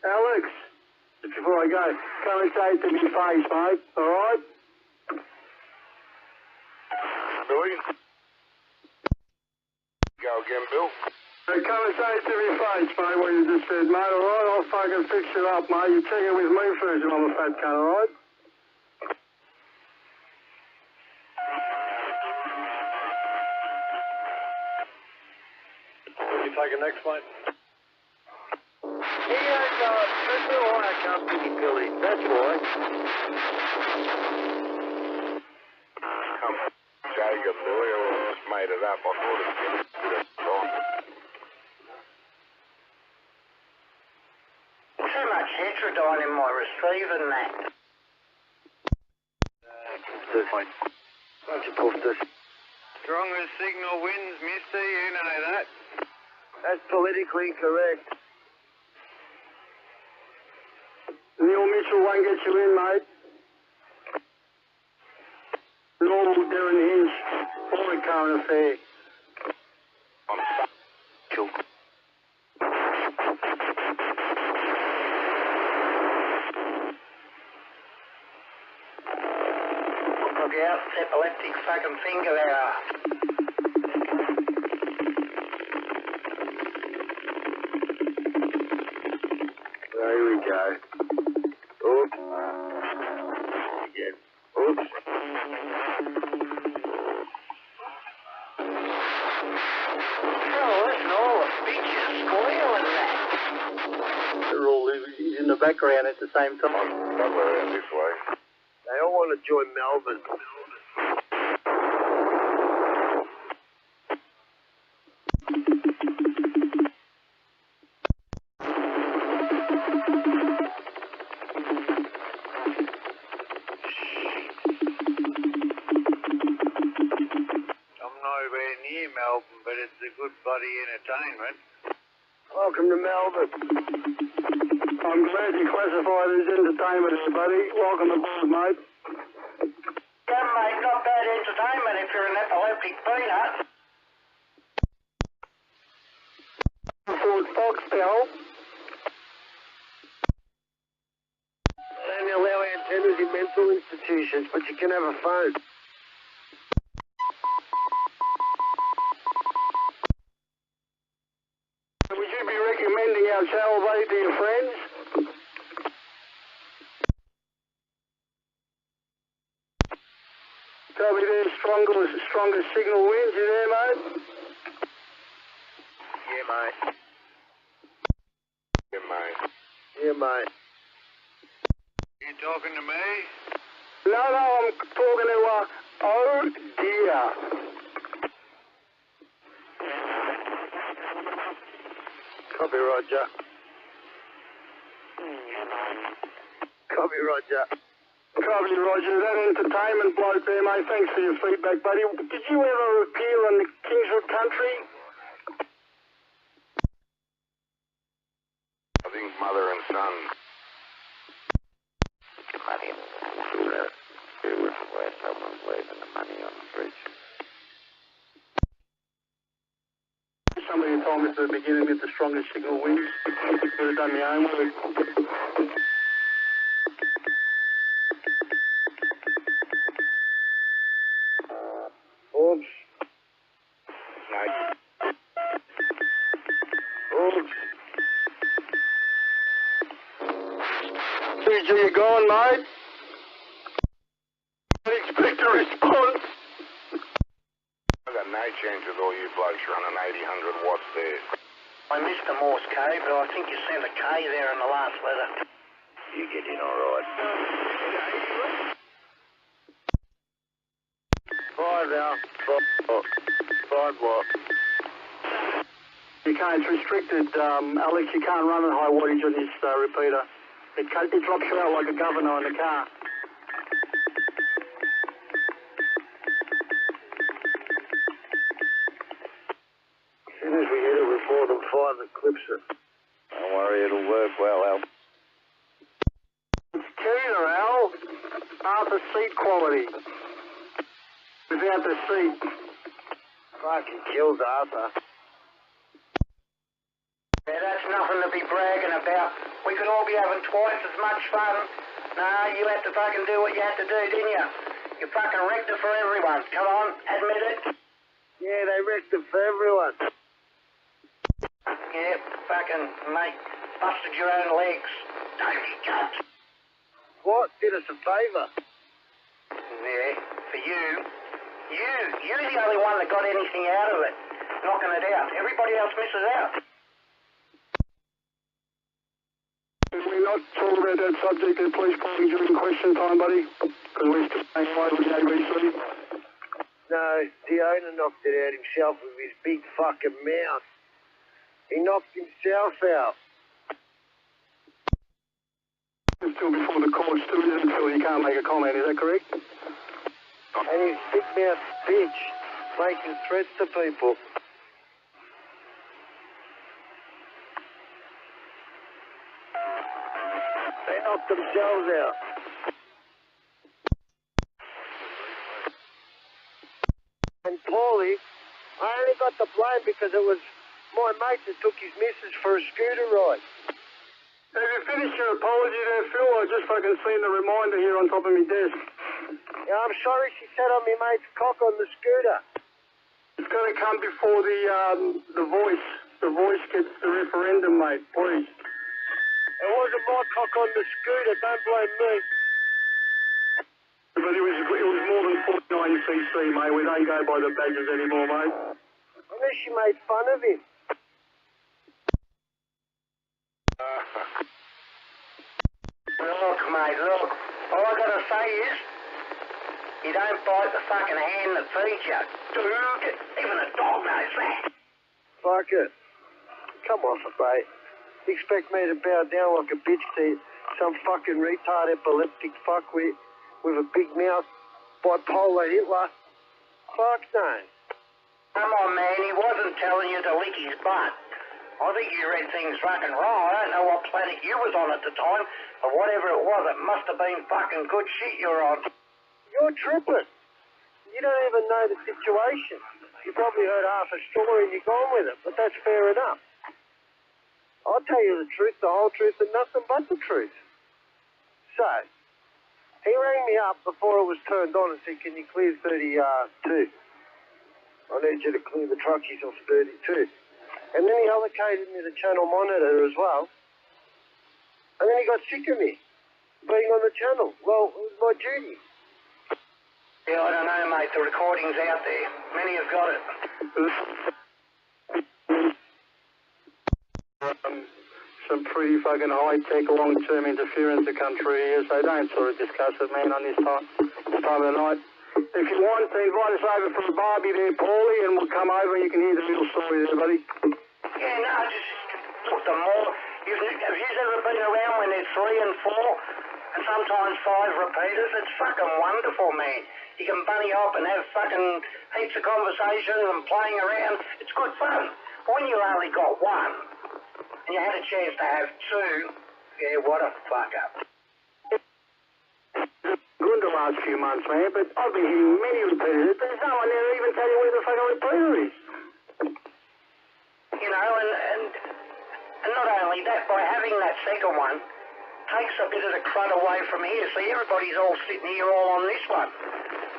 Alex, just before I go, come and say it to me face, mate, alright? Billy? Go again, Bill. Come and say it to me face, mate, what you just said, mate, alright? I'll fucking fix it up, mate. You check it with me first if I'm a fat cunt, alright? What are you taking next, mate? He owns a personal hire company, Billy. That's why. Jacob, Billy, I just made it up. I thought it was Too much heterodyne in my receiver and that. Bunch of pufters. Strongest signal wins, mister, you know that. That's politically correct. Neil Mitchell won't get you in, mate. Normal Darren Hinch, for a current affair. Cool. Look out, epileptic fucking finger hour. There we go. Oops. Again. Oops. Oh, listen, all the bitches squealing that. They're all in the background at the same time. Probably around this way. They all want to join Melbourne. Nowhere near Melbourne, but it's a good bloody entertainment. Welcome to Melbourne. I'm glad you classified it as entertainment here, buddy. Welcome aboard, mate. Yeah, mate, not bad entertainment if you're an epileptic peanut. Fort Foxtel. They only allow antennas in mental institutions, but you can have a phone. Would you be recommending our channel, buddy, to your friends? Probably their strongest signal wins. You there, mate? Yeah, mate. Yeah, mate. Yeah, mate. You talking to me? No, I'm talking to, oh dear. Copy, Roger. Copy, Roger. Copy, Roger. That entertainment bloke there, mate. Thanks for your feedback, buddy. Did you ever appear in the Kingswood country? I think mother and son. Money it was where someone's leaving the money on the bridge. Somebody told me at the beginning that the strongest signal wins. I could have done my own work. Oops. No. Oops. 2G, you gone, mate? I expect a response. I've got no chance with all you blokes running 800 watts there. I missed the Morse K, but I think you sent a K there in the last letter. You get in all right. 5 now. 5 what? You can't, it's restricted, Alex, you can't run at high wattage on this repeater. It drops you out like a governor in the car. As soon as we hit it with more than 5, it clips it. Don't worry, it'll work well, Al. It's tuner, Al. Arthur seat quality. Without the seat. Fucking kills Arthur. Yeah, that's nothing to be bragging about. We could all be having twice as much fun. Nah, you had to fucking do what you had to do, didn't you? You fucking wrecked it for everyone. Come on, admit it. Yeah, they wrecked it for everyone. Yeah, fucking, mate, busted your own legs. Dirty cunt. What? Did us a favour? Yeah, for you. You're the only one that got anything out of it. Knocking it out. Everybody else misses out. Can we not talk about that subject at police calling during question time, buddy? Because we're still paying away with the ABC. No, the owner knocked it out himself with his big fucking mouth. He knocked himself out. It's still before the court, still isn't until you can't make a comment, is that correct? And his big mouth bitch making threats to people. They knocked themselves out. And Paulie, I only got the blame because it was my mate that took his missus for a scooter ride. Have you finished your apology there, Phil? I just fucking seen the reminder here on top of my desk. Yeah, I'm sorry she sat on my mate's cock on the scooter. It's going to come before the voice. The voice gets the referendum, mate, please. It wasn't my cock on the scooter, don't blame me. But it was more than 49cc, mate. We don't go by the badges anymore, mate. Unless she made fun of him. Look, mate, look. All I gotta say is, you don't bite the fucking hand that feeds you. Dude, even a dog knows that. Fuck it. Come off it, mate. You expect me to bow down like a bitch to some fucking retard epileptic fuckwit with a big mouth, bipolar Hitler? Fuck no. Come on, man, he wasn't telling you to lick his butt. I think you read things fucking wrong. I don't know what planet you was on at the time, but whatever it was, it must have been fucking good shit you're on. You're tripping. You don't even know the situation. You probably heard half a story and you're gone with it, but that's fair enough. I'll tell you the truth, the whole truth, and nothing but the truth. So, he rang me up before it was turned on and said, can you clear 32? I need you to clear the truckies off 32. And then he allocated me the channel monitor as well. And then he got sick of me being on the channel. Well, it was my duty. Yeah, I don't know, mate. The recording's out there. Many have got it. Some pretty fucking high-tech long-term interference to come through here, so don't sort of discuss it, man, on this time of the night. If you want to invite us over for a barbie there, Paulie, and we'll come over and you can hear the little story there, buddy. Yeah, no, just put them more. Have you ever been around when there's 3 and 4 and sometimes 5 repeaters? It's fucking wonderful, man. You can bunny hop and have fucking heaps of conversations and playing around. It's good fun. But when you only got 1 and you had a chance to have 2, yeah, what a fuck up. Good the last few months, man, but I've been hearing many repeaters. There's no one there to even tell you where the fucking repeater is. You know, and not only that, by having that second one, takes a bit of the crud away from here. So everybody's all sitting here all on this one.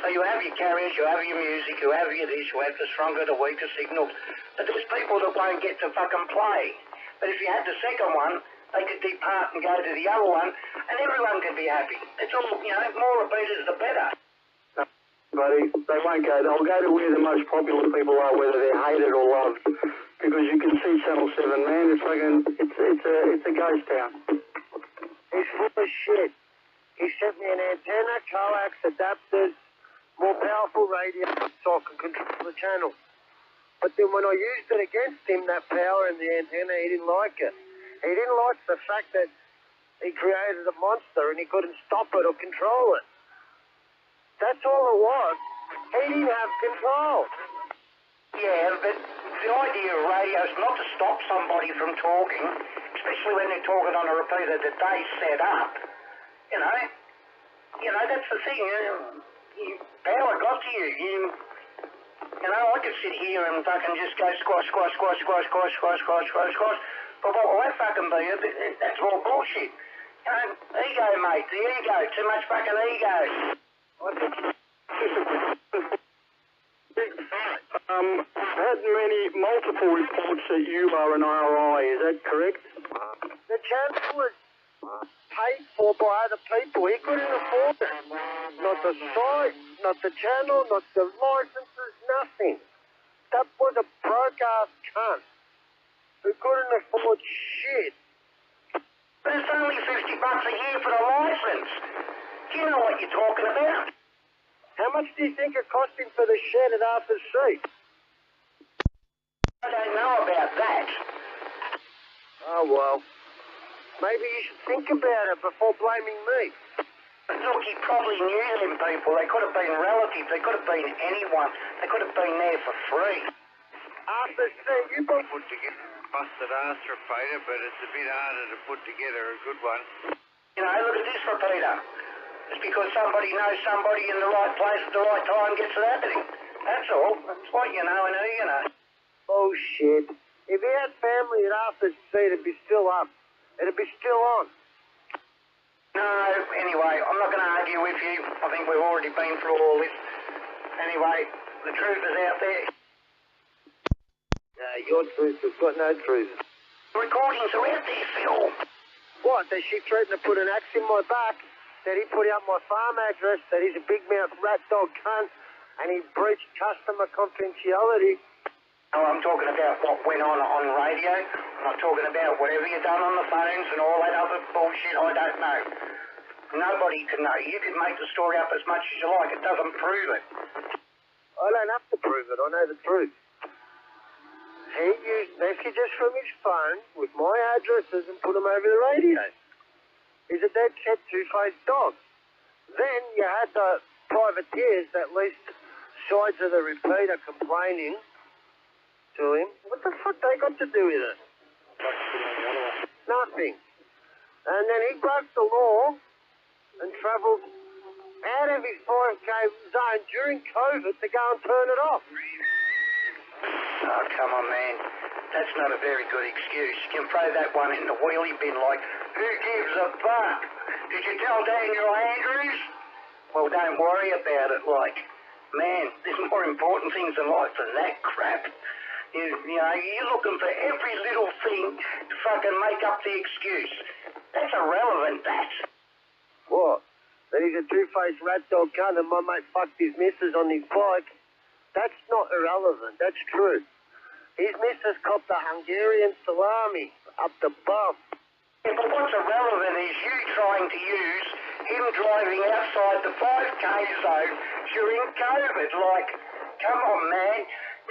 So you have your carriers, you have your music, you have your this, you have the stronger, the weaker signals. But there's people that won't get to fucking play. But if you had the second one, they could depart and go to the other one, and everyone could be happy. It's all, you know, more repeaters the better. No, buddy, they won't go. They'll go to where the most popular people are, whether they're hated or loved. Because you can see Channel 7, man. It's fucking, it's a ghost town. He's full of shit. He sent me an antenna, coax, adapters, more powerful radio, so I can control the channel. But then when I used it against him, that power in the antenna, he didn't like it. He didn't like the fact that he created a monster and he couldn't stop it or control it. That's all it was. He didn't have control. Yeah, but the idea of radio is not to stop somebody from talking, especially when they're talking on a repeater that they set up. You know, that's the thing. Power got to you. You know, I could sit here and fucking just go squash, squash, squash, squash, squash, squash, squash, squash, squash. But what will that fucking be? That's all bullshit. You know, ego, mate, the ego. Too much fucking ego. I've had multiple reports that you are an RI, is that correct? The channel was paid for by other people. He couldn't afford it. Not the site, not the channel, not the licenses, nothing. That was a broke-ass cunt who couldn't afford shit. But it's only $50 a year for the license. Do you know what you're talking about? How much do you think it cost him for the shed at Arthur's Seat? I don't know about that. Oh, well. Maybe you should think about it before blaming me. Look, he probably knew them people. They could have been relatives. They could have been anyone. They could have been there for free. Arthur's Seat, you both... Put together a busted ass repeater, but it's a bit harder to put together a good one. You know, look at this repeater. It's because somebody knows somebody in the right place at the right time gets it happening. That's all. That's what you know and who you know. Bullshit. If he had family at Arthur's Seat, it'd be still up. It'd be still on. No, anyway, I'm not going to argue with you. I think we've already been through all this. Anyway, the truth is out there. Your truth has got no truth. The recordings are out there, Phil. What? That she threatened to put an axe in my back? That he put out my farm address? That he's a big mouth rat dog cunt? And he breached customer confidentiality? Oh, I'm talking about what went on radio. I'm not talking about whatever you've done on the phones and all that other bullshit. I don't know. Nobody can know. You can make the story up as much as you like. It doesn't prove it. I don't have to prove it. I know the truth. He used messages from his phone with my addresses and put them over the radio. He's a dead set two-faced dog. Then you had the privateers that leased sides of the repeater complaining to him. What the fuck they got to do with it? Nothing. And then he broke the law and travelled out of his 5K zone during COVID to go and turn it off. Oh, come on, man. That's not a very good excuse. You can throw that one in the wheelie bin like, who gives a fuck? Did you tell Daniel Andrews? Well, don't worry about it, like. Man, there's more important things in life than that crap. You know, you're looking for every little thing to fucking make up the excuse. That's irrelevant, that. What? That he's a two-faced rat dog cunt and my mate fucked his missus on his bike? That's not irrelevant. That's true. His missus copped a Hungarian salami up the bum. Yeah, but what's irrelevant is you trying to use him driving outside the 5K zone during COVID. Like, come on, man.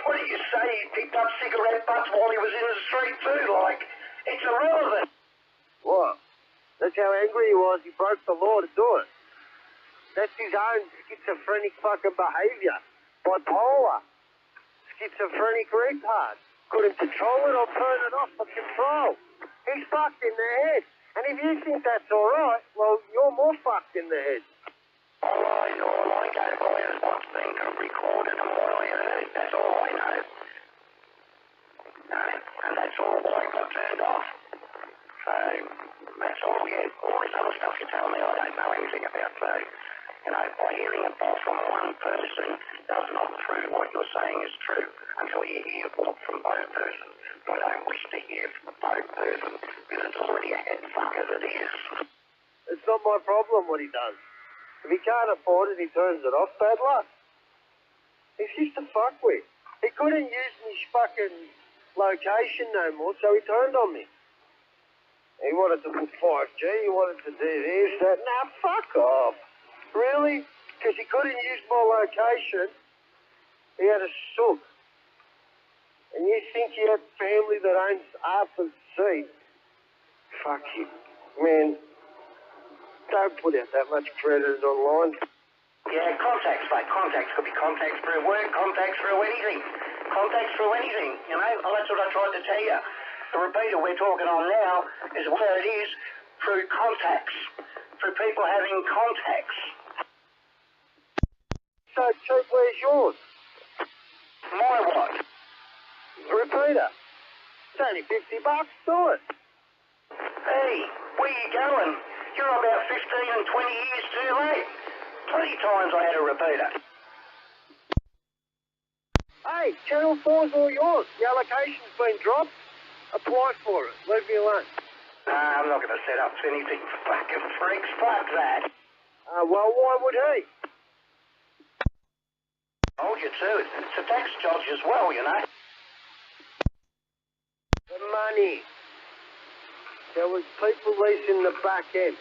What did you say? He picked up cigarette butts while he was in the street too? Like, it's irrelevant. What? That's how angry he was. He broke the law to do it. That's his own schizophrenic fucking behaviour. Bipolar. Schizophrenic retard. Couldn't control it or turn it off for control. He's fucked in the head. And if you think that's alright, well, you're more fucked in the head. All I go by is what's been recorded and what I heard. That's all I know. No, and that's all I got turned off. So, that's all we had. All this other stuff you tell me I don't know anything about. So, you know, by hearing it from one person does not prove what you're saying is true until you hear what from both persons. I don't wish to hear from both persons because it's already a head fuck as it is. It's not my problem what he does. If he can't afford it, he turns it off. Bad luck. He's just a fuckwit. He couldn't use his fucking location no more, so he turned on me. He wanted to put 5G, he wanted to do this, that. Nah, fuck off. Really? Because he couldn't use my location. He had a sook. And you think you have family that owns half a seat? Fuck you. Man, don't put out that much credit online. Yeah, contacts, mate. Contacts. Could be contacts through work, contacts through anything. Contacts through anything, you know? Well, that's what I tried to tell you. The repeater we're talking on now is where it is through contacts. Through people having contacts. So, Chief, where's yours? My what? The repeater. It's only $50. Do it. Hey, where you going? You're about 15 and 20 years too late. Plenty times I had a repeater. Hey, Channel 4's all yours. The allocation's been dropped. Apply for it. Leave me alone. I'm not going to set up anything fucking freaks. Fuck that. Well, why would he? Hold you to it. It's a tax dodge as well, you know. The money. There was people leasing the back end.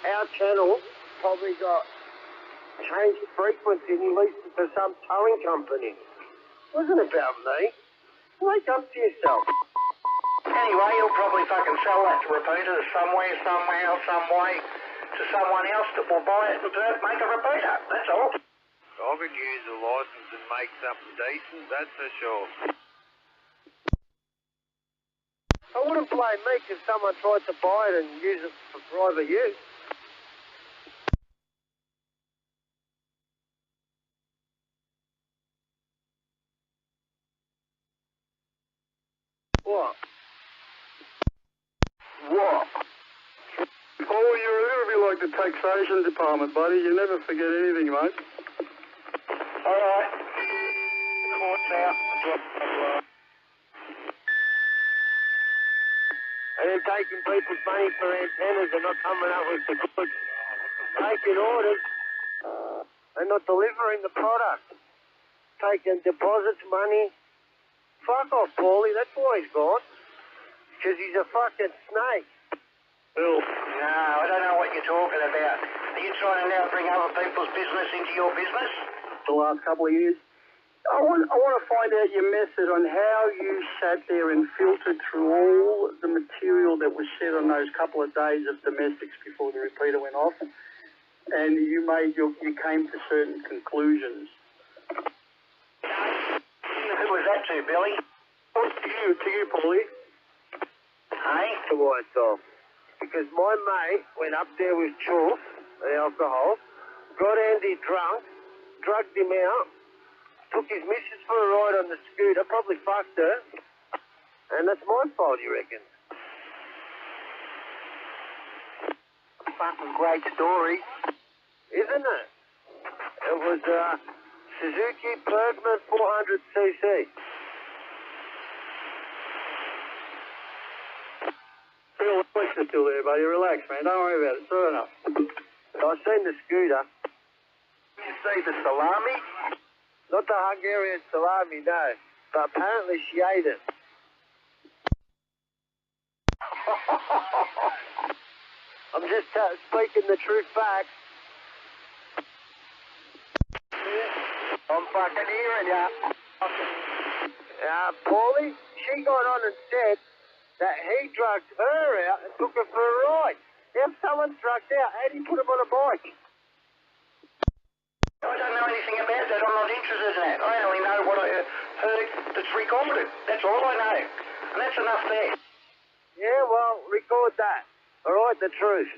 Our channel probably got changed frequency and he leased it to some towing company. It wasn't about me. Wake up to yourself. Anyway, he'll probably fucking sell that repeater somewhere, somehow, some way to someone else that will buy it and make a repeater. That's all. I could use a license and make something decent, that's for sure. I wouldn't blame me if someone tried to buy it and use it for private use. What? What? Oh, you're a little bit like the taxation department, buddy. You never forget anything, mate. All right. The court's out. And then taking people's money for antennas and not coming up with the goods. Taking orders and not delivering the product. Taking deposits, money. Fuck off, Paulie. That's why he's gone. Because he's a fucking snake. No, I don't know what you're talking about. Are you trying to now bring other people's business into your business? The last couple of years. I want to find out your method on how you sat there and filtered through all the material that was said on those couple of days of domestics before the repeater went off, and you came to certain conclusions. Who was that to, Billy? To you, Paulie. Hey? To myself. Because my mate went up there with Choof, the alcohol, got Andy drunk, drugged him out, took his missus for a ride on the scooter, probably fucked her, and that's my fault, you reckon? Fucking great story. Isn't it? It was Suzuki Bergman 400cc. Phil, the police are still there, buddy. Relax, man. Don't worry about it. It's all enough. I seen the scooter. You see the salami? Not the Hungarian salami, no. But apparently she ate it. I'm just speaking the truth back. I'm fucking hearing ya. Paulie, she got on and said that he drugged her out and took her for a ride. If someone's drugged out, how do you put him on a bike? I don't know anything about that. I'm not interested in that. I only know what I heard that's recorded. That's all I know. And that's enough there. Yeah, well, record that. All right, the truth.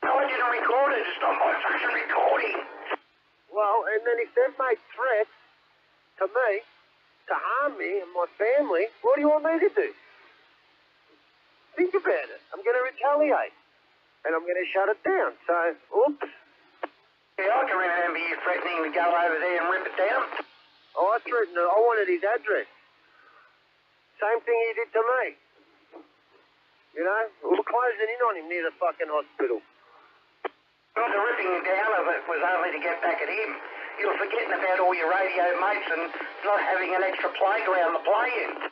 No, I didn't record it. It's not my fucking recording. Well, and then if they've made threats to me, to harm me and my family, what do you want me to do? Think about it. I'm going to retaliate. And I'm going to shut it down. So, oops. Yeah, I can remember you threatening to go over there and rip it down. Oh, I threatened it. I wanted his address. Same thing he did to me. You know, we were closing in on him near the fucking hospital. Well, the ripping down of it was only to get back at him. You were forgetting about all your radio mates and not having an extra playground to play in.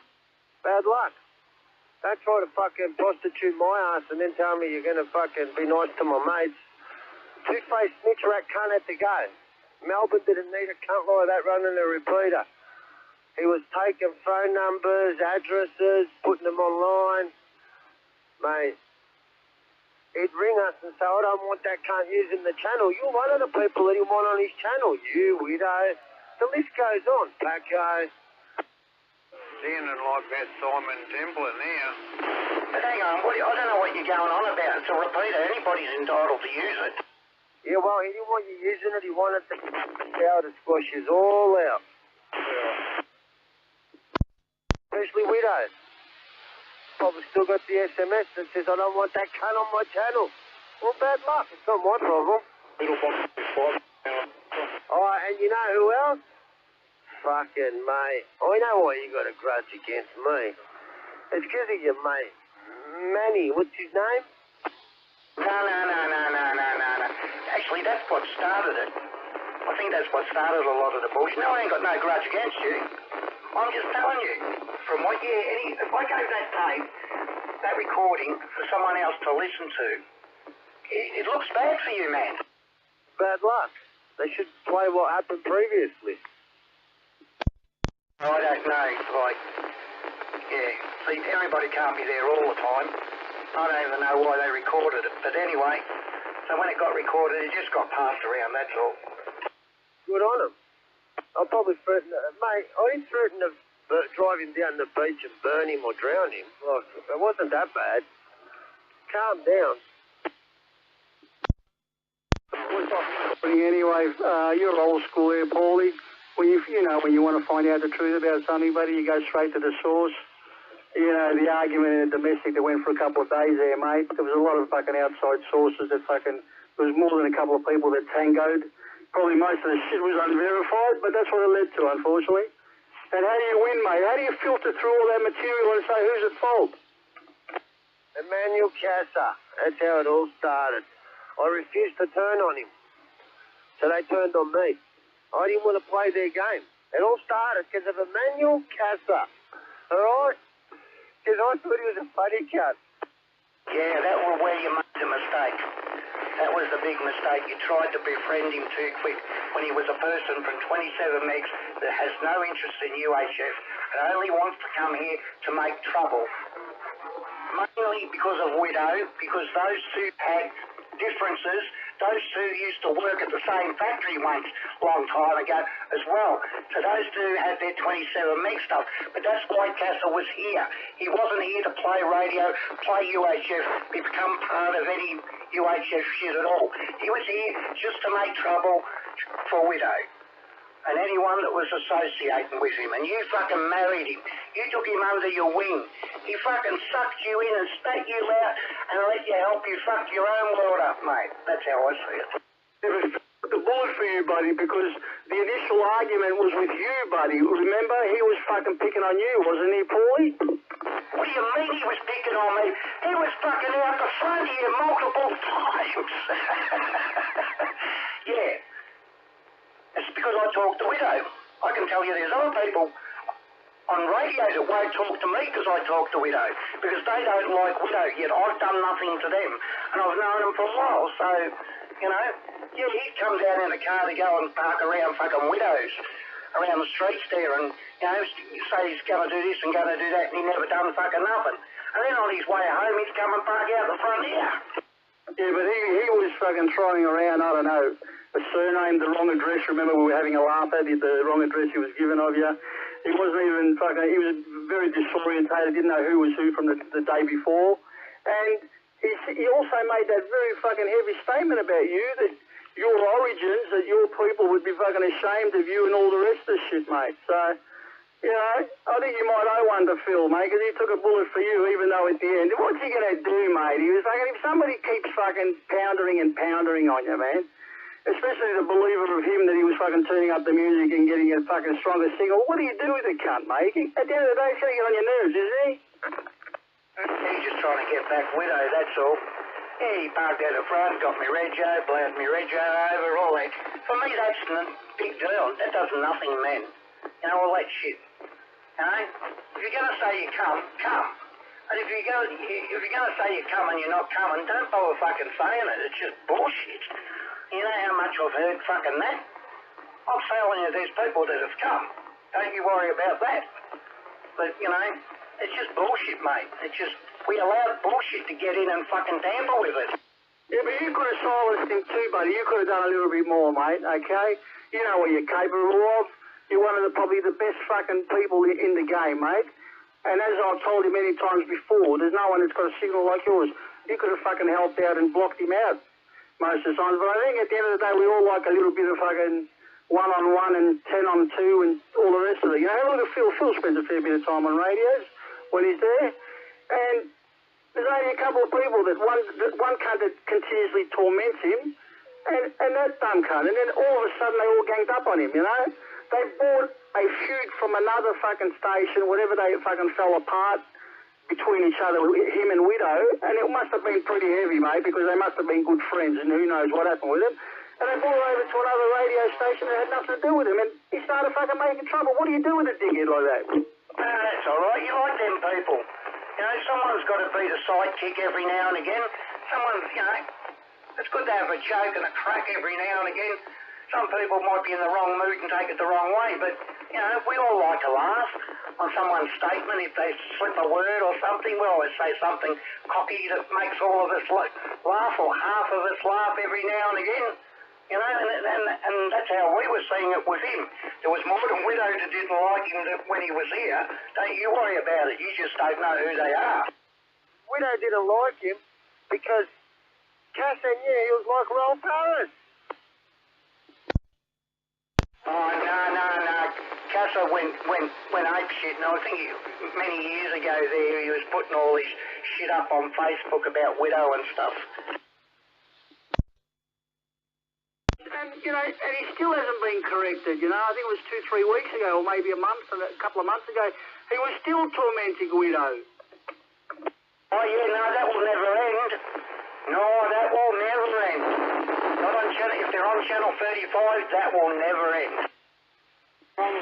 Bad luck. Don't try to fucking prostitute my ass and then tell me you're going to fucking be nice to my mates. Two-faced snitch rat cunt had to go. Melbourne didn't need a cunt like that running a repeater. He was taking phone numbers, addresses, putting them online. Mate, he'd ring us and say, I don't want that cunt using the channel. You're one of the people that he want on his channel, you weirdo. The list goes on, Paco. Sounding like that Simon Templar now. But hang on, I don't know what you're going on about. It's a repeater. Anybody's entitled to use it. Yeah, well, he didn't want you using it. He wanted the power to squash us all out. Especially widows. Probably still got the SMS that says, I don't want that cunt on my channel. Well, bad luck. It's not my problem. Oh, and you know who else? Fucking mate. I know why you got a grudge against me. It's because of your mate. Manny, what's his name? No. Actually, that's what started it. I think that's what started a lot of the bullshit. No, I ain't got no grudge against you. I'm just telling you. From what, if I gave that tape, that recording, for someone else to listen to, it looks bad for you, man. Bad luck. They should play what happened previously. I don't know, like, yeah, see, everybody can't be there all the time. I don't even know why they recorded it, but anyway, so when it got recorded, it just got passed around, that's all. Good on him. I'll probably threaten, mate, I didn't threaten to drive him down the beach and burn him or drown him. Like, it wasn't that bad. Calm down. Anyway, you're old school there, Paulie. When you want to find out the truth about something, buddy, you go straight to the source. You know, the argument in the domestic that went for a couple of days there, mate, there was a lot of fucking outside sources that there was more than a couple of people that tangoed. Probably most of the shit was unverified, but that's what it led to, unfortunately. And how do you win, mate? How do you filter through all that material and say who's at fault? Emmanuel Casa. That's how it all started. I refused to turn on him. So they turned on me. I didn't want to play their game. It all started because of Emmanuel Casa. Alright? Because I thought he was a funny cunt. Yeah, that was where you made the mistake. That was the big mistake. You tried to befriend him too quick when he was a person from 27 megs that has no interest in UHF and only wants to come here to make trouble. Mainly because of Widow, because those two had differences. Those two used to work at the same factory once, long time ago as well. So those two had their 27 meg stuff. But that's why Castle was here. He wasn't here to play radio, play UHF, become part of any UHF shit at all. He was here just to make trouble for Widow and anyone that was associating with him. And you fucking married him. You took him under your wing. He fucking sucked you in and spat you out and let you help you fuck your own world up, mate. That's how I see it. The bullet for you, buddy, because the initial argument was with you, buddy. Remember, he was fucking picking on you, wasn't he, Paulie? What do you mean he was picking on me? He was fucking out the front of you multiple times. Yeah. It's because I talked to Widow. I can tell you there's other people on radio that won't talk to me because I talk to Widow. Because they don't like Widow, yet I've done nothing to them. And I've known them for a while, so, you know, yeah, he'd come down in a car to go and park around fucking Widows around the streets there and, you know, say he's going to do this and going to do that and he never done fucking nothing. And then on his way home, he'd come and park out the front here. Yeah, but he was fucking throwing around, I don't know, a surname, the wrong address. Remember, we were having a laugh at it, the wrong address he was given of you. He wasn't even fucking, he was very disorientated, didn't know who was who from the day before. And he also made that very fucking heavy statement about you, that your origins, that your people would be fucking ashamed of you and all the rest of the shit, mate. So, you know, I think you might owe one to Phil, mate, because he took a bullet for you, even though at the end, what's he going to do, mate? He was fucking, if somebody keeps fucking pounding on you, man, especially the believer of him that he was fucking turning up the music and getting a fucking stronger signal, what do you do with the cunt, mate? At the end of the day, he's going to get on your nerves, isn't he? He's just trying to get back Widow, that's all. Yeah, he parked out the front, got me rego, blasted me rego over, all that. For me, that's a big deal. That does nothing, man. You know, all that shit. You know? If you're going to say you come. And if you're going to say you come and you're not coming, don't bother fucking saying it. It's just bullshit. You know how much I've heard fucking that? I'm telling you, there's people that have come Don't you worry about that. But, you know, it's just bullshit, mate. It's just, we allowed bullshit to get in and fucking tamper with it. Yeah, but you could have silenced him too, buddy. You could have done a little bit more, mate, okay? You know what you're capable of. You're one of probably the best fucking people in the game, mate. And as I've told you many times before, there's no one that's got a signal like yours. You could have fucking helped out and blocked him out most of the times. But I think at the end of the day, we all like a little bit of fucking 1-on-1 and 10-on-2 and all the rest of it. You know, look at Phil. Phil spends a fair bit of time on radios when he's there. And there's only a couple of people that one cunt that continuously torments him, and that dumb cunt. And then all of a sudden they all ganged up on him, you know? They bought a feud from another fucking station, whatever they fucking fell apart between each other, him and Widow, and it must have been pretty heavy, mate, because they must have been good friends, and who knows what happened with them. And they brought it over to another radio station that had nothing to do with him, and he started fucking making trouble. What do you do with a dickhead like that? That's all right. You like them people. You know, someone's got to be the sidekick every now and again. Someone's, you know, it's good to have a joke and a crack every now and again. Some people might be in the wrong mood and take it the wrong way, but, you know, we all like to laugh on someone's statement. If they slip a word or something, we always say something cocky that makes all of us laugh, or half of us laugh every now and again. You know, and that's how we were seeing it with him. There was more than Widow that didn't like him when he was here. Don't you worry about it. You just don't know who they are. Widow didn't like him because Cass and he was like Roll Paris. Oh, no. Casa went ape shit, and I think many years ago there he was putting all this shit up on Facebook about Widow and stuff. And, you know, and he still hasn't been corrected, you know. I think it was 2-3 weeks ago, or maybe a couple of months ago, he was still tormenting Widow. Oh, yeah, no, that will never end. No, that will never end. Not on channel, if they're on channel 35, that will never end. And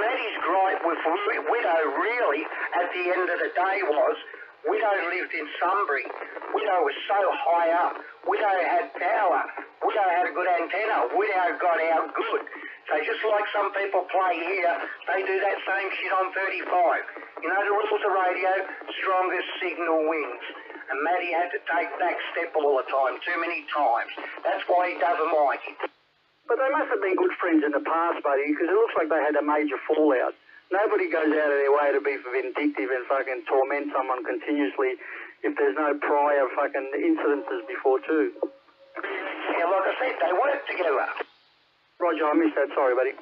Maddie's gripe with Widow, really, at the end of the day was, Widow lived in Sunbury. Widow was so high up. Widow had power. Widow had a good antenna. Widow got out good. So just like some people play here, they do that same shit on 35. You know the rules of radio, strongest signal wins. And Matty had to take back step all the time, too many times. That's why he doesn't like it. But they must have been good friends in the past, buddy, because it looks like they had a major fallout. Nobody goes out of their way to be vindictive and fucking torment someone continuously if there's no prior fucking incidences before too. Yeah, like I said, they work together. Roger, I missed that. Sorry, buddy.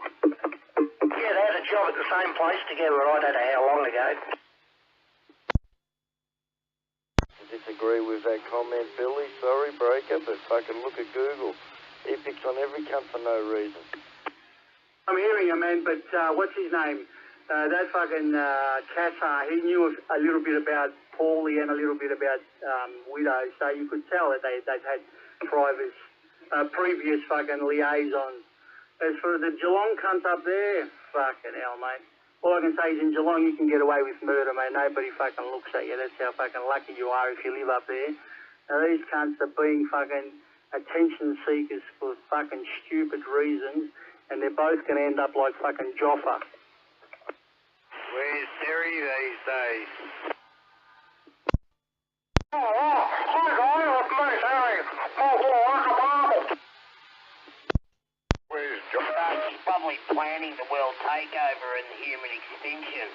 Yeah, they had a job at the same place together, I don't know how long ago. I disagree with that comment, Billy. Sorry, breaker, but fucking look at Google. He picks on every cunt for no reason. I'm hearing him, man, but what's his name? That fucking Cassar, he knew a little bit about Paulie and a little bit about Widow, so you could tell that they've had previous fucking liaisons. As for the Geelong cunt up there, fucking hell, mate. All I can say is in Geelong you can get away with murder, mate. Nobody fucking looks at you. That's how fucking lucky you are if you live up there. Now these cunts are being fucking attention seekers for fucking stupid reasons, and they're both going to end up like fucking Joffa. Where's Terry these days? Oh, hi guys, it's me, Terry. Where's John? He's probably planning the world takeover and human extinction.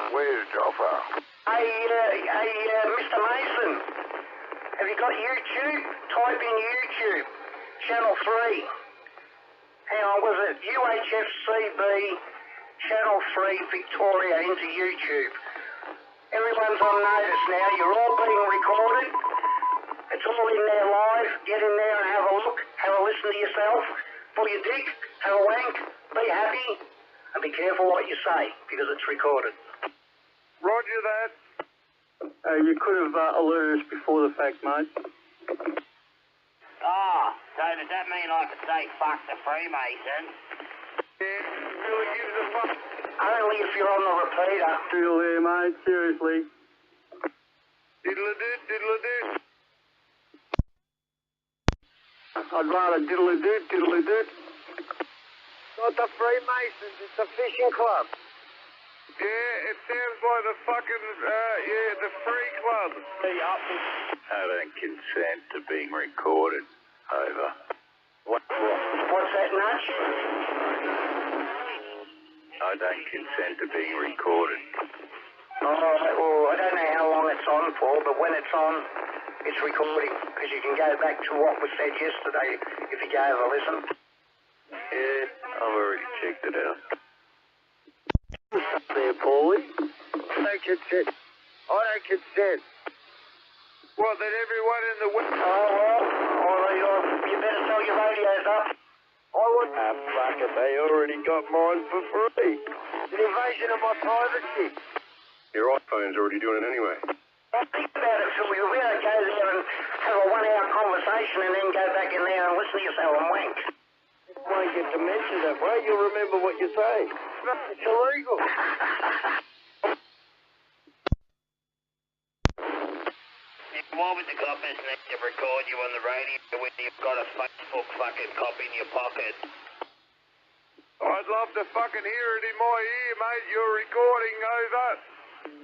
Where's Joffa? Hey, Mr. Mason, have you got YouTube? Type in YouTube, Channel 3. Hang on, was it UHF Cb Channel 3 Victoria into YouTube? Everyone's on notice now. You're all being recorded. It's all in there live. Get in there and have a look. Have a listen to yourself. Pull your dick. Have a wank. Be happy. And be careful what you say, because it's recorded. Roger that. You could have alerted us before the fact, mate. So does that mean I could say fuck the Freemasons? Yeah, really gives a fuck. Only if you're on the repeater. Still there, mate. Seriously. Diddle-a-doot, diddle-a-doot. I'd rather diddle-a-doot, diddle-a-doot. Not the Freemasons, it's a fishing club. Yeah, it sounds like the fucking, the Free Club. I don't consent to being recorded. Over. What's that, Nudge? I don't consent to being recorded. All right, well, I don't know how long it's on for, but when it's on, it's recording, because you can go back to what was said yesterday if you go have a listen. Yeah, I've already checked it out. There, Paulie. I don't consent. I don't consent. What, that everyone in the... Oh, well, all right, you better sell your radios up. I want... Ah, fuck it, they already got mine for free. It's an invasion of my privacy. Your iPhone's already doing it anyway. Well, think about it, Phil. You'll be able to go there and have a 1-hour conversation and then go back in there and listen to yourself and wank. You won't get to mention that way. You'll remember what you say. It's illegal. Why would the coppers need to record you on the radio when you've got a Facebook fucking copy in your pocket? I'd love to fucking hear it in my ear, mate. You're recording, over.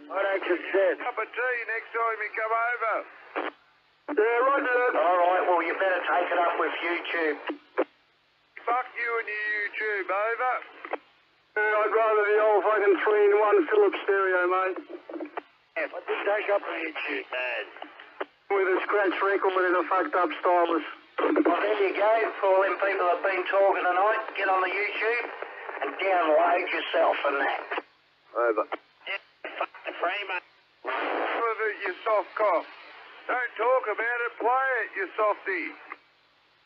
I don't consent. Cup of tea next time you come over. Yeah, roger. All right, well, you better take it up with YouTube. Fuck you and your YouTube, over. I'd rather the old fucking 3-in-1 Philips stereo, mate. Yeah, I did take up the YouTube. with a scratch record and a fucked up stylus. Well, there you go. For all them people that have been talking tonight, get on the YouTube and download yourself and that. Over. Yeah, fuck the framer. With it, you soft cough. Don't talk about it, play it, you softy.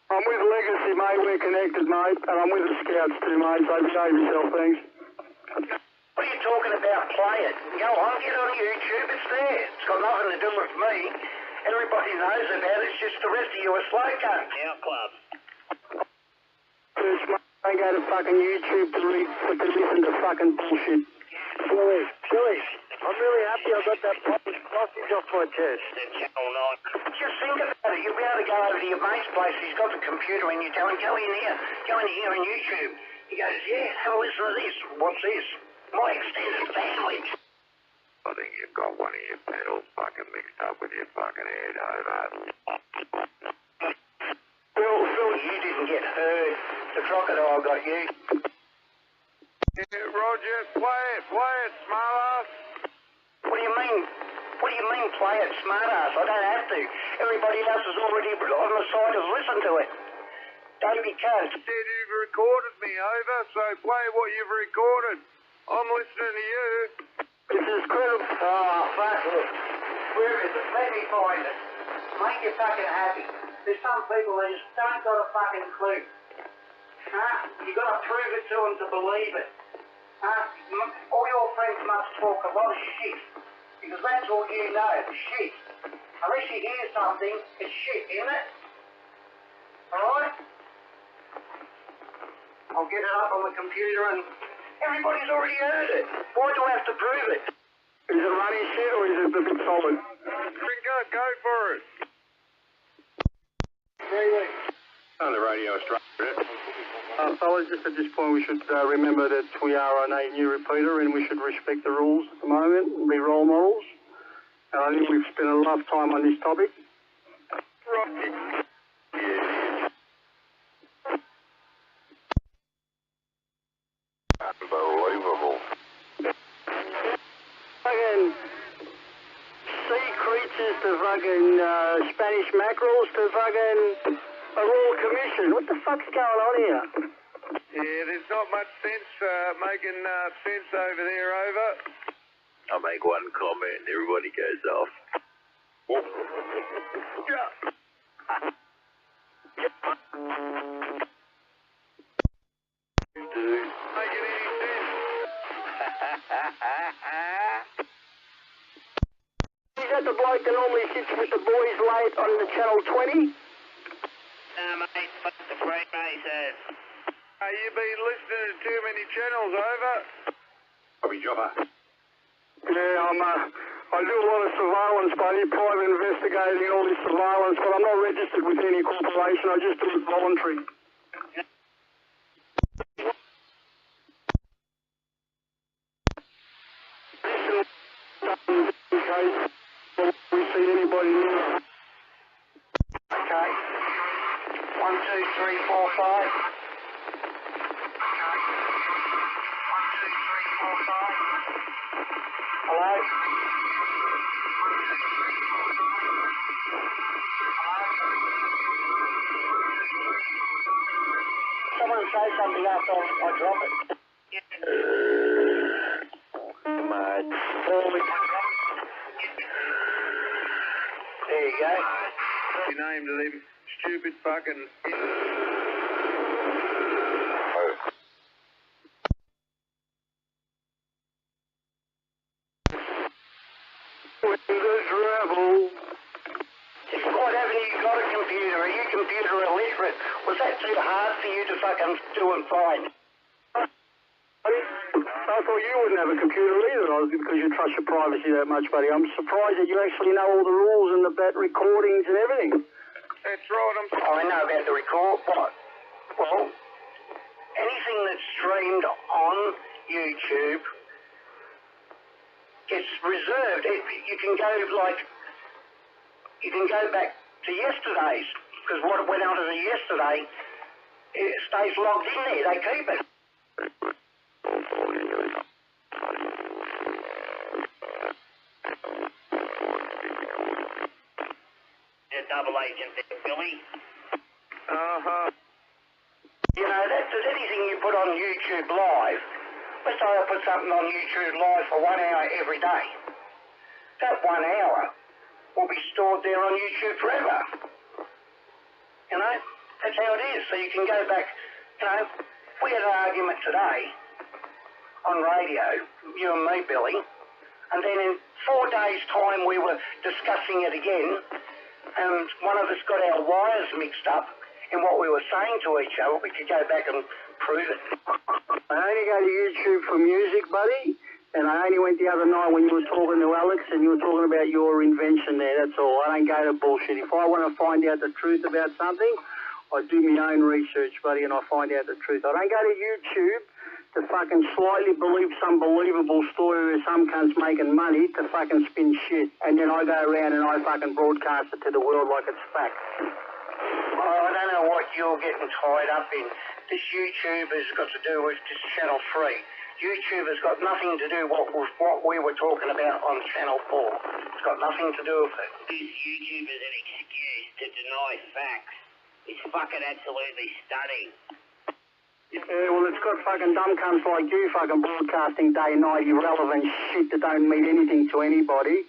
I'm with Legacy, mate. We're connected, mate. And I'm with the Scouts too, mate. So behave yourself, thanks. What are you talking about? Play it. Go on, get on YouTube. It's there. It's got nothing to do with me. Everybody knows about it. It's just the rest of you are slow cunts. Our club. First, mate, don't go to fucking YouTube to listen to fucking bullshit. Billy, I'm really happy I got that sausage off my chest. The Channel 9. Just think about it. You'll be able to go over to your mate's place. He's got the computer and you tell him, go in here on YouTube. He goes, yeah, have a listen to this. What's this? My extended family. I think you've got one of your pedals fucking mixed up with your fucking head, over. Phil, you didn't get heard. The crocodile got you. Yeah, Roger, play it, smartass. What do you mean? What do you mean, play it, smartass? I don't have to. Everybody else is already on the side has listened to it. Don't be cunt. Said you've recorded me, over, so play what you've recorded. I'm listening to you. This is credible. Oh, fuck it. Where is it? Let me find it. Make you fucking happy. There's some people that just don't got a fucking clue. You got to prove it to them to believe it. All your friends must talk a lot of shit. Because that's all you know, shit. Unless you hear something, it's shit, isn't it? Alright? I'll get it up on the computer and everybody's already heard it. Why do I have to prove it? Is it running shit or is it a bit solid? Go for it. 3 weeks. On the radio structure. Fellas, just at this point we should remember that we are on a new repeater and we should respect the rules at the moment and be role models. And I think we've spent a lot of time on this topic. Right. Unbelievable. Fucking sea creatures to fucking Spanish mackerels to fucking a Royal Commission. What the fuck's going on here? Yeah, there's not much sense making sense over there, over. I'll make one comment, everybody goes off. Making any sense? Is that the bloke that normally sits with the boys late on the Channel 20? Nah, mate, fuck the Freemasons. You've been listening to too many channels, over. Bobby Jobber. Yeah, I do a lot of surveillance, buddy, private investigating, all this surveillance, but I'm not registered with any corporation. I just do it voluntary. days. We see anybody new. Okay. 1, 2, 3, 4, 5. Hello? Someone say something after I drop it. Come on. There you go. Your name to them stupid fucking... What haven't you got a computer? Are you computer illiterate? Was that too hard for you to fucking do and find? I thought you wouldn't have a computer either, because you trust your privacy that much, buddy. I'm surprised that you actually know all the rules and about recordings and everything. That's right, I know about the record, but, well, anything that's streamed on YouTube gets reserved. You can go, like, you can go back to yesterday's, because what went out of the yesterday, it stays logged in there. They keep it. Double agent there, Billy. Uh-huh. You know, that's anything you put on YouTube Live. Let's say I put something on YouTube Live for 1 hour every day. That 1 hour will be stored there on YouTube forever. You know, that's how it is. So you can go back, you know, we had an argument today on radio, you and me, Billy, and then in 4 days' time we were discussing it again, and one of us got our wires mixed up in what we were saying to each other. We could go back and prove it. I only go to YouTube for music, buddy, and I only went the other night when you were talking to Alex and you were talking about your invention there, that's all. I don't go to bullshit. If I want to find out the truth about something, I do my own research, buddy, and I find out the truth. I don't go to YouTube to fucking slightly believe some believable story where some cunt's making money to fucking spin shit. And then I go around and I fucking broadcast it to the world like it's fact. Well, I don't know what you're getting tied up in. This YouTube has got to do with this Channel 3. YouTube has got nothing to do with what we were talking about on Channel 4. It's got nothing to do with it. This YouTube is an excuse to deny facts. It's fucking absolutely stunning. Yeah, well, it's got fucking dumb cunts like you fucking broadcasting day and night irrelevant shit that don't mean anything to anybody.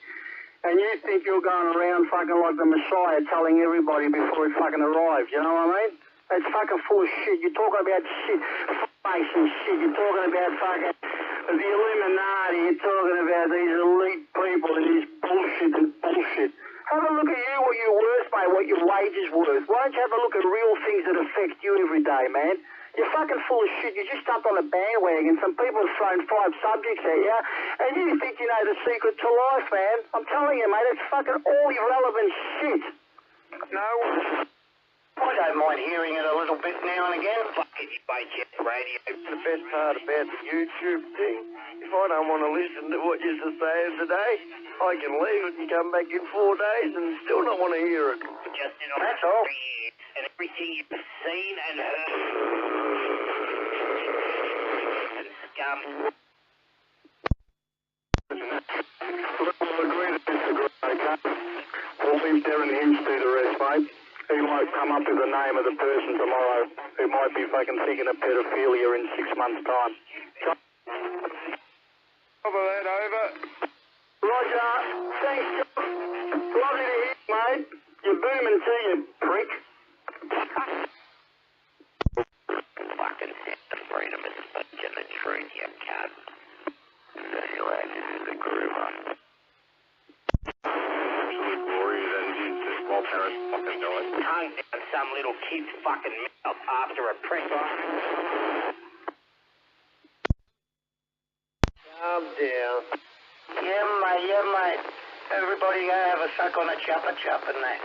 And you think you're going around fucking like the Messiah telling everybody before it fucking arrives, you know what I mean? It's fucking full of shit. You're talking about shit, face and shit. You're talking about fucking the Illuminati. You're talking about these elite people and this bullshit and bullshit. Have a look at you, what you're worth, mate, what your wage is worth. Why don't you have a look at real things that affect you every day, man? You're fucking full of shit. You just jumped on a bandwagon. Some people have thrown 5 subjects at you, and you think you know the secret to life, man. I'm telling you, mate, it's fucking all irrelevant shit. No, I don't mind hearing it a little bit now and again. Fuck it, you budget radio. The best part about the YouTube thing, if I don't want to listen to what you're saying today, I can leave it and come back in 4 days and still not want to hear it. Just in That's all. years, and everything you've seen and heard. And scum. We'll agree to disagree, okay? We'll leave Darren Hinch do the rest, mate. He might come up with the name of the person tomorrow who might be fucking thinking of pedophilia in 6 months' time. Over that, over. Roger. Thanks, John. Lovely to hear, mate. You're booming too, you prick. Fucking set the freedom of speech and the truth, you cunt. Anyway, this is the groover. Absolute glory that it is that while Paris fucking died. Tongue down some little kid's fucking mouth after a press on. Calm down. Yeah, mate. Everybody go have a suck on a chuppa and that.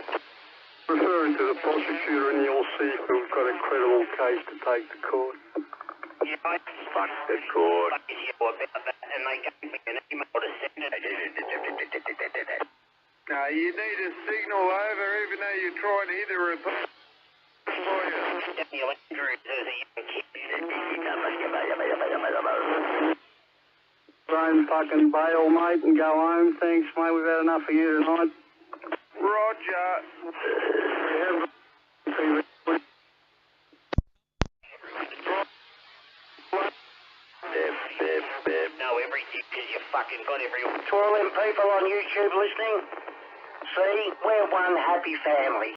Referring to the prosecutor, and you'll see if we've got a credible case to take to court. Yeah, I Fuck the court. about that, and they gave me an email to send it. You need a signal over even though you're trying to hit the repeater. Don't fucking bail, mate, and go home. Thanks, mate. We've had enough of you tonight. Roger. Know everything because you fucking got everyone. To all them people on YouTube listening, see, we're one happy family.